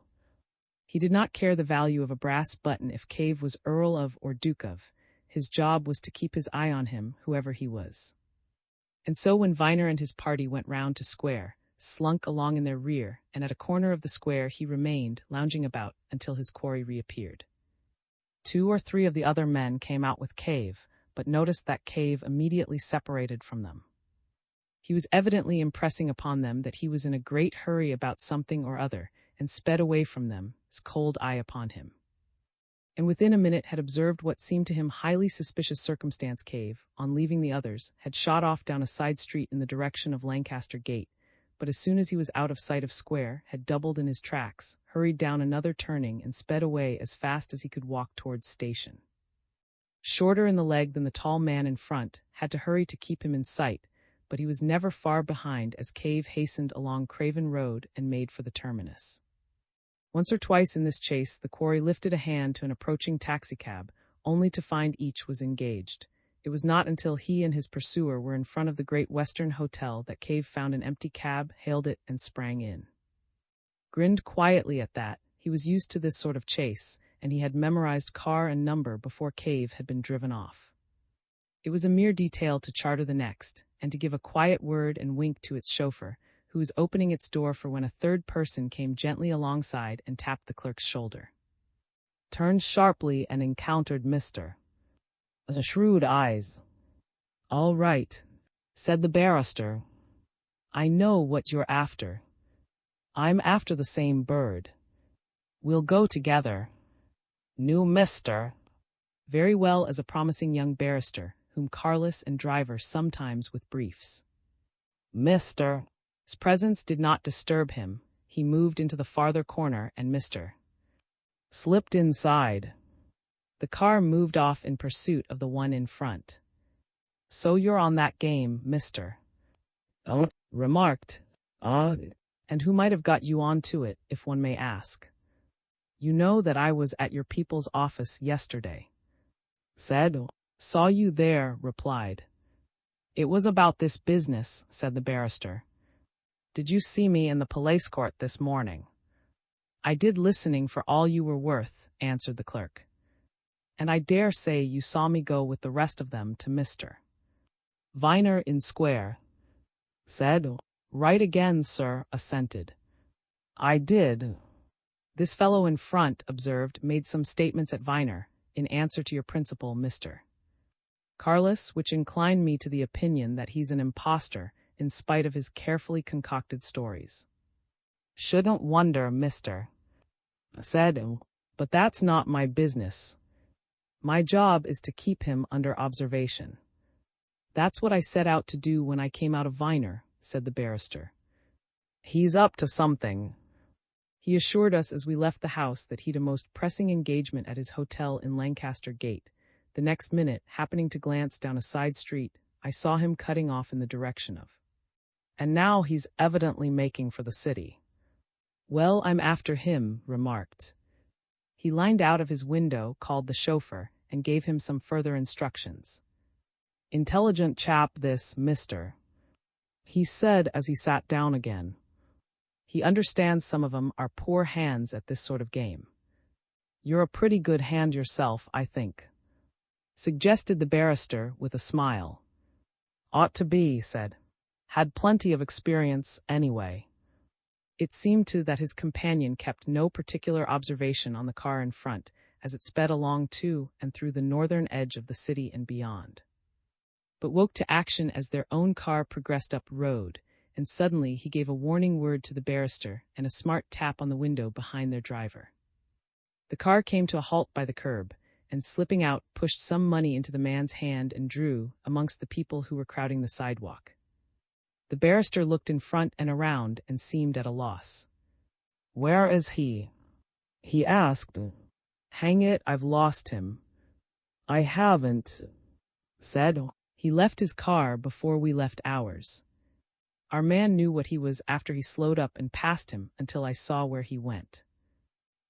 He did not care the value of a brass button if Cave was Earl of or Duke of. His job was to keep his eye on him, whoever he was. And so when Viner and his party went round to square, slunk along in their rear, and at a corner of the square he remained, lounging about, until his quarry reappeared. 2 or 3 of the other men came out with Cave, but noticed that Cave immediately separated from them. He was evidently impressing upon them that he was in a great hurry about something or other, and sped away from them, his cold eye upon him. And within a minute had observed what seemed to him highly suspicious circumstance. Cave, on leaving the others, had shot off down a side street in the direction of Lancaster Gate, but as soon as he was out of sight of square, had doubled in his tracks, hurried down another turning, and sped away as fast as he could walk towards station. Shorter in the leg than the tall man in front, had to hurry to keep him in sight, but he was never far behind as Cave hastened along Craven Road and made for the terminus. Once or twice in this chase the quarry lifted a hand to an approaching taxicab, only to find each was engaged. It was not until he and his pursuer were in front of the Great Western Hotel that Cave found an empty cab, hailed it, and sprang in. Grinned quietly at that. He was used to this sort of chase, and he had memorized car and number before Cave had been driven off. It was a mere detail to charter the next, and to give a quiet word and wink to its chauffeur, who was opening its door for when a third person came gently alongside and tapped the clerk's shoulder. Turned sharply and encountered Mr. The shrewd eyes. "All right," said the barrister. "I know what you're after. I'm after the same bird. We'll go together." Knew Mr. very well as a promising young barrister, whom Carlos and Driver sometimes with briefs. Mr. His presence did not disturb him. he moved into the farther corner and Mr. slipped inside. The car moved off in pursuit of the one in front. "So you're on that game, mister," remarked. "And who might have got you onto it, if one may ask?" "You know that I was at your people's office yesterday," said. "Saw you there," replied. "It was about this business," said the barrister. "Did you see me in the police court this morning?" "I did, listening for all you were worth," answered the clerk. "And I dare say you saw me go with the rest of them to Mr. Viner in Square," said. "Right again, sir," assented. "I did." "This fellow in front," observed, "made some statements at Viner, in answer to your principal, Mr. Carlos, which inclined me to the opinion that he's an impostor, in spite of his carefully concocted stories." "Shouldn't wonder, mister," said. "But that's not my business. My job is to keep him under observation." "That's what I set out to do when I came out of Viner," said the barrister. "He's up to something." He assured us as we left the house that he'd a most pressing engagement at his hotel in Lancaster Gate. The next minute, happening to glance down a side street, I saw him cutting off in the direction of. "And now he's evidently making for the city." "Well, I'm after him," remarked. He leaned out of his window, called the chauffeur, and gave him some further instructions. "Intelligent chap this, mister," he said as he sat down again. "He understands some of 'em are poor hands at this sort of game." "You're a pretty good hand yourself, I think," suggested the barrister with a smile. "Ought to be," said. "Had plenty of experience, anyway." It seemed to that his companion kept no particular observation on the car in front, as it sped along to and through the northern edge of the city and beyond, but woke to action as their own car progressed up road, and suddenly he gave a warning word to the barrister and a smart tap on the window behind their driver. The car came to a halt by the curb, and slipping out, pushed some money into the man's hand and drew amongst the people who were crowding the sidewalk. The barrister looked in front and around and seemed at a loss. "Where is he?" he asked. "Hang it, I've lost him." "I haven't," said. "He left his car before we left ours. Our man knew what he was after he slowed up and passed him until I saw where he went."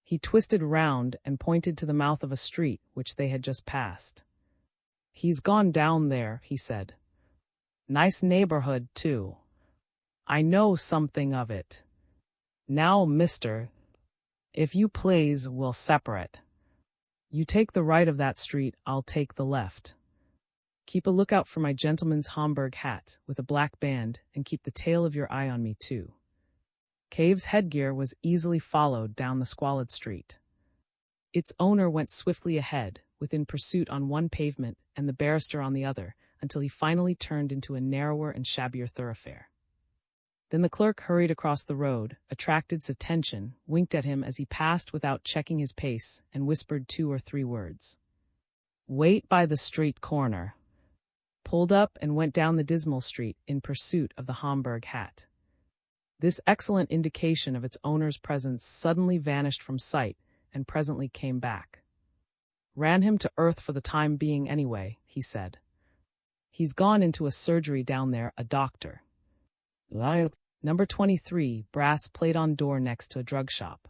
He twisted round and pointed to the mouth of a street which they had just passed. "He's gone down there," he said. "Nice neighborhood, too. I know something of it. Now, mister, if you please, we'll separate. You take the right of that street, I'll take the left. Keep a lookout for my gentleman's Homburg hat with a black band, and keep the tail of your eye on me, too." Cave's headgear was easily followed down the squalid street. Its owner went swiftly ahead, within pursuit on one pavement and the barrister on the other, until he finally turned into a narrower and shabbier thoroughfare. Then the clerk hurried across the road, attracted his attention, winked at him as he passed without checking his pace, and whispered 2 or 3 words. "Wait by the street corner," pulled up and went down the dismal street in pursuit of the Homburg hat. This excellent indication of its owner's presence suddenly vanished from sight and presently came back. "Ran him to earth for the time being anyway," he said. "He's gone into a surgery down there, a doctor. Number 23, brass plate on door next to a drug shop.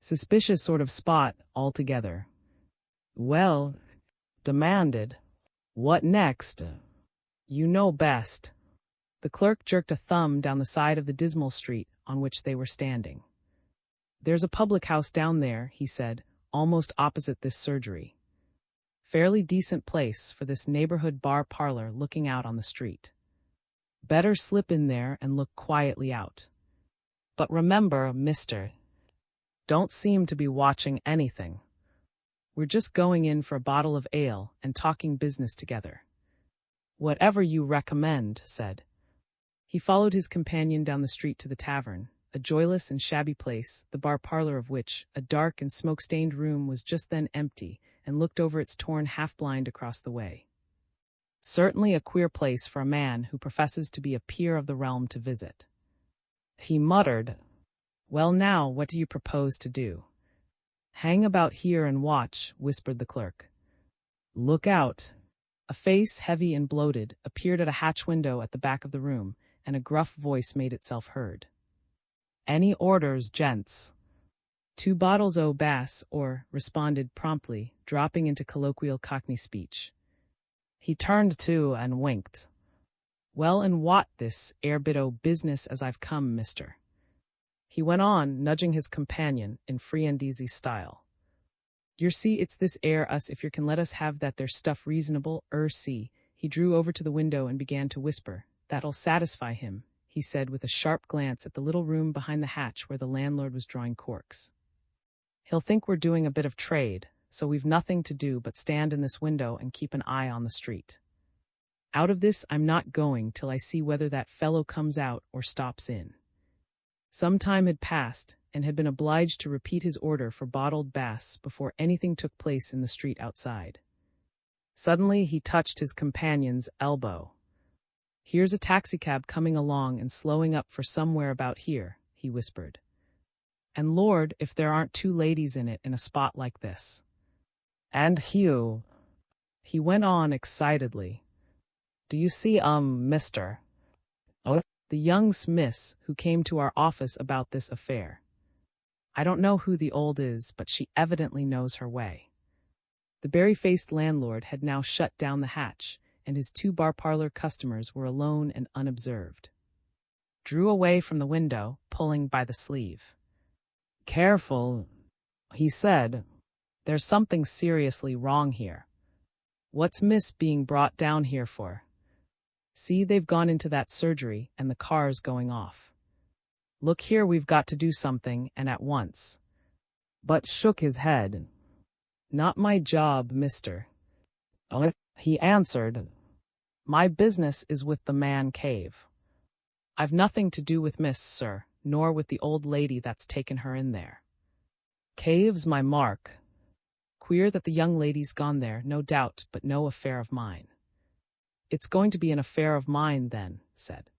Suspicious sort of spot altogether." "Well," demanded, "what next?" "You know best." The clerk jerked a thumb down the side of the dismal street on which they were standing. "There's a public house down there," he said, "almost opposite this surgery. Fairly decent place for this neighborhood bar parlor looking out on the street. Better slip in there and look quietly out. But remember, mister, don't seem to be watching anything. We're just going in for a bottle of ale and talking business together." "Whatever you recommend," said. He followed his companion down the street to the tavern, a joyless and shabby place, the bar parlor of which, a dark and smoke-stained room, was just then empty, and looked over its torn half-blind across the way. Certainly a queer place for a man who professes to be a peer of the realm to visit. He muttered, Well now, what do you propose to do? Hang about here and watch, whispered the clerk. Look out. A face, heavy and bloated, appeared at a hatch window at the back of the room, and a gruff voice made itself heard. Any orders, gents? 2 bottles o' Bass, responded promptly, dropping into colloquial Cockney speech. He turned to and winked. Well, and what this ere bit o' business as I've come, mister? He went on, nudging his companion in free and easy style. Yer see, it's this ere us if yer can let us have that there stuff reasonable, see. He drew over to the window and began to whisper. That'll satisfy him, he said with a sharp glance at the little room behind the hatch where the landlord was drawing corks. He'll think we're doing a bit of trade, so we've nothing to do but stand in this window and keep an eye on the street. Out of this I'm not going till I see whether that fellow comes out or stops in. Some time had passed, and had been obliged to repeat his order for bottled Bass before anything took place in the street outside. Suddenly he touched his companion's elbow. Here's a taxicab coming along and slowing up for somewhere about here, he whispered. And Lord, if there aren't 2 ladies in it in a spot like this. And Hugh, he went on excitedly. Do you see, mister? Oh. The young Smith who came to our office about this affair. I don't know who the old is, but she evidently knows her way. The berry-faced landlord had now shut down the hatch, and his 2 bar parlor customers were alone and unobserved. Drew away from the window, pulling by the sleeve. Careful, he said. There's something seriously wrong here. What's Miss being brought down here for? See, they've gone into that surgery, and the car's going off. Look here, we've got to do something, and at once. But shook his head. Not my job, mister. Oh, he answered. My business is with the man cave. I've nothing to do with Miss, sir, nor with the old lady that's taken her in there. Cave's my mark. Queer that the young lady's gone there, no doubt, but no affair of mine. It's going to be an affair of mine, then, said.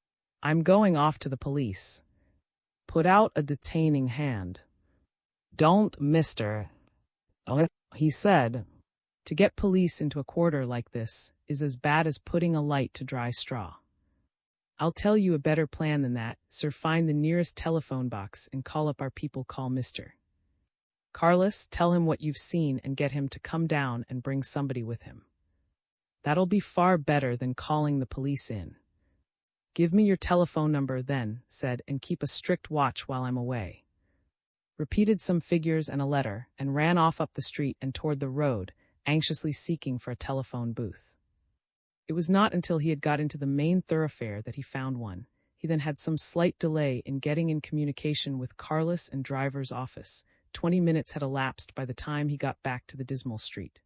I'm going off to the police. Put out a detaining hand. Don't, mister. Oh, he said. To get police into a quarter like this is as bad as putting a light to dry straw. I'll tell you a better plan than that, sir. Find the nearest telephone box and call up our people. Call Mr. Carlos, tell him what you've seen and get him to come down and bring somebody with him. That'll be far better than calling the police in. Give me your telephone number then, said, and keep a strict watch while I'm away. Repeated some figures and a letter, and ran off up the street and toward the road, anxiously seeking for a telephone booth. It was not until he had got into the main thoroughfare that he found one. He then had some slight delay in getting in communication with Carlos and driver's office. 20 minutes had elapsed by the time he got back to the dismal street.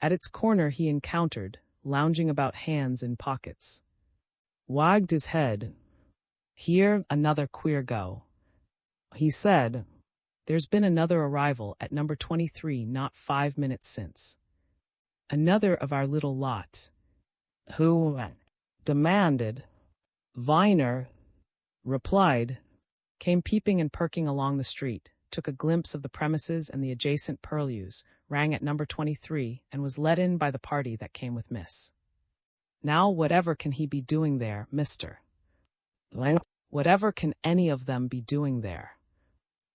At its corner he encountered, lounging about hands in pockets. Wagged his head. Here, another queer go. He said, there's been another arrival at number 23 not 5 minutes since. Another of our little lot. Who? Demanded. Viner replied, came peeping and perking along the street, took a glimpse of the premises and the adjacent purlieus, rang at number 23, and was let in by the party that came with Miss. Now whatever can he be doing there, mister? Whatever can any of them be doing there?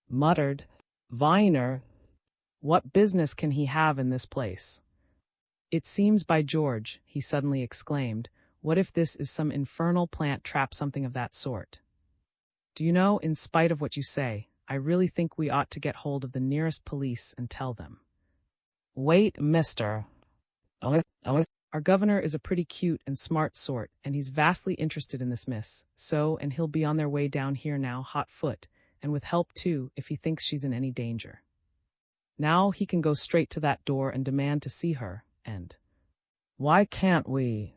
Muttered Viner. What business can he have in this place? It seems, by George, he suddenly exclaimed, what if this is some infernal plant trap, something of that sort? Do you know, in spite of what you say, I really think we ought to get hold of the nearest police and tell them. Wait, mister. Our governor is a pretty cute and smart sort, and he's vastly interested in this miss, and he'll be on their way down here now, hot foot, and with help too, if he thinks she's in any danger. Now he can go straight to that door and demand to see her, and— Why can't we?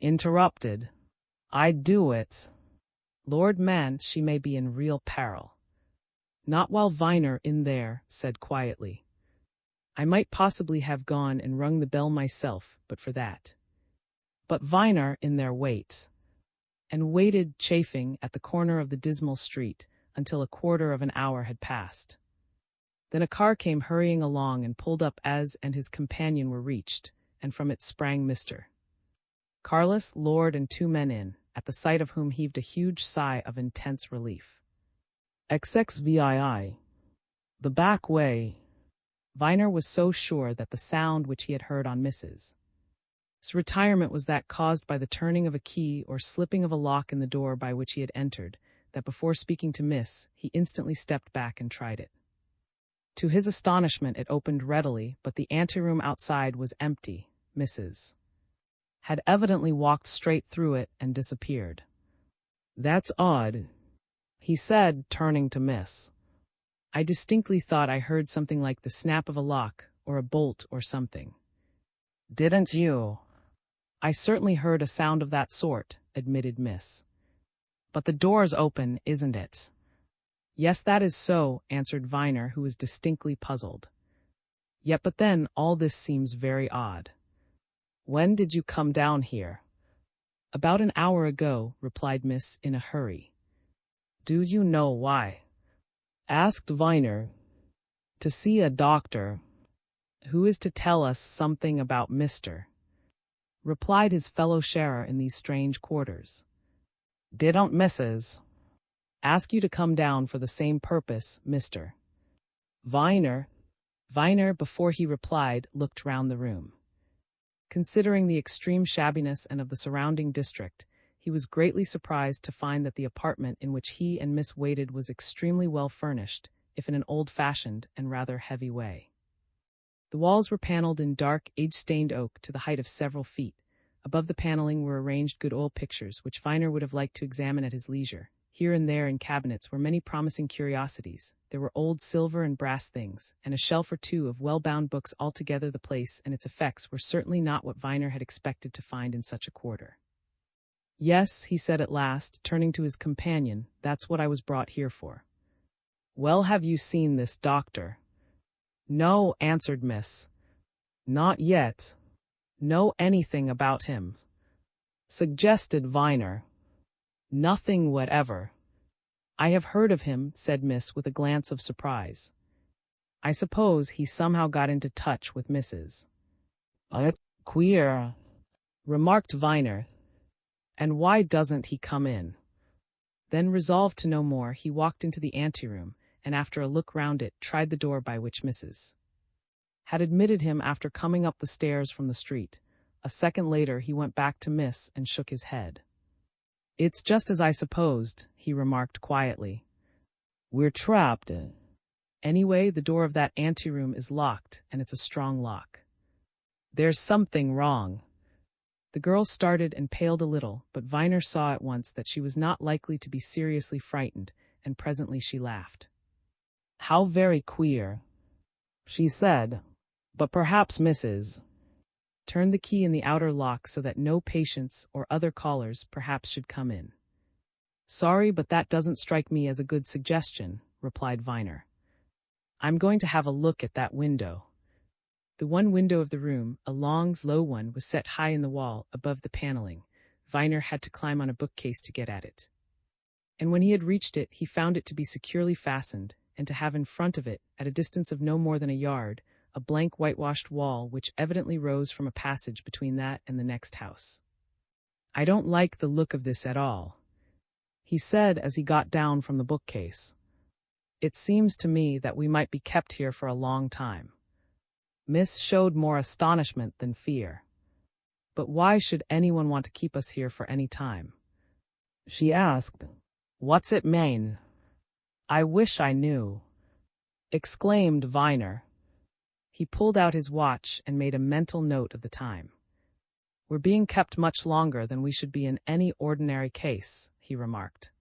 Interrupted. I'd do it. Lord man, she may be in real peril. Not while Viner in there, said quietly. I might possibly have gone and rung the bell myself, but for that. But Viner in there waits. And waited, chafing, at the corner of the dismal street, until a quarter of an hour had passed. Then a car came hurrying along and pulled up as and his companion were reached, and from it sprang Mr. Carlos, Lord, and two men in, at the sight of whom heaved a huge sigh of intense relief. XXVII. The back way. Viner was so sure that the sound which he had heard on Mrs. S retirement was that caused by the turning of a key or slipping of a lock in the door by which he had entered, that before speaking to Miss, he instantly stepped back and tried it. To his astonishment it opened readily, but the anteroom outside was empty. Mrs. had evidently walked straight through it and disappeared. "That's odd," he said, turning to Miss. "I distinctly thought I heard something like the snap of a lock, or a bolt or something." "Didn't you?" "I certainly heard a sound of that sort," admitted Miss. "But the door's open, isn't it?" "Yes, that is so," answered Viner, who was distinctly puzzled. "Yet but then, all this seems very odd." "When did you come down here?" "About an hour ago," replied Miss in a hurry. "Do you know why?" asked Viner. "To see a doctor, who is to tell us something about Mr. replied his fellow sharer in these strange quarters. "Didn't Mrs. ask you to come down for the same purpose, Mr. Viner?" Viner, before he replied, looked round the room. Considering the extreme shabbiness and of the surrounding district, he was greatly surprised to find that the apartment in which he and Miss waited was extremely well furnished, if in an old-fashioned and rather heavy way. The walls were paneled in dark, age-stained oak to the height of several feet. Above the paneling were arranged good old pictures, which Viner would have liked to examine at his leisure. Here and there in cabinets were many promising curiosities. There were old silver and brass things, and a shelf or two of well-bound books. Altogether the place and its effects were certainly not what Viner had expected to find in such a quarter. "Yes," he said at last, turning to his companion, "that's what I was brought here for." "Well, have you seen this doctor?" "No," answered Miss. "Not yet." "Know anything about him?" suggested Viner. "Nothing whatever." "I have heard of him," said Miss with a glance of surprise. "I suppose he somehow got into touch with Mrs. Queer," remarked Viner. "And why doesn't he come in?" Then, resolved to know more, he walked into the anteroom, and after a look round it, tried the door by which Mrs. had admitted him after coming up the stairs from the street. A second later he went back to Miss and shook his head. "It's just as I supposed," he remarked quietly. "We're trapped. Anyway, the door of that anteroom is locked, and it's a strong lock. There's something wrong." The girl started and paled a little, but Viner saw at once that she was not likely to be seriously frightened, and presently she laughed. "How very queer," she said. "But perhaps Mrs. turned the key in the outer lock so that no patients or other callers perhaps should come in." "Sorry, but that doesn't strike me as a good suggestion," replied Viner. "I'm going to have a look at that window." The one window of the room, a long, low one, was set high in the wall, above the paneling. Viner had to climb on a bookcase to get at it. And when he had reached it, he found it to be securely fastened, and to have in front of it, at a distance of no more than a yard, a blank whitewashed wall which evidently rose from a passage between that and the next house. "I don't like the look of this at all," he said as he got down from the bookcase. "It seems to me that we might be kept here for a long time." Miss showed more astonishment than fear. "But why should anyone want to keep us here for any time?" she asked. "What's it mean?" "I wish I knew," exclaimed Viner. He pulled out his watch and made a mental note of the time. "We're being kept much longer than we should be in any ordinary case," he remarked.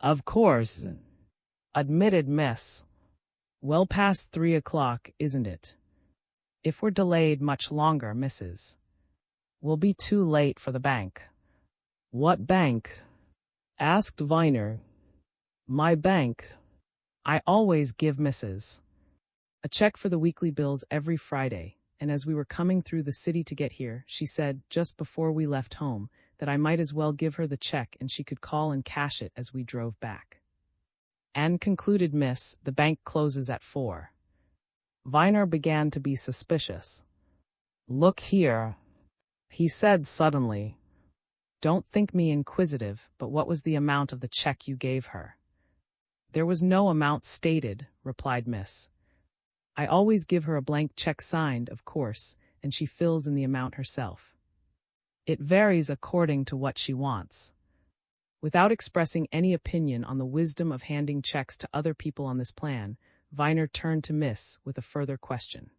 "Of course," admitted Miss. "Well past 3 o'clock, isn't it? If we're delayed much longer, Mrs. we'll be too late for the bank." "What bank?" asked Viner. "My bank. I always give Mrs. a check for the weekly bills every Friday, and as we were coming through the city to get here, she said, just before we left home, that I might as well give her the check and she could call and cash it as we drove back." And concluded Miss, the bank closes at 4. Viner began to be suspicious. Look here, he said suddenly. Don't think me inquisitive, but what was the amount of the check you gave her? There was no amount stated, replied Miss. I always give her a blank check signed, of course, and she fills in the amount herself. It varies according to what she wants. Without expressing any opinion on the wisdom of handing checks to other people on this plan, Viner turned to Miss with a further question.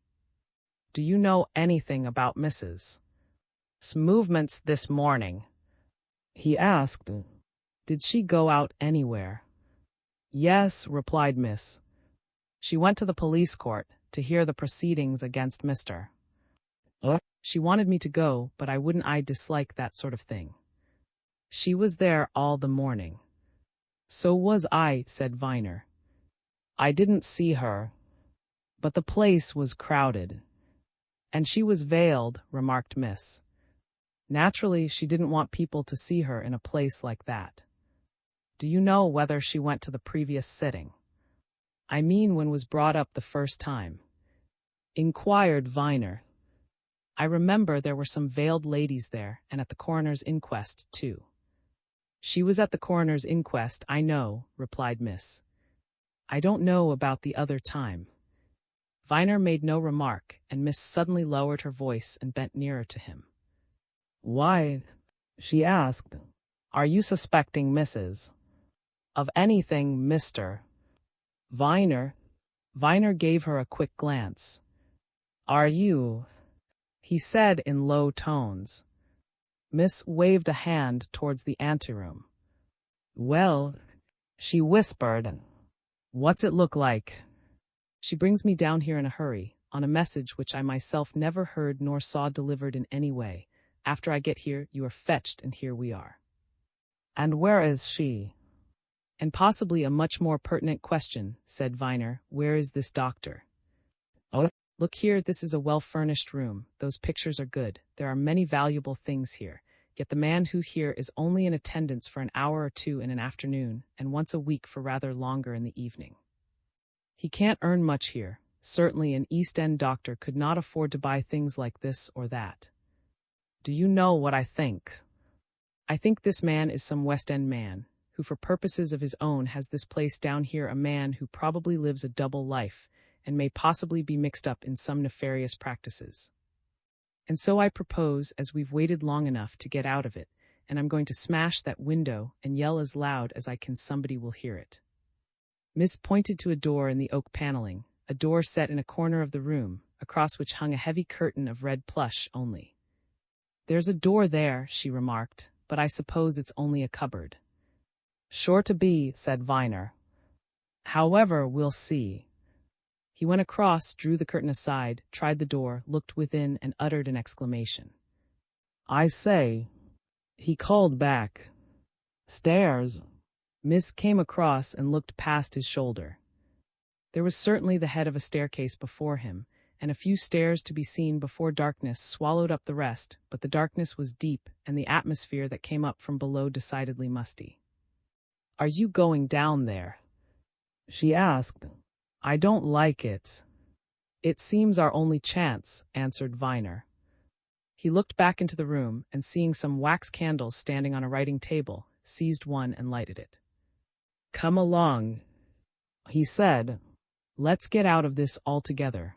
Do you know anything about Mrs.'s movements this morning? He asked. Did she go out anywhere? Yes, replied Miss. She went to the police court to hear the proceedings against Mr. She wanted me to go, but I dislike that sort of thing. She was there all the morning. So was I, said Viner. I didn't see her, but the place was crowded. And she was veiled, remarked Miss. Naturally, she didn't want people to see her in a place like that. Do you know whether she went to the previous sitting? I mean when was brought up the first time? Inquired Viner. I remember there were some veiled ladies there, and at the coroner's inquest, too. She was at the coroner's inquest, I know, replied Miss. I don't know about the other time. Viner made no remark, and Miss suddenly lowered her voice and bent nearer to him. Why, she asked, are you suspecting Mrs. of anything, Mr. Viner? Viner gave her a quick glance. Are you? He said in low tones. Miss waved a hand towards the anteroom. Well, she whispered. What's it look like? She brings me down here in a hurry, on a message which I myself never heard nor saw delivered in any way. After I get here, you are fetched, and here we are. And where is she? And possibly a much more pertinent question, said Viner, where is this doctor? Oh. Look here, this is a well-furnished room. Those pictures are good. There are many valuable things here. Yet the man who here is only in attendance for an hour or two in an afternoon, and once a week for rather longer in the evening. He can't earn much here. Certainly an East End doctor could not afford to buy things like this or that. Do you know what I think? I think this man is some West End man, who for purposes of his own has this place down here, a man who probably lives a double life, and may possibly be mixed up in some nefarious practices. And so I propose, as we've waited long enough, to get out of it, and I'm going to smash that window and yell as loud as I can, somebody will hear it. Miss pointed to a door in the oak paneling, a door set in a corner of the room, across which hung a heavy curtain of red plush only. There's a door there, she remarked, but I suppose it's only a cupboard. Sure to be, said Viner. However, we'll see. He went across, drew the curtain aside, tried the door, looked within, and uttered an exclamation. I say, he called back. Stairs. Miss came across and looked past his shoulder. There was certainly the head of a staircase before him, and a few stairs to be seen before darkness swallowed up the rest, but the darkness was deep, and the atmosphere that came up from below decidedly musty. Are you going down there? She asked. I don't like it. It seems our only chance, answered Viner. He looked back into the room, and seeing some wax candles standing on a writing table, seized one and lighted it. Come along, he said. Let's get out of this altogether.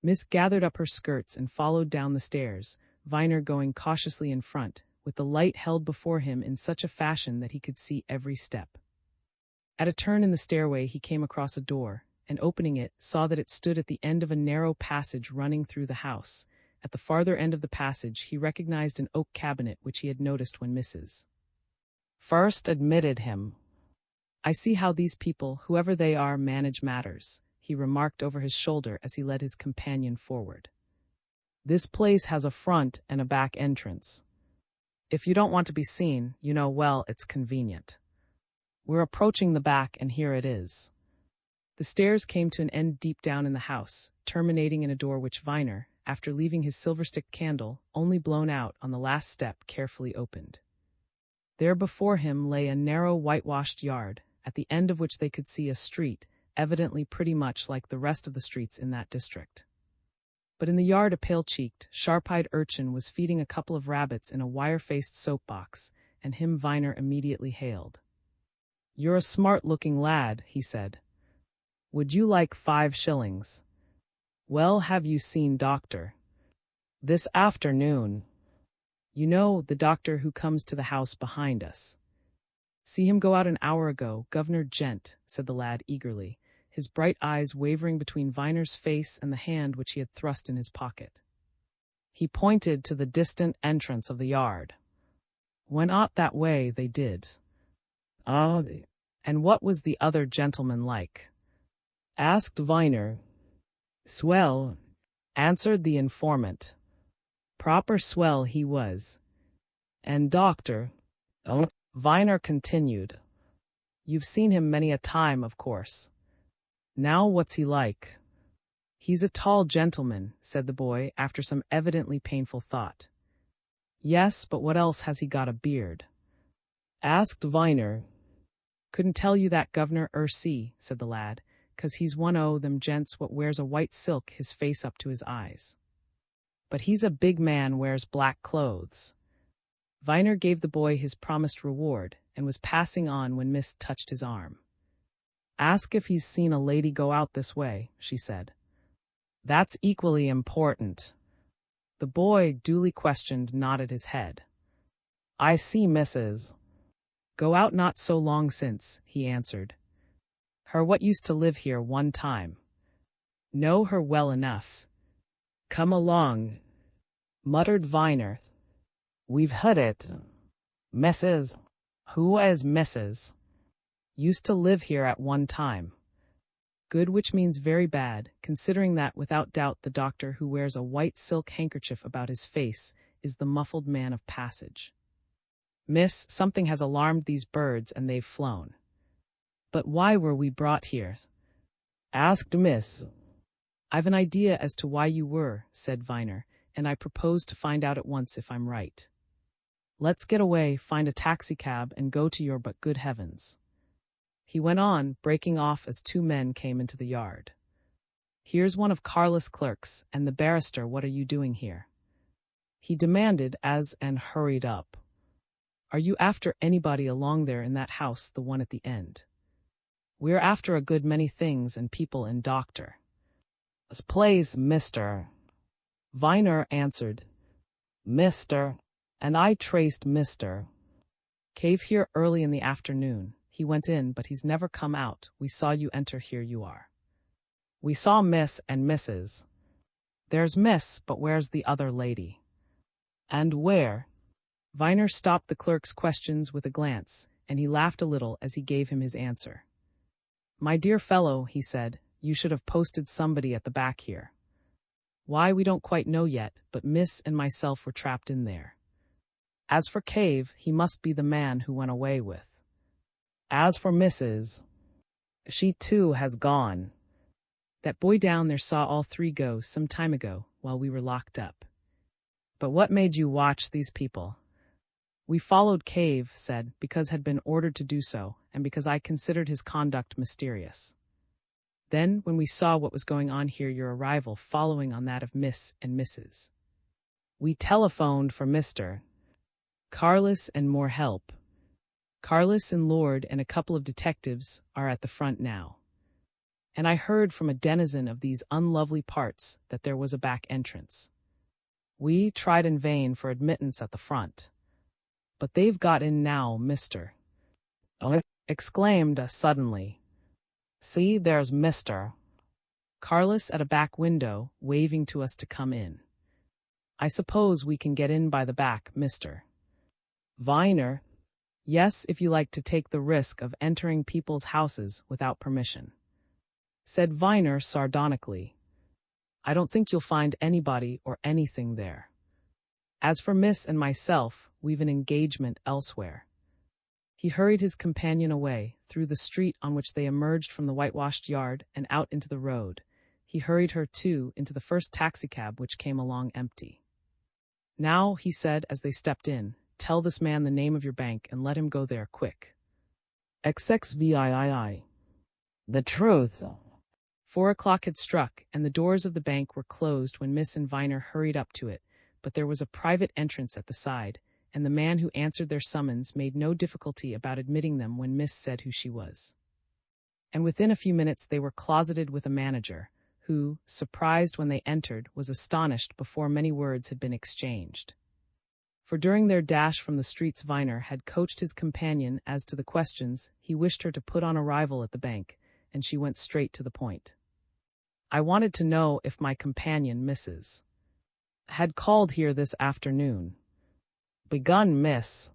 Miss gathered up her skirts and followed down the stairs, Viner going cautiously in front, with the light held before him in such a fashion that he could see every step. At a turn in the stairway he came across a door, and opening it, saw that it stood at the end of a narrow passage running through the house. At the farther end of the passage he recognized an oak cabinet which he had noticed when Mrs. first admitted him. I see how these people, whoever they are, manage matters, he remarked over his shoulder as he led his companion forward. This place has a front and a back entrance. If you don't want to be seen, you know, well, it's convenient. We're approaching the back, and here it is. The stairs came to an end deep down in the house, terminating in a door which Viner, after leaving his silver-stick candle, only blown out on the last step, carefully opened. There before him lay a narrow whitewashed yard, at the end of which they could see a street, evidently pretty much like the rest of the streets in that district. But in the yard a pale-cheeked, sharp-eyed urchin was feeding a couple of rabbits in a wire-faced soap-box, and him Viner immediately hailed. "You're a smart-looking lad," he said. "Would you like 5 shillings? Well, have you seen Doctor?" "This afternoon. You know, the doctor who comes to the house behind us." "See him go out an hour ago, Governor Gent," said the lad eagerly, his bright eyes wavering between Viner's face and the hand which he had thrust in his pocket. He pointed to the distant entrance of the yard. "Went out that way, they did." "Ah, and what was the other gentleman like?" asked Viner. "Swell," answered the informant. "Proper swell he was. And Doctor?" Viner continued. "You've seen him many a time, of course. Now what's he like?" "He's a tall gentleman," said the boy, after some evidently painful thought. "Yes, but what else has he got a beard?" asked Viner. "Couldn't tell you that, Governor, see," said the lad, "'cause he's one o' them gents what wears a white silk his face up to his eyes. But he's a big man, wears black clothes." Viner gave the boy his promised reward, and was passing on when Miss touched his arm. "Ask if he's seen a lady go out this way," she said. "That's equally important." The boy, duly questioned, nodded his head. "I see Mrs. Go out not so long since," he answered. "Her what used to live here one time. Know her well enough." "Come along," muttered Viner. "We've hit it. Mrs. Who is Mrs.? Used to live here at one time." Good, which means very bad, considering that without doubt the doctor who wears a white silk handkerchief about his face is the muffled man of passage. "Miss, something has alarmed these birds and they've flown." "But why were we brought here?" asked Miss. "I've an idea as to why you were," said Viner, "and I propose to find out at once if I'm right. Let's get away, find a taxicab, and go to your but good heavens." He went on, breaking off as 2 men came into the yard. "Here's one of Carl's clerks, and the barrister. What are you doing here?" he demanded as and hurried up. "Are you after anybody along there in that house, the one at the end?" "We're after a good many things and people and Doctor." "This place, mister," Viner answered. "Mister, and I traced Mister. Cave here early in the afternoon. He went in, but he's never come out. We saw you enter, here you are." "We saw Miss and Mrs. There's Miss, but where's the other lady?" "And where?" Viner stopped the clerk's questions with a glance, and he laughed a little as he gave him his answer. "My dear fellow," he said, "you should have posted somebody at the back here. Why, we don't quite know yet, but Miss and myself were trapped in there. As for Cave, he must be the man who went away with. As for Mrs., she too has gone. That boy down there saw all 3 go some time ago while we were locked up." "But what made you watch these people?" "We followed Cave," said, "because had been ordered to do so, and because I considered his conduct mysterious. Then, when we saw what was going on here, your arrival following on that of Miss and Mrs., we telephoned for Mr. Carlos and more help. Carlos and Lord and a couple of detectives are at the front now. And I heard from a denizen of these unlovely parts that there was a back entrance. We tried in vain for admittance at the front. But they've got in now, Mister. Exclaimed suddenly. "See, there's Mister. Carlos at a back window, waving to us to come in. I suppose we can get in by the back, Mister." Viner. "Yes, if you like to take the risk of entering people's houses without permission," said Viner sardonically. "I don't think you'll find anybody or anything there. As for Miss and myself, we've an engagement elsewhere." He hurried his companion away, through the street on which they emerged from the whitewashed yard and out into the road. He hurried her, too, into the first taxicab which came along empty. "Now," he said as they stepped in, "tell this man the name of your bank and let him go there quick." XXVIII. The truth. 4 o'clock had struck, and the doors of the bank were closed when Miss and Viner hurried up to it, but there was a private entrance at the side, and the man who answered their summons made no difficulty about admitting them when Miss said who she was. And within a few minutes they were closeted with a manager, who, surprised when they entered, was astonished before many words had been exchanged. For during their dash from the streets Viner had coached his companion as to the questions he wished her to put on arrival at the bank, and she went straight to the point. I wanted to know if my companion, Mrs. had called here this afternoon. Begun, miss.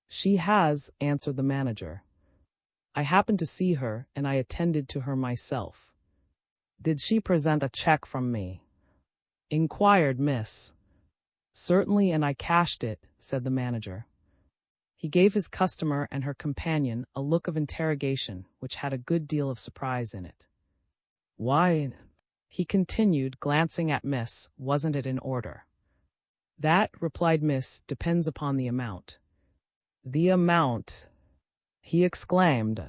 She has, answered the manager. I happened to see her, and I attended to her myself. Did she present a check from me? Inquired Miss. Certainly, and I cashed it, said the manager. He gave his customer and her companion a look of interrogation which had a good deal of surprise in it. Why, he continued, glancing at Miss, wasn't it in order? That, replied Miss, depends upon the amount. The amount, he exclaimed.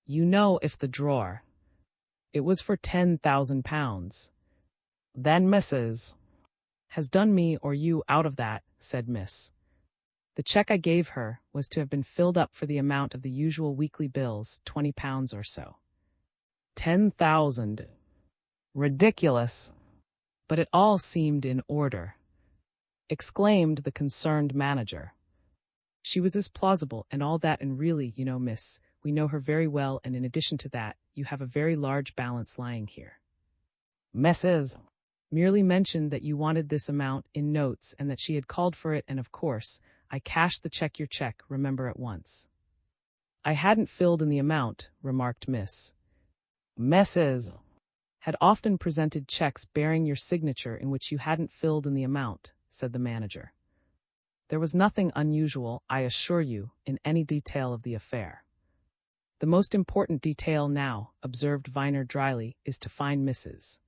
You know, if the drawer. It was for £10,000. Then Mrs. has done me or you out of that, said Miss. The check I gave her was to have been filled up for the amount of the usual weekly bills, £20 or so. 10,000. Ridiculous. But it all seemed in order, exclaimed the concerned manager. She was as plausible and all that, and really, you know, Miss, we know her very well, and in addition to that, you have a very large balance lying here. Mrs. merely mentioned that you wanted this amount in notes and that she had called for it, and of course, I cashed the check, your check, remember, at once. I hadn't filled in the amount, remarked Miss. Mrs. had often presented checks bearing your signature in which you hadn't filled in the amount, said the manager. There was nothing unusual, I assure you, in any detail of the affair. The most important detail now, observed Viner dryly, is to find Mrs.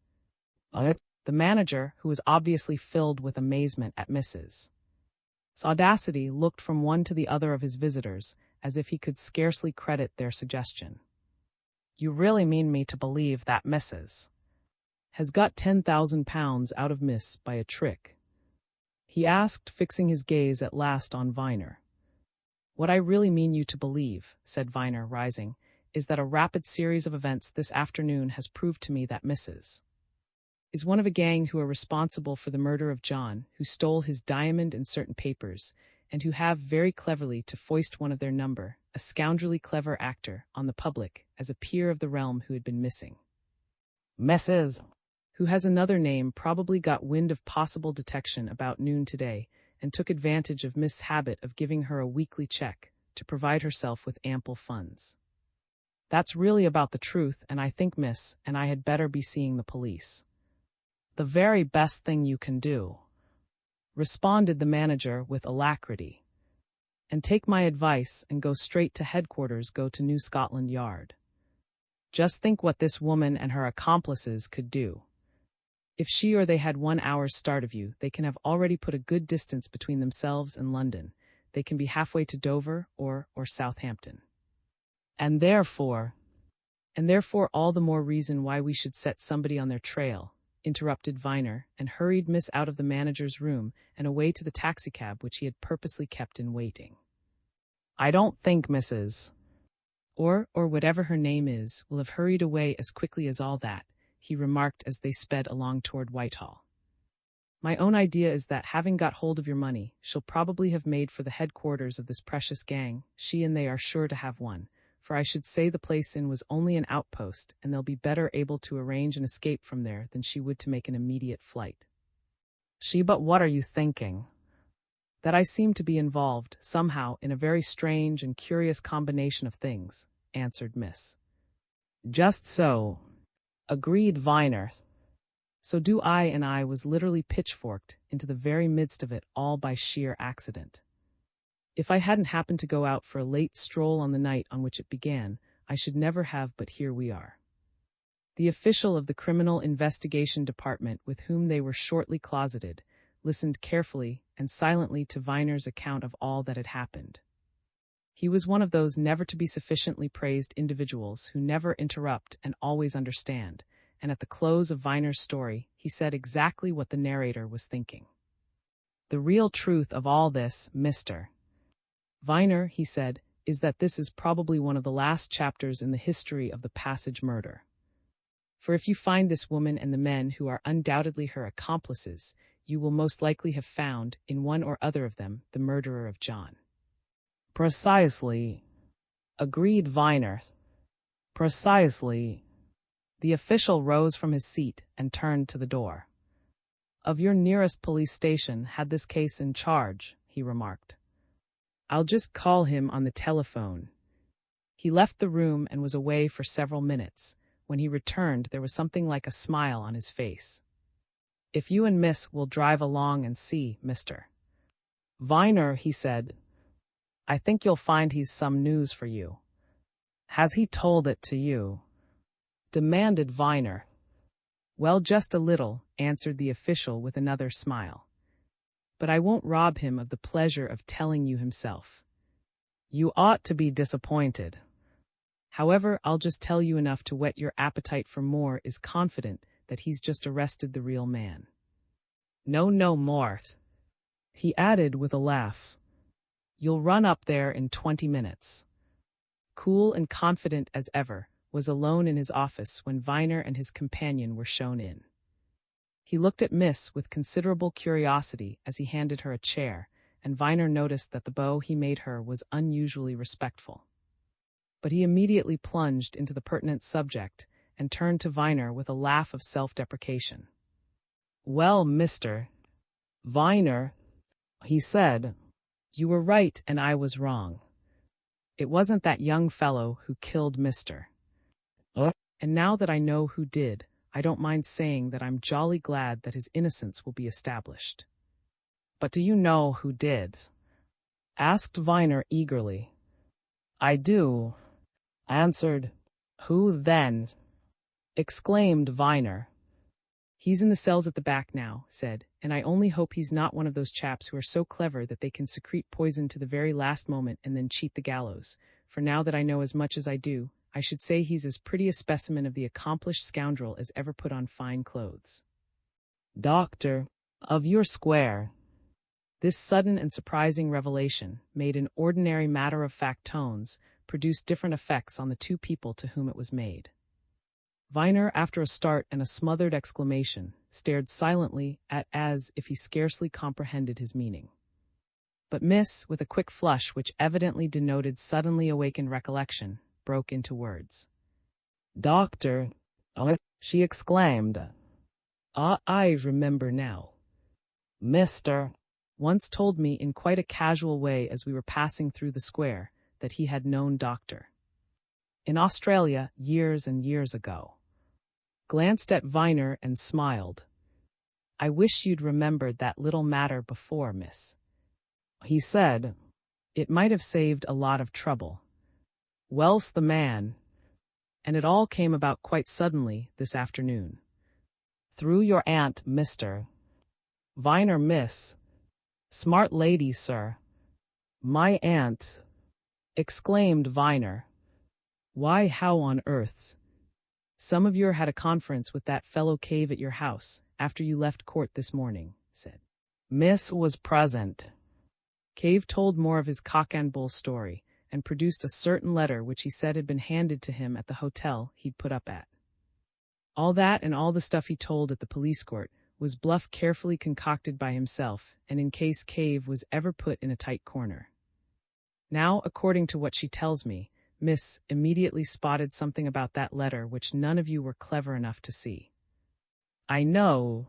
The manager, who was obviously filled with amazement at Mrs. audacity, looked from one to the other of his visitors, as if he could scarcely credit their suggestion. You really mean me to believe that Mrs. has got £10,000 out of Miss by a trick? He asked, fixing his gaze at last on Viner. What I really mean you to believe, said Viner, rising, is that a rapid series of events this afternoon has proved to me that Mrs. is one of a gang who are responsible for the murder of John, who stole his diamond and certain papers, and who have very cleverly to foist one of their number, a scoundrelly clever actor, on the public as a peer of the realm who had been missing. Mrs. who has another name, probably got wind of possible detection about noon today, and took advantage of Miss' habit of giving her a weekly check to provide herself with ample funds. That's really about the truth, and I think Miss and I had better be seeing the police. The very best thing you can do, responded the manager with alacrity. And take my advice and go straight to headquarters, go to New Scotland Yard. Just think what this woman and her accomplices could do. If she or they had 1 hour's start of you, they can have already put a good distance between themselves and London. They can be halfway to Dover or Southampton. And therefore all the more reason why we should set somebody on their trail, interrupted Viner, and hurried Miss out of the manager's room and away to the taxicab which he had purposely kept in waiting. I don't think Mrs. or whatever her name is, will have hurried away as quickly as all that, he remarked as they sped along toward Whitehall. My own idea is that, having got hold of your money, she'll probably have made for the headquarters of this precious gang. She and they are sure to have one, for I should say the place was only an outpost, and they'll be better able to arrange an escape from there than she would to make an immediate flight. But what are you thinking? That I seem to be involved, somehow, in a very strange and curious combination of things, answered Miss. Just so, agreed Viner. So do I, and I was literally pitchforked into the very midst of it all by sheer accident. If I hadn't happened to go out for a late stroll on the night on which it began, I should never have, but here we are. The official of the Criminal Investigation Department, with whom they were shortly closeted, listened carefully and silently to Viner's account of all that had happened. He was one of those never-to-be-sufficiently praised individuals who never interrupt and always understand, and at the close of Viner's story, he said exactly what the narrator was thinking. "The real truth of all this, Mr. Viner," he said, "is that this is probably one of the last chapters in the history of the Passage murder. For if you find this woman and the men who are undoubtedly her accomplices, you will most likely have found, in one or other of them, the murderer of John." "Precisely," agreed Viner. "Precisely." The official rose from his seat and turned to the door. "Of your nearest police station had this case in charge," he remarked. "I'll just call him on the telephone." He left the room and was away for several minutes. When he returned, there was something like a smile on his face. "If you and Miss will drive along and see, Mr. Viner," he said, "I think you'll find he's some news for you." "Has he told it to you?" demanded Viner. "Well, just a little," answered the official with another smile. "But I won't rob him of the pleasure of telling you himself." "You ought to be disappointed." "However, I'll just tell you enough to whet your appetite for more. Is confident that he's just arrested the real man." No more," he added with a laugh. "You'll run up there in 20 minutes." Cool and confident as ever, was alone in his office when Viner and his companion were shown in. He looked at Miss with considerable curiosity as he handed her a chair, and Viner noticed that the bow he made her was unusually respectful. But he immediately plunged into the pertinent subject and turned to Viner with a laugh of self-deprecation. "Well, Mr. Viner," he said, "you were right and I was wrong. It wasn't that young fellow who killed Mr. And now that I know who did, I don't mind saying that I'm jolly glad that his innocence will be established." "But do you know who did?" asked Viner eagerly. "I do," answered. "Who then?" exclaimed Viner. "He's in the cells at the back now," said, "and I only hope he's not one of those chaps who are so clever that they can secrete poison to the very last moment and then cheat the gallows, for now that I know as much as I do, I should say he's as pretty a specimen of the accomplished scoundrel as ever put on fine clothes." "Doctor, of your square." This sudden and surprising revelation, made in ordinary matter-of-fact tones, produced different effects on the two people to whom it was made. Viner, after a start and a smothered exclamation, stared silently as if he scarcely comprehended his meaning. But Miss, with a quick flush which evidently denoted suddenly awakened recollection, broke into words. "Doctor," she exclaimed, I remember now. "Mr. once told me in quite a casual way as we were passing through the square that he had known Dr. in Australia years and years ago." Glanced at Viner and smiled. "I wish you'd remembered that little matter before, Miss," he said. "It might have saved a lot of trouble. Well's the man. And it all came about quite suddenly this afternoon." "Through your aunt, Mr. Viner, Miss. Smart lady, sir." "My aunt," exclaimed Viner. "Why, how on earth's? Some of you had a conference with that fellow Cave at your house after you left court this morning," said. "Miss was present." Cave told more of his cock-and-bull story, and produced a certain letter which he said had been handed to him at the hotel he'd put up at. All that and all the stuff he told at the police court was bluff carefully concocted by himself, and in case Cave was ever put in a tight corner. Now, according to what she tells me, Miss immediately spotted something about that letter which none of you were clever enough to see. "I know,"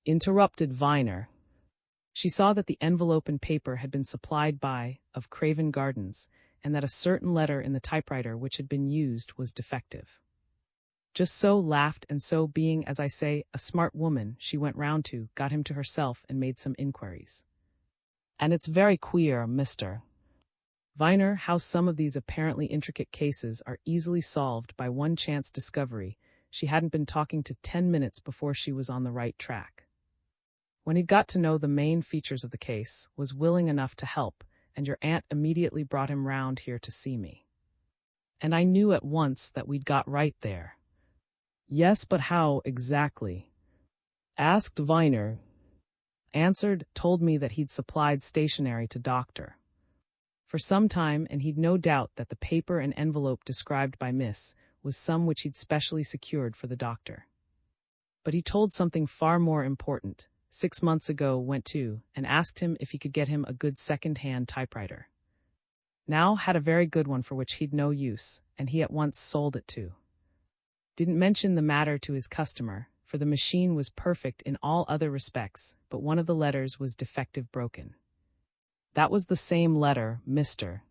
interrupted Viner. "She saw that the envelope and paper had been supplied of Craven Gardens, and that a certain letter in the typewriter which had been used was defective. Just so laughed, and so being, as I say, a smart woman, she went round to, got him to herself, and made some inquiries." "And it's very queer, Mr. Viner, how some of these apparently intricate cases are easily solved by one chance discovery. She hadn't been talking to 10 minutes before she was on the right track. When he'd got to know the main features of the case, was willing enough to help, and your aunt immediately brought him round here to see me. And I knew at once that we'd got right there." "Yes, but how exactly?" asked Viner. Told me that he'd supplied stationery to Doctor for some time, and he'd no doubt that the paper and envelope described by Miss was some which he'd specially secured for the doctor. But he told something far more important. 6 months ago went to and asked him if he could get him a good second-hand typewriter. Now had a very good one for which he'd no use, and he at once sold it to. Didn't mention the matter to his customer, for the machine was perfect in all other respects, but one of the letters was defective broken. That was the same letter, Mr.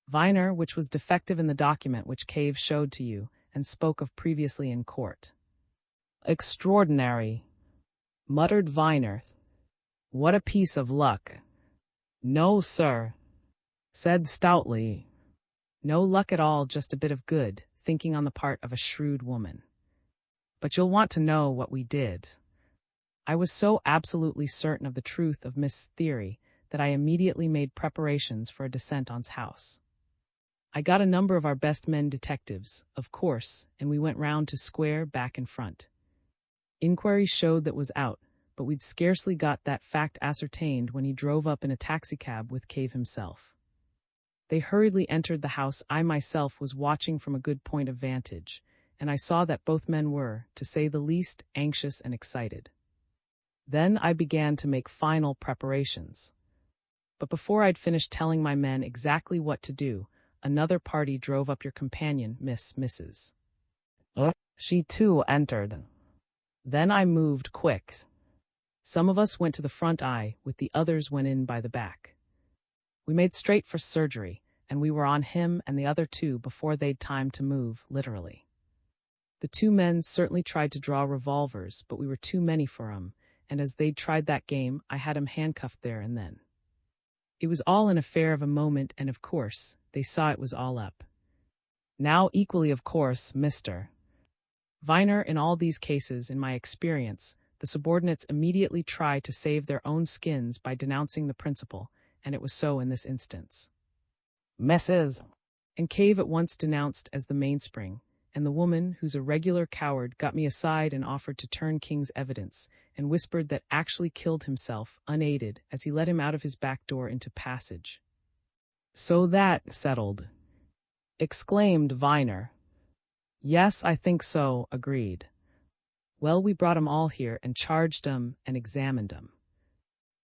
Viner, which was defective in the document which Cave showed to you and spoke of previously in court. "Extraordinary," muttered Viner. "What a piece of luck." "No, sir," said stoutly. "No luck at all, just a bit of good thinking on the part of a shrewd woman. But you'll want to know what we did." I was so absolutely certain of the truth of Miss' theory that I immediately made preparations for a descent on's house. I got a number of our best men detectives, of course, and we went round to square, back and front. Inquiry showed that was out, but we'd scarcely got that fact ascertained when he drove up in a taxicab with Cave himself. They hurriedly entered the house. I myself was watching from a good point of vantage, and I saw that both men were, to say the least, anxious and excited. Then I began to make final preparations. But before I'd finished telling my men exactly what to do, another party drove up. Your companion, Mrs. She too entered. Then I moved quick. Some of us went to the front with the others went in by the back. We made straight for surgery, and we were on him and the other two before they'd time to move, literally. The 2 men certainly tried to draw revolvers, but we were too many for 'em, and as they'd tried that game, I had 'em handcuffed there and then. It was all an affair of a moment, and of course, they saw it was all up. Now, equally of course, Mr. Viner, in all these cases, in my experience, the subordinates immediately try to save their own skins by denouncing the principal, and it was so in this instance. Mrs. and Cave at once denounced as the mainspring, and the woman, who's a regular coward, got me aside and offered to turn King's evidence, and whispered that actually killed himself, unaided, as he let him out of his back door into passage. "So that settled," exclaimed Viner. "Yes, I think so," agreed. "Well, we brought 'em all here and charged 'em and examined 'em.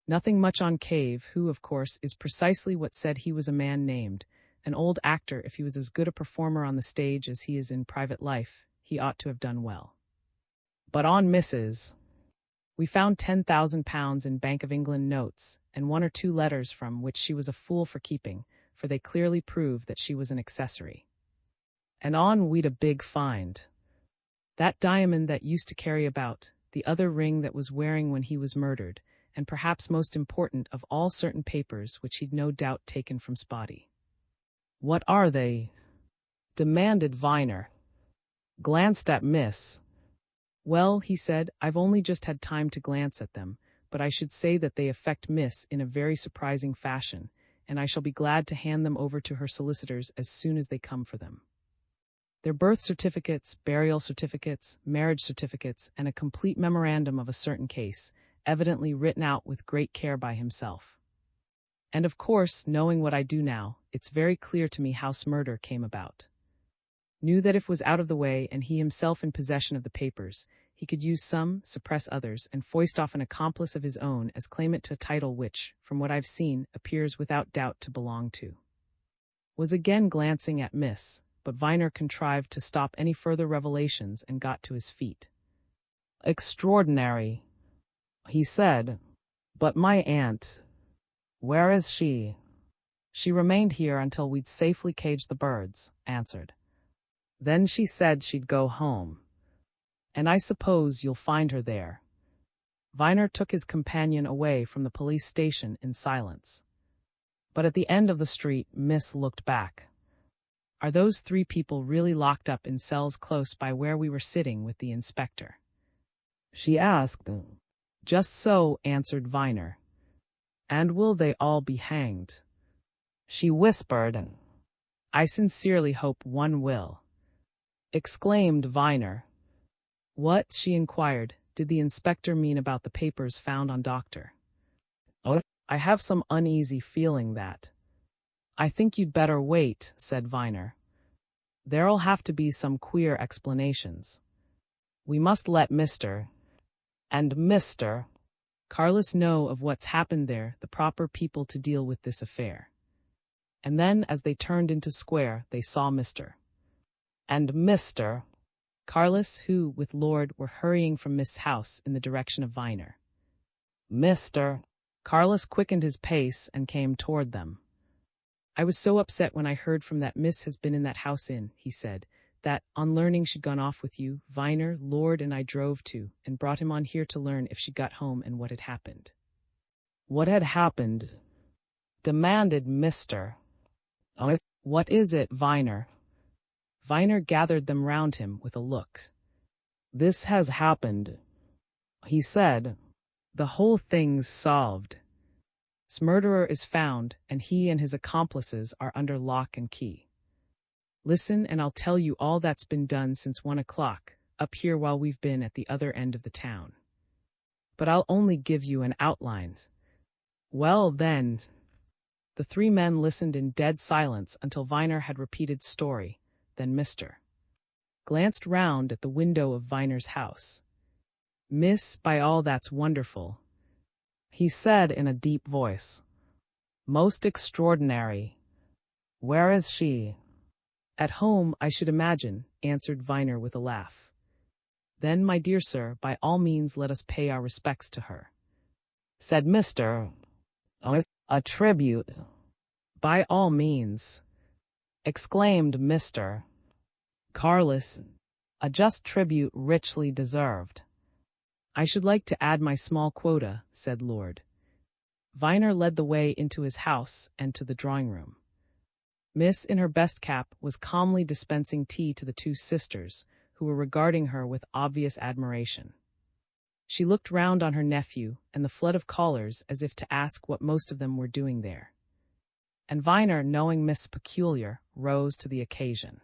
Nothing much on Cave, who, of course, is precisely what said he was a man named. An old actor, if he was as good a performer on the stage as he is in private life, he ought to have done well. But on Mrs. We found £10,000 in Bank of England notes, and 1 or 2 letters from which she was a fool for keeping, for they clearly prove that she was an accessory. And on we'd a big find. That diamond that used to carry about, the other ring that was wearing when he was murdered, and perhaps most important of all, certain papers which he'd no doubt taken from Spotty." "What are they?" demanded Viner. Glanced at Miss. "Well," he said, "I've only just had time to glance at them, but I should say that they affect Miss in a very surprising fashion, and I shall be glad to hand them over to her solicitors as soon as they come for them. They're birth certificates, burial certificates, marriage certificates, and a complete memorandum of a certain case, evidently written out with great care by himself. And of course, knowing what I do now, it's very clear to me how murder came about. Knew that if it was out of the way and he himself in possession of the papers, he could use some, suppress others, and foist off an accomplice of his own as claimant to a title which, from what I've seen, appears without doubt to belong to." Was again glancing at Miss, but Viner contrived to stop any further revelations and got to his feet. "Extraordinary," he said. "But my aunt, where is she?" "She remained here until we'd safely caged the birds," answered. "Then she said she'd go home. And I suppose you'll find her there." Viner took his companion away from the police station in silence. But at the end of the street, Miss looked back. "Are those 3 people really locked up in cells close by where we were sitting with the inspector?" she asked. "Just so," answered Viner. "And will they all be hanged?" she whispered. I sincerely hope one will, exclaimed Viner. What, she inquired, did the inspector mean about the papers found on Dr. Oh, I have some uneasy feeling that. I think you'd better wait, said Viner. There'll have to be some queer explanations. We must let Mr. and Mr. Carlos know of what's happened there, the proper people to deal with this affair. And then, as they turned into square, they saw Mr. and Mr. Carlos, who, with Lord, were hurrying from Miss House in the direction of Viner. Mr. Carlos quickened his pace and came toward them. I was so upset when I heard from that Miss has been in that house inn, he said, that, on learning she'd gone off with you, Viner, Lord, and I drove to, and brought him on here to learn if she'd got home and what had happened. What had happened? Demanded Mr. Oh, what is it, Viner? Viner gathered them round him with a look. This has happened, he said. The whole thing's solved. This murderer is found, and he and his accomplices are under lock and key. Listen, and I'll tell you all that's been done since 1 o'clock, up here while we've been at the other end of the town. But I'll only give you an outline. Well, then. The three men listened in dead silence until Viner had repeated story. Then Mr. glanced round at the window of Viner's house. Miss, by all that's wonderful, he said in a deep voice. Most extraordinary. Where is she? At home, I should imagine, answered Viner with a laugh. Then, my dear sir, by all means let us pay our respects to her, said Mr. Oh, a tribute. By all means, exclaimed Mr. Carlos. A just tribute richly deserved. I should like to add my small quota, said Lord. Viner led the way into his house and to the drawing-room. Miss, in her best cap, was calmly dispensing tea to the two sisters, who were regarding her with obvious admiration. She looked round on her nephew and the flood of callers as if to ask what most of them were doing there. And Viner, knowing Miss Peculiar, rose to the occasion.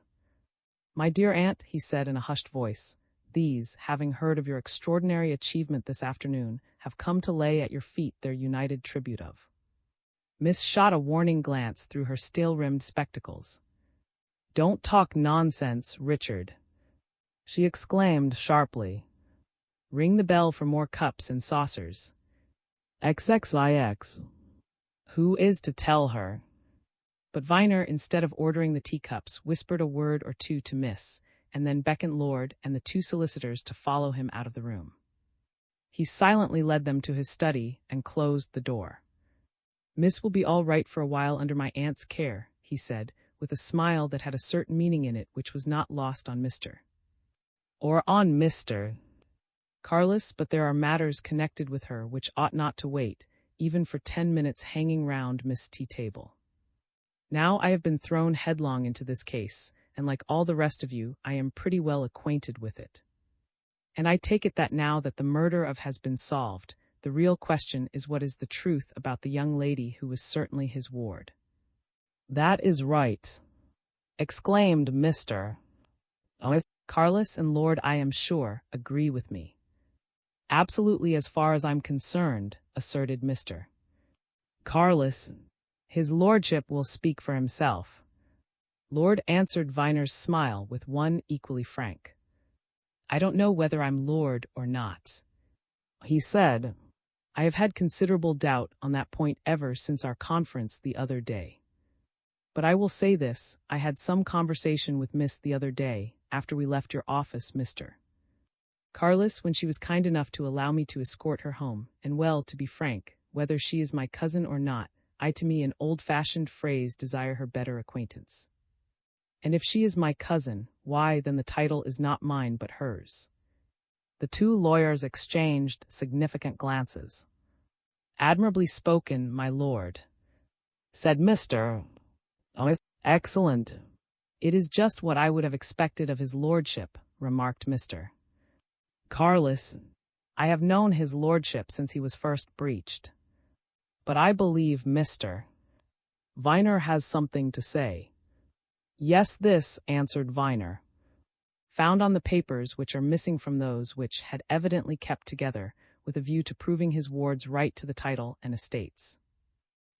My dear aunt, he said in a hushed voice, these, having heard of your extraordinary achievement this afternoon, have come to lay at your feet their united tribute of. Miss shot a warning glance through her steel-rimmed spectacles. Don't talk nonsense, Richard, she exclaimed sharply. Ring the bell for more cups and saucers. XXIX. Who is to tell her? But Viner, instead of ordering the teacups, whispered a word or two to Miss, and then beckoned Lord and the two solicitors to follow him out of the room. He silently led them to his study and closed the door. Miss will be all right for a while under my aunt's care, he said, with a smile that had a certain meaning in it which was not lost on Mr. or on Mr. Carlos, but there are matters connected with her which ought not to wait, even for 10 minutes hanging round Miss tea table. Now I have been thrown headlong into this case, and like all the rest of you, I am pretty well acquainted with it. And I take it that now that the murder of has been solved, the real question is what is the truth about the young lady who was certainly his ward. That is right, exclaimed Mr. Carlos and Lord, I am sure, agree with me. Absolutely as far as I'm concerned, asserted Mr. Carlos. His lordship will speak for himself. Lord answered Viner's smile with one equally frank. I don't know whether I'm lord or not, he said. I have had considerable doubt on that point ever since our conference the other day. But I will say this, I had some conversation with Miss the other day, after we left your office, Mr. Carlos, when she was kind enough to allow me to escort her home, and well, to be frank, whether she is my cousin or not, I to me an old-fashioned phrase desire her better acquaintance. And if she is my cousin, why, then the title is not mine but hers. The two lawyers exchanged significant glances. Admirably spoken, my lord, said Mr. Oh, excellent. It is just what I would have expected of his lordship, remarked Mr. Carlos. I have known his lordship since he was first breeched. But I believe Mr. Viner has something to say. Yes, this, answered Viner. Found on the papers which are missing from those which had evidently kept together, with a view to proving his ward's right to the title and estates.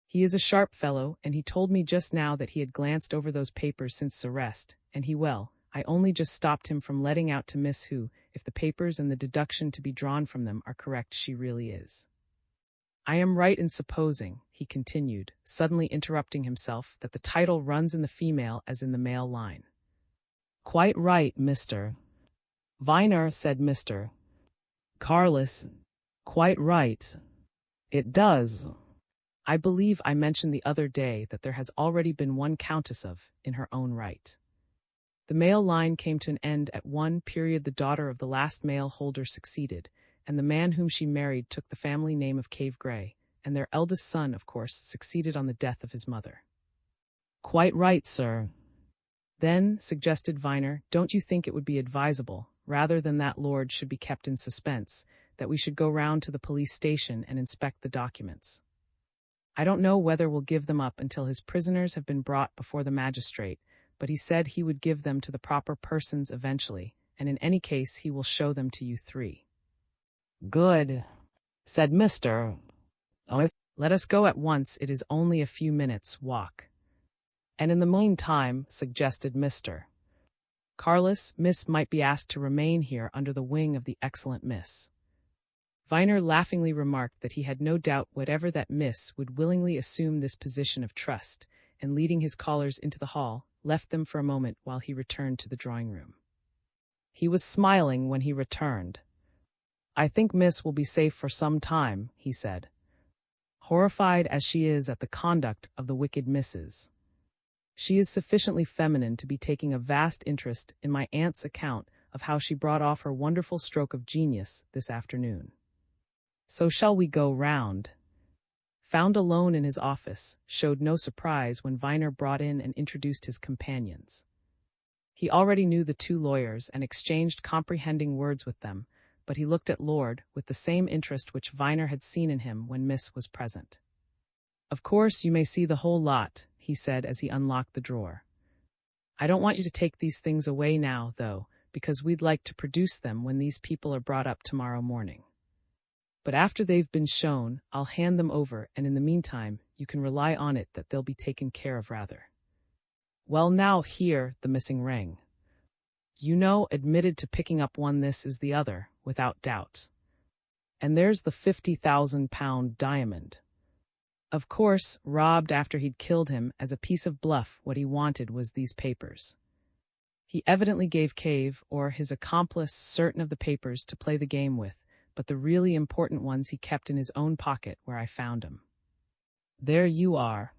He is a sharp fellow, and he told me just now that he had glanced over those papers since his arrest, and I only just stopped him from letting out to Miss who, if the papers and the deduction to be drawn from them are correct, she really is. I am right in supposing, he continued, suddenly interrupting himself, that the title runs in the female as in the male line. Quite right, Mr. Viner, said Mr. Carless. Quite right. It does. I believe I mentioned the other day that there has already been one countess of, in her own right. The male line came to an end at one period. The daughter of the last male holder succeeded, and the man whom she married took the family name of Cave Gray, and their eldest son, of course, succeeded on the death of his mother. Quite right, sir. Then, suggested Viner, don't you think it would be advisable, rather than that lord should be kept in suspense, that we should go round to the police station and inspect the documents? I don't know whether we'll give them up until his prisoners have been brought before the magistrate, but he said he would give them to the proper persons eventually, and in any case he will show them to you three. Good, said Mr. Let us go at once, it is only a few minutes' walk. And in the meantime, suggested Mr. Carless, Miss might be asked to remain here under the wing of the excellent Miss. Viner laughingly remarked that he had no doubt whatever that Miss would willingly assume this position of trust, and leading his callers into the hall, left them for a moment while he returned to the drawing-room. He was smiling when he returned. I think Miss will be safe for some time, he said, horrified as she is at the conduct of the wicked Misses. She is sufficiently feminine to be taking a vast interest in my aunt's account of how she brought off her wonderful stroke of genius this afternoon. So shall we go round? Found alone in his office, showed no surprise when Viner brought in and introduced his companions. He already knew the two lawyers and exchanged comprehending words with them, but he looked at Lord with the same interest which Viner had seen in him when Miss was present. Of course you may see the whole lot, he said as he unlocked the drawer. I don't want you to take these things away now, though, because we'd like to produce them when these people are brought up tomorrow morning. But after they've been shown, I'll hand them over, and in the meantime, you can rely on it that they'll be taken care of rather. Well now, here, the missing ring. You know, admitted to picking up one, this is the other, without doubt. And there's the £50,000 diamond. Of course, robbed after he'd killed him as a piece of bluff. What he wanted was these papers. He evidently gave Cave, or his accomplice, certain of the papers to play the game with, but the really important ones he kept in his own pocket where I found him. There you are.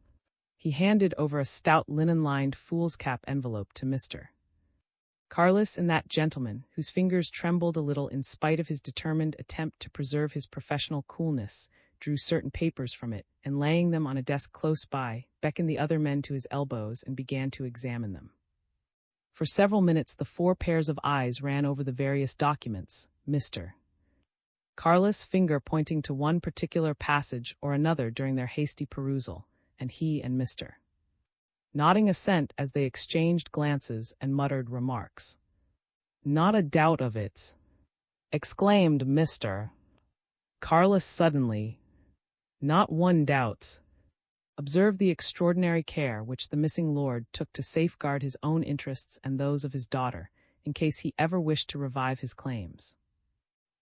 He handed over a stout linen-lined foolscap envelope to Mr. Carless, and that gentleman, whose fingers trembled a little in spite of his determined attempt to preserve his professional coolness, drew certain papers from it, and laying them on a desk close by, beckoned the other men to his elbows and began to examine them. For several minutes the 4 pairs of eyes ran over the various documents, Mr. Carless' finger pointing to one particular passage or another during their hasty perusal, and he and Mr. nodding assent as they exchanged glances and muttered remarks. Not a doubt of it, exclaimed Mr. Carless suddenly. Not one doubt. Observe the extraordinary care which the missing lord took to safeguard his own interests and those of his daughter, in case he ever wished to revive his claims.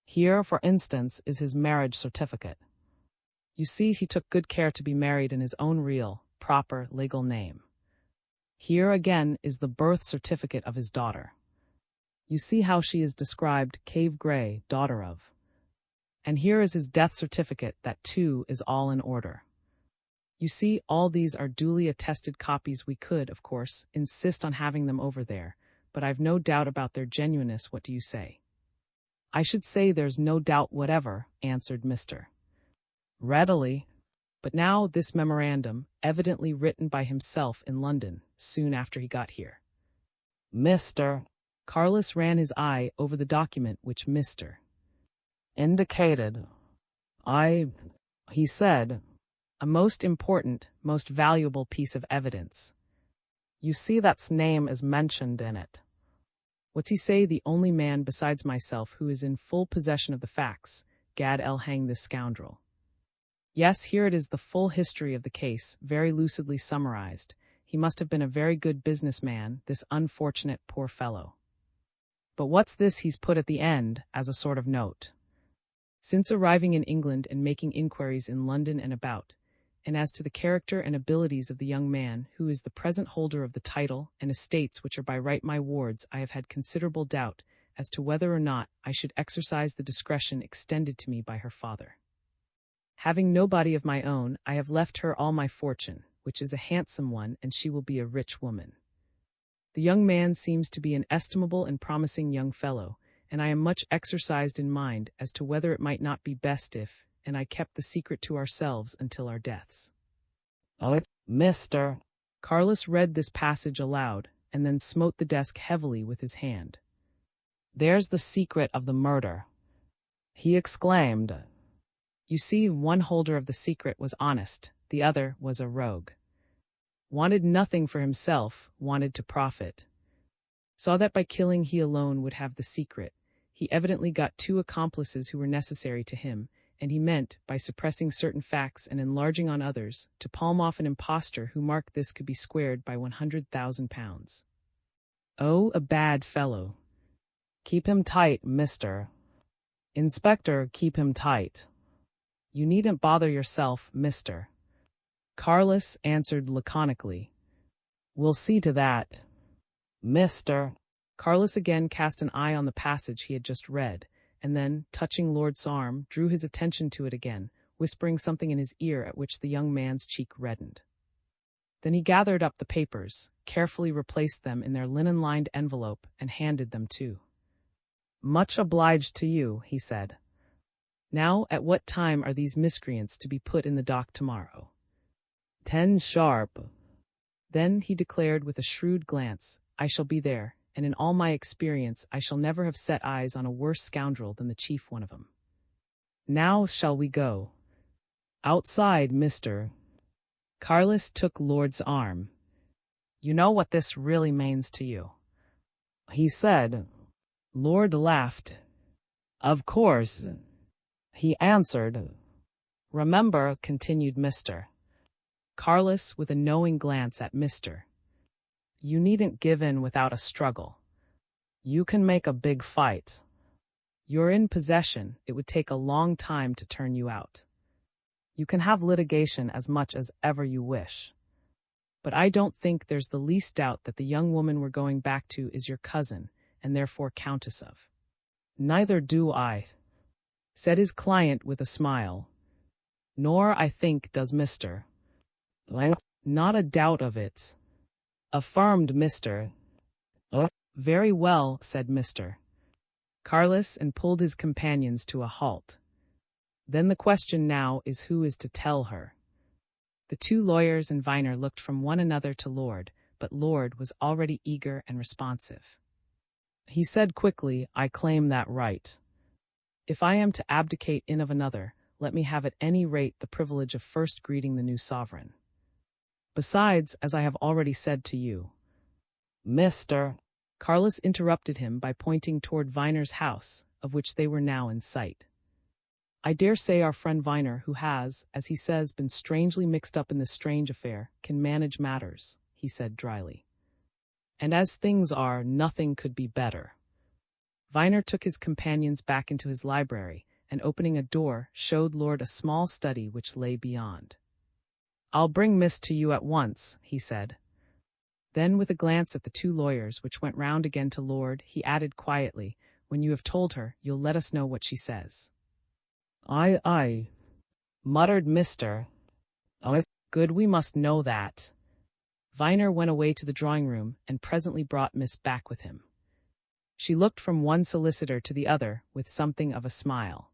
Here, for instance, is his marriage certificate. You see, he took good care to be married in his own real, proper, legal name. Here again is the birth certificate of his daughter. You see how she is described, Cave Gray, daughter of. And here is his death certificate, that too is all in order. You see, all these are duly attested copies. We could, of course, insist on having them over there, but I've no doubt about their genuineness. What do you say? I should say there's no doubt whatever, answered Mr. Readily. But now this memorandum, evidently written by himself in London, soon after he got here. Mr. Carless ran his eye over the document which Mr. indicated. He said, A most important, most valuable piece of evidence. You see that's name is mentioned in it. What's he say, the only man besides myself who is in full possession of the facts? Gad el hang this scoundrel. Yes, here it is, the full history of the case, very lucidly summarized. He must have been a very good businessman, this unfortunate poor fellow. But what's this he's put at the end, as a sort of note? Since arriving in England and making inquiries in London and about, and as to the character and abilities of the young man who is the present holder of the title and estates which are by right my ward's, I have had considerable doubt as to whether or not I should exercise the discretion extended to me by her father. Having nobody of my own, I have left her all my fortune, which is a handsome one, and she will be a rich woman. The young man seems to be an estimable and promising young fellow, and I am much exercised in mind as to whether it might not be best if, and I kept the secret to ourselves until our deaths. Mr. Carlos read this passage aloud, and then smote the desk heavily with his hand. There's the secret of the murder, he exclaimed. You see, one holder of the secret was honest, the other was a rogue. Wanted nothing for himself, wanted to profit. Saw that by killing he alone would have the secret. He evidently got 2 accomplices who were necessary to him, and he meant, by suppressing certain facts and enlarging on others, to palm off an impostor who, mark this, could be squared by £100,000. Oh, a bad fellow. Keep him tight, Mr. Inspector, keep him tight. You needn't bother yourself, Mr. Carlos answered laconically. We'll see to that. Mr. Carlos again cast an eye on the passage he had just read, and then, touching Lord's arm, drew his attention to it again, whispering something in his ear at which the young man's cheek reddened. Then he gathered up the papers, carefully replaced them in their linen-lined envelope, and handed them to. Much obliged to you, he said. Now, at what time are these miscreants to be put in the dock tomorrow? 10 sharp. Then, he declared with a shrewd glance, I shall be there, and in all my experience I shall never have set eyes on a worse scoundrel than the chief one of 'em. Now shall we go? Outside, Mr. Carlos took Lord's arm. You know what this really means to you, he said. Lord laughed. Of course, he answered. Remember, continued Mr. Carlos with a knowing glance at Mr. You needn't give in without a struggle. You can make a big fight. You're in possession, it would take a long time to turn you out. You can have litigation as much as ever you wish. But I don't think there's the least doubt that the young woman we're going back to is your cousin, and therefore Countess of. Neither do I, said his client with a smile. Nor, I think, does Mr. Not a doubt of it, affirmed Mr. Very well, said Mr. Carlos, and pulled his companions to a halt. Then the question now is who is to tell her. The 2 lawyers and Viner looked from one another to Lord, but Lord was already eager and responsive. He said quickly, I claim that right. If I am to abdicate in of another, let me have at any rate the privilege of first greeting the new sovereign. Besides, as I have already said to you, Mr. Carlos interrupted him by pointing toward Viner's house, of which they were now in sight. I dare say our friend Viner, who has, as he says, been strangely mixed up in this strange affair, can manage matters, he said dryly. And as things are, nothing could be better. Viner took his companions back into his library, and opening a door, showed Lord a small study which lay beyond. I'll bring Miss to you at once, he said. Then, with a glance at the 2 lawyers, which went round again to Lord, he added quietly, when you have told her, you'll let us know what she says. Aye, muttered Mr. Good, we must know that. Viner went away to the drawing-room, and presently brought Miss back with him. She looked from one solicitor to the other, with something of a smile.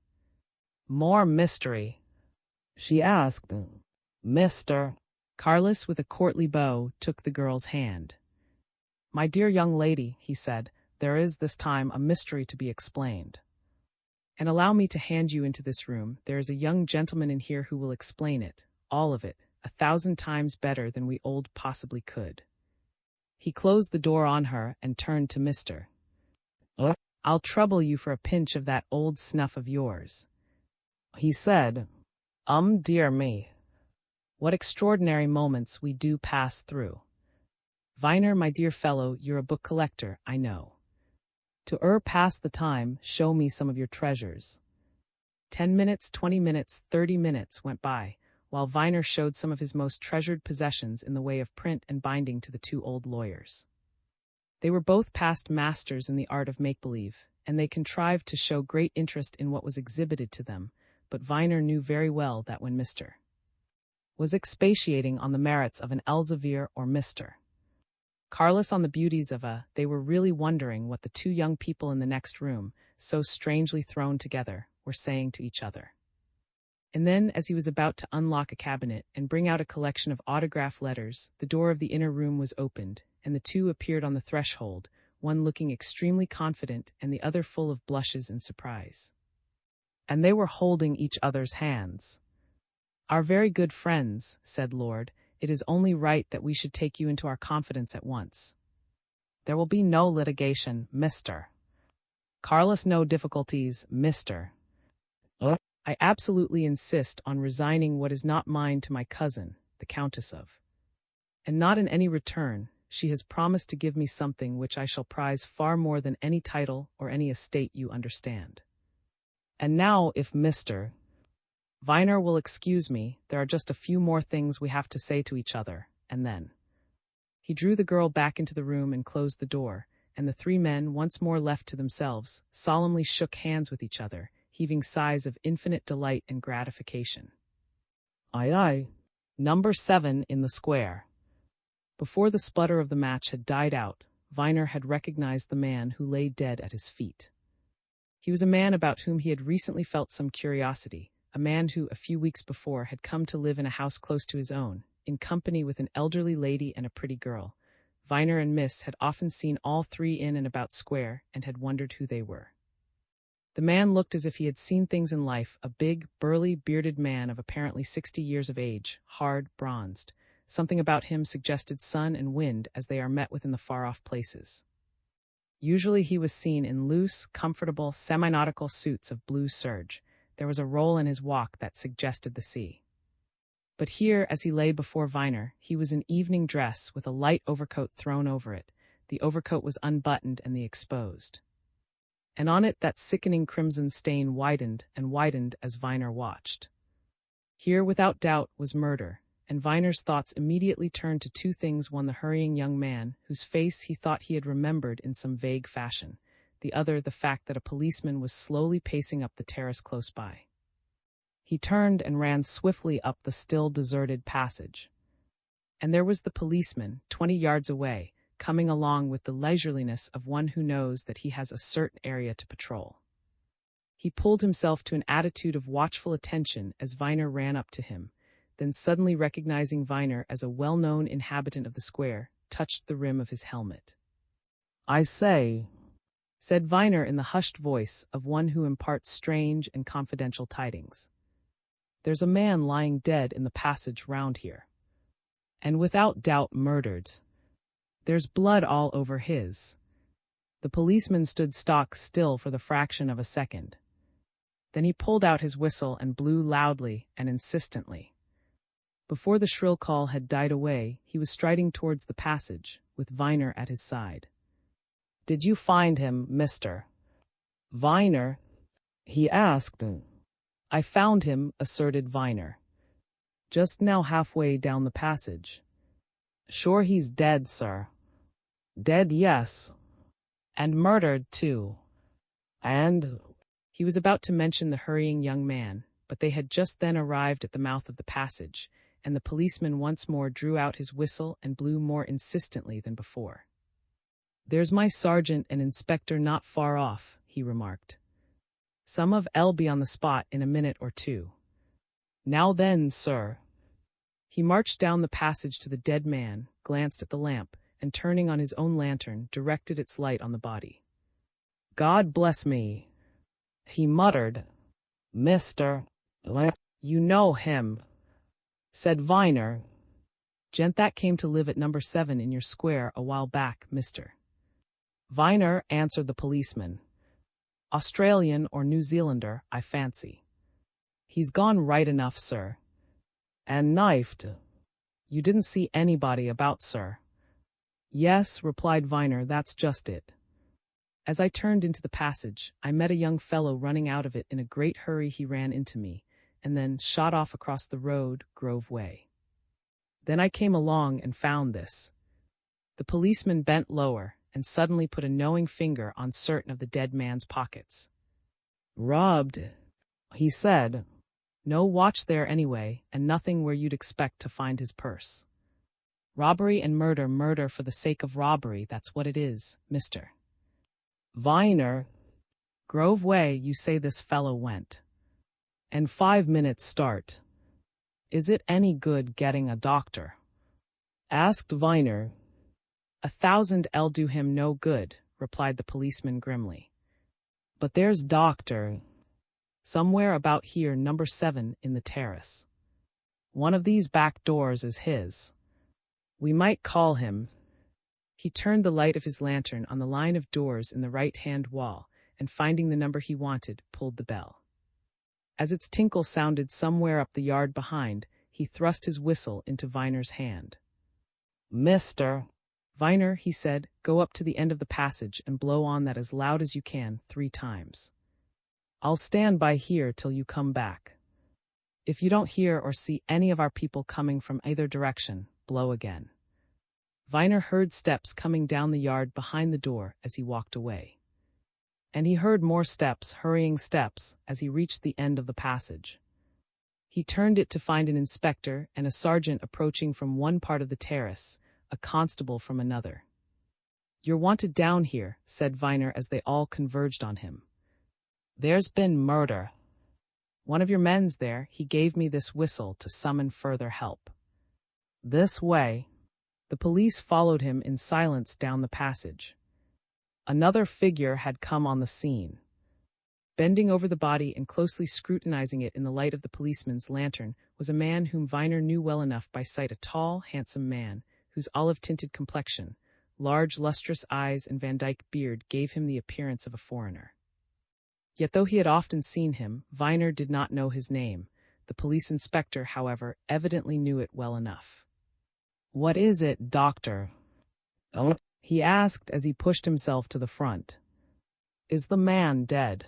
More mystery, she asked. Mr. Carlos, with a courtly bow, took the girl's hand. My dear young lady, he said, there is this time a mystery to be explained. And allow me to hand you into this room. There is a young gentleman in here who will explain it, all of it, 1,000 times better than we old possibly could. He closed the door on her and turned to Mr. I'll trouble you for a pinch of that old snuff of yours, he said. Dear me. What extraordinary moments we do pass through. Viner, my dear fellow, you're a book collector, I know. To pass the time, show me some of your treasures. 10 minutes, 20 minutes, 30 minutes went by, while Viner showed some of his most treasured possessions in the way of print and binding to the two old lawyers. They were both past masters in the art of make-believe, and they contrived to show great interest in what was exhibited to them, but Viner knew very well that when Mr. was expatiating on the merits of an Elzevir or Mr. Carlos on the beauties of a, they were really wondering what the two young people in the next room, so strangely thrown together, were saying to each other. And then, as he was about to unlock a cabinet and bring out a collection of autograph letters, the door of the inner room was opened, and the two appeared on the threshold, one looking extremely confident and the other full of blushes and surprise. And they were holding each other's hands. Our very good friends, said Lord, it is only right that we should take you into our confidence at once. There will be no litigation, Mr. Carlos, no difficulties, Mr. I absolutely insist on resigning what is not mine to my cousin, the Countess of. And not in any return, she has promised to give me something which I shall prize far more than any title or any estate, you understand. And now, if Mr. Viner will excuse me, there are just a few more things we have to say to each other, and then. He drew the girl back into the room and closed the door, and the three men, once more left to themselves, solemnly shook hands with each other, heaving sighs of infinite delight and gratification. Aye, aye. Number 7 in the square. Before the splutter of the match had died out, Viner had recognized the man who lay dead at his feet. He was a man about whom he had recently felt some curiosity, a man who, a few weeks before, had come to live in a house close to his own, in company with an elderly lady and a pretty girl. Viner and Miss had often seen all three in and about Square, and had wondered who they were. The man looked as if he had seen things in life, a big, burly, bearded man of apparently 60 years of age, hard, bronzed. Something about him suggested sun and wind as they are met with in the far-off places. Usually he was seen in loose, comfortable, semi-nautical suits of blue serge. There was a roll in his walk that suggested the sea. But here, as he lay before Viner, he was in evening dress with a light overcoat thrown over it. The overcoat was unbuttoned and the exposed. And on it that sickening crimson stain widened and widened as Viner watched. Here, without doubt, was murder, and Viner's thoughts immediately turned to two things: one, the hurrying young man, whose face he thought he had remembered in some vague fashion; the other, the fact that a policeman was slowly pacing up the terrace close by. He turned and ran swiftly up the still deserted passage. And there was the policeman, 20 yards away, coming along with the leisureliness of one who knows that he has a certain area to patrol. He pulled himself to an attitude of watchful attention as Viner ran up to him, then suddenly recognizing Viner as a well-known inhabitant of the square, touched the rim of his helmet. "I say," said Viner in the hushed voice of one who imparts strange and confidential tidings. "There's a man lying dead in the passage round here. And without doubt murdered. There's blood all over his." The policeman stood stock still for the fraction of a second. Then he pulled out his whistle and blew loudly and insistently. Before the shrill call had died away, he was striding towards the passage, with Viner at his side. "Did you find him, Mr. Viner?" he asked. "I found him," asserted Viner. "Just now halfway down the passage." "Sure he's dead, sir?" "Dead, yes. And murdered, too." "And—" He was about to mention the hurrying young man, but they had just then arrived at the mouth of the passage, and the policeman once more drew out his whistle and blew more insistently than before. "There's my sergeant and inspector not far off," he remarked. "Some of 'll be on the spot in a minute or two. Now then, sir." He marched down the passage to the dead man, glanced at the lamp, and turning on his own lantern, directed its light on the body. "God bless me," he muttered. "Mr. You know him?" said Viner. Gent that came to live at number 7 in your square a while back, mister. Viner, answered the policeman. Australian or New Zealander, I fancy. He's gone right enough, sir. And knifed. You didn't see anybody about, sir? Yes, replied Viner, that's just it. As I turned into the passage, I met a young fellow running out of it in a great hurry. He ran into me, and then shot off across the road, Grove Way. Then I came along and found this. The policeman bent lower and suddenly put a knowing finger on certain of the dead man's pockets. Robbed, he said. No watch there anyway, and nothing where you'd expect to find his purse. Robbery and murder for the sake of robbery, that's what it is, mister. Viner. Grove Way, you say this fellow went. And 5 minutes start. Is it any good getting a doctor? Asked Viner. 1,000'll do him no good, replied the policeman grimly. But there's doctor. Somewhere about here, number 7 in the terrace. One of these back doors is his. We might call him. He turned the light of his lantern on the line of doors in the right-hand wall, and finding the number he wanted, pulled the bell. As its tinkle sounded somewhere up the yard behind, he thrust his whistle into Viner's hand. Mister. Viner, he said, go up to the end of the passage and blow on that as loud as you can 3 times. I'll stand by here till you come back. If you don't hear or see any of our people coming from either direction, blow again. Viner heard steps coming down the yard behind the door as he walked away. And he heard more steps, hurrying steps, as he reached the end of the passage. He turned it to find an inspector and a sergeant approaching from one part of the terrace, a constable from another. You're wanted down here, said Viner as they all converged on him. There's been murder. One of your men's there, he gave me this whistle to summon further help. This way. The police followed him in silence down the passage. Another figure had come on the scene. Bending over the body and closely scrutinizing it in the light of the policeman's lantern was a man whom Viner knew well enough by sight, a tall, handsome man, whose olive-tinted complexion, large, lustrous eyes, and Van Dyke beard gave him the appearance of a foreigner. Yet though he had often seen him, Viner did not know his name. The police inspector, however, evidently knew it well enough. What is it, doctor? He asked as he pushed himself to the front. Is the man dead?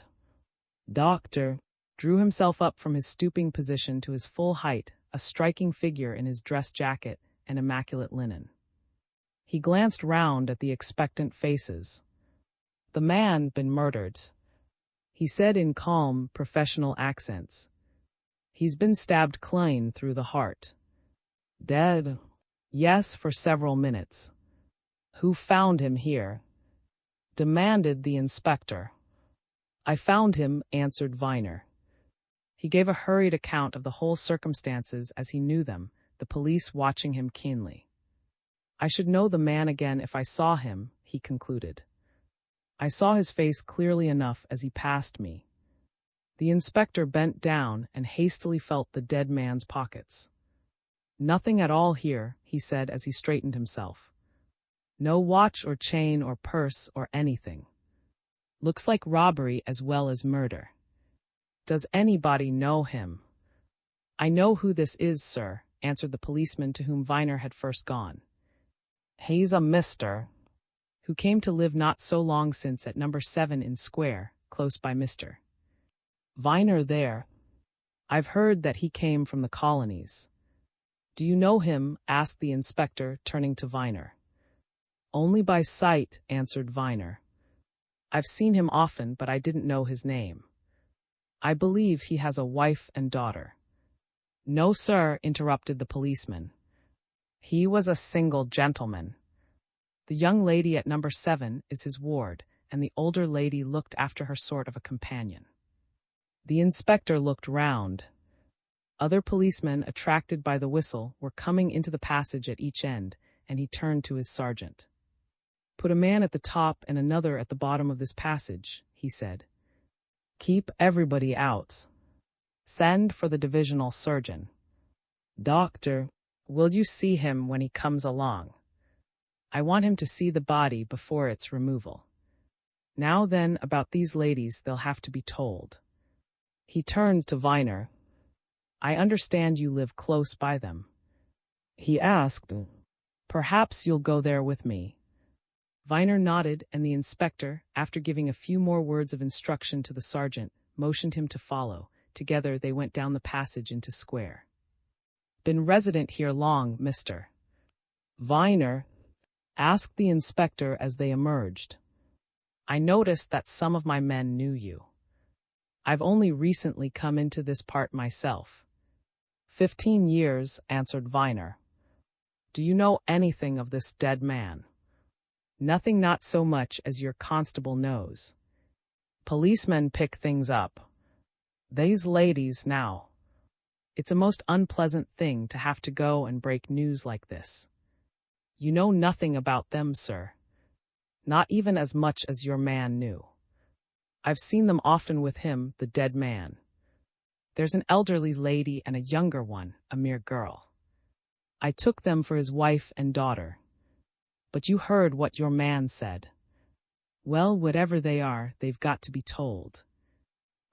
Doctor drew himself up from his stooping position to his full height, a striking figure in his dress jacket and immaculate linen. He glanced round at the expectant faces. The man been murdered, he said in calm, professional accents. He's been stabbed clean through the heart. Dead? Yes, for several minutes. Who found him here? Demanded the inspector. I found him, answered Viner. He gave a hurried account of the whole circumstances as he knew them, the police watching him keenly. I should know the man again if I saw him, he concluded. I saw his face clearly enough as he passed me. The inspector bent down and hastily felt the dead man's pockets. Nothing at all here, he said as he straightened himself. No watch or chain or purse or anything. Looks like robbery as well as murder. Does anybody know him? I know who this is, sir, answered the policeman to whom Viner had first gone. He's a mister who came to live not so long since at number 7 in Square, close by Mr. Viner there. I've heard that he came from the colonies. Do you know him? Asked the inspector, turning to Viner. Only by sight, answered Viner. I've seen him often, but I didn't know his name. I believe he has a wife and daughter. No, sir, interrupted the policeman. He was a single gentleman. The young lady at number 7 is his ward, and the older lady looked after her sort of a companion. The inspector looked round. Other policemen, attracted by the whistle, were coming into the passage at each end, and he turned to his sergeant. Put a man at the top and another at the bottom of this passage, he said. Keep everybody out. Send for the divisional surgeon. Doctor, will you see him when he comes along? I want him to see the body before its removal. Now then, about these ladies, they'll have to be told. He turns to Viner. I understand you live close by them. He asked, perhaps you'll go there with me. Viner nodded, and the inspector, after giving a few more words of instruction to the sergeant, motioned him to follow. Together they went down the passage into square. Been resident here long, mister? Viner asked the inspector as they emerged. I noticed that some of my men knew you. I've only recently come into this part myself. 15 years, answered Viner. Do you know anything of this dead man? Nothing, not so much as your constable knows. Policemen pick things up. These ladies now. It's a most unpleasant thing to have to go and break news like this. You know nothing about them, sir. Not even as much as your man knew. I've seen them often with him, the dead man. There's an elderly lady and a younger one, a mere girl. I took them for his wife and daughter. But you heard what your man said. Well, whatever they are, they've got to be told.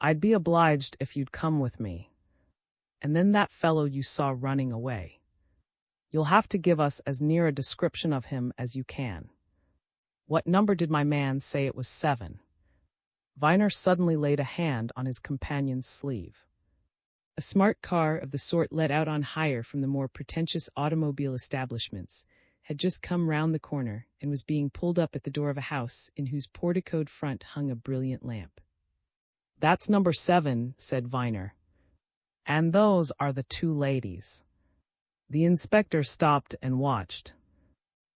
I'd be obliged if you'd come with me. And then that fellow you saw running away. You'll have to give us as near a description of him as you can. What number did my man say it was? 7. Viner suddenly laid a hand on his companion's sleeve. A smart car of the sort let out on hire from the more pretentious automobile establishments had just come round the corner and was being pulled up at the door of a house in whose porticoed front hung a brilliant lamp. That's number 7, said Viner. And those are the 2 ladies. The inspector stopped and watched.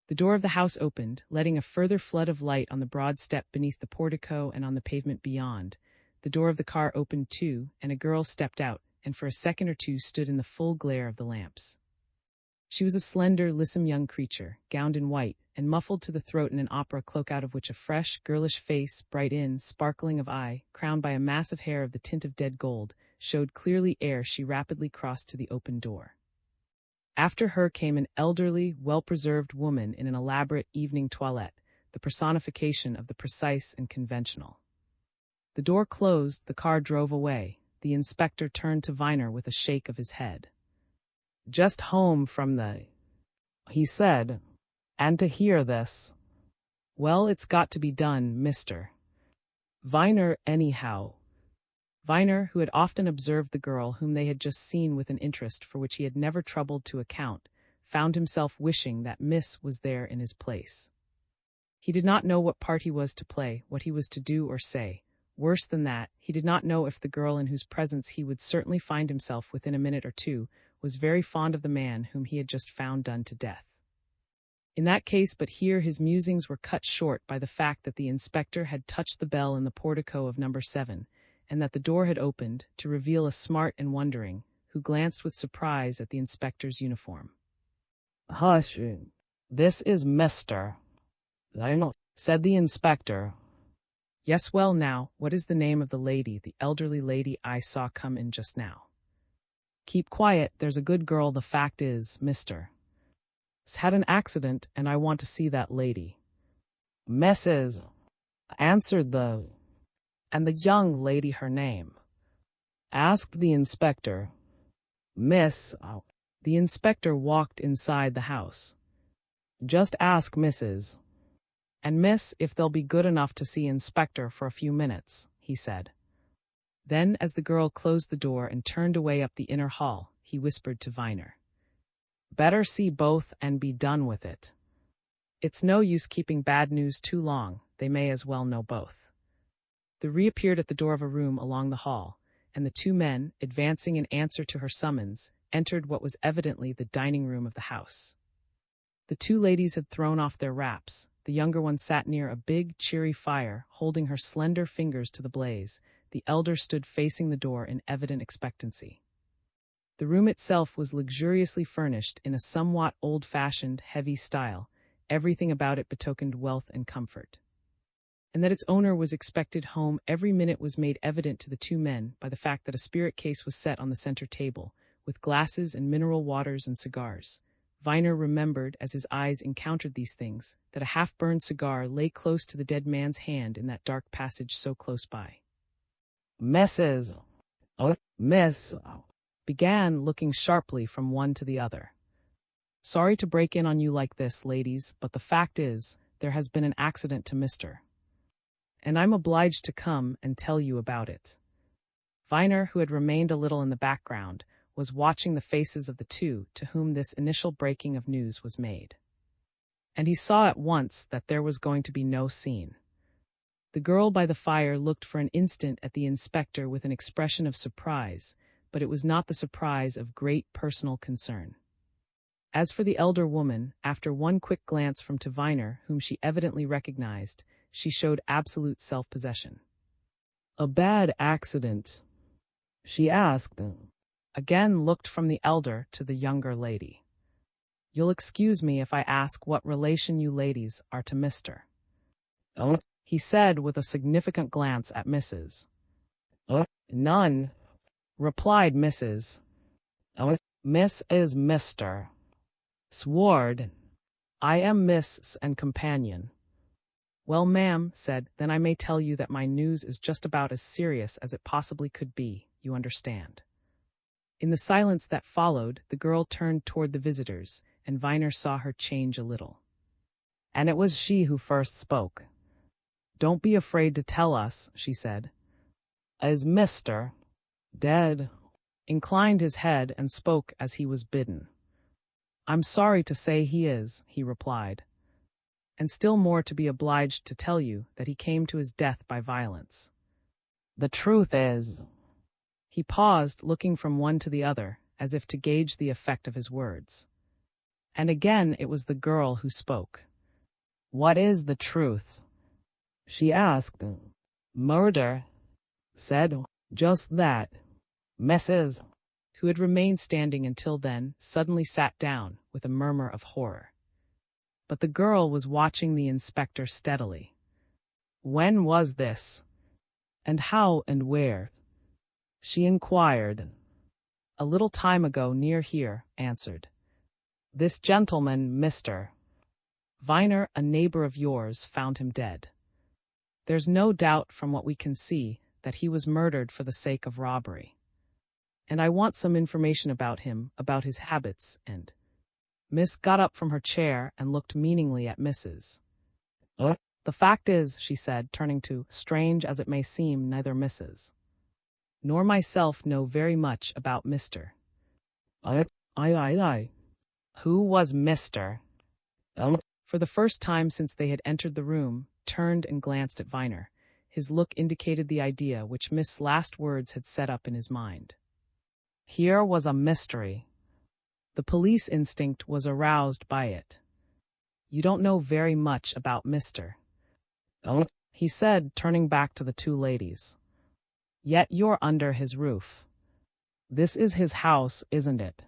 The door of the house opened, letting a further flood of light on the broad step beneath the portico and on the pavement beyond. The door of the car opened too, and a girl stepped out, and for a second or two stood in the full glare of the lamps. She was a slender, lissom young creature, gowned in white, and muffled to the throat in an opera cloak out of which a fresh, girlish face, bright in, sparkling of eye, crowned by a mass of hair of the tint of dead gold, showed clearly ere she rapidly crossed to the open door. After her came an elderly, well-preserved woman in an elaborate evening toilette, the personification of the precise and conventional. The door closed, the car drove away. The inspector turned to Viner with a shake of his head. Just home from he said, and to hear this. Well, it's got to be done, mister. Viner, anyhow. Viner, who had often observed the girl whom they had just seen with an interest for which he had never troubled to account, found himself wishing that Miss was there in his place. He did not know what part he was to play, what he was to do or say. Worse than that, he did not know if the girl in whose presence he would certainly find himself within a minute or two was very fond of the man whom he had just found done to death. In that case, but here his musings were cut short by the fact that the inspector had touched the bell in the portico of number 7, and that the door had opened to reveal a smart and wondering, who glanced with surprise at the inspector's uniform. Hush, this is Mr. said the inspector. Yes, well now, what is the name of the elderly lady I saw come in just now? Keep quiet, there's a good girl. The fact is, Mr. has had an accident, and I want to see that lady. Mrs. answered and the young lady, her name? Asked the inspector. Miss. The inspector walked inside the house. Just ask Mrs. And Miss if they'll be good enough to see Inspector for a few minutes, he said. Then, as the girl closed the door and turned away up the inner hall, he whispered to Viner. Better see both and be done with it. It's no use keeping bad news too long, they may as well know both. They reappeared at the door of a room along the hall, and the 2 men, advancing in answer to her summons, entered what was evidently the dining room of the house. The 2 ladies had thrown off their wraps. The younger one sat near a big, cheery fire, holding her slender fingers to the blaze. The elder stood facing the door in evident expectancy. The room itself was luxuriously furnished in a somewhat old-fashioned, heavy style. Everything about it betokened wealth and comfort. And that its owner was expected home every minute was made evident to the 2 men by the fact that a spirit case was set on the center table, with glasses and mineral waters and cigars. Viner remembered, as his eyes encountered these things, that a half-burned cigar lay close to the dead man's hand in that dark passage so close by. Mrs. Miss, Began, looking sharply from one to the other. Sorry to break in on you like this, ladies, but the fact is, there has been an accident to Mr. And I'm obliged to come and tell you about it. Viner, who had remained a little in the background, was watching the faces of the two to whom this initial breaking of news was made. And he saw at once that there was going to be no scene. The girl by the fire looked for an instant at the inspector with an expression of surprise, but it was not the surprise of great personal concern. As for the elder woman, after one quick glance from to Viner, whom she evidently recognized, she showed absolute self-possession. A bad accident? She asked. Again looked from the elder to the younger lady. You'll excuse me if I ask what relation you ladies are to Mr. He said with a significant glance at Mrs. None, replied Mrs. Miss is Mr. Sward. I am Miss and companion. Well, ma'am, said, then I may tell you that my news is just about as serious as it possibly could be, you understand. In the silence that followed, the girl turned toward the visitors, and Viner saw her change a little. And it was she who first spoke. Don't be afraid to tell us, she said. Is Mr. dead? Inclined his head and spoke as he was bidden. I'm sorry to say he is, he replied. And still more to be obliged to tell you that he came to his death by violence. The truth is... He paused, looking from one to the other, as if to gauge the effect of his words. And again it was the girl who spoke. What is the truth? She asked. Murder, said. Just that. Mrs. who had remained standing until then, suddenly sat down with a murmur of horror. But the girl was watching the inspector steadily. When was this? And how and where? She inquired. A little time ago, near here, answered. This gentleman, Mr. Viner, a neighbor of yours, found him dead. There's no doubt from what we can see that he was murdered for the sake of robbery. And I want some information about him, about his habits, and... Miss got up from her chair and looked meaningly at Mrs. The fact is, she said, turning to, strange as it may seem, neither Mrs. nor myself know very much about Mr. Who was Mr.? For the first time since they had entered the room, turned and glanced at Viner. His look indicated the idea which Miss' last words had set up in his mind. Here was a mystery. The police instinct was aroused by it. You don't know very much about Mr. He said, turning back to the two ladies. Yet you're under his roof. This is his house, isn't it?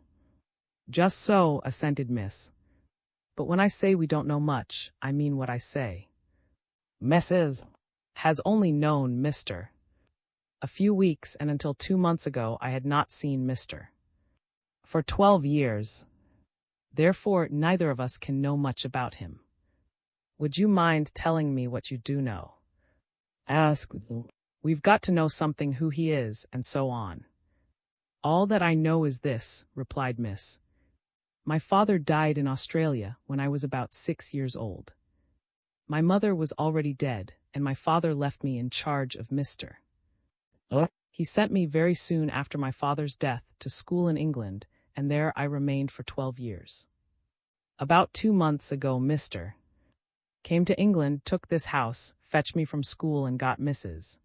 Just so, assented Miss. But when I say we don't know much, I mean what I say. Mrs. has only known Mr. A few weeks, and until 2 months ago I had not seen Mr. For 12 years. Therefore, neither of us can know much about him. Would you mind telling me what you do know? Ask. We've got to know something, who he is, and so on. All that I know is this, replied Miss. My father died in Australia when I was about 6 years old. My mother was already dead, and my father left me in charge of Mr. He sent me very soon after my father's death to school in England, and there I remained for 12 years. About 2 months ago, Mr. came to England, took this house, fetched me from school, and got Mrs.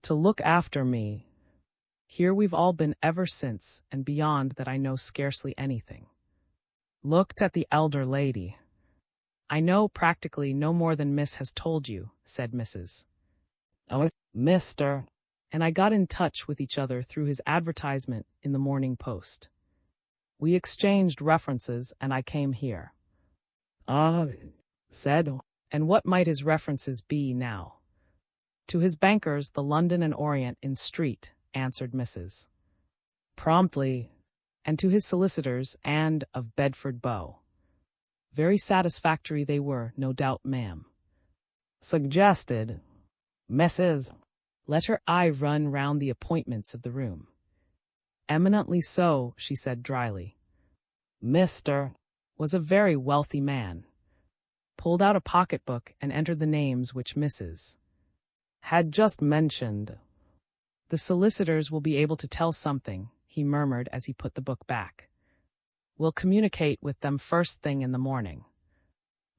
to look after me. Here we've all been ever since, and beyond that I know scarcely anything. Looked at the elder lady. I know practically no more than Miss has told you, said Mrs. Mr. And I got in touch with each other through his advertisement in the Morning Post. We exchanged references, and I came here. Said. And what might his references be now? To his bankers, the London and Orient in Street, answered Mrs. Promptly. and to his solicitors and of Bedford Bow. Very satisfactory they were, no doubt, ma'am. Suggested, Mrs. Let her eye run round the appointments of the room. Eminently so, she said dryly. Mr. was a very wealthy man. Pulled out a pocketbook and entered the names which Mrs. had just mentioned. The solicitors will be able to tell something, he murmured as he put the book back. We'll communicate with them first thing in the morning.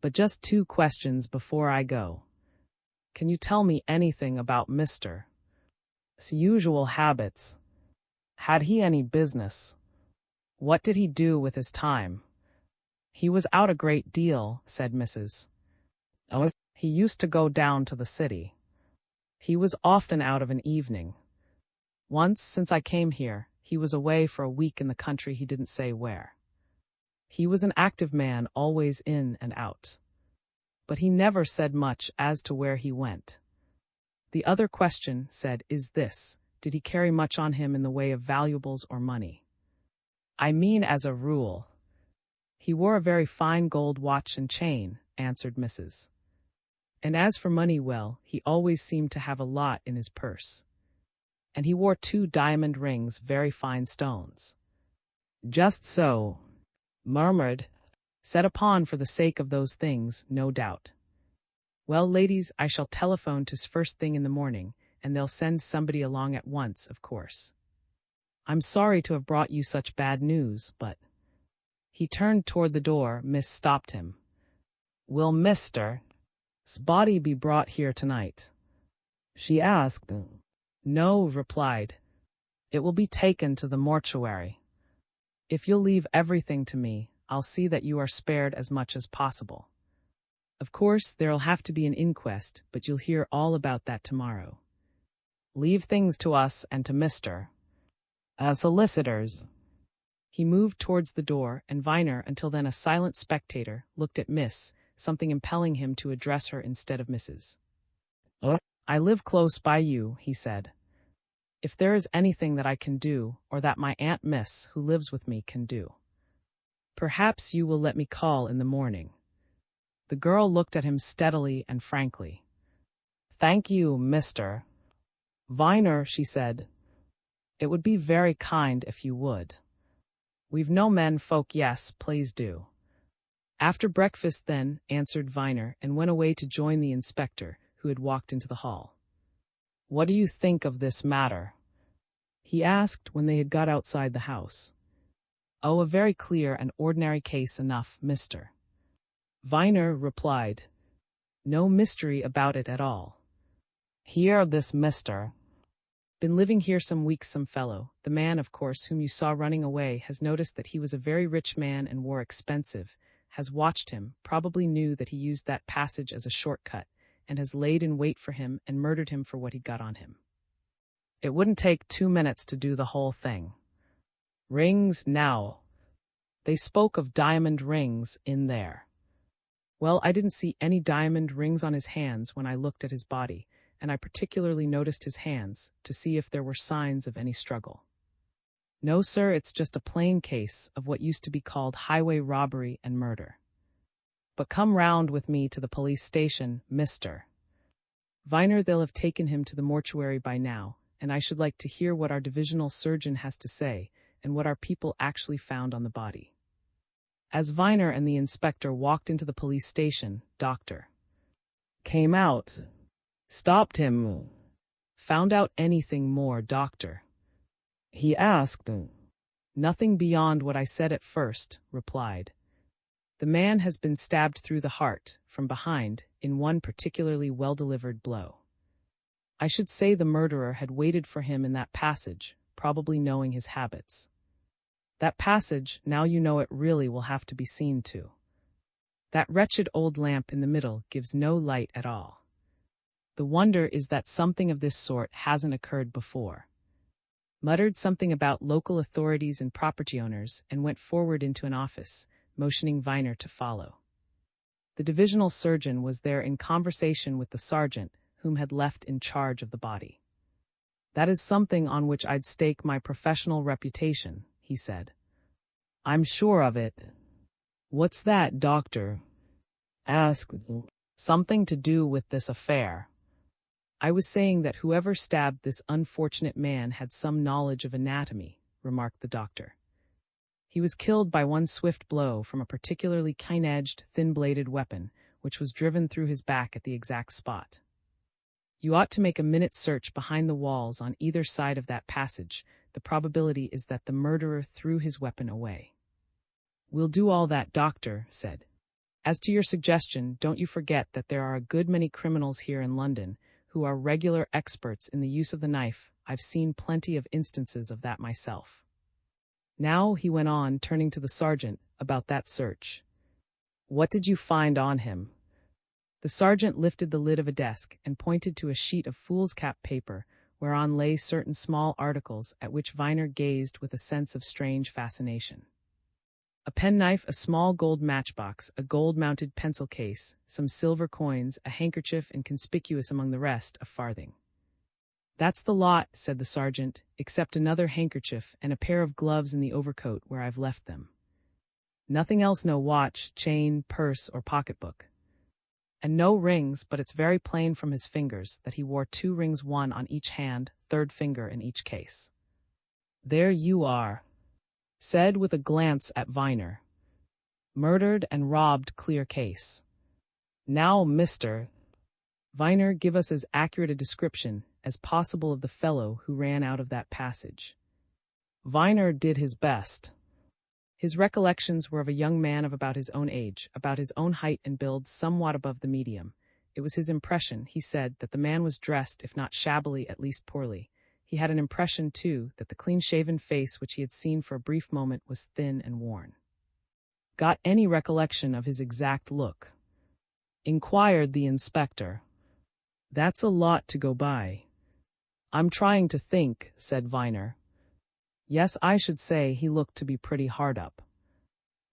But just 2 questions before I go. Can you tell me anything about Mr.'s usual habits? Had he any business? What did he do with his time? He was out a great deal, said Mrs. He used to go down to the city. He was often out of an evening. Once, since I came here, he was away for a week in the country, he didn't say where. He was an active man, always in and out. But he never said much as to where he went. The other question, said, is this: did he carry much on him in the way of valuables or money? I mean as a rule. He wore a very fine gold watch and chain, answered Mrs. And as for money, well, he always seemed to have a lot in his purse. And he wore 2 diamond rings, very fine stones. Just so, murmured, set upon for the sake of those things, no doubt. Well, ladies, I shall telephone to first thing in the morning, and they'll send somebody along at once, of course. I'm sorry to have brought you such bad news, but... He turned toward the door. Miss stopped him. Will Mr.'s body be brought here tonight? She asked. No, replied. It will be taken to the mortuary. If you'll leave everything to me, I'll see that you are spared as much as possible. Of course, there'll have to be an inquest, but you'll hear all about that tomorrow. Leave things to us and to Mr. Solicitors. He moved towards the door, and Viner, until then a silent spectator, looked at Miss, something impelling him to address her instead of Mrs. I live close by you, he said. If there is anything that I can do, or that my Aunt Miss, who lives with me, can do, perhaps you will let me call in the morning. The girl looked at him steadily and frankly. Thank you, Mr. Viner, she said. It would be very kind if you would. We've no men folk. Yes, please do. After breakfast then, answered Viner, and went away to join the inspector, who had walked into the hall. What do you think of this matter? He asked when they had got outside the house. Oh, a very clear and ordinary case enough, Mr. Viner replied. No mystery about it at all. Here this Mr. Been living here some weeks. Some fellow, the man, of course, whom you saw running away, has noticed that he was a very rich man and wore expensive, has watched him, probably knew that he used that passage as a shortcut, and has laid in wait for him and murdered him for what he got on him. It wouldn't take 2 minutes to do the whole thing. Rings now. They spoke of diamond rings in there. Well, I didn't see any diamond rings on his hands when I looked at his body, and I particularly noticed his hands, to see if there were signs of any struggle. No, sir, it's just a plain case of what used to be called highway robbery and murder. But come round with me to the police station, Mr. Viner. They'll have taken him to the mortuary by now, and I should like to hear what our divisional surgeon has to say, and what our people actually found on the body. As Viner and the inspector walked into the police station, Dr. came out. Stopped him. Found out anything more, doctor? He asked. Nothing beyond what I said at first, replied. The man has been stabbed through the heart, from behind, in one particularly well-delivered blow. I should say the murderer had waited for him in that passage, probably knowing his habits. That passage, now you know it, really will have to be seen to. That wretched old lamp in the middle gives no light at all. The wonder is that something of this sort hasn't occurred before. Muttered something about local authorities and property owners, and went forward into an office, motioning Viner to follow. The divisional surgeon was there in conversation with the sergeant, whom had left in charge of the body. That is something on which I'd stake my professional reputation, he said. I'm sure of it. What's that, doctor? Asked. Something to do with this affair. I was saying that whoever stabbed this unfortunate man had some knowledge of anatomy, remarked the doctor. He was killed by one swift blow from a particularly keen-edged, thin-bladed weapon, which was driven through his back at the exact spot. You ought to make a minute search behind the walls on either side of that passage. The probability is that the murderer threw his weapon away. We'll do all that, doctor said. As to your suggestion, don't you forget that there are a good many criminals here in London who are regular experts in the use of the knife. I've seen plenty of instances of that myself. Now, he went on, turning to the sergeant, about that search. What did you find on him? The sergeant lifted the lid of a desk and pointed to a sheet of foolscap paper whereon lay certain small articles at which Viner gazed with a sense of strange fascination. A penknife, a small gold matchbox, a gold-mounted pencil case, some silver coins, a handkerchief, and conspicuous among the rest, a farthing. That's the lot, said the sergeant, except another handkerchief and a pair of gloves in the overcoat where I've left them. Nothing else, no watch, chain, purse, or pocketbook. And no rings, but it's very plain from his fingers that he wore 2 rings, one on each hand, third finger in each case. There you are, said with a glance at Viner. Murdered and robbed, clear case. Now, Mr. Viner, give us as accurate a description as possible of the fellow who ran out of that passage. Viner did his best. His recollections were of a young man of about his own age, about his own height and build, somewhat above the medium. It was his impression, he said, that the man was dressed, if not shabbily, at least poorly. He had an impression, too, that the clean-shaven face which he had seen for a brief moment was thin and worn. Got any recollection of his exact look? Inquired the inspector. That's a lot to go by. I'm trying to think, said Viner. Yes, I should say he looked to be pretty hard up.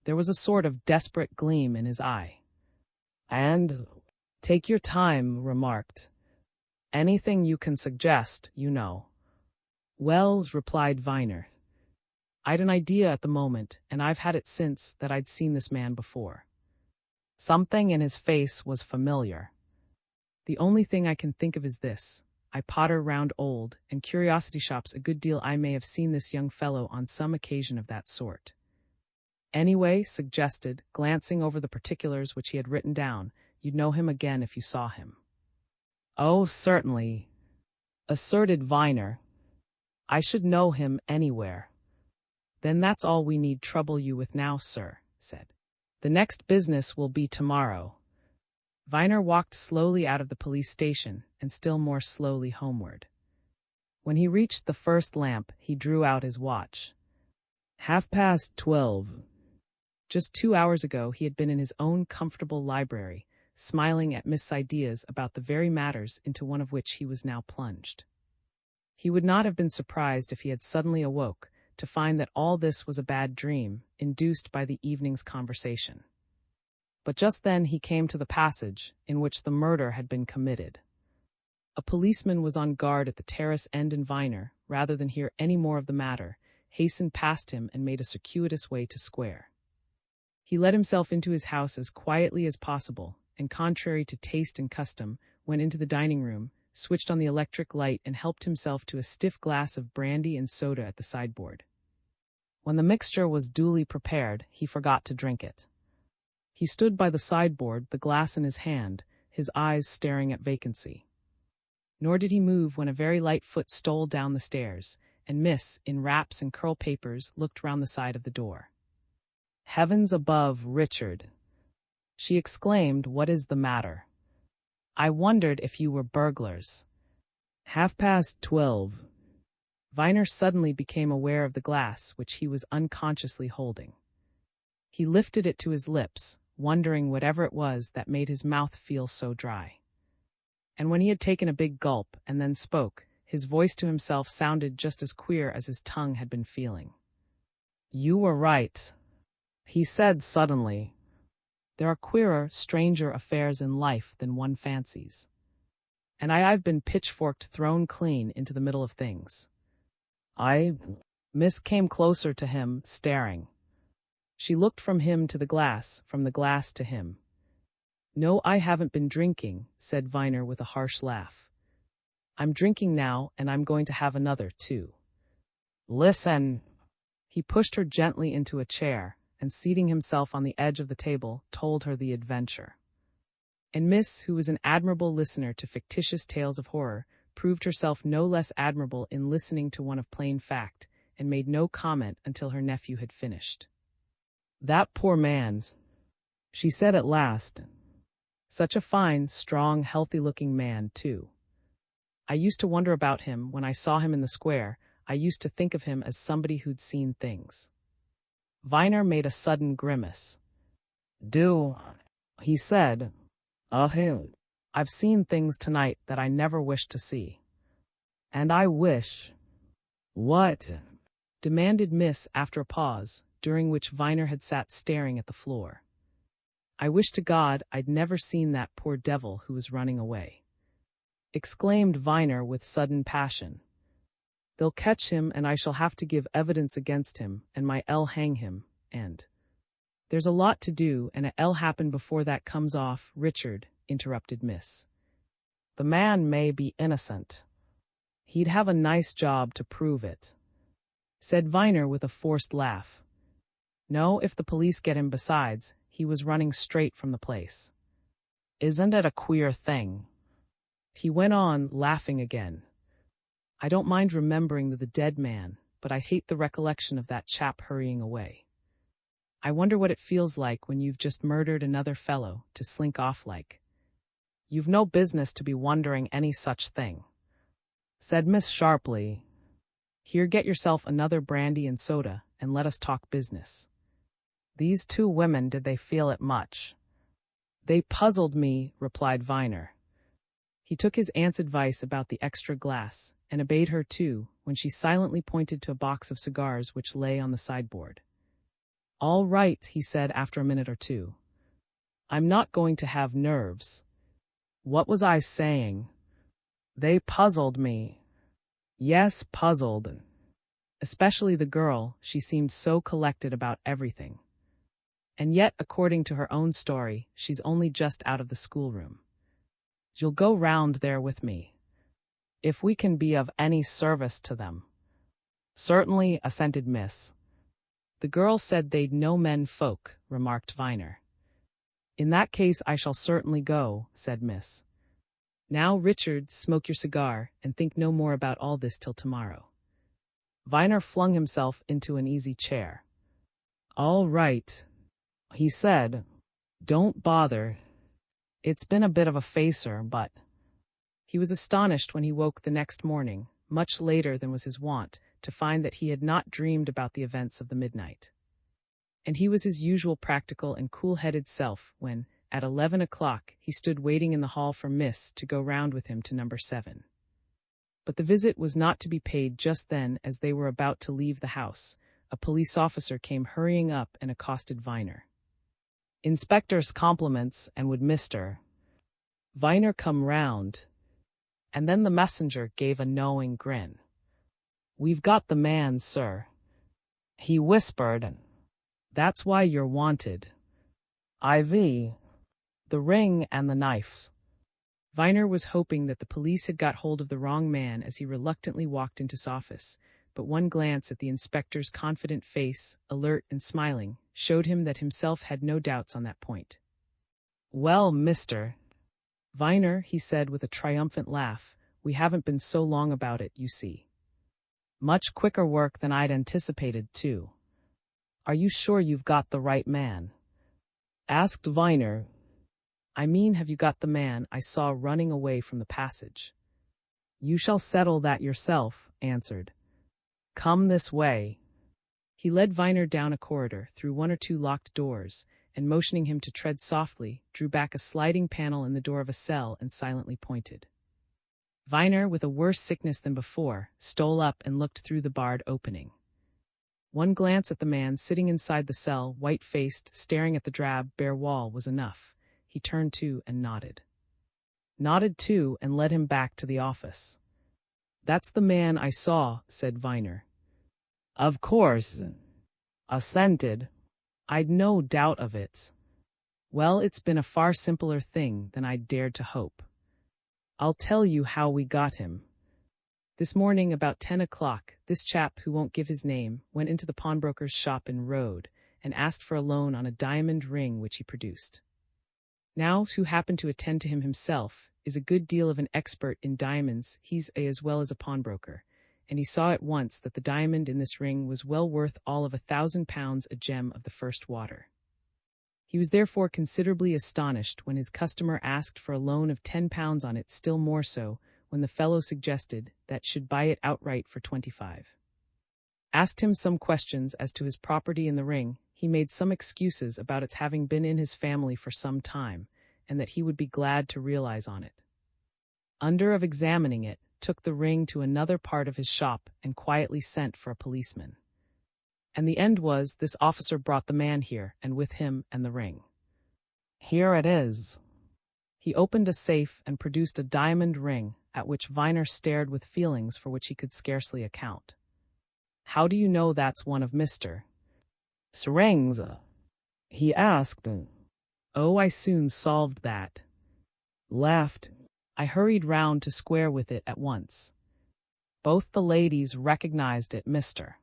There was a sort of desperate gleam in his eye. And take your time, remarked. Anything you can suggest, you know. Well, replied Viner. I'd an idea at the moment, and I've had it since, that I'd seen this man before. Something in his face was familiar. The only thing I can think of is this. I potter round old and curiosity shops a good deal. I may have seen this young fellow on some occasion of that sort. Anyway, suggested, glancing over the particulars which he had written down, you'd know him again if you saw him. Oh, certainly, asserted Viner. I should know him anywhere. Then that's all we need trouble you with now, sir, said. The next business will be tomorrow. Viner walked slowly out of the police station and still more slowly homeward. When he reached the first lamp, he drew out his watch. 12:30. Just 2 hours ago he had been in his own comfortable library, smiling at Miss ideas about the very matters into one of which he was now plunged. He would not have been surprised if he had suddenly awoke to find that all this was a bad dream, induced by the evening's conversation. But just then he came to the passage in which the murder had been committed. A policeman was on guard at the terrace end, and Viner, rather than hear any more of the matter, hastened past him and made a circuitous way to square. He let himself into his house as quietly as possible, and contrary to taste and custom, went into the dining room, switched on the electric light, and helped himself to a stiff glass of brandy and soda at the sideboard. When the mixture was duly prepared, he forgot to drink it. He stood by the sideboard, the glass in his hand, his eyes staring at vacancy. Nor did he move when a very light foot stole down the stairs, and Miss, in wraps and curl papers, looked round the side of the door. Heavens above, Richard! She exclaimed, what is the matter? I wondered if you were burglars. 12:30. Viner suddenly became aware of the glass which he was unconsciously holding. He lifted it to his lips, wondering whatever it was that made his mouth feel so dry. And when he had taken a big gulp and then spoke, his voice to himself sounded just as queer as his tongue had been feeling. You were right, he said suddenly. There are queerer, stranger affairs in life than one fancies. And I've been pitchforked, thrown clean into the middle of things. Miss came closer to him, staring. She looked from him to the glass, from the glass to him. "No, I haven't been drinking," said Viner with a harsh laugh. "I'm drinking now, and I'm going to have another, too." "Listen." He pushed her gently into a chair, and seating himself on the edge of the table, told her the adventure. And Miss, who was an admirable listener to fictitious tales of horror, proved herself no less admirable in listening to one of plain fact, and made no comment until her nephew had finished. "That poor man's," she said at last. "Such a fine, strong, healthy-looking man, too. I used to wonder about him when I saw him in the square. I used to think of him as somebody who'd seen things." Viner made a sudden grimace. "Do," he said. "I've seen things tonight that I never wished to see. And I wish—" "What?" demanded Miss after a pause, during which Viner had sat staring at the floor. "I wish to God I'd never seen that poor devil who was running away," exclaimed Viner with sudden passion. "They'll catch him, and I shall have to give evidence against him, and my L hang him, and—" "There's a lot to do, and a L happen before that comes off, Richard," interrupted Miss. "The man may be innocent. He'd have a nice job to prove it," said Viner with a forced laugh. "No, if the police get him besides, he was running straight from the place. Isn't it a queer thing?" He went on, laughing again. "I don't mind remembering the dead man, but I hate the recollection of that chap hurrying away. I wonder what it feels like when you've just murdered another fellow, to slink off like." "You've no business to be wondering any such thing," said Miss sharply. "Here, get yourself another brandy and soda, and let us talk business. These two women, did they feel it much?" "They puzzled me," replied Viner. He took his aunt's advice about the extra glass, and obeyed her too, when she silently pointed to a box of cigars which lay on the sideboard. "All right," he said after a minute or two. "I'm not going to have nerves. What was I saying? They puzzled me." "Yes, puzzled. Especially the girl, she seemed so collected about everything. And yet, according to her own story, she's only just out of the schoolroom. You'll go round there with me, if we can be of any service to them." "Certainly," assented Miss. "The girl said they'd no men folk," remarked Viner. "In that case I shall certainly go," said Miss. "Now, Richard, smoke your cigar, and think no more about all this till tomorrow." Viner flung himself into an easy chair. "All right," he said. "Don't bother. It's been a bit of a facer, but—" He was astonished when he woke the next morning, much later than was his wont, to find that he had not dreamed about the events of the midnight. And he was his usual practical and cool-headed self when, at 11 o'clock, he stood waiting in the hall for Miss to go round with him to number 7. But the visit was not to be paid just then. As they were about to leave the house, a police officer came hurrying up and accosted Viner. "Inspector's compliments, and would Mr. Viner come round?" And then the messenger gave a knowing grin. "We've got the man, sir," he whispered. "That's why you're wanted. IV. The ring and the knives." Viner was hoping that the police had got hold of the wrong man as he reluctantly walked into his office, but one glance at the inspector's confident face, alert and smiling, showed him that himself had no doubts on that point. "Well, Mr. Viner," he said with a triumphant laugh, "we haven't been so long about it, you see. Much quicker work than I'd anticipated, too. Are you sure you've got the right man?" asked Viner. "I mean, have you got the man I saw running away from the passage?" "You shall settle that yourself," answered. "Come this way." He led Viner down a corridor, through one or two locked doors, and motioning him to tread softly, drew back a sliding panel in the door of a cell and silently pointed. Viner, with a worse sickness than before, stole up and looked through the barred opening. One glance at the man sitting inside the cell, white-faced, staring at the drab, bare wall, was enough. He turned to and nodded. Nodded too and led him back to the office. "That's the man I saw," said Viner. "Of course," assented. I'd no doubt of it. Well, it's been a far simpler thing than I'd dared to hope. I'll tell you how we got him. This morning about 10 o'clock, this chap who won't give his name went into the pawnbroker's shop in Road and asked for a loan on a diamond ring which he produced. Now, who happened to attend to him himself, is a good deal of an expert in diamonds, he's as well as a pawnbroker, and he saw at once that the diamond in this ring was well worth all of £1,000 a gem of the first water. He was therefore considerably astonished when his customer asked for a loan of £10 on it, still more so when the fellow suggested that should buy it outright for 25. Asked him some questions as to his property in the ring, he made some excuses about its having been in his family for some time, and that he would be glad to realize on it. Under of examining it, took the ring to another part of his shop and quietly sent for a policeman. And the end was, this officer brought the man here, and with him and the ring. Here it is. He opened a safe and produced a diamond ring, at which Viner stared with feelings for which he could scarcely account. How do you know that's one of Mr. Rings? He asked. Oh, I soon solved that. Laughed. I hurried round to square with it at once. Both the ladies recognized it, Mr.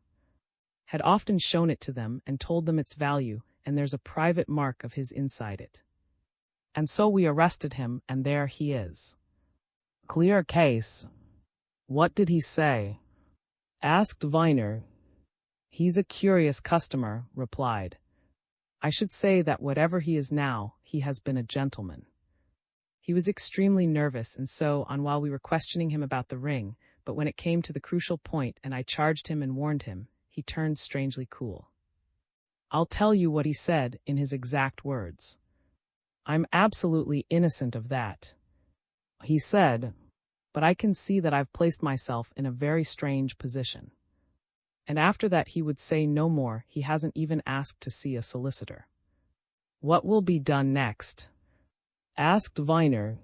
Had often shown it to them and told them its value, and there's a private mark of his inside it. And so we arrested him, and there he is. Clear case. What did he say? Asked Viner. He's a curious customer, replied. I should say that whatever he is now, he has been a gentleman. He was extremely nervous and so on while we were questioning him about the ring, but when it came to the crucial point and I charged him and warned him, he turned strangely cool. I'll tell you what he said in his exact words. I'm absolutely innocent of that. He said, but I can see that I've placed myself in a very strange position. And after that he would say no more. He hasn't even asked to see a solicitor. What will be done next? Asked Viner.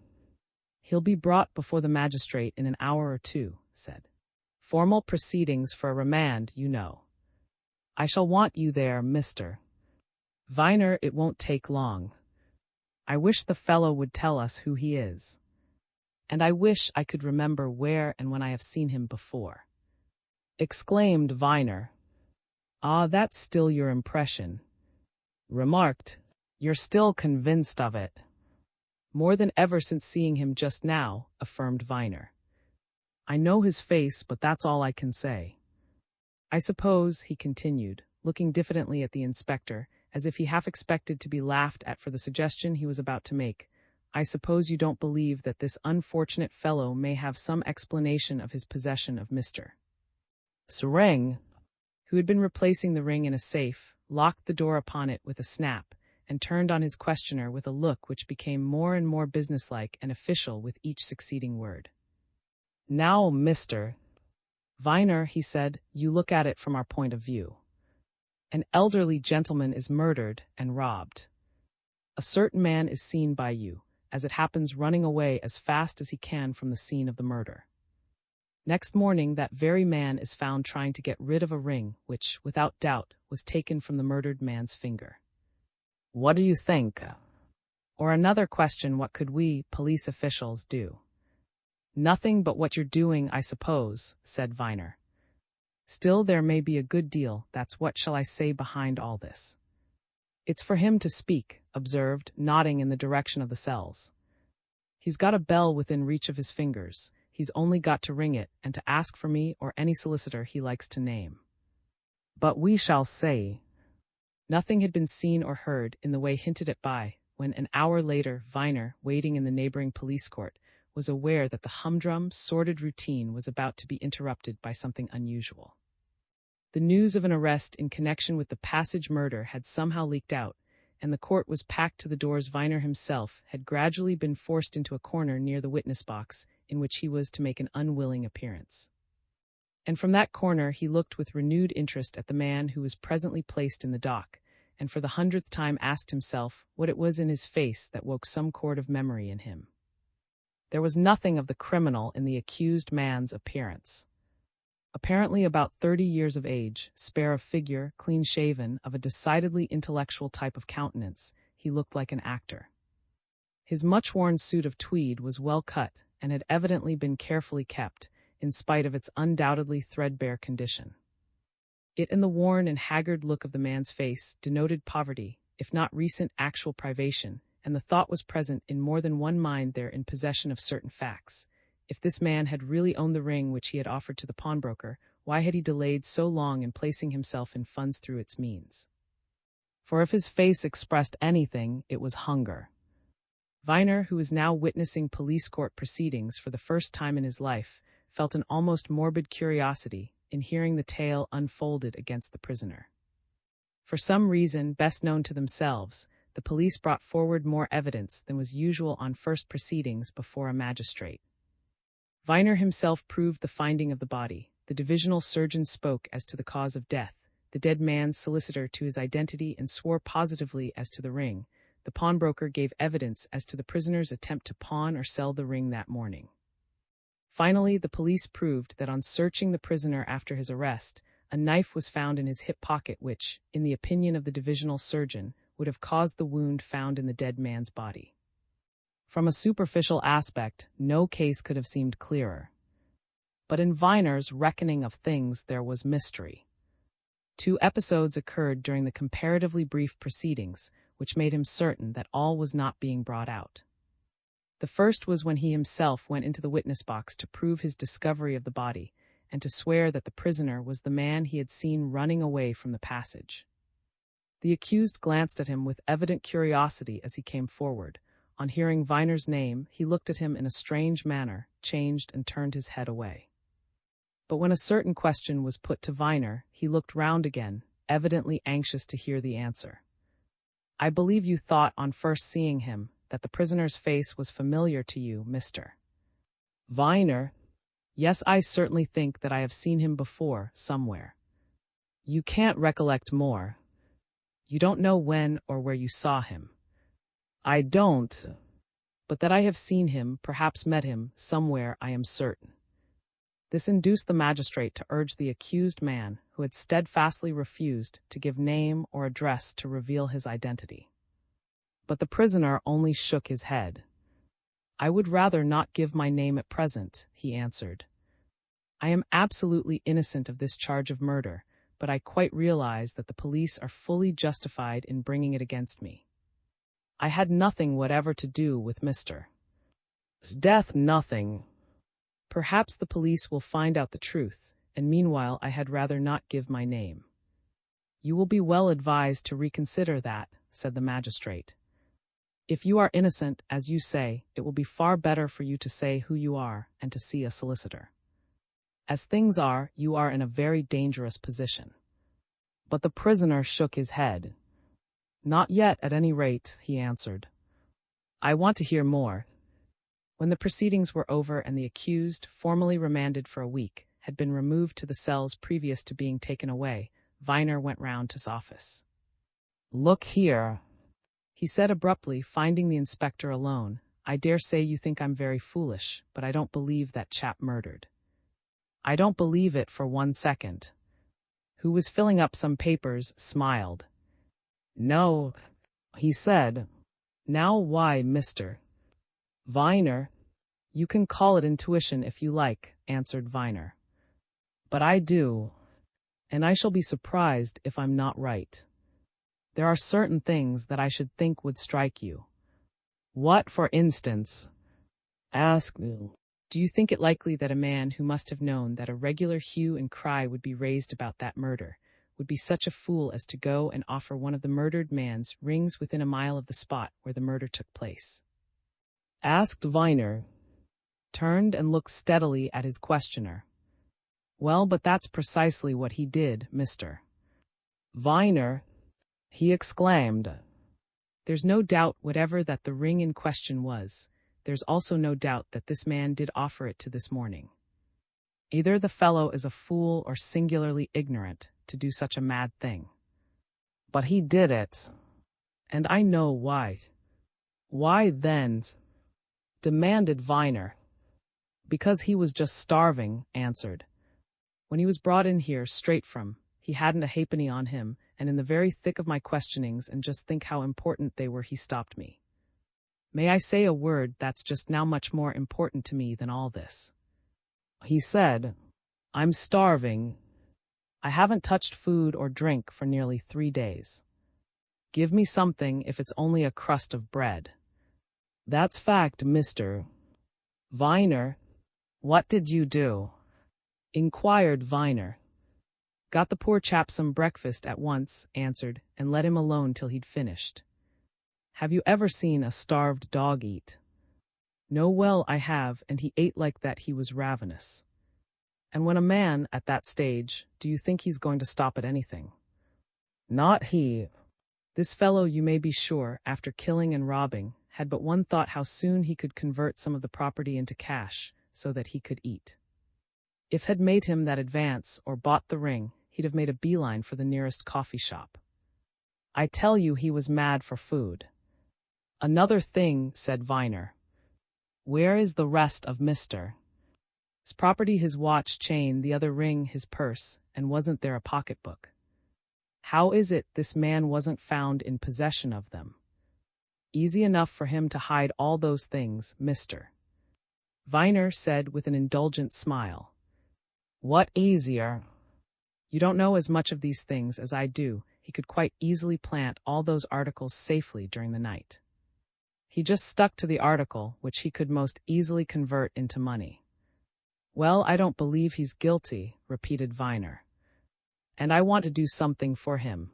He'll be brought before the magistrate in an hour or two, said. Formal proceedings for a remand, you know. I shall want you there, Mr. Viner. It won't take long. I wish the fellow would tell us who he is. And I wish I could remember where and when I have seen him before. Exclaimed Viner. Ah, that's still your impression. Remarked. You're still convinced of it. More than ever since seeing him just now, affirmed Viner. I know his face, but that's all I can say. I suppose, he continued, looking diffidently at the inspector, as if he half expected to be laughed at for the suggestion he was about to make, I suppose you don't believe that this unfortunate fellow may have some explanation of his possession of Mr. Ring, who had been replacing the ring in a safe, locked the door upon it with a snap, and turned on his questioner with a look which became more and more businesslike and official with each succeeding word. Now, Mr. Viner, he said, you look at it from our point of view. An elderly gentleman is murdered and robbed. A certain man is seen by you, as it happens, running away as fast as he can from the scene of the murder. Next morning, that very man is found trying to get rid of a ring which, without doubt, was taken from the murdered man's finger. What do you think? Or another question, what could we, police officials, do? Nothing but what you're doing, I suppose, said Viner. Still, there may be a good deal, that's what shall I say, behind all this. It's for him to speak, observed, nodding in the direction of the cells. He's got a bell within reach of his fingers. He's only got to ring it and to ask for me or any solicitor he likes to name. But we shall say. Nothing had been seen or heard in the way hinted at by, when an hour later Viner, waiting in the neighboring police court, was aware that the humdrum, sordid routine was about to be interrupted by something unusual. The news of an arrest in connection with the Passage murder had somehow leaked out, and the court was packed to the doors. Viner himself had gradually been forced into a corner near the witness box, in which he was to make an unwilling appearance. And from that corner he looked with renewed interest at the man who was presently placed in the dock, and for the 100th time asked himself what it was in his face that woke some chord of memory in him. There was nothing of the criminal in the accused man's appearance. Apparently about 30 years of age, spare of figure, clean-shaven, of a decidedly intellectual type of countenance, he looked like an actor. His much-worn suit of tweed was well cut and had evidently been carefully kept, in spite of its undoubtedly threadbare condition. It and the worn and haggard look of the man's face denoted poverty, if not recent actual privation, and the thought was present in more than one mind there in possession of certain facts. If this man had really owned the ring which he had offered to the pawnbroker, why had he delayed so long in placing himself in funds through its means? For if his face expressed anything, it was hunger. Viner, who was now witnessing police court proceedings for the first time in his life, felt an almost morbid curiosity in hearing the tale unfolded against the prisoner. For some reason best known to themselves, the police brought forward more evidence than was usual on first proceedings before a magistrate. Viner himself proved the finding of the body. The divisional surgeon spoke as to the cause of death, the dead man's solicitor to his identity and swore positively as to the ring. The pawnbroker gave evidence as to the prisoner's attempt to pawn or sell the ring that morning. Finally, the police proved that on searching the prisoner after his arrest, a knife was found in his hip pocket which, in the opinion of the divisional surgeon, would have caused the wound found in the dead man's body. From a superficial aspect, no case could have seemed clearer. But in Viner's reckoning of things there was mystery. 2 episodes occurred during the comparatively brief proceedings, which made him certain that all was not being brought out. The first was when he himself went into the witness box to prove his discovery of the body, and to swear that the prisoner was the man he had seen running away from the passage. The accused glanced at him with evident curiosity as he came forward. On hearing Viner's name, he looked at him in a strange manner, changed and turned his head away. But when a certain question was put to Viner, he looked round again, evidently anxious to hear the answer. "I believe you thought, on first seeing him, that the prisoner's face was familiar to you, Mr. Viner?" "Yes, I certainly think that I have seen him before, somewhere." "You can't recollect more? You don't know when or where you saw him?" "I don't, but that I have seen him, perhaps met him, somewhere, I am certain." This induced the magistrate to urge the accused man, who had steadfastly refused to give name or address, to reveal his identity. But the prisoner only shook his head. "I would rather not give my name at present," he answered. "I am absolutely innocent of this charge of murder, but I quite realize that the police are fully justified in bringing it against me. I had nothing whatever to do with Mr. 's death, nothing. Perhaps the police will find out the truth, and meanwhile I had rather not give my name." "You will be well advised to reconsider that," said the magistrate. "If you are innocent, as you say, it will be far better for you to say who you are and to see a solicitor. As things are, you are in a very dangerous position." But the prisoner shook his head. "Not yet, at any rate," he answered. "I want to hear more." When the proceedings were over and the accused, formally remanded for a week, had been removed to the cells previous to being taken away, Viner went round to his office. "Look here," he said abruptly, finding the inspector alone. "I dare say you think I'm very foolish, but I don't believe that chap murdered. I don't believe it for 1 second." Who was filling up some papers, smiled. "No," he said. "Now why, Mr. Viner?" "You can call it intuition if you like," answered Viner. "But I do, and I shall be surprised if I'm not right. There are certain things that I should think would strike you." "What, for instance?" "Ask me." "Do you think it likely that a man who must have known that a regular hue and cry would be raised about that murder would be such a fool as to go and offer one of the murdered man's rings within a mile of the spot where the murder took place?" Asked Viner, turned and looked steadily at his questioner. "Well, but that's precisely what he did, Mr. Viner," he exclaimed. "There's no doubt whatever that the ring in question was. There's also no doubt that this man did offer it to this morning. Either the fellow is a fool or singularly ignorant to do such a mad thing. But he did it, and I know why." "Why then?" demanded Viner. "Because he was just starving," answered When he was brought in here straight from, he hadn't a halfpenny on him, and in the very thick of my questionings and just think how important they were, he stopped me. May I say a word that's just now much more important to me than all this? He said, I'm starving. I haven't touched food or drink for nearly 3 days. Give me something if it's only a crust of bread. That's fact, Mr. Viner. What did you do? Inquired Viner. Got the poor chap some breakfast at once, answered, and let him alone till he'd finished. Have you ever seen a starved dog eat? No, well, I have, and he ate like that. He was ravenous. And when a man at that stage, do you think he's going to stop at anything? Not he. This fellow, you may be sure, after killing and robbing, had but one thought: how soon he could convert some of the property into cash, so that he could eat. If had made him that advance, or bought the ring, he'd have made a beeline for the nearest coffee shop. I tell you, he was mad for food. Another thing, said Viner. Where is the rest of Mr. His property? His watch chain, the other ring, his purse, and wasn't there a pocketbook? How is it this man wasn't found in possession of them? Easy enough for him to hide all those things, Mr. Viner said with an indulgent smile. What easier? You don't know as much of these things as I do. He could quite easily plant all those articles safely during the night. He just stuck to the article which he could most easily convert into money. Well, I don't believe he's guilty, repeated Viner. And I want to do something for him.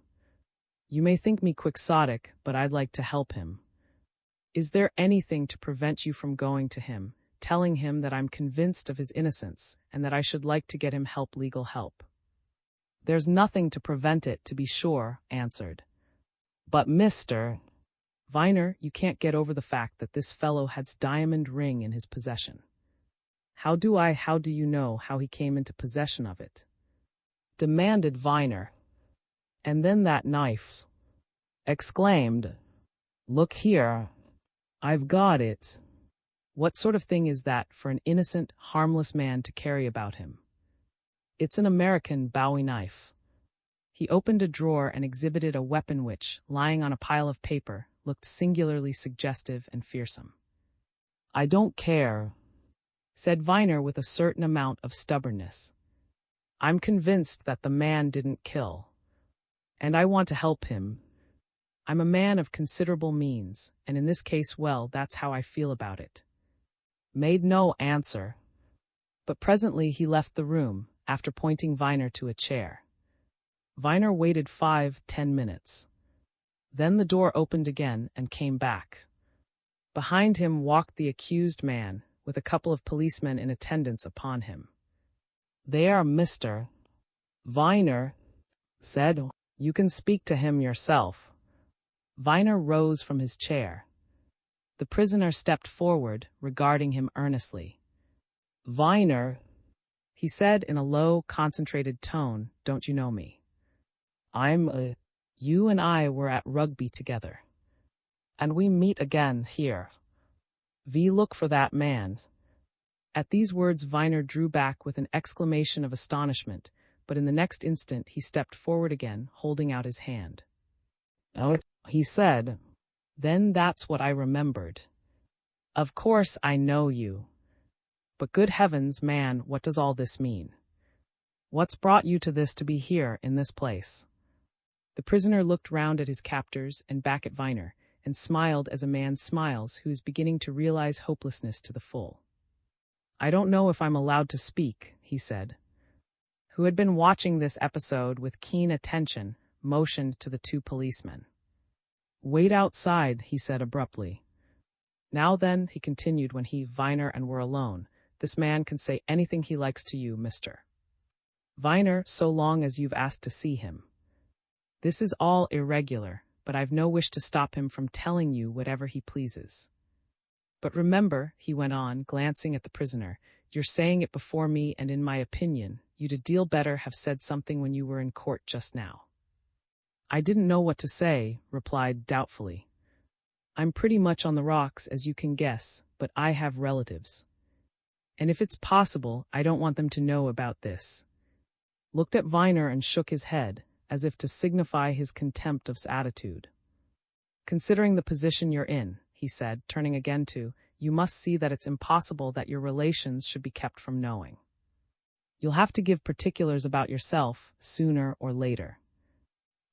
You may think me quixotic, but I'd like to help him. Is there anything to prevent you from going to him, telling him that I'm convinced of his innocence, and that I should like to get him legal help? There's nothing to prevent it, to be sure, answered. But Mr. Viner, you can't get over the fact that this fellow had's diamond ring in his possession. How do you know how he came into possession of it? Demanded Viner. And then that knife. Exclaimed. Look here. I've got it. What sort of thing is that for an innocent, harmless man to carry about him? It's an American Bowie knife. He opened a drawer and exhibited a weapon which, lying on a pile of paper, looked singularly suggestive and fearsome. I don't care, said Viner with a certain amount of stubbornness. I'm convinced that the man didn't kill. And I want to help him. I'm a man of considerable means, and in this case, well, that's how I feel about it. Made no answer. But presently he left the room, after pointing Viner to a chair. Viner waited 5-10 minutes. Then the door opened again and came back. Behind him walked the accused man, with a couple of policemen in attendance upon him. There, Mr. Viner said, you can speak to him yourself. Viner rose from his chair. The prisoner stepped forward, regarding him earnestly. Viner, he said in a low, concentrated tone, don't you know me? You and I were at rugby together. And we meet again here. Look for that man. At these words Viner drew back with an exclamation of astonishment, but in the next instant he stepped forward again, holding out his hand. Oh, he said. Then that's what I remembered. Of course I know you. But good heavens, man, what does all this mean? What's brought you to this, to be here, in this place? The prisoner looked round at his captors and back at Viner, and smiled as a man smiles who is beginning to realize hopelessness to the full. I don't know if I'm allowed to speak, he said. Who had been watching this episode with keen attention, motioned to the two policemen. Wait outside, he said abruptly. Now then, he continued when he, Viner, and were alone, this man can say anything he likes to you, Mr. Viner, so long as you've asked to see him. This is all irregular, but I've no wish to stop him from telling you whatever he pleases. But remember, he went on, glancing at the prisoner, you're saying it before me, and in my opinion, you'd a deal better have said something when you were in court just now. I didn't know what to say, replied doubtfully. I'm pretty much on the rocks, as you can guess, but I have relatives. And if it's possible, I don't want them to know about this. looked at Viner and shook his head, as if to signify his contempt of his attitude. Considering the position you're in, he said, turning again to, you must see that it's impossible that your relations should be kept from knowing. You'll have to give particulars about yourself, sooner or later.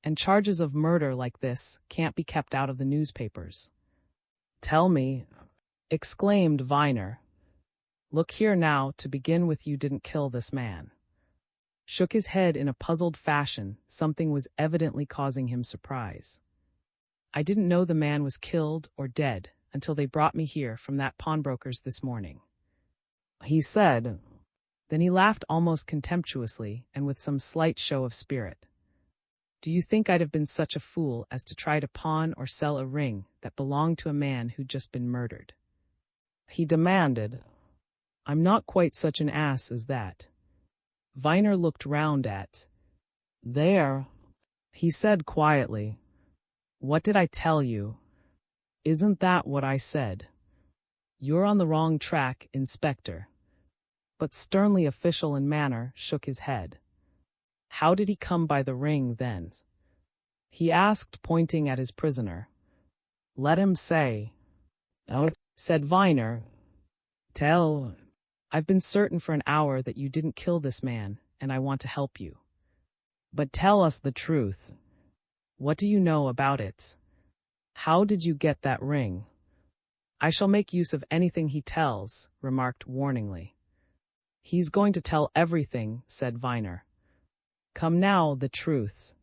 And charges of murder like this can't be kept out of the newspapers. Tell me, exclaimed Viner. Look here now, to begin with, you didn't kill this man. Shook his head in a puzzled fashion. Something was evidently causing him surprise. I didn't know the man was killed or dead until they brought me here from that pawnbroker's this morning, he said. Then he laughed almost contemptuously and with some slight show of spirit. Do you think I'd have been such a fool as to try to pawn or sell a ring that belonged to a man who'd just been murdered? He demanded. I'm not quite such an ass as that. Viner looked round at. There, he said quietly. What did I tell you? Isn't that what I said? You're on the wrong track, Inspector. But sternly official in manner, shook his head. How did he come by the ring, then? He asked, pointing at his prisoner. Let him say. Oh, said Viner. Tell. I've been certain for an hour that you didn't kill this man, and I want to help you. But tell us the truth. What do you know about it? How did you get that ring? I shall make use of anything he tells, remarked warningly. He's going to tell everything, said Viner. Come now, the truth.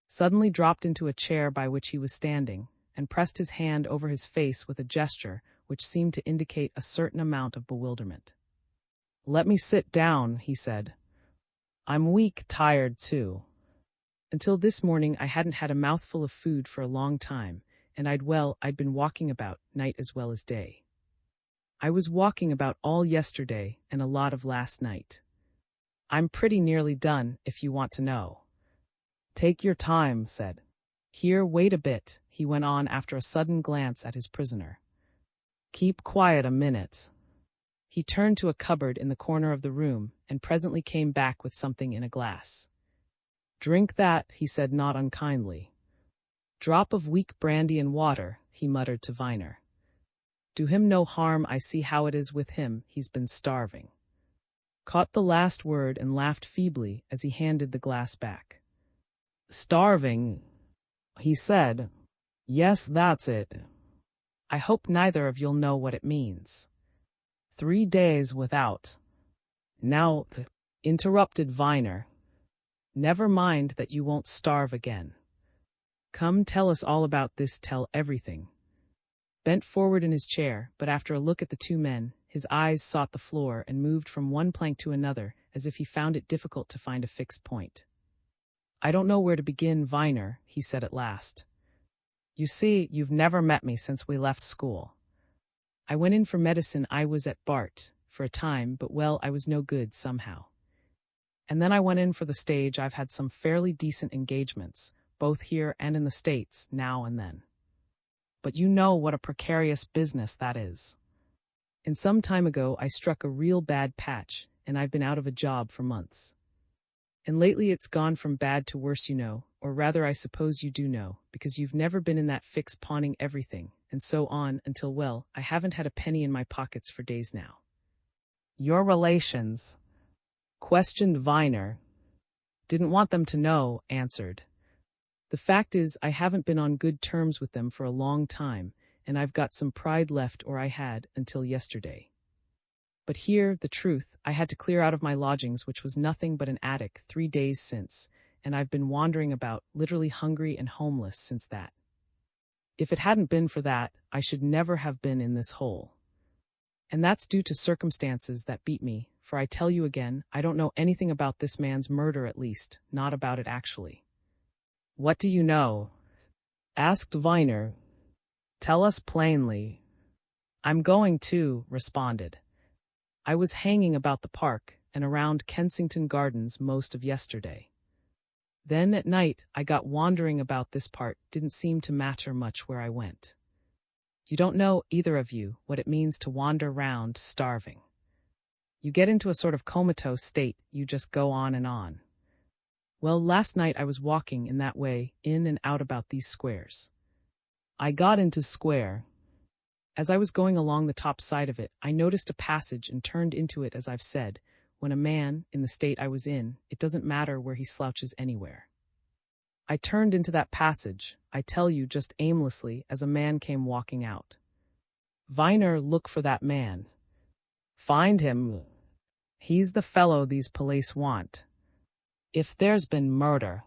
Suddenly dropped into a chair by which he was standing, and pressed his hand over his face with a gesture which seemed to indicate a certain amount of bewilderment. Let me sit down, he said. I'm weak, tired too. Until this morning I hadn't had a mouthful of food for a long time, and I'd been walking about, night as well as day. I was walking about all yesterday and a lot of last night. I'm pretty nearly done, if you want to know. Take your time, said. Here, wait a bit, he went on after a sudden glance at his prisoner. Keep quiet a minute. He turned to a cupboard in the corner of the room and presently came back with something in a glass. Drink that, he said not unkindly. Drop of weak brandy and water, he muttered to Viner. Do him no harm, I see how it is with him, he's been starving. Caught the last word and laughed feebly as he handed the glass back. Starving, he said. Yes, that's it. I hope neither of you'll know what it means. 3 days without. Now, interrupted Viner. Never mind that you won't starve again. Come, tell us all about this, tell everything. Bent forward in his chair, but after a look at the two men, his eyes sought the floor and moved from one plank to another, as if he found it difficult to find a fixed point. I don't know where to begin, Viner, he said at last. You see, you've never met me since we left school. I went in for medicine. I was at Bart for a time, but well, I was no good somehow. And then I went in for the stage. I've had some fairly decent engagements, both here and in the States, now and then. But you know what a precarious business that is. And some time ago I struck a real bad patch, and I've been out of a job for months. And lately it's gone from bad to worse, you know, or rather I suppose you do know, because you've never been in that fix pawning everything, and so on until, well, I haven't had a penny in my pockets for days now. Your relations? Questioned Viner. Didn't want them to know, answered. The fact is, I haven't been on good terms with them for a long time, and I've got some pride left, or I had, until yesterday. But here, the truth, I had to clear out of my lodgings, which was nothing but an attic, 3 days since, and I've been wandering about, literally hungry and homeless since that. If it hadn't been for that, I should never have been in this hole. And that's due to circumstances that beat me, for I tell you again, I don't know anything about this man's murder, at least, not about it actually. What do you know? Asked Viner. Tell us plainly. I'm going to, responded. I was hanging about the park and around Kensington Gardens most of yesterday. Then at night I got wandering about this part, didn't seem to matter much where I went. You don't know, either of you, what it means to wander round starving. You get into a sort of comatose state, you just go on and on. Well, last night I was walking in that way, in and out about these squares. I got into square. As I was going along the top side of it, I noticed a passage and turned into it as I've said. When a man, in the state I was in, it doesn't matter where he slouches anywhere. I turned into that passage, I tell you just aimlessly, as a man came walking out. Viner, look for that man. Find him. He's the fellow these police want. If there's been murder.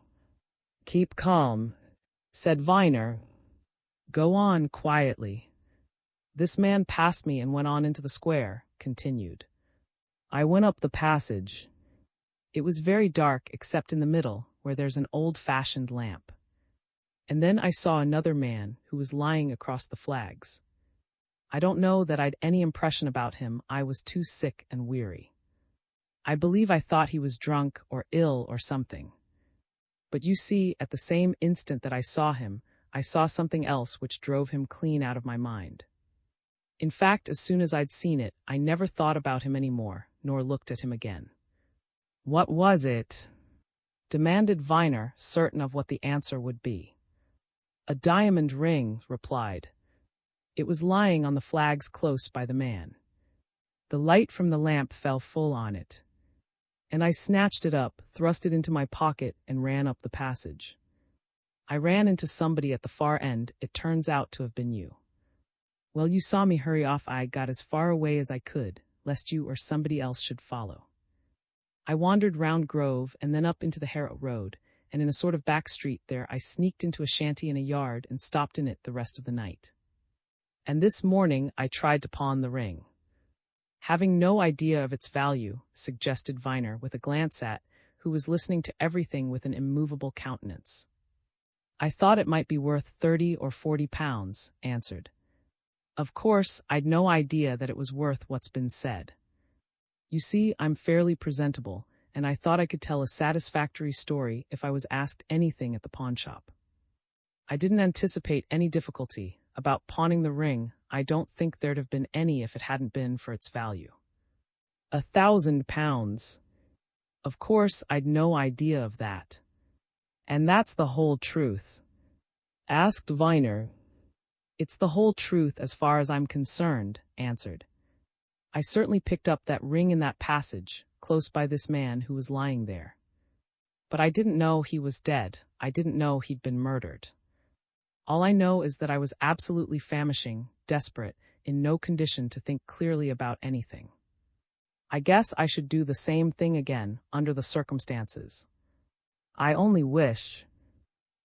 Keep calm, said Viner. Go on quietly. This man passed me and went on into the square, continued. I went up the passage. It was very dark except in the middle, where there's an old-fashioned lamp. And then I saw another man who was lying across the flags. I don't know that I'd any impression about him, I was too sick and weary. I believe I thought he was drunk or ill or something. But you see, at the same instant that I saw him, I saw something else which drove him clean out of my mind. In fact, as soon as I'd seen it, I never thought about him any more, nor looked at him again. What was it? Demanded Viner, certain of what the answer would be. A diamond ring, replied. It was lying on the flags close by the man. The light from the lamp fell full on it. And I snatched it up, thrust it into my pocket, and ran up the passage. I ran into somebody at the far end, it turns out to have been you. Well, you saw me hurry off. I got as far away as I could, lest you or somebody else should follow. I wandered round Grove and then up into the Harrow Road, and in a sort of back street there I sneaked into a shanty in a yard and stopped in it the rest of the night. And this morning I tried to pawn the ring. Having no idea of its value, suggested Viner with a glance at, who was listening to everything with an immovable countenance. I thought it might be worth 30 or 40 pounds, answered. Of course, I'd no idea that it was worth what's been said. You see, I'm fairly presentable, and I thought I could tell a satisfactory story if I was asked anything at the pawnshop. I didn't anticipate any difficulty. About pawning the ring, I don't think there'd have been any if it hadn't been for its value. 1,000 pounds. Of course, I'd no idea of that. And that's the whole truth. Asked Viner. It's the whole truth as far as I'm concerned, answered. I certainly picked up that ring in that passage, close by this man who was lying there. But I didn't know he was dead. I didn't know he'd been murdered. All I know is that I was absolutely famishing, desperate, in no condition to think clearly about anything. I guess I should do the same thing again, under the circumstances. I only wish.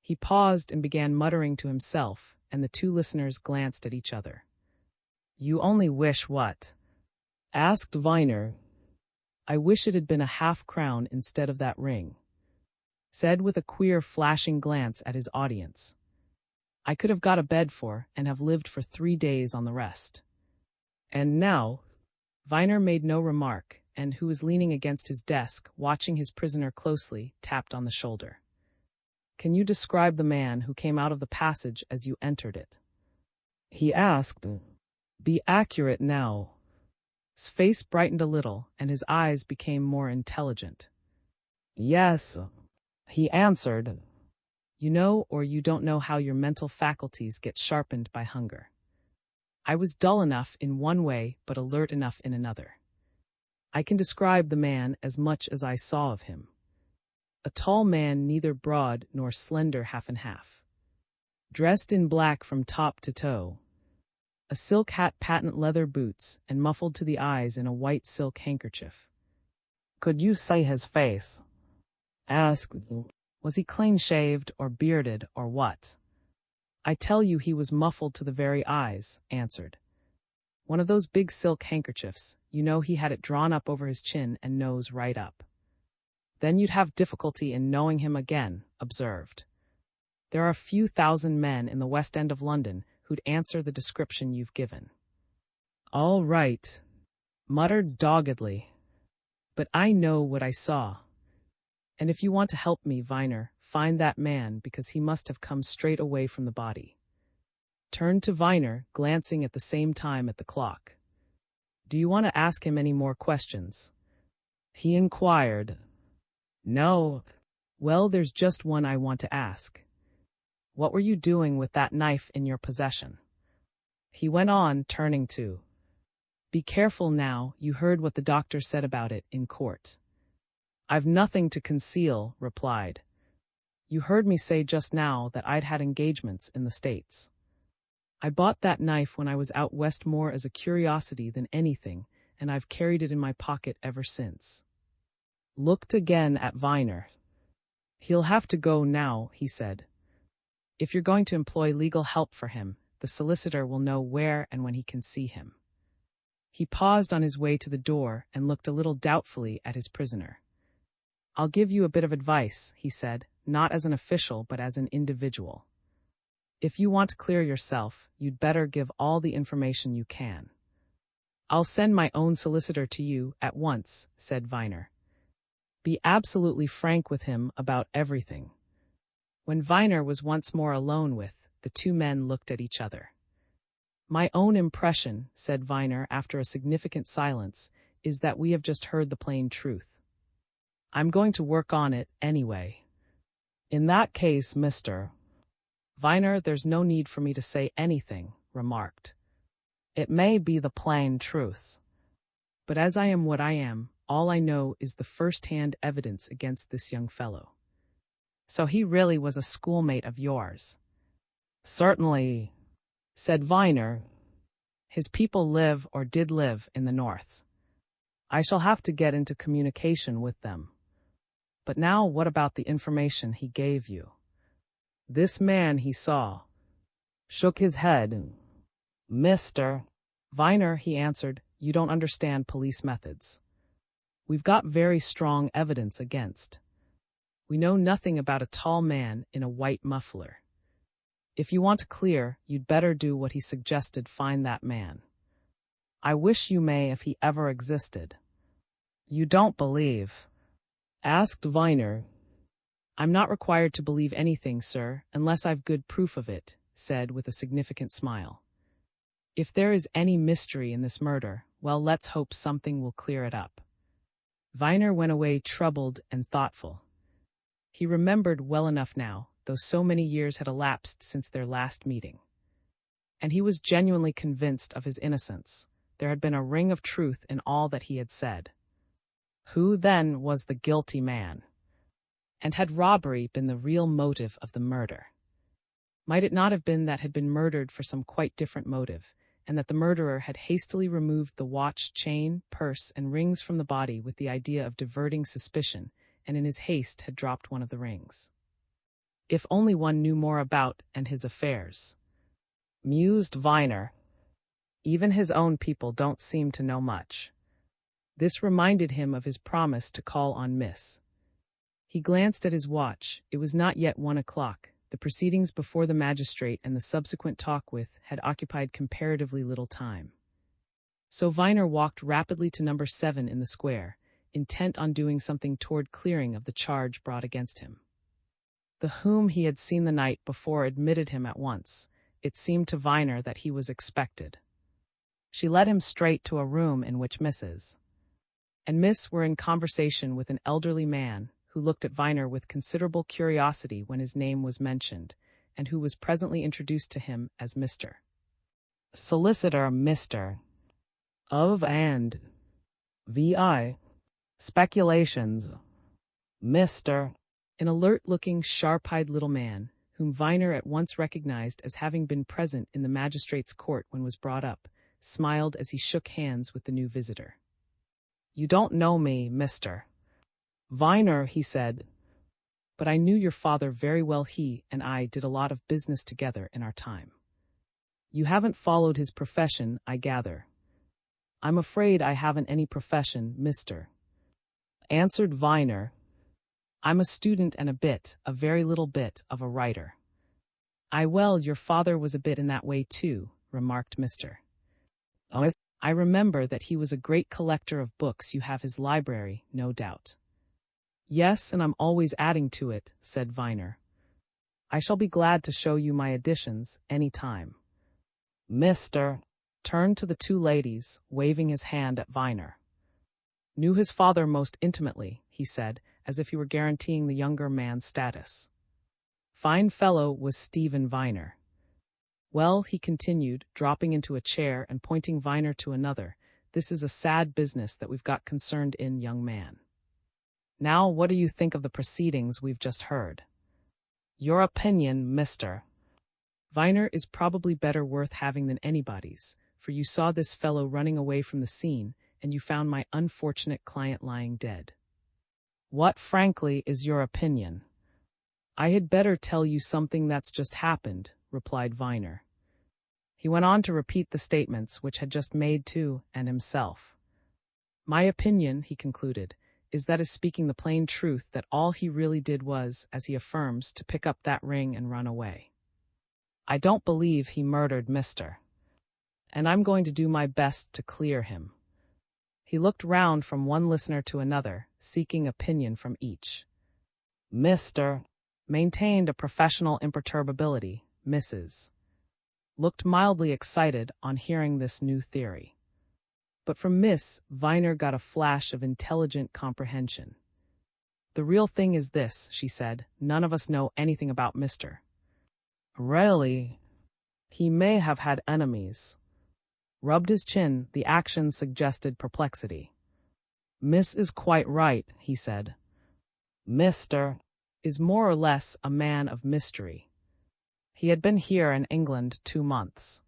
He paused and began muttering to himself, and the two listeners glanced at each other. You only wish what? Asked Viner. I wish it had been a half-crown instead of that ring. Said with a queer flashing glance at his audience. I could have got a bed for, and have lived for 3 days on the rest. And now, Viner made no remark, and who was leaning against his desk, watching his prisoner closely, tapped on the shoulder. Can you describe the man who came out of the passage as you entered it? He asked. Be accurate now. His face brightened a little, and his eyes became more intelligent. Yes, he answered. You know or you don't know how your mental faculties get sharpened by hunger. I was dull enough in one way, but alert enough in another. I can describe the man as much as I saw of him. A tall man, neither broad nor slender half and half. Dressed in black from top to toe. A silk hat, patent leather boots, and muffled to the eyes in a white silk handkerchief. Could you say his face? Asked. Was he clean-shaved or bearded or what? I tell you he was muffled to the very eyes, answered. One of those big silk handkerchiefs, you know he had it drawn up over his chin and nose right up. Then you'd have difficulty in knowing him again, observed. There are a few thousand men in the West End of London who'd answer the description you've given. All right, muttered doggedly. But I know what I saw. And if you want to help me, Viner, find that man because he must have come straight away from the body. Turned to Viner, glancing at the same time at the clock. Do you want to ask him any more questions? He inquired. No, Well, there's just one I want to ask. What were you doing with that knife in your possession? He went on, turning to. Be careful now, you heard what the doctor said about it in court. I've nothing to conceal, replied. You heard me say just now that I'd had engagements in the States. I bought that knife when I was out west more as a curiosity than anything, and I've carried it in my pocket ever since. Looked again at Viner. He'll have to go now, he said. If you're going to employ legal help for him, the solicitor will know where and when he can see him. He paused on his way to the door and looked a little doubtfully at his prisoner. I'll give you a bit of advice, he said, not as an official but as an individual. If you want to clear yourself, you'd better give all the information you can. I'll send my own solicitor to you at once, said Viner. Be absolutely frank with him about everything. When Viner was once more alone with, the two men looked at each other. My own impression, said Viner after a significant silence, is that we have just heard the plain truth. I'm going to work on it anyway. In that case, Mr. Viner, there's no need for me to say anything, remarked. It may be the plain truth. But as I am what I am, all I know is the first-hand evidence against this young fellow. So he really was a schoolmate of yours? Certainly, said Viner. His people live or did live in the north. I shall have to get into communication with them. But now what about the information he gave you? This man he saw shook his head. Mr. Viner, he answered, you don't understand police methods. We've got very strong evidence against. We know nothing about a tall man in a white muffler. If you want to clear, you'd better do what he suggested, find that man. I wish you may if he ever existed. You don't believe? Asked Viner. I'm not required to believe anything, sir, unless I've good proof of it, said with a significant smile. If there is any mystery in this murder, well, let's hope something will clear it up. Viner went away troubled and thoughtful. He remembered well enough now, though so many years had elapsed since their last meeting. And he was genuinely convinced of his innocence. There had been a ring of truth in all that he had said. Who, then, was the guilty man? And had robbery been the real motive of the murder? Might it not have been that had been murdered for some quite different motive, and that the murderer had hastily removed the watch, chain, purse, and rings from the body with the idea of diverting suspicion, and in his haste had dropped one of the rings? If only one knew more about and his affairs. Mused Viner. Even his own people don't seem to know much. This reminded him of his promise to call on Miss. He glanced at his watch. It was not yet 1 o'clock. The proceedings before the magistrate and the subsequent talk with had occupied comparatively little time. So Viner walked rapidly to number 7 in the square, intent on doing something toward clearing of the charge brought against him. The whom he had seen the night before admitted him at once. It seemed to Viner that he was expected. She led him straight to a room in which Mrs. and Miss were in conversation with an elderly man who looked at Viner with considerable curiosity when his name was mentioned, and who was presently introduced to him as Mr. Solicitor Mr. of and V.I. Speculations. Mr. An alert-looking, sharp-eyed little man, whom Viner at once recognized as having been present in the magistrate's court when was brought up, smiled as he shook hands with the new visitor. You don't know me, Mr. Viner, he said, but I knew your father very well. He and I did a lot of business together in our time. You haven't followed his profession, I gather. I'm afraid I haven't any profession, Mr. answered Viner. I'm a student and a very little bit of a writer. Well, your father was a bit in that way too, remarked Mr. Oh, I remember that he was a great collector of books. You have his library, no doubt. Yes, and I'm always adding to it, said Viner. I shall be glad to show you my editions any time. Mr. turned to the two ladies, waving his hand at Viner. Knew his father most intimately, he said, as if he were guaranteeing the younger man's status. Fine fellow was Stephen Viner. Well, he continued, dropping into a chair and pointing Viner to another, this is a sad business that we've got concerned in, young man. Now, what do you think of the proceedings we've just heard? Your opinion, mister. Viner is probably better worth having than anybody's, for you saw this fellow running away from the scene, and you found my unfortunate client lying dead. What, frankly, is your opinion? I had better tell you something that's just happened, replied Viner. He went on to repeat the statements which had just made to and himself. My opinion, he concluded, is that is speaking the plain truth that all he really did was, as he affirms, to pick up that ring and run away. I don't believe he murdered Mister. And I'm going to do my best to clear him. He looked round from one listener to another, seeking opinion from each. Mister maintained a professional imperturbability. Mrs. looked mildly excited on hearing this new theory. But from Miss, Viner got a flash of intelligent comprehension. The real thing is this, she said, none of us know anything about Mister. Really? He may have had enemies. Rubbed his chin, the action suggested perplexity. Miss is quite right, he said. Mister is more or less a man of mystery. He had been here in England 2 months.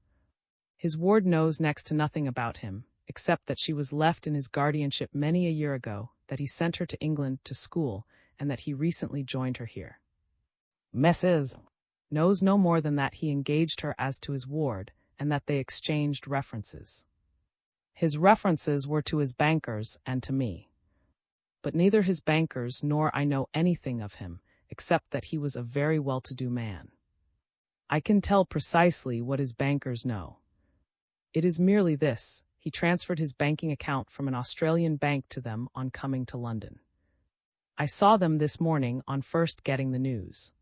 His ward knows next to nothing about him, except that she was left in his guardianship many a year ago, that he sent her to England to school, and that he recently joined her here. Mrs. knows no more than that he engaged her as to his ward, and that they exchanged references. His references were to his bankers and to me. But neither his bankers nor I know anything of him, except that he was a very well-to-do man. I can tell precisely what his bankers know. It is merely this: he transferred his banking account from an Australian bank to them on coming to London. I saw them this morning on first getting the news.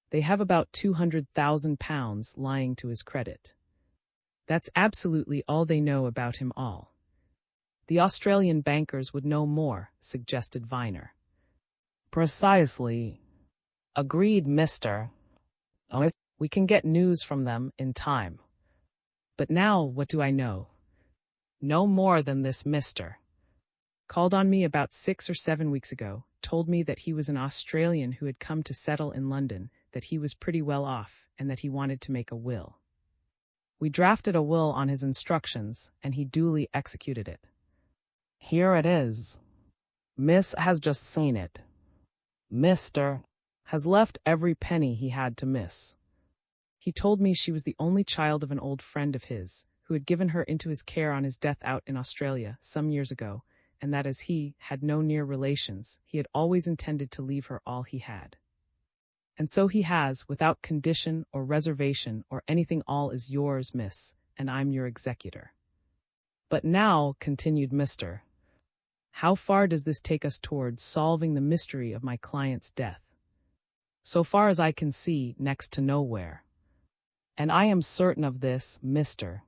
They have about £200,000 lying to his credit. That's absolutely all they know about him all. The Australian bankers would know more, suggested Viner. Precisely. Agreed, mister. We can get news from them in time. But now, what do I know? No more than this mister. Called on me about 6 or 7 weeks ago, told me that he was an Australian who had come to settle in London, that he was pretty well off, and that he wanted to make a will. We drafted a will on his instructions, and he duly executed it. Here it is. Miss has just seen it. Mister has left every penny he had to Miss. He told me she was the only child of an old friend of his, who had given her into his care on his death out in Australia some years ago, and that as he had no near relations, he had always intended to leave her all he had. And so he has, without condition or reservation or anything, all is yours, miss, and I'm your executor. But now, continued Mister, how far does this take us towards solving the mystery of my client's death? So far as I can see, next to nowhere. And I am certain of this, Mister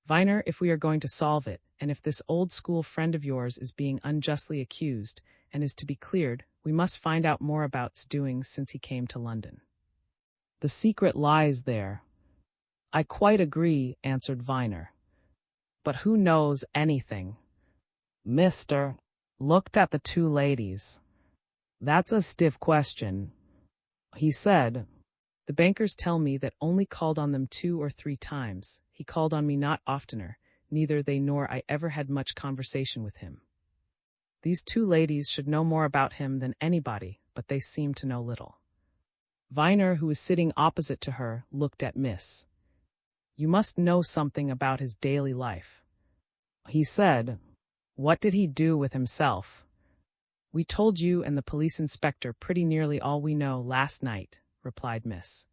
Viner, if we are going to solve it, and if this old school friend of yours is being unjustly accused and is to be cleared, we must find out more about his doings since he came to London. The secret lies there. I quite agree, answered Viner. But who knows anything? Mister looked at the two ladies. That's a stiff question. He said, the bankers tell me that only called on them 2 or 3 times. He called on me not oftener. Neither they nor I ever had much conversation with him. These two ladies should know more about him than anybody, but they seem to know little. Viner, who was sitting opposite to her, looked at Miss. You must know something about his daily life. He said, what did he do with himself? We told you and the police inspector pretty nearly all we know last night, replied Miss.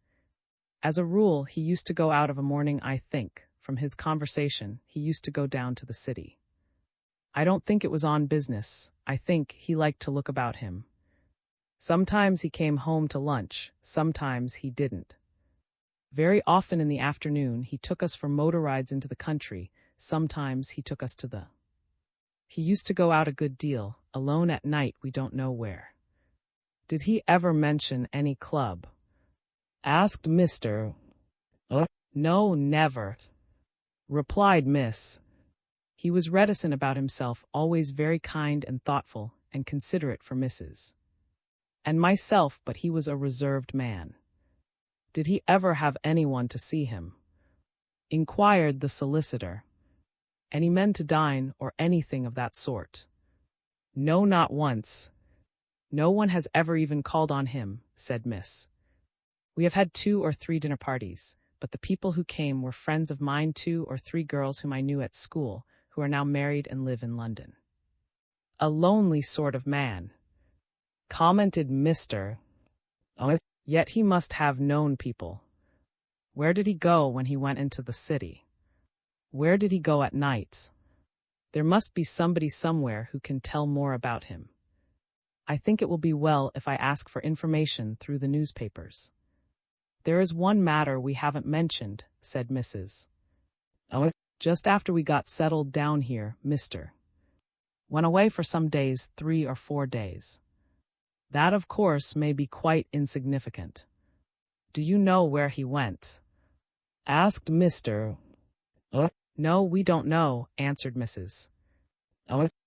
As a rule, he used to go out of a morning, I think. From his conversation, he used to go down to the city. I don't think it was on business. I think he liked to look about him. Sometimes he came home to lunch, sometimes he didn't. Very often in the afternoon he took us for motor rides into the country, sometimes he took us to the... He used to go out a good deal, alone at night we don't know where. Did he ever mention any club? Asked Mr. No, never, replied Miss. He was reticent about himself, always very kind and thoughtful and considerate for Mrs. and myself, but he was a reserved man. Did he ever have anyone to see him? Inquired the solicitor. Any men to dine or anything of that sort? No, not once. No one has ever even called on him, said Miss. We have had 2 or 3 dinner parties, but the people who came were friends of mine, 2 or 3 girls whom I knew at school, who are now married and live in London. A lonely sort of man, commented Mr. Yet he must have known people. Where did he go when he went into the city? Where did he go at nights? There must be somebody somewhere who can tell more about him. I think it will be well if I ask for information through the newspapers. There is one matter we haven't mentioned, said Mrs. Just after we got settled down here, Mr. went away for some days, 3 or 4 days. That, of course, may be quite insignificant. Do you know where he went? Asked Mr. No, we don't know, answered Mrs.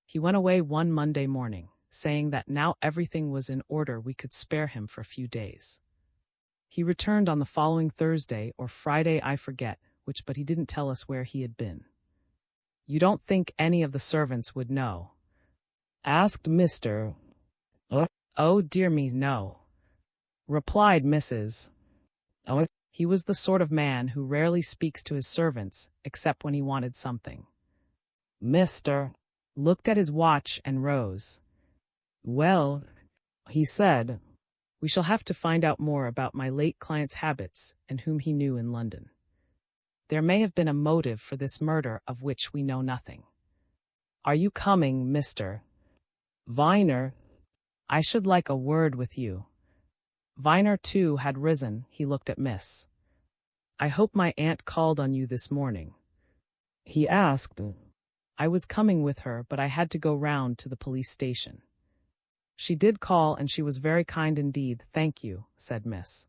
He went away one Monday morning, saying that now everything was in order we could spare him for a few days. He returned on the following Thursday or Friday, I forget which, but he didn't tell us where he had been. You don't think any of the servants would know? Asked Mr. Oh, dear me, no, replied Mrs. He was the sort of man who rarely speaks to his servants except when he wanted something. Mr. looked at his watch and rose. Well, he said, we shall have to find out more about my late client's habits and whom he knew in London. There may have been a motive for this murder of which we know nothing. Are you coming, Mr. Viner? I should like a word with you. Viner, too, had risen. He looked at Miss. I hope my aunt called on you this morning, he asked. I was coming with her, but I had to go round to the police station. She did call, and she was very kind indeed, thank you, said Miss.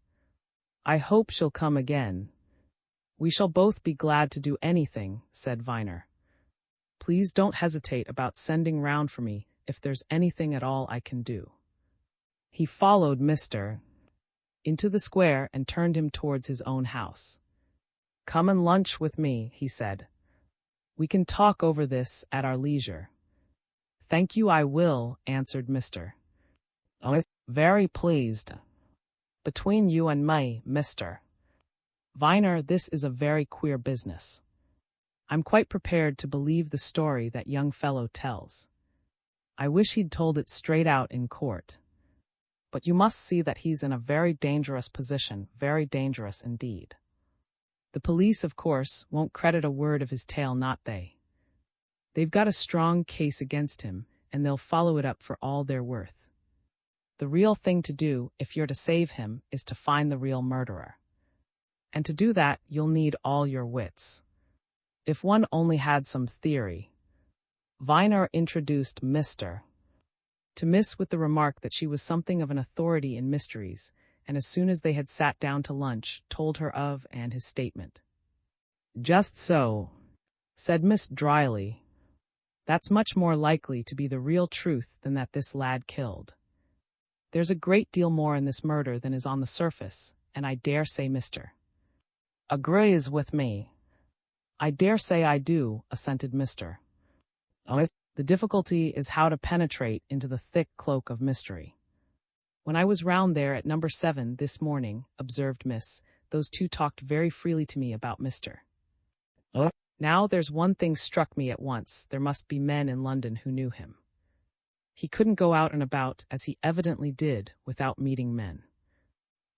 I hope she'll come again. We shall both be glad to do anything, said Viner. Please don't hesitate about sending round for me if there's anything at all I can do. He followed Mr. into the square and turned him towards his own house. Come and lunch with me, he said. We can talk over this at our leisure. Thank you, I will, answered Mr. Very pleased. Between you and me, Mr. Viner, this is a very queer business. I'm quite prepared to believe the story that young fellow tells. I wish he'd told it straight out in court. But you must see that he's in a very dangerous position, very dangerous indeed. The police, of course, won't credit a word of his tale, not they. They've got a strong case against him, and they'll follow it up for all they're worth. The real thing to do, if you're to save him, is to find the real murderer. And to do that, you'll need all your wits. If one only had some theory. Viner introduced Mr. to Miss with the remark that she was something of an authority in mysteries, and as soon as they had sat down to lunch, told her of and his statement. Just so, said Miss dryly. That's much more likely to be the real truth than that this lad killed. There's a great deal more in this murder than is on the surface, and I dare say Mr. agrees with me. I dare say I do, assented Mr. The difficulty is how to penetrate into the thick cloak of mystery. When I was round there at number 7 this morning, observed Miss, those 2 talked very freely to me about Mr. Now there's one thing struck me at once, there must be men in London who knew him. He couldn't go out and about, as he evidently did, without meeting men.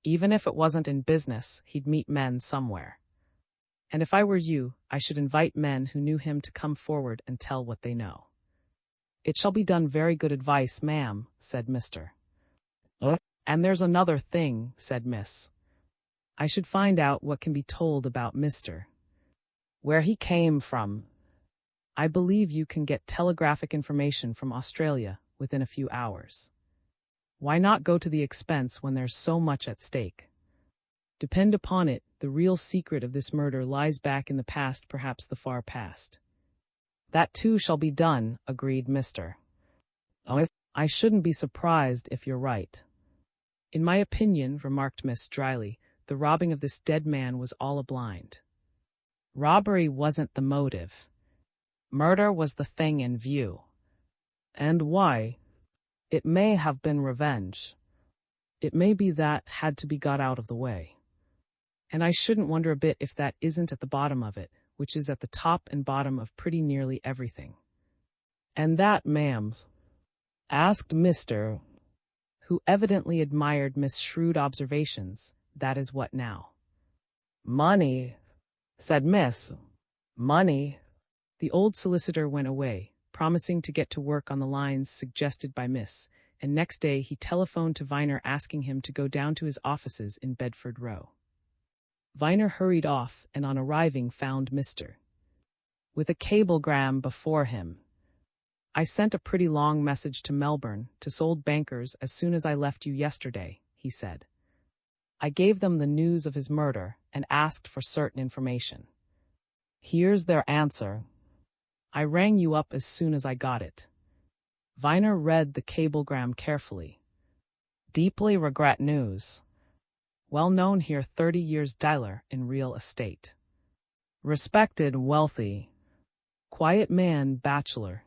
Even if it wasn't in business, he'd meet men somewhere. And if I were you, I should invite men who knew him to come forward and tell what they know. It shall be done. Very good advice, ma'am, said Mr. And there's another thing, said Miss. I should find out what can be told about Mr. Where he came from. I believe you can get telegraphic information from Australia within a few hours. Why not go to the expense when there's so much at stake? Depend upon it, the real secret of this murder lies back in the past, perhaps the far past. That too shall be done, agreed Mr. I shouldn't be surprised if you're right. In my opinion, remarked Miss dryly, the robbing of this dead man was all a blind. Robbery wasn't the motive. Murder was the thing in view. And why? It may have been revenge. It may be that had to be got out of the way. And I shouldn't wonder a bit if that isn't at the bottom of it, which is at the top and bottom of pretty nearly everything. And that, ma'am? Asked Mr., who evidently admired Miss' shrewd observations. That is what now? Money, said Miss. Money. The old solicitor went away, promising to get to work on the lines suggested by Miss, and next day he telephoned to Viner asking him to go down to his offices in Bedford Row. Viner hurried off and on arriving found Mr. with a cablegram before him. I sent a pretty long message to Melbourne, to Sold Bankers, as soon as I left you yesterday, he said. I gave them the news of his murder and asked for certain information. Here's their answer. I rang you up as soon as I got it. Viner read the cablegram carefully. Deeply regret news. Well known here 30 years dealer in real estate. Respected, wealthy. Quiet man, bachelor.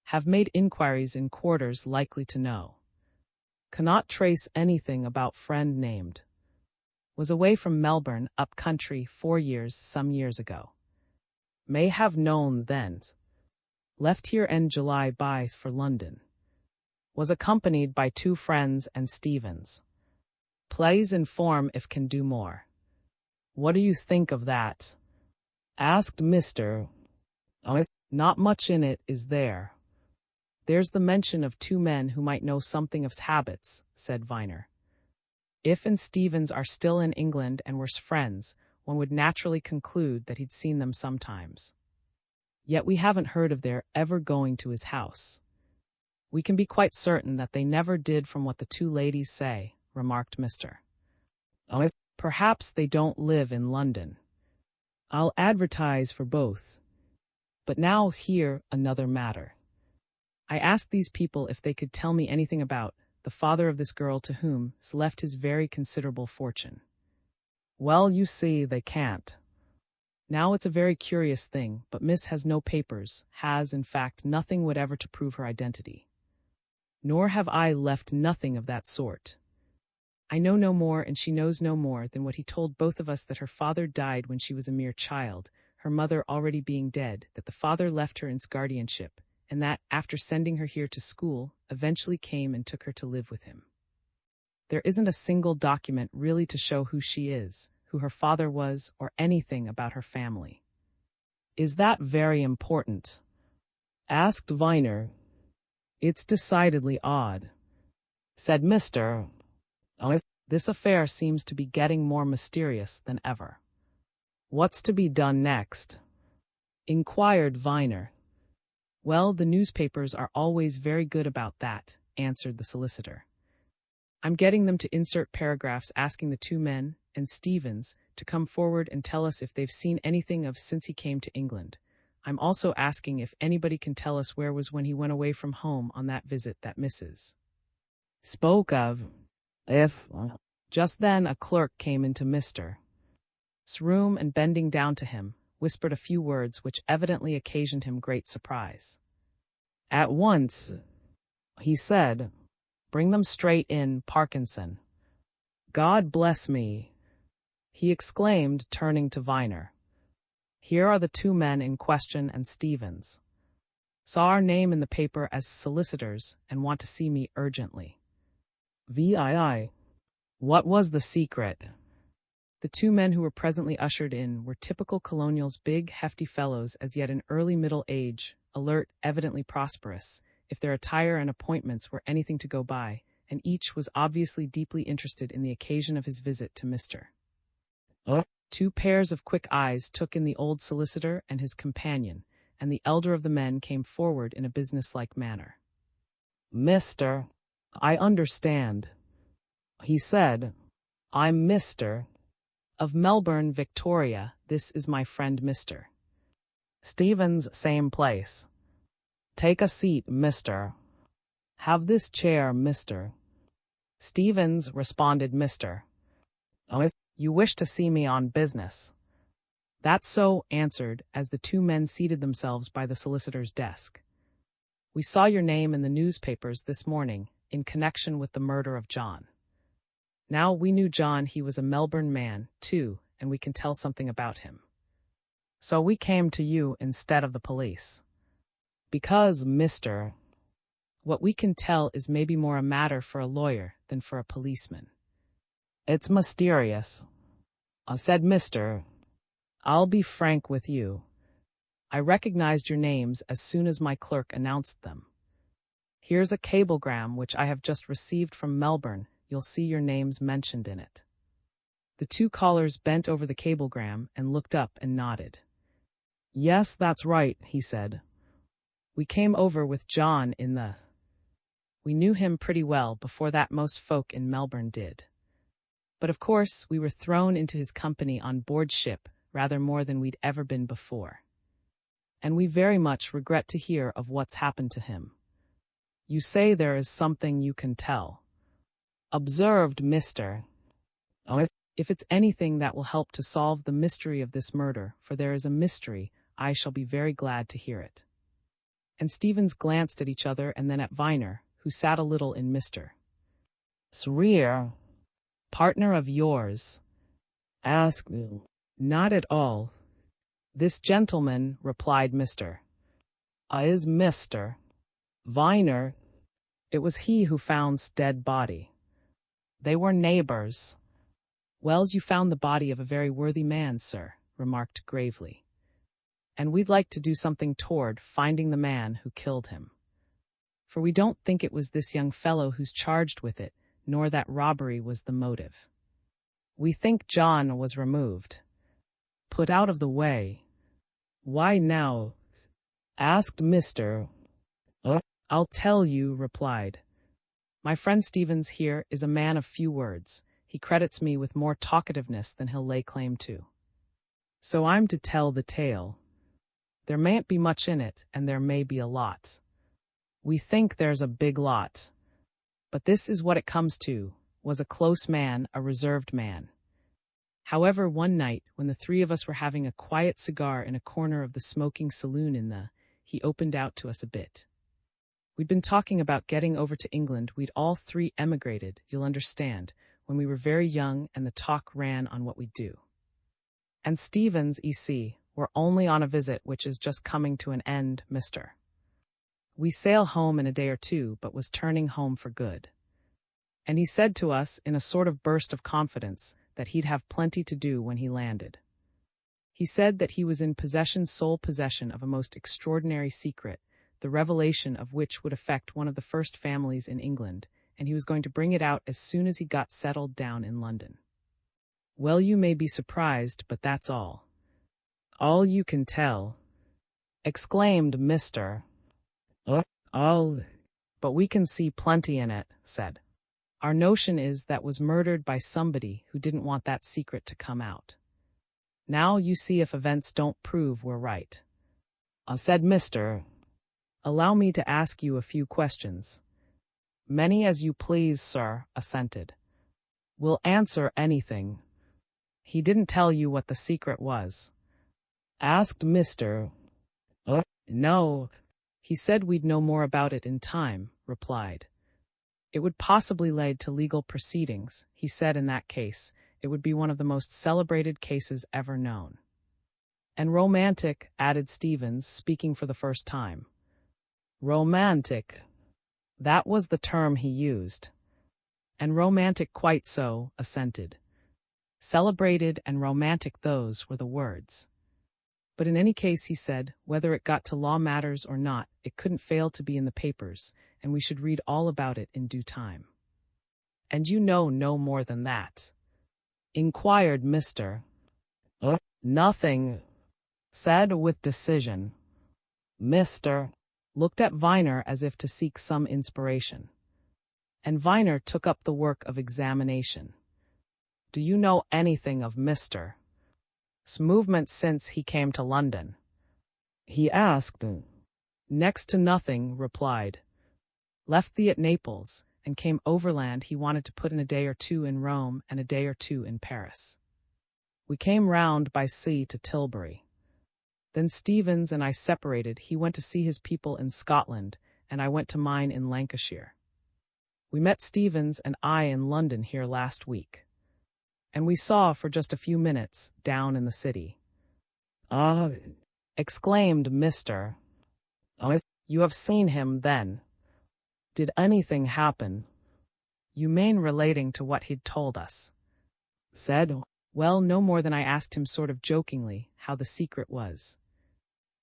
Have made inquiries in quarters likely to know. Cannot trace anything about friend named. Was away from Melbourne, up country, 4 years, some years ago. May have known then. Left here end July by for London. Was accompanied by 2 friends and Stevens. Plays inform if can do more. What do you think of that? Asked Mr. Not much in it, is there? There's the mention of 2 men who might know something of his habits, said Viner. If and Stevens are still in England and were friends, one would naturally conclude that he'd seen them sometimes. Yet we haven't heard of their ever going to his house. We can be quite certain that they never did from what the 2 ladies say, remarked Mr. Perhaps they don't live in London. I'll advertise for both. But now's here another matter. I asked these people if they could tell me anything about the father of this girl to whom has left his very considerable fortune. Well, you see, they can't. Now it's a very curious thing, but Miss has no papers, has, in fact, nothing whatever to prove her identity. Nor have I left nothing of that sort. I know no more and she knows no more than what he told both of us, that her father died when she was a mere child, her mother already being dead, that the father left her in guardianship, and that, after sending her here to school, eventually came and took her to live with him. There isn't a single document really to show who she is, who her father was, or anything about her family. Is that very important? Asked Viner. It's decidedly odd, said Mr. This affair seems to be getting more mysterious than ever. What's to be done next? Inquired Viner. Well, the newspapers are always very good about that, answered the solicitor. I'm getting them to insert paragraphs asking the 2 men, and Stevens, to come forward and tell us if they've seen anything of since he came to England. I'm also asking if anybody can tell us where was when he went away from home on that visit that Mrs. spoke of. Just then a clerk came into Mr.'s room and, bending down to him, whispered a few words which evidently occasioned him great surprise. At once, he said, bring them straight in, Parkinson. God bless me, he exclaimed, turning to Viner. Here are the 2 men in question and Stevens. Saw our name in the paper as solicitors and want to see me urgently. VII. What was the secret? The 2 men who were presently ushered in were typical colonials, big, hefty fellows, as yet in early middle age, alert, evidently prosperous, if their attire and appointments were anything to go by, and each was obviously deeply interested in the occasion of his visit to Mr. 2 pairs of quick eyes took in the old solicitor and his companion, and the elder of the men came forward in a businesslike manner. "Mister, I understand," he said. "I'm Mr. of Melbourne, Victoria. This is my friend Mr. Stevens, same place. Take a seat, mister. Have this chair, Mr. Stevens," responded Mr. "Oh, you wish to see me on business?" "That's so," answered, as the two men seated themselves by the solicitor's desk. "We saw your name in the newspapers this morning, in connection with the murder of John. Now, we knew John, he was a Melbourne man, too, and we can tell something about him. So we came to you instead of the police. Because, mister, what we can tell is maybe more a matter for a lawyer than for a policeman." "It's mysterious," said Mr. "I'll be frank with you. I recognized your names as soon as my clerk announced them. Here's a cablegram which I have just received from Melbourne. You'll see your names mentioned in it." The two callers bent over the cablegram and looked up and nodded. "Yes, that's right," he said. "We came over with John in the... We knew him pretty well before that most folk in Melbourne did. But of course, we were thrown into his company on board ship rather more than we'd ever been before. And we very much regret to hear of what's happened to him. You say there is something you can tell," observed Mr. "Oh, if it's anything that will help to solve the mystery of this murder, for there is a mystery, I shall be very glad to hear it." And Stevens glanced at each other and then at Viner, who sat a little in Mr. Rear, partner of yours, asked. "Not at all. This gentleman," replied Mr. Is Mr. Viner. It was he who found's dead body. They were neighbors." "Wells, you found the body of a very worthy man, sir," remarked gravely. "And we'd like to do something toward finding the man who killed him. For we don't think it was this young fellow who's charged with it, nor that robbery was the motive. We think John was removed, put out of the way." "Why now?" asked Mr. "I'll tell you," replied. "My friend Stevens here is a man of few words. He credits me with more talkativeness than he'll lay claim to. So I'm to tell the tale. There mayn't be much in it, and there may be a lot. We think there's a big lot. But this is what it comes to: was a close man, a reserved man. However, one night, when the three of us were having a quiet cigar in a corner of the smoking saloon he opened out to us a bit. We'd been talking about getting over to England. We'd all three emigrated, you'll understand, when we were very young, and the talk ran on what we'd do. And Stevens, e.c., we're only on a visit which is just coming to an end, mister. We sail home in a day or two, but was turning home for good. And he said to us, in a sort of burst of confidence, that he'd have plenty to do when he landed. He said that he was in sole possession of a most extraordinary secret, the revelation of which would affect one of the first families in England, and he was going to bring it out as soon as he got settled down in London. Well, you may be surprised, but that's all. All you can tell, exclaimed Mr. All, but we can see plenty in it, said. Our notion is that was murdered by somebody who didn't want that secret to come out. Now you see if events don't prove we're right. Said Mr. Allow me to ask you a few questions. Many as you please, sir, assented. We'll answer anything. He didn't tell you what the secret was? Asked Mr. No. He said we'd know more about it in time, replied. It would possibly lead to legal proceedings. He said in that case, it would be one of the most celebrated cases ever known. And romantic, added Stevens, speaking for the first time. Romantic. That was the term he used. And romantic quite so, assented. Celebrated and romantic, those were the words. But in any case, he said, whether it got to law matters or not, it couldn't fail to be in the papers, and we should read all about it in due time. And you know no more than that? Inquired Mr. Nothing, said with decision. Mr. looked at Viner as if to seek some inspiration. And Viner took up the work of examination. Do you know anything of Mr.'s movements since he came to London? He asked. Next to nothing, replied. Left thee at Naples, and came overland. He wanted to put in a day or two in Rome and a day or two in Paris. We came round by sea to Tilbury. Then Stevens and I separated. He went to see his people in Scotland, and I went to mine in Lancashire. We met Stevens and I in London here last week. And we saw for just a few minutes down in the city. Ah, exclaimed Mr. Oh, you have seen him then. Did anything happen? You mean relating to what he'd told us? Said, well, no more than I asked him sort of jokingly how the secret was.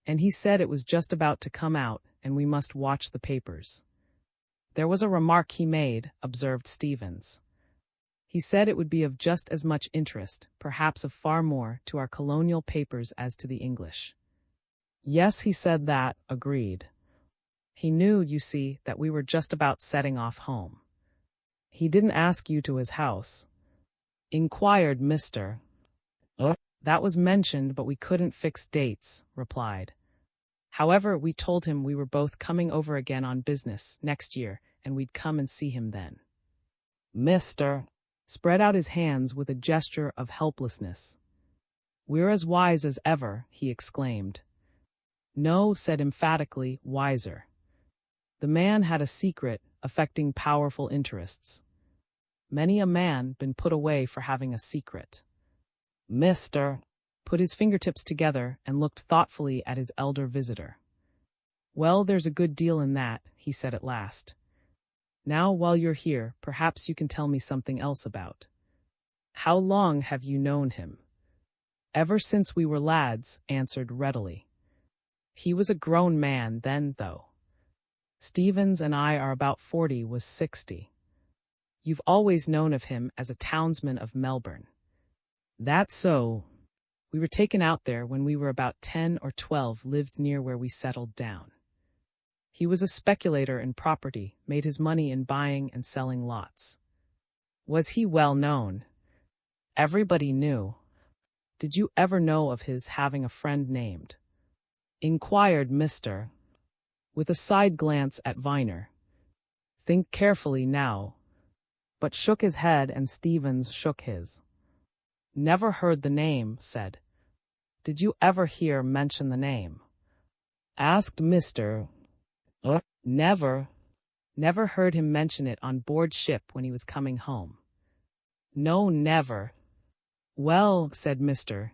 And he said it was just about to come out and we must watch the papers. There was a remark he made, observed Stevens. He said it would be of just as much interest, perhaps of far more, to our colonial papers as to the English. Yes, he said that, agreed. He knew, you see, that we were just about setting off home. He didn't ask you to his house? Inquired Mr. That was mentioned, but we couldn't fix dates, replied. However, we told him we were both coming over again on business next year, and we'd come and see him then. Mr. spread out his hands with a gesture of helplessness. We're as wise as ever, he exclaimed. No, said emphatically, wiser. The man had a secret affecting powerful interests. Many a man been put away for having a secret. Mr. put his fingertips together and looked thoughtfully at his elder visitor. Well, there's a good deal in that, he said at last. Now, while you're here, perhaps you can tell me something else about. How long have you known him? Ever since we were lads, answered readily. He was a grown man then, though. Stevens and I are about 40, was 60. You've always known of him as a townsman of Melbourne. That's so. We were taken out there when we were about 10 or 12, lived near where we settled down. He was a speculator in property, made his money in buying and selling lots. Was he well known? Everybody knew. Did you ever know of his having a friend named? Inquired Mr. with a side glance at Viner. Think carefully now. But shook his head and Stevens shook his. Never heard the name, said. Did you ever hear mention the name? Asked Mr. Never. Never heard him mention it on board ship when he was coming home. No, never. Well, said Mr.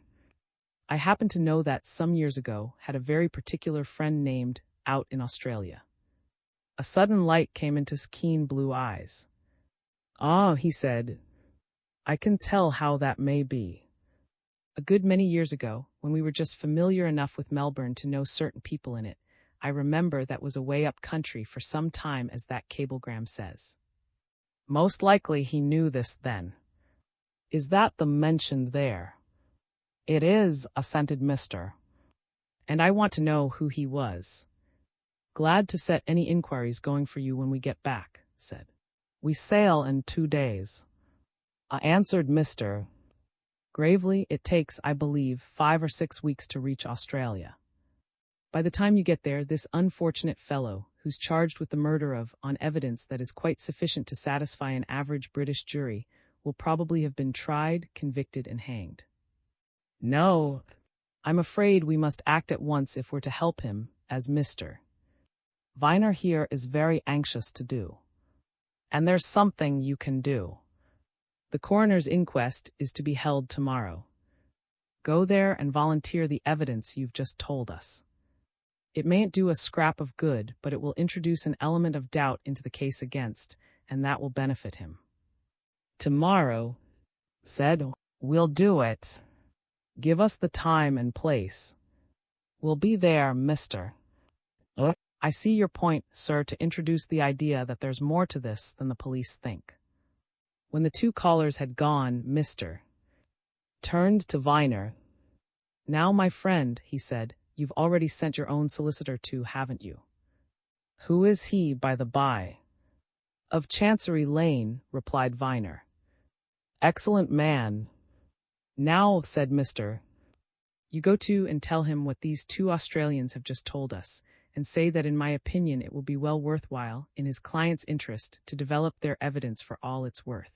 I happen to know that some years ago had a very particular friend named out in Australia. A sudden light came into his keen blue eyes. Ah, he said, I can tell how that may be. A good many years ago, when we were just familiar enough with Melbourne to know certain people in it, I remember that was away up country for some time, as that cablegram says. Most likely he knew this then. Is that the mentioned there? It is, assented Mr. And I want to know who he was. Glad to set any inquiries going for you when we get back, said. We sail in 2 days. Answered Mr. Gravely, it takes, I believe, 5 or 6 weeks to reach Australia. By the time you get there, this unfortunate fellow, who's charged with the murder of, on evidence that is quite sufficient to satisfy an average British jury, will probably have been tried, convicted, and hanged. No, I'm afraid we must act at once if we're to help him, as Mr. Viner here is very anxious to do. And there's something you can do. The coroner's inquest is to be held tomorrow. Go there and volunteer the evidence you've just told us. It mayn't do a scrap of good, but it will introduce an element of doubt into the case against, and that will benefit him. Tomorrow, said, we'll do it. Give us the time and place. We'll be there, Mr. I see your point, sir, to introduce the idea that there's more to this than the police think. When the 2 callers had gone, Mr. turned to Viner. Now, my friend, he said, You've already sent your own solicitor too, haven't you? Who is he, by the by? Of Chancery Lane, replied Viner. Excellent man. Now, said Mr. You go to and tell him what these two Australians have just told us, and say that in my opinion it will be well worthwhile, in his client's interest, to develop their evidence for all it's worth.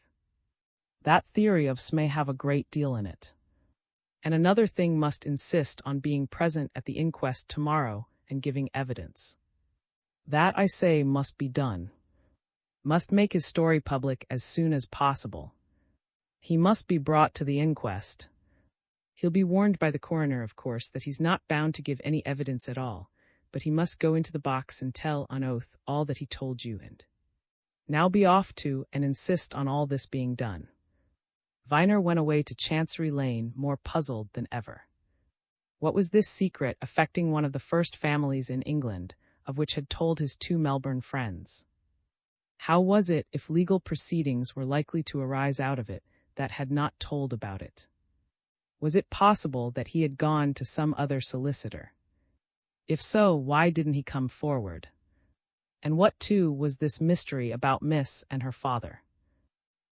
That theory of S may have a great deal in it. And another thing must insist on being present at the inquest tomorrow and giving evidence. That, I say, must be done. Must make his story public as soon as possible. He must be brought to the inquest. He'll be warned by the coroner, of course, that he's not bound to give any evidence at all, but he must go into the box and tell on oath all that he told you, and now be off to and insist on all this being done. Viner went away to Chancery Lane more puzzled than ever. What was this secret affecting one of the first families in England, of which had told his two Melbourne friends? How was it, if legal proceedings were likely to arise out of it, that had not told about it? Was it possible that he had gone to some other solicitor? If so, why didn't he come forward? And what, too, was this mystery about Miss and her father?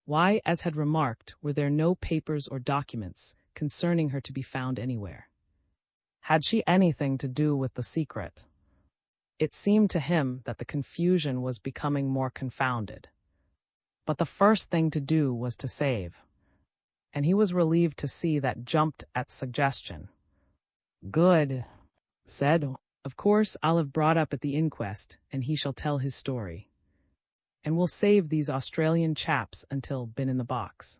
Why, as had remarked, were there no papers or documents concerning her to be found anywhere? Had she anything to do with the secret? It seemed to him that the confusion was becoming more confounded. But the first thing to do was to save. And he was relieved to see that jumped at suggestion. Good, said. Of course, I'll have brought up at the inquest, and he shall tell his story. And we'll save these Australian chaps until been in the box.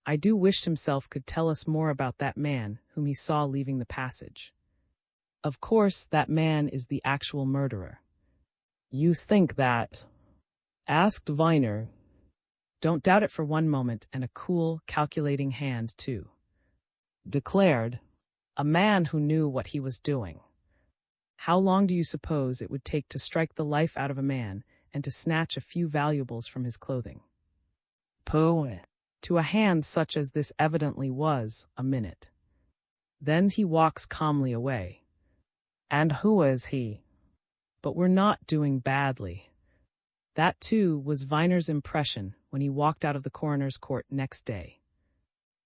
I do wish himself could tell us more about that man whom he saw leaving the passage. Of course, that man is the actual murderer. You think that? Asked Viner. Don't doubt it for one moment, and a cool, calculating hand, too. Declared. A man who knew what he was doing. How long do you suppose it would take to strike the life out of a man and to snatch a few valuables from his clothing? Pooh. To a hand such as this evidently was, a minute. Then he walks calmly away. And who is he? But we're not doing badly. That, too, was Viner's impression when he walked out of the coroner's court next day.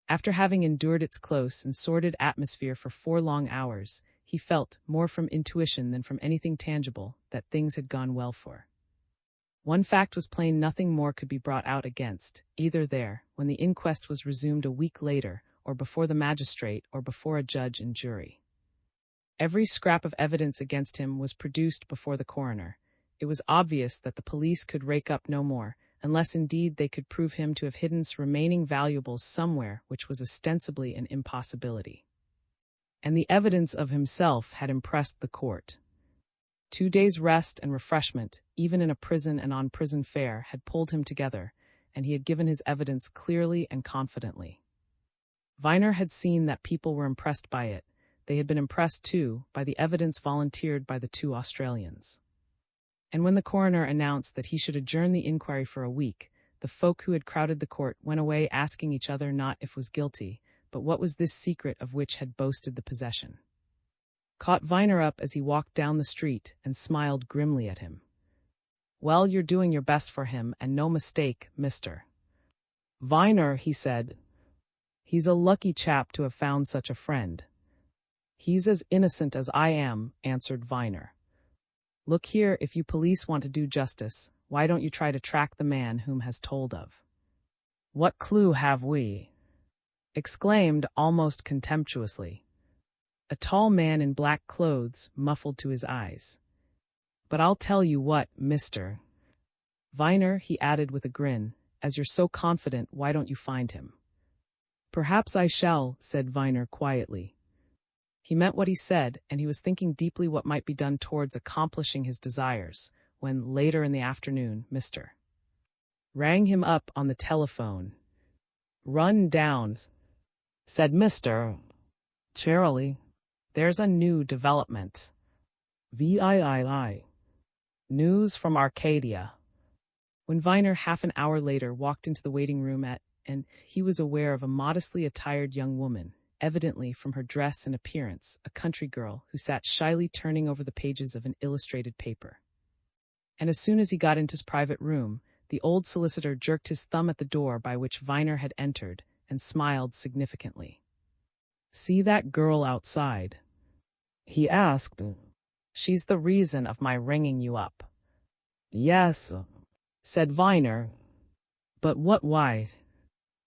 After having endured its close and sordid atmosphere for 4 long hours, he felt, more from intuition than from anything tangible, that things had gone well for. One fact was plain: nothing more could be brought out against, either there, when the inquest was resumed a week later, or before the magistrate, or before a judge and jury. Every scrap of evidence against him was produced before the coroner. It was obvious that the police could rake up no more, unless indeed they could prove him to have hidden remaining valuables somewhere, which was ostensibly an impossibility. And the evidence of himself had impressed the court. 2 days' rest and refreshment, even in a prison and on prison fare, had pulled him together, and he had given his evidence clearly and confidently. Viner had seen that people were impressed by it. They had been impressed, too, by the evidence volunteered by the 2 Australians. And when the coroner announced that he should adjourn the inquiry for a week, the folk who had crowded the court went away asking each other not if was guilty, but what was this secret of which had boasted the possession. Caught Viner up as he walked down the street and smiled grimly at him. Well, you're doing your best for him, and no mistake, mister. Viner, he said. He's a lucky chap to have found such a friend. He's as innocent as I am, answered Viner. Look here, if you police want to do justice, why don't you try to track the man whom has told of? What clue have we? Exclaimed almost contemptuously. A tall man in black clothes, muffled to his eyes. But I'll tell you what, mister. Viner, he added with a grin, as you're so confident, why don't you find him? Perhaps I shall, said Viner quietly. He meant what he said, and he was thinking deeply what might be done towards accomplishing his desires, when, later in the afternoon, Mr. rang him up on the telephone. Run down, said Mr. cheerily. There's a new development. VIII. News from Arcadia. When Viner, half an hour later, walked into the waiting room and he was aware of a modestly attired young woman, evidently from her dress and appearance, a country girl who sat shyly turning over the pages of an illustrated paper. And as soon as he got into his private room, the old solicitor jerked his thumb at the door by which Viner had entered and smiled significantly. "See that girl outside?" he asked. "She's the reason of my ringing you up." "Yes," said Viner. "But what why?"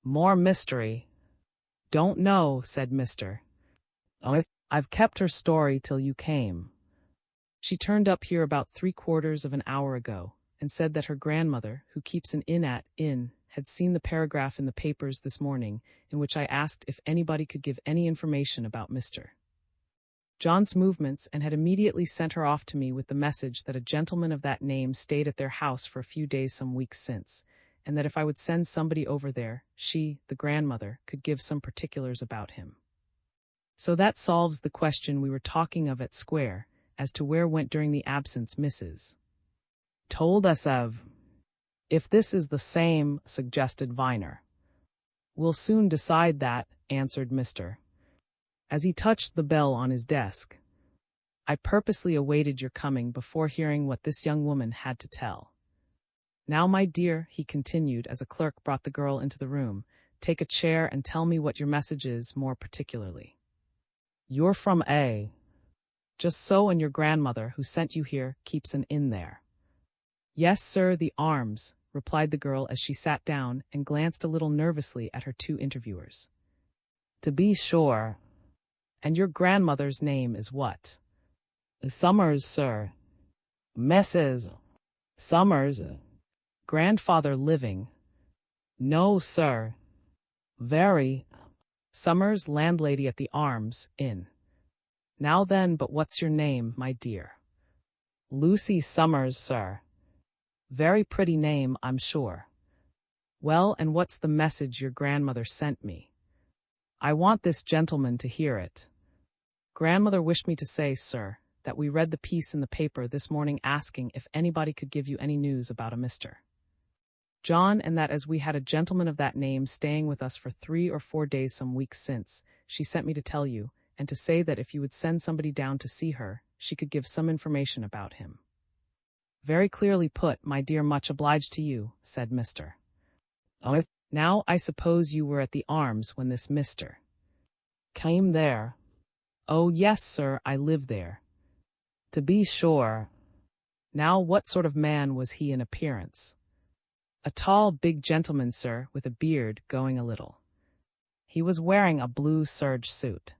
"More mystery." "Don't know," said Mr. "I've kept her story till you came. She turned up here about 3/4 of an hour ago, and said that her grandmother, who keeps an inn, had seen the paragraph in the papers this morning in which I asked if anybody could give any information about Mr. John's movements, and had immediately sent her off to me with the message that a gentleman of that name stayed at their house for a few days some weeks since, and that if I would send somebody over there, she, the grandmother, could give some particulars about him. So that solves the question we were talking of at Square, as to where went during the absence Mrs. told us of." "If this is the same," suggested Viner. "We'll soon decide that," answered Mr. as he touched the bell on his desk. "I purposely awaited your coming before hearing what this young woman had to tell. Now, my dear," he continued as a clerk brought the girl into the room, "take a chair and tell me what your message is more particularly." "You're from A. Just so, and your grandmother, who sent you here, keeps an inn there." "Yes, sir, the Arms," replied the girl as she sat down and glanced a little nervously at her two interviewers. "To be sure. And your grandmother's name is what?" "Summers, sir." "Mrs. Summers." "Grandfather living?" "No, sir." "Very." "Summers, landlady at the Arms Inn." "Now then, but what's your name, my dear?" "Lucy Summers, sir." "Very pretty name, I'm sure. Well, and what's the message your grandmother sent me?" "I want this gentleman to hear it." "Grandmother wished me to say, sir, that we read the piece in the paper this morning asking if anybody could give you any news about a Mr. John, and that as we had a gentleman of that name staying with us for 3 or 4 days some weeks since, she sent me to tell you, and to say that if you would send somebody down to see her, she could give some information about him." "Very clearly put, my dear, much obliged to you," said Mr. "Now, I suppose you were at the Arms when this Mr. came there?" "Oh, yes, sir, I live there." "To be sure. Now, what sort of man was he in appearance?" "A tall, big gentleman, sir, with a beard going a little. He was wearing a blue serge suit."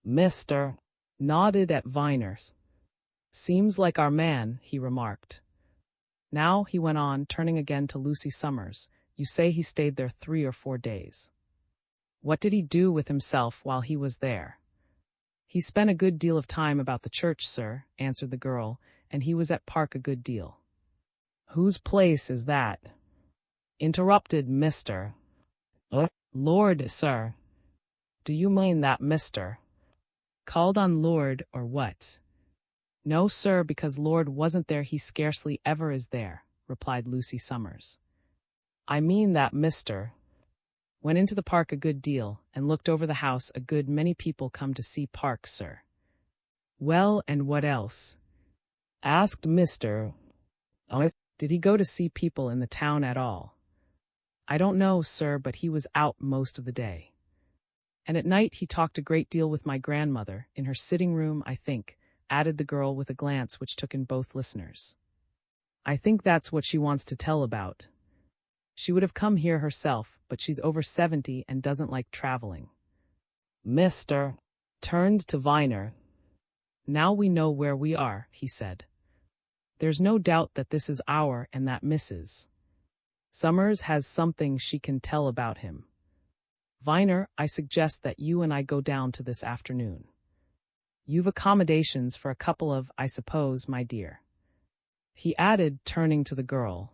Mr. nodded at Viner's. "Seems like our man," he remarked. "Now," he went on, turning again to Lucy Summers, "you say he stayed there 3 or 4 days. What did he do with himself while he was there?" "He spent a good deal of time about the church, sir," answered the girl, "and he was at Park a good deal." "Whose place is that?" interrupted Mr. "Lord, sir." "Do you mean that Mr. called on Lord, or what?" "No, sir, because Lord wasn't there, he scarcely ever is there," replied Lucy Summers. "I mean that Mr. went into the Park a good deal, and looked over the house. A good many people come to see Park, sir." "Well, and what else?" asked Mr. "Did he go to see people in the town at all?" "I don't know, sir, but he was out most of the day. And at night he talked a great deal with my grandmother, in her sitting room, I think," added the girl with a glance which took in both listeners. "I think that's what she wants to tell about. She would have come here herself, but she's over 70 and doesn't like traveling." Mr. turned to Viner. "Now we know where we are," he said. "There's no doubt that this is our and that Mrs. Summers has something she can tell about him. Viner, I suggest that you and I go down to this afternoon. You've accommodations for a couple of, I suppose, my dear," he added, turning to the girl.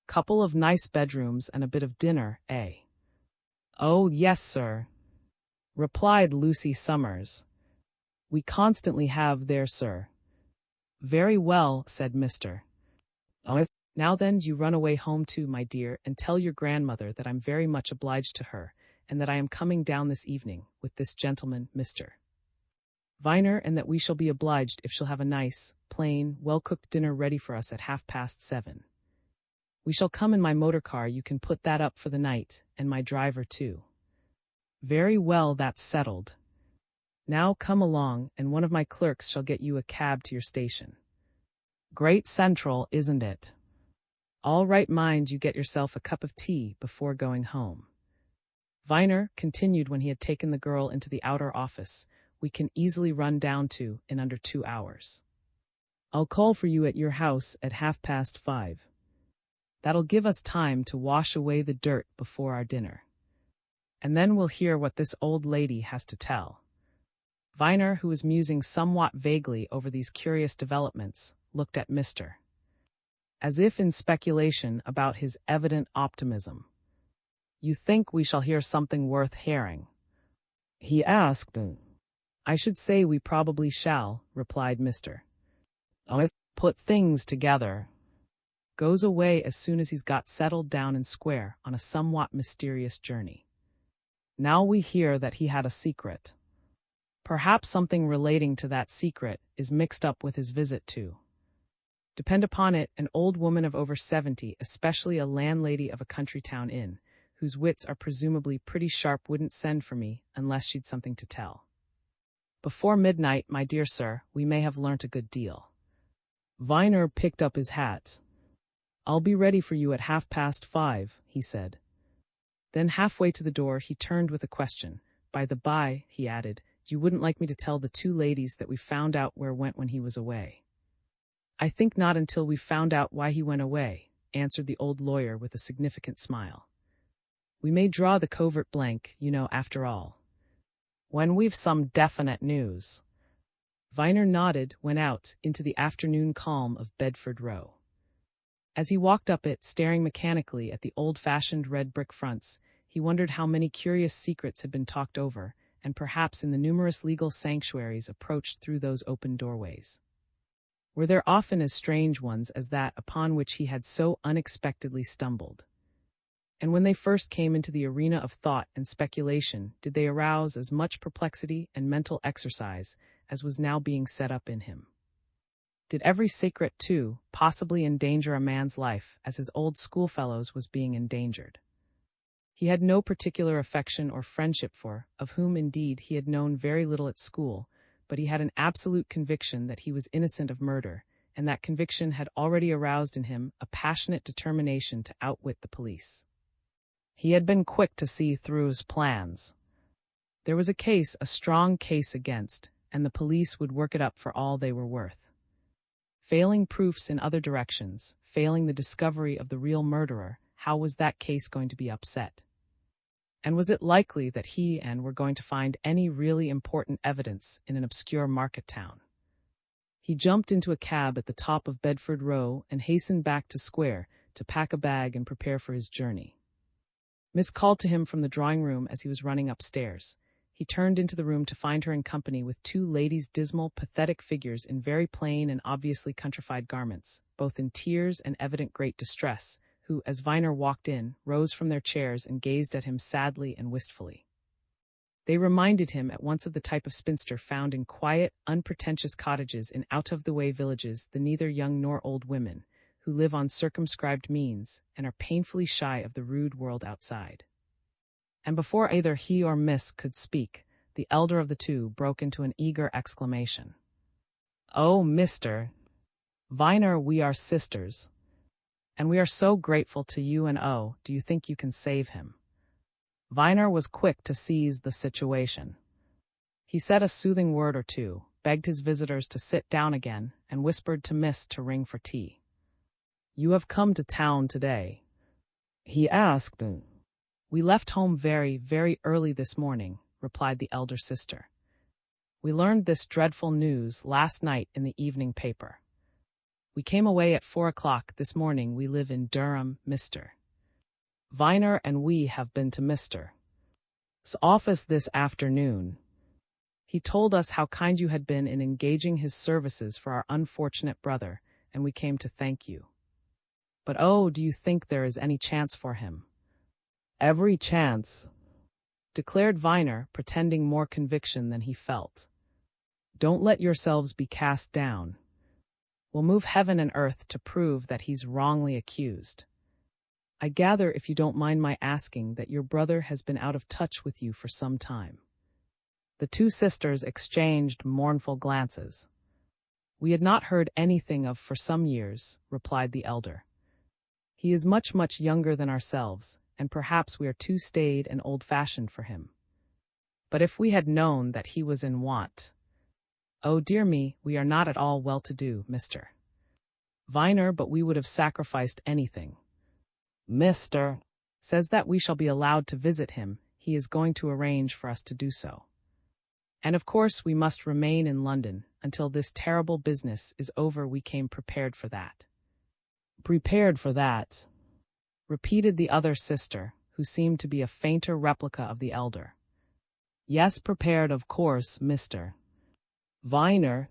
"Couple of nice bedrooms and a bit of dinner, eh?" "Oh, yes, sir," replied Lucy Summers. "We constantly have there, sir." "Very well," said Mr. "Now then, you run away home too, my dear, and tell your grandmother that I'm very much obliged to her, and that I am coming down this evening with this gentleman, Mr. Viner, and that we shall be obliged if she'll have a nice, plain, well-cooked dinner ready for us at 7:30. We shall come in my motor car, you can put that up for the night, and my driver too. Very well, that's settled. Now come along, and one of my clerks shall get you a cab to your station. Great Central, isn't it? All right, mind you get yourself a cup of tea before going home. Viner continued when he had taken the girl into the outer office, we can easily run down to in under 2 hours. I'll call for you at your house at 5:30. That'll give us time to wash away the dirt before our dinner. And then we'll hear what this old lady has to tell. Viner, who was musing somewhat vaguely over these curious developments, looked at Mr. as if in speculation about his evident optimism. You think we shall hear something worth hearing? He asked. I should say we probably shall, replied Mr. Let's put things together. Goes away as soon as he's got settled down and square on a somewhat mysterious journey. Now we hear that he had a secret. Perhaps something relating to that secret is mixed up with his visit too. Depend upon it, an old woman of over 70, especially a landlady of a country town inn, whose wits are presumably pretty sharp, wouldn't send for me unless she'd something to tell. Before midnight, my dear sir, we may have learnt a good deal. Viner picked up his hat. I'll be ready for you at 5:30, he said. Then halfway to the door he turned with a question. By the by, he added, you wouldn't like me to tell the 2 ladies that we found out where went when he was away? I think not until we've found out why he went away, answered the old lawyer with a significant smile. We may draw the covert blank, you know, after all. When we've some definite news. Viner nodded, went out into the afternoon calm of Bedford Row. As he walked up it, staring mechanically at the old-fashioned red brick fronts, he wondered how many curious secrets had been talked over, and perhaps in the numerous legal sanctuaries approached through those open doorways. Were there often as strange ones as that upon which he had so unexpectedly stumbled? And when they first came into the arena of thought and speculation, did they arouse as much perplexity and mental exercise as was now being set up in him? Did every secret, too, possibly endanger a man's life as his old schoolfellow's was being endangered? He had no particular affection or friendship for, of whom indeed he had known very little at school, but he had an absolute conviction that he was innocent of murder, and that conviction had already aroused in him a passionate determination to outwit the police. He had been quick to see through his plans. There was a strong case against, and the police would work it up for all they were worth. Failing proofs in other directions, failing the discovery of the real murderer, how was that case going to be upset? And was it likely that he and were going to find any really important evidence in an obscure market town? He jumped into a cab at the top of Bedford Row and hastened back to Square to pack a bag and prepare for his journey. Miss called to him from the drawing-room as he was running upstairs. He turned into the room to find her in company with 2 ladies, dismal, pathetic figures in very plain and obviously countrified garments, both in tears and evident great distress, who, as Viner walked in, rose from their chairs and gazed at him sadly and wistfully. They reminded him at once of the type of spinster found in quiet, unpretentious cottages in out-of-the-way villages, the neither young nor old women, who live on circumscribed means and are painfully shy of the rude world outside. And before either he or Miss could speak, the elder of the 2 broke into an eager exclamation. Oh, Mr. Viner, we are sisters. And we are so grateful to you, and oh, do you think you can save him? Viner was quick to seize the situation. He said a soothing word or 2, begged his visitors to sit down again, and whispered to Miss to ring for tea. You have come to town today? He asked. We left home very, very early this morning, replied the elder sister. We learned this dreadful news last night in the evening paper. We came away at 4 o'clock this morning. We live in Durham, Mr. Viner and we have been to Mr.'s office this afternoon. He told us how kind you had been in engaging his services for our unfortunate brother, and we came to thank you. But oh, do you think there is any chance for him? Every chance. declared Viner, pretending more conviction than he felt. Don't let yourselves be cast down. We'll move heaven and earth to prove that he's wrongly accused. I gather, if you don't mind my asking, that your brother has been out of touch with you for some time. The two sisters exchanged mournful glances. We had not heard anything of for some years, replied the elder. He is much, much younger than ourselves, and perhaps we are too staid and old-fashioned for him. But if we had known that he was in want— Oh dear me, we are not at all well-to-do, Mr. Viner, but we would have sacrificed anything. Mr. says that we shall be allowed to visit him. He is going to arrange for us to do so. And of course we must remain in London until this terrible business is over. We came prepared for that. Prepared for that, repeated the other sister, who seemed to be a fainter replica of the elder. Yes, prepared, of course, Mr. Viner.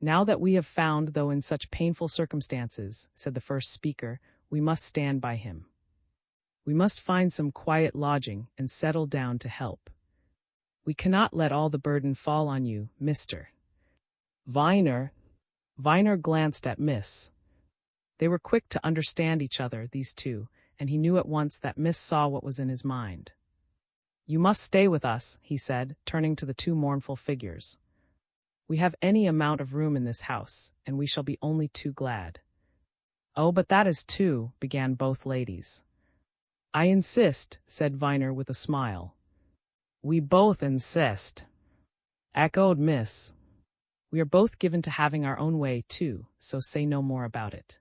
Now that we have found, though in such painful circumstances, said the first speaker, we must stand by him. We must find some quiet lodging and settle down to help. We cannot let all the burden fall on you, Mr. Viner. Viner glanced at Miss. They were quick to understand each other, these two, and he knew at once that Miss saw what was in his mind. You must stay with us, he said, turning to the two mournful figures. We have any amount of room in this house, and we shall be only too glad. Oh, but that is too, began both ladies. I insist, said Viner with a smile. We both insist, echoed Miss. We are both given to having our own way, too, so say no more about it.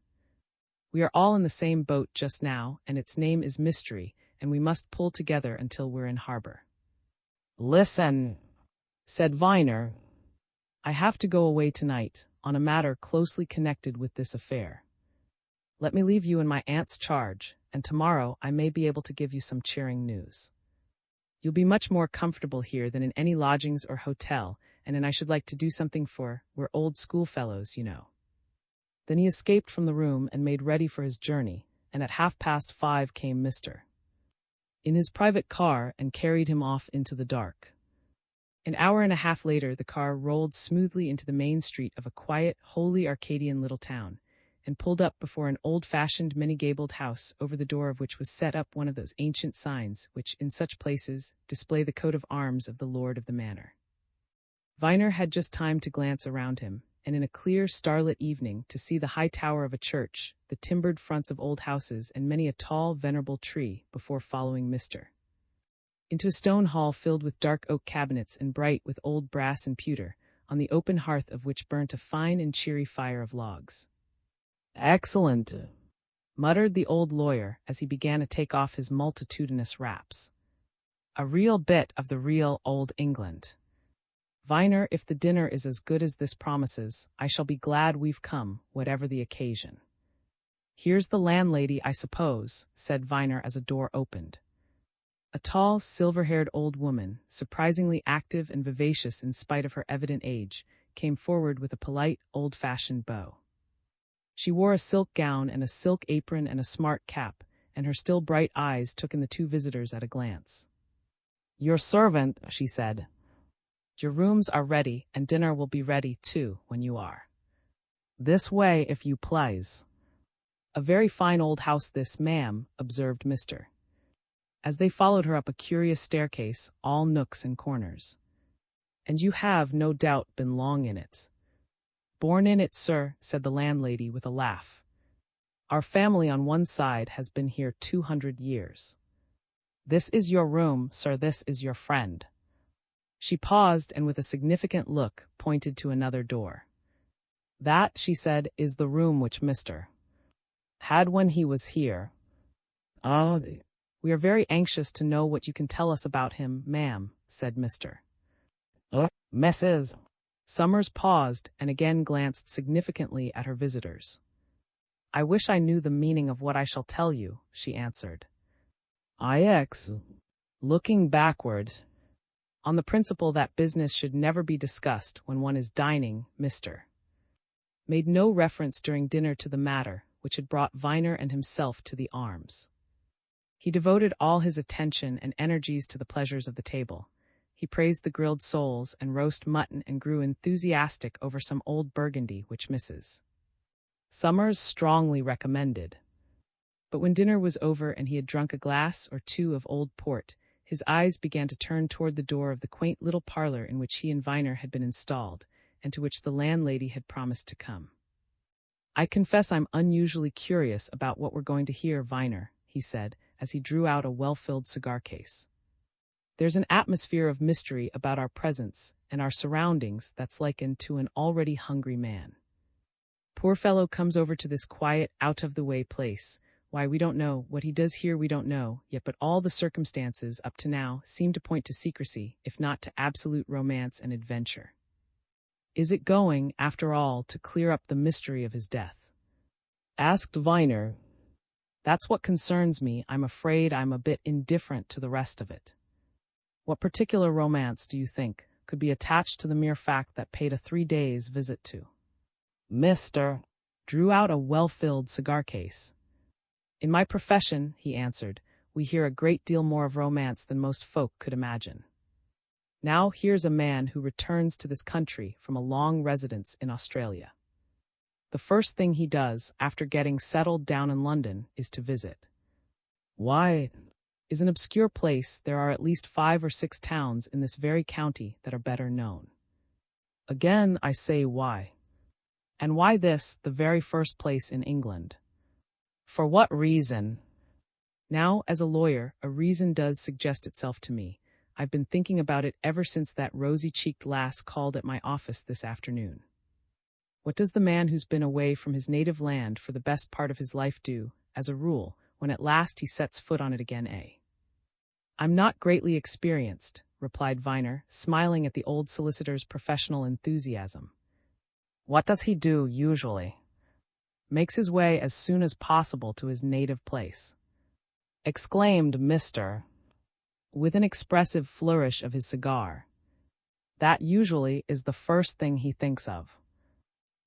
We are all in the same boat just now, and its name is mystery, and we must pull together until we're in harbor. Listen, said Viner. I have to go away tonight, on a matter closely connected with this affair. Let me leave you in my aunt's charge, and tomorrow I may be able to give you some cheering news. You'll be much more comfortable here than in any lodgings or hotel, and I should like to do something for— we're old schoolfellows, you know. Then he escaped from the room and made ready for his journey, and at 5:30 came Mr. in his private car and carried him off into the dark. An hour and a half later, the car rolled smoothly into the main street of a quiet, wholly Arcadian little town, and pulled up before an old-fashioned, many-gabled house, over the door of which was set up one of those ancient signs which, in such places, display the coat of arms of the lord of the manor. Viner had just time to glance around him, and in a clear, starlit evening, to see the high tower of a church, the timbered fronts of old houses, and many a tall, venerable tree, before following Mr. into a stone hall filled with dark oak cabinets and bright with old brass and pewter, on the open hearth of which burnt a fine and cheery fire of logs. Excellent, muttered the old lawyer as he began to take off his multitudinous wraps. A real bit of the real old England. Viner, if the dinner is as good as this promises, I shall be glad we've come, whatever the occasion. Here's the landlady, I suppose, said Viner as a door opened. A tall, silver-haired old woman, surprisingly active and vivacious in spite of her evident age, came forward with a polite, old-fashioned bow. She wore a silk gown and a silk apron and a smart cap, and her still bright eyes took in the two visitors at a glance. Your servant, she said. Your rooms are ready, and dinner will be ready, too, when you are. This way, if you please. A very fine old house this, ma'am, observed Mr. as they followed her up a curious staircase, all nooks and corners. And you have, no doubt, been long in it. Born in it, sir, said the landlady with a laugh. Our family on one side has been here 200 years. This is your room, sir, this is your friend. She paused and with a significant look pointed to another door. That, she said, is the room which Mr. had when he was here. Oh, we are very anxious to know what you can tell us about him, ma'am, said Mr. Mrs. Summers paused and again glanced significantly at her visitors. I wish I knew the meaning of what I shall tell you, she answered. Looking backward, on the principle that business should never be discussed when one is dining, Mr. made no reference during dinner to the matter which had brought Viner and himself to the Arms. He devoted all his attention and energies to the pleasures of the table. He praised the grilled soles and roast mutton and grew enthusiastic over some old Burgundy which Mrs. Summers strongly recommended. But when dinner was over and he had drunk a glass or two of old port, his eyes began to turn toward the door of the quaint little parlor in which he and Viner had been installed, and to which the landlady had promised to come. "I confess I'm unusually curious about what we're going to hear, Viner," he said, as he drew out a well-filled cigar case. "There's an atmosphere of mystery about our presence and our surroundings that's likened to an already hungry man. Poor fellow comes over to this quiet, out-of-the-way place. Why, we don't know. What he does here we don't know, yet but all the circumstances up to now seem to point to secrecy, if not to absolute romance and adventure. Is it going, after all, to clear up the mystery of his death?" asked Viner. "That's what concerns me. I'm afraid I'm a bit indifferent to the rest of it. What particular romance, do you think, could be attached to the mere fact that paid a 3 days visit to?" Mr. drew out a well-filled cigar case. "In my profession," he answered, "we hear a great deal more of romance than most folk could imagine. Now here's a man who returns to this country from a long residence in Australia. The first thing he does, after getting settled down in London, is to visit. Why, is an obscure place. There are at least 5 or 6 towns in this very county that are better known. Again, I say why. And why this, the very first place in England? For what reason? Now, as a lawyer, a reason does suggest itself to me. I've been thinking about it ever since that rosy-cheeked lass called at my office this afternoon. What does the man who's been away from his native land for the best part of his life do, as a rule, when at last he sets foot on it again, eh?" "I'm not greatly experienced," replied Viner, smiling at the old solicitor's professional enthusiasm. "What does he do, usually?" "Makes his way as soon as possible to his native place," exclaimed Mr. with an expressive flourish of his cigar. "That usually is the first thing he thinks of.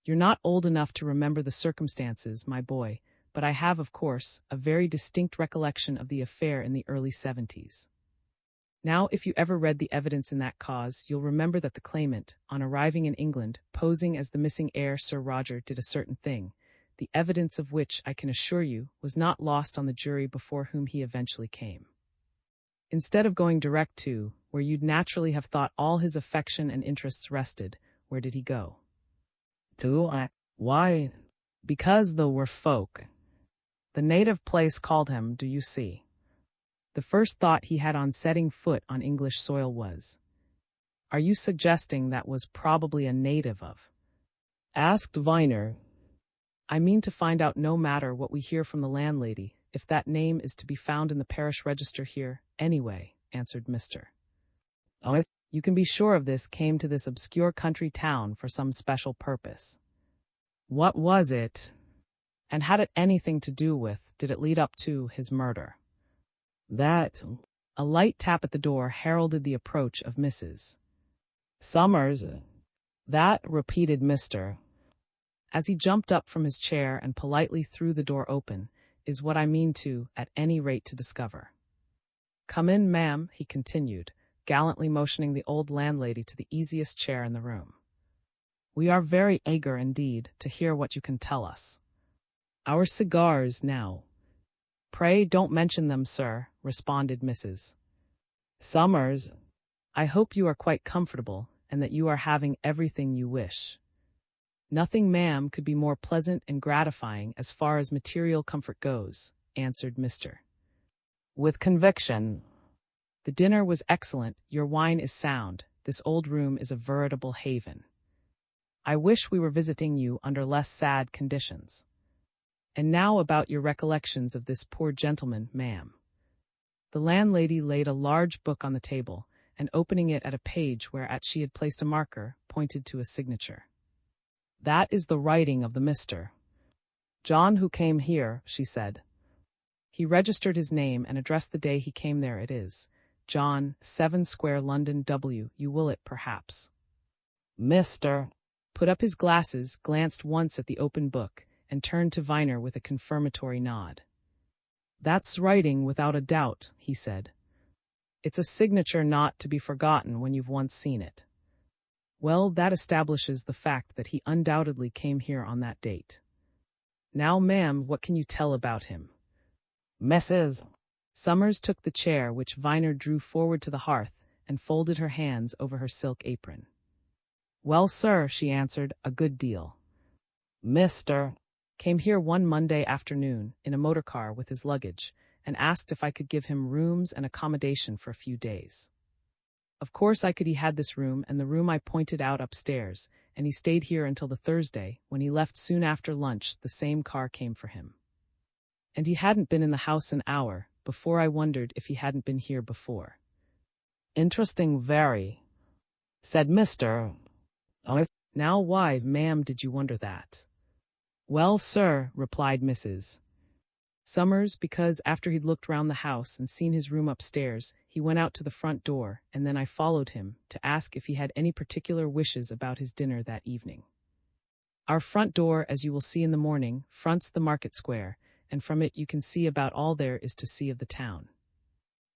You're not old enough to remember the circumstances, my boy, but I have, of course, a very distinct recollection of the affair in the early 70s. Now, if you ever read the evidence in that cause, you'll remember that the claimant, on arriving in England, posing as the missing heir Sir Roger, did a certain thing, the evidence of which, I can assure you, was not lost on the jury before whom he eventually came. Instead of going direct to, where you'd naturally have thought all his affection and interests rested, where did he go? Why, because though we're folk. The native place called him, do you see? The first thought he had on setting foot on English soil was, are you suggesting that was probably a native of? Asked Viner. I mean to find out, no matter what we hear from the landlady, if that name is to be found in the parish register here, anyway, answered Mr. Oh, you can be sure of this, came to this obscure country town for some special purpose. What was it? And had it anything to do with, did it lead up to, his murder? That. A light tap at the door heralded the approach of Mrs. Summers. That, repeated Mr. as he jumped up from his chair and politely threw the door open, is what I mean to, at any rate, to discover. Come in, ma'am, he continued, gallantly motioning the old landlady to the easiest chair in the room. We are very eager indeed to hear what you can tell us. Our cigars, now. Pray don't mention them, sir, responded Mrs. Summers. I hope you are quite comfortable, and that you are having everything you wish. Nothing, ma'am, could be more pleasant and gratifying as far as material comfort goes, answered Mr. with conviction. The dinner was excellent, your wine is sound, this old room is a veritable haven. I wish we were visiting you under less sad conditions. And now about your recollections of this poor gentleman, ma'am. The landlady laid a large book on the table, and opening it at a page whereat she had placed a marker, pointed to a signature. That is the writing of the Mr. John who came here, she said. He registered his name and addressed the day he came there. It is John, 7 Square, London, W. You will it, perhaps. Mr. put up his glasses, glanced once at the open book, and turned to Viner with a confirmatory nod. That's writing without a doubt, he said. It's a signature not to be forgotten when you've once seen it. Well, that establishes the fact that he undoubtedly came here on that date. Now, ma'am, what can you tell about him? Mrs. Summers took the chair which Viner drew forward to the hearth and folded her hands over her silk apron. Well, sir, she answered, a good deal. Mr. came here one Monday afternoon in a motor car with his luggage and asked if I could give him rooms and accommodation for a few days. Of course I could. He had this room and the room I pointed out upstairs, and he stayed here until the Thursday. When he left soon after lunch, the same car came for him. And he hadn't been in the house an hour before I wondered if he hadn't been here before. Interesting, very, said Mr. Now why, ma'am, did you wonder that? Well, sir, replied Mrs. Summers, because after he'd looked round the house and seen his room upstairs, he went out to the front door, and then I followed him to ask if he had any particular wishes about his dinner that evening. Our front door, as you will see in the morning, fronts the market square, and from it you can see about all there is to see of the town.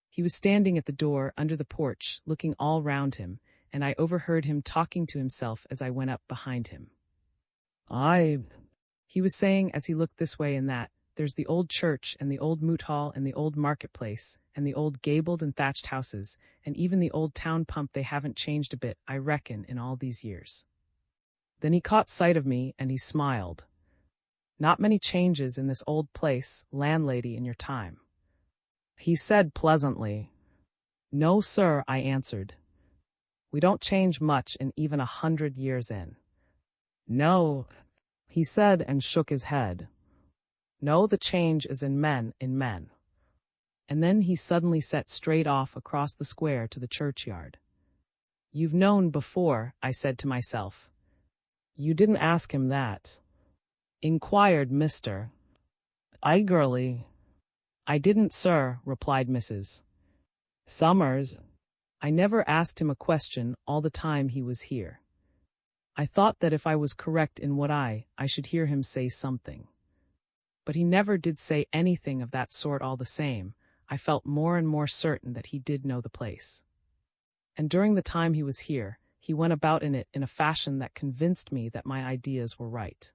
He was standing at the door under the porch, looking all round him, and I overheard him talking to himself as I went up behind him. He was saying as he looked this way and that, there's the old church and the old moot hall and the old marketplace and the old gabled and thatched houses and even the old town pump. They haven't changed a bit, I reckon, in all these years. Then he caught sight of me and he smiled. Not many changes in this old place, landlady, in your time, he said pleasantly. No, sir, I answered. We don't change much in even 100 years in. No, he said and shook his head. No, the change is in men, in men. And then he suddenly set straight off across the square to the churchyard. You've known before, I said to myself. You didn't ask him that, inquired Mr. eagerly. I didn't, sir, replied Mrs. Summers. I never asked him a question all the time he was here. I thought that if I was correct in what I should hear him say something. But he never did say anything of that sort. All the same, I felt more and more certain that he did know the place. And during the time he was here, he went about in it in a fashion that convinced me that my ideas were right.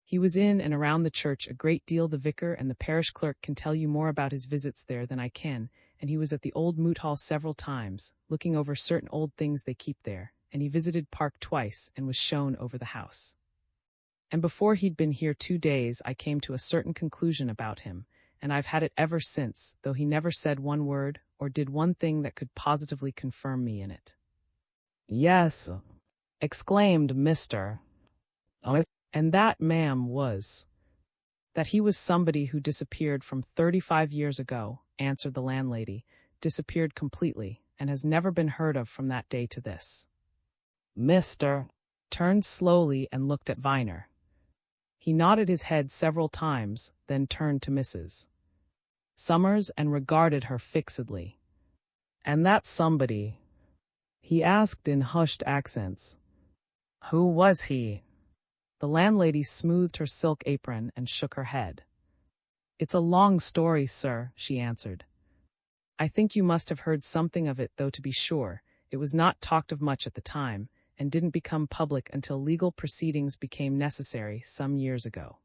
He was in and around the church a great deal. The vicar and the parish clerk can tell you more about his visits there than I can, and he was at the old moot hall several times, looking over certain old things they keep there, and he visited Park twice and was shown over the house. And before he'd been here 2 days, I came to a certain conclusion about him, and I've had it ever since, though he never said one word or did one thing that could positively confirm me in it. Yes, exclaimed Mr. And that, ma'am, was that he was somebody who disappeared from 35 years ago, answered the landlady, disappeared completely, and has never been heard of from that day to this. Mr. turned slowly and looked at Viner. He nodded his head several times, then turned to Mrs. Summers and regarded her fixedly. And that somebody, he asked in hushed accents. Who was he? The landlady smoothed her silk apron and shook her head. It's a long story, sir, she answered. I think you must have heard something of it, though to be sure, it was not talked of much at the time, and didn't become public until legal proceedings became necessary some years ago.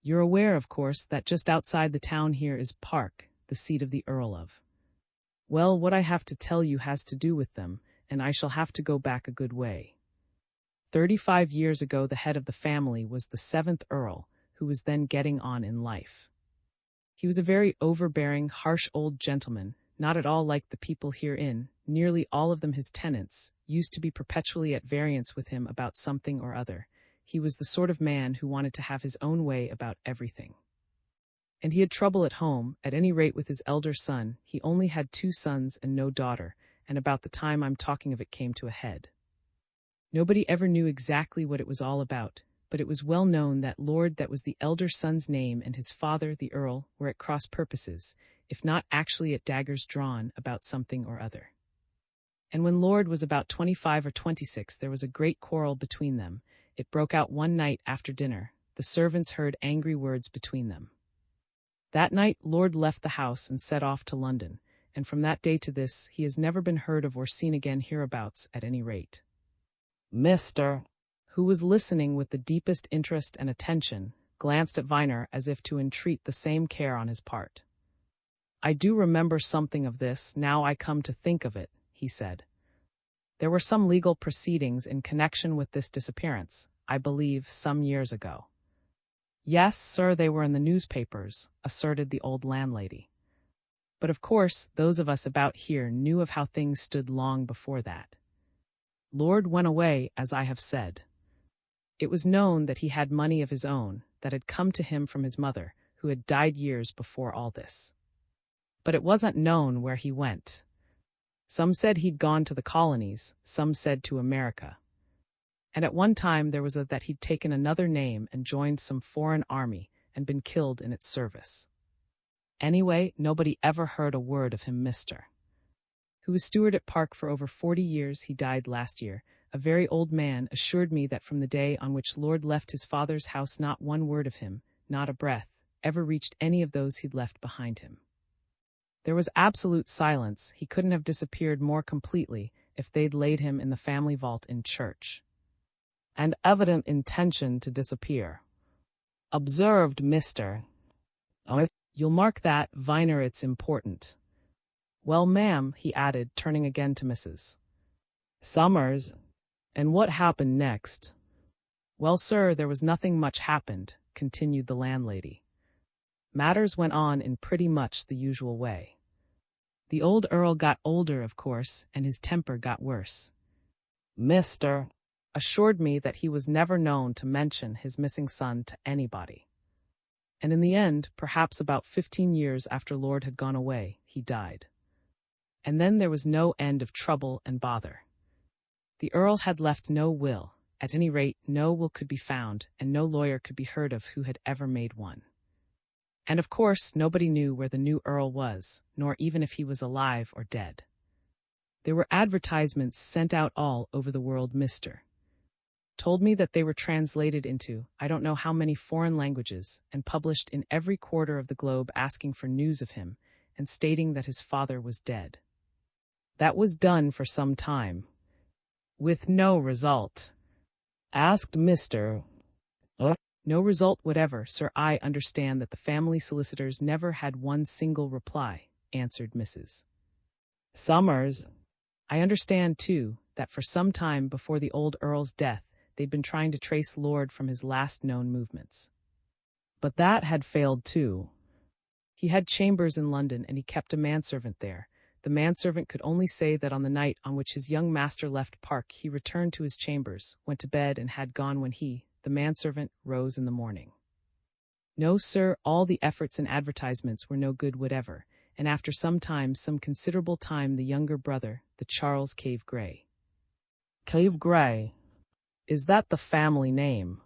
You're aware, of course, that just outside the town here is Park, the seat of the Earl of. Well, what I have to tell you has to do with them, and I shall have to go back a good way. 35 years ago, the head of the family was the 7th Earl, who was then getting on in life. He was a very overbearing, harsh old gentleman, not at all like the people herein. Nearly all of them, his tenants, used to be perpetually at variance with him about something or other. He was the sort of man who wanted to have his own way about everything. And he had trouble at home, at any rate with his elder son. He only had 2 sons and no daughter, and about the time I'm talking of it came to a head. Nobody ever knew exactly what it was all about, but it was well known that Lord, that was the elder son's name, and his father, the Earl, were at cross purposes, if not actually at daggers drawn, about something or other. And when Lord was about 25 or 26, there was a great quarrel between them. It broke out one night after dinner. The servants heard angry words between them. That night Lord left the house and set off to London, and from that day to this he has never been heard of or seen again hereabouts at any rate. Mr. Who was listening with the deepest interest and attention, glanced at Viner as if to entreat the same care on his part. I do remember something of this, now I come to think of it, he said. There were some legal proceedings in connection with this disappearance, I believe, some years ago. Yes, sir, they were in the newspapers, asserted the old landlady. But of course, those of us about here knew of how things stood long before that. Lord went away, as I have said. It was known that he had money of his own that had come to him from his mother, who had died years before all this. But it wasn't known where he went. Some said he'd gone to the colonies, some said to America. And at one time there was that he'd taken another name and joined some foreign army and been killed in its service. Anyway, nobody ever heard a word of him, Mr. Who was steward at Park for over 40 years, he died last year. A very old man assured me that from the day on which Lord left his father's house not one word of him, not a breath, ever reached any of those he'd left behind him. There was absolute silence. He couldn't have disappeared more completely if they'd laid him in the family vault in church. And evident intention to disappear, observed Mr. You'll mark that, Viner, it's important. Well, ma'am, he added, turning again to Mrs. Summers. And what happened next? Well, sir, there was nothing much happened, continued the landlady. Matters went on in pretty much the usual way. The old Earl got older, of course, and his temper got worse. Mr. assured me that he was never known to mention his missing son to anybody. And in the end, perhaps about 15 years after Lord had gone away, he died. And then there was no end of trouble and bother. The Earl had left no will, at any rate no will could be found, and no lawyer could be heard of who had ever made one. And of course nobody knew where the new Earl was, nor even if he was alive or dead. There were advertisements sent out all over the world, Mr. Told me that they were translated into I don't know how many foreign languages and published in every quarter of the globe asking for news of him and stating that his father was dead. That was done for some time, with no result. Asked Mr. No result whatever, sir. I understand that the family solicitors never had one single reply, answered Mrs. Summers. I understand, too, that for some time before the old Earl's death, they'd been trying to trace Lord from his last known movements. But that had failed, too. He had chambers in London, and he kept a manservant there. The manservant could only say that on the night on which his young master left Park, he returned to his chambers, went to bed, and had gone when he, the manservant, rose in the morning. No, sir, all the efforts and advertisements were no good whatever, and after some considerable time, the younger brother, the Charles Cave Grey. Cave Grey? Is that the family name?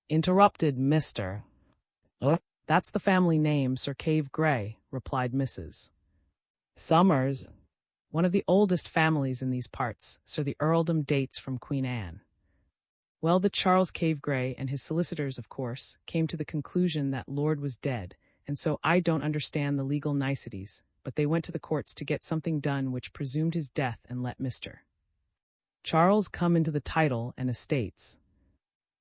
Interrupted Mr. That's the family name, Sir Cave Grey, replied Mrs. Summers. One of the oldest families in these parts, sir. The earldom dates from Queen Anne. Well, the Charles Cave Grey and his solicitors, of course, came to the conclusion that Lord was dead, and so I don't understand the legal niceties, but they went to the courts to get something done which presumed his death and let Mr. Charles come into the title and estates.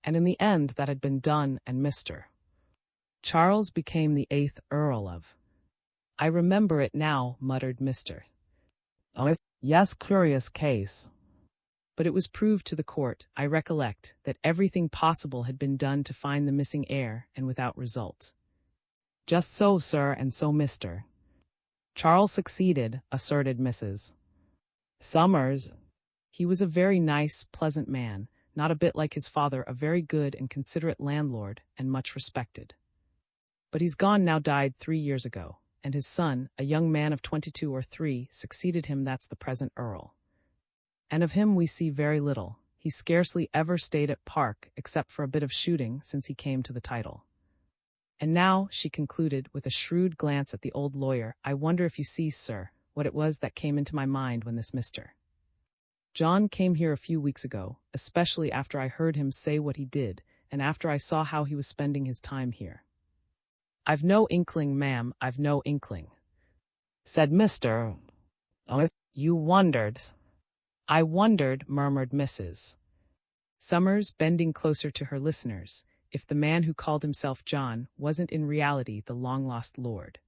And in the end that had been done, and Mr. Charles became the 8th Earl of. I remember it now, muttered Mr. Yes, curious case. But it was proved to the court, I recollect, that everything possible had been done to find the missing heir, and without result. Just so, sir, and so Mr. Charles succeeded, asserted Mrs. Summers. He was a very nice, pleasant man, not a bit like his father, a very good and considerate landlord, and much respected. But he's gone now, died 3 years ago, and his son, a young man of 22 or 3, succeeded him. That's the present Earl. And of him we see very little. He scarcely ever stayed at Park, except for a bit of shooting since he came to the title. And now, she concluded, with a shrewd glance at the old lawyer, I wonder if you see, sir, what it was that came into my mind when this Mr. John came here a few weeks ago, especially after I heard him say what he did, and after I saw how he was spending his time here. "I've no inkling, ma'am, I've no inkling," said Mr. "You wondered." "I wondered," murmured Mrs. Summers, bending closer to her listeners, if the man who called himself John wasn't in reality the long-lost lord.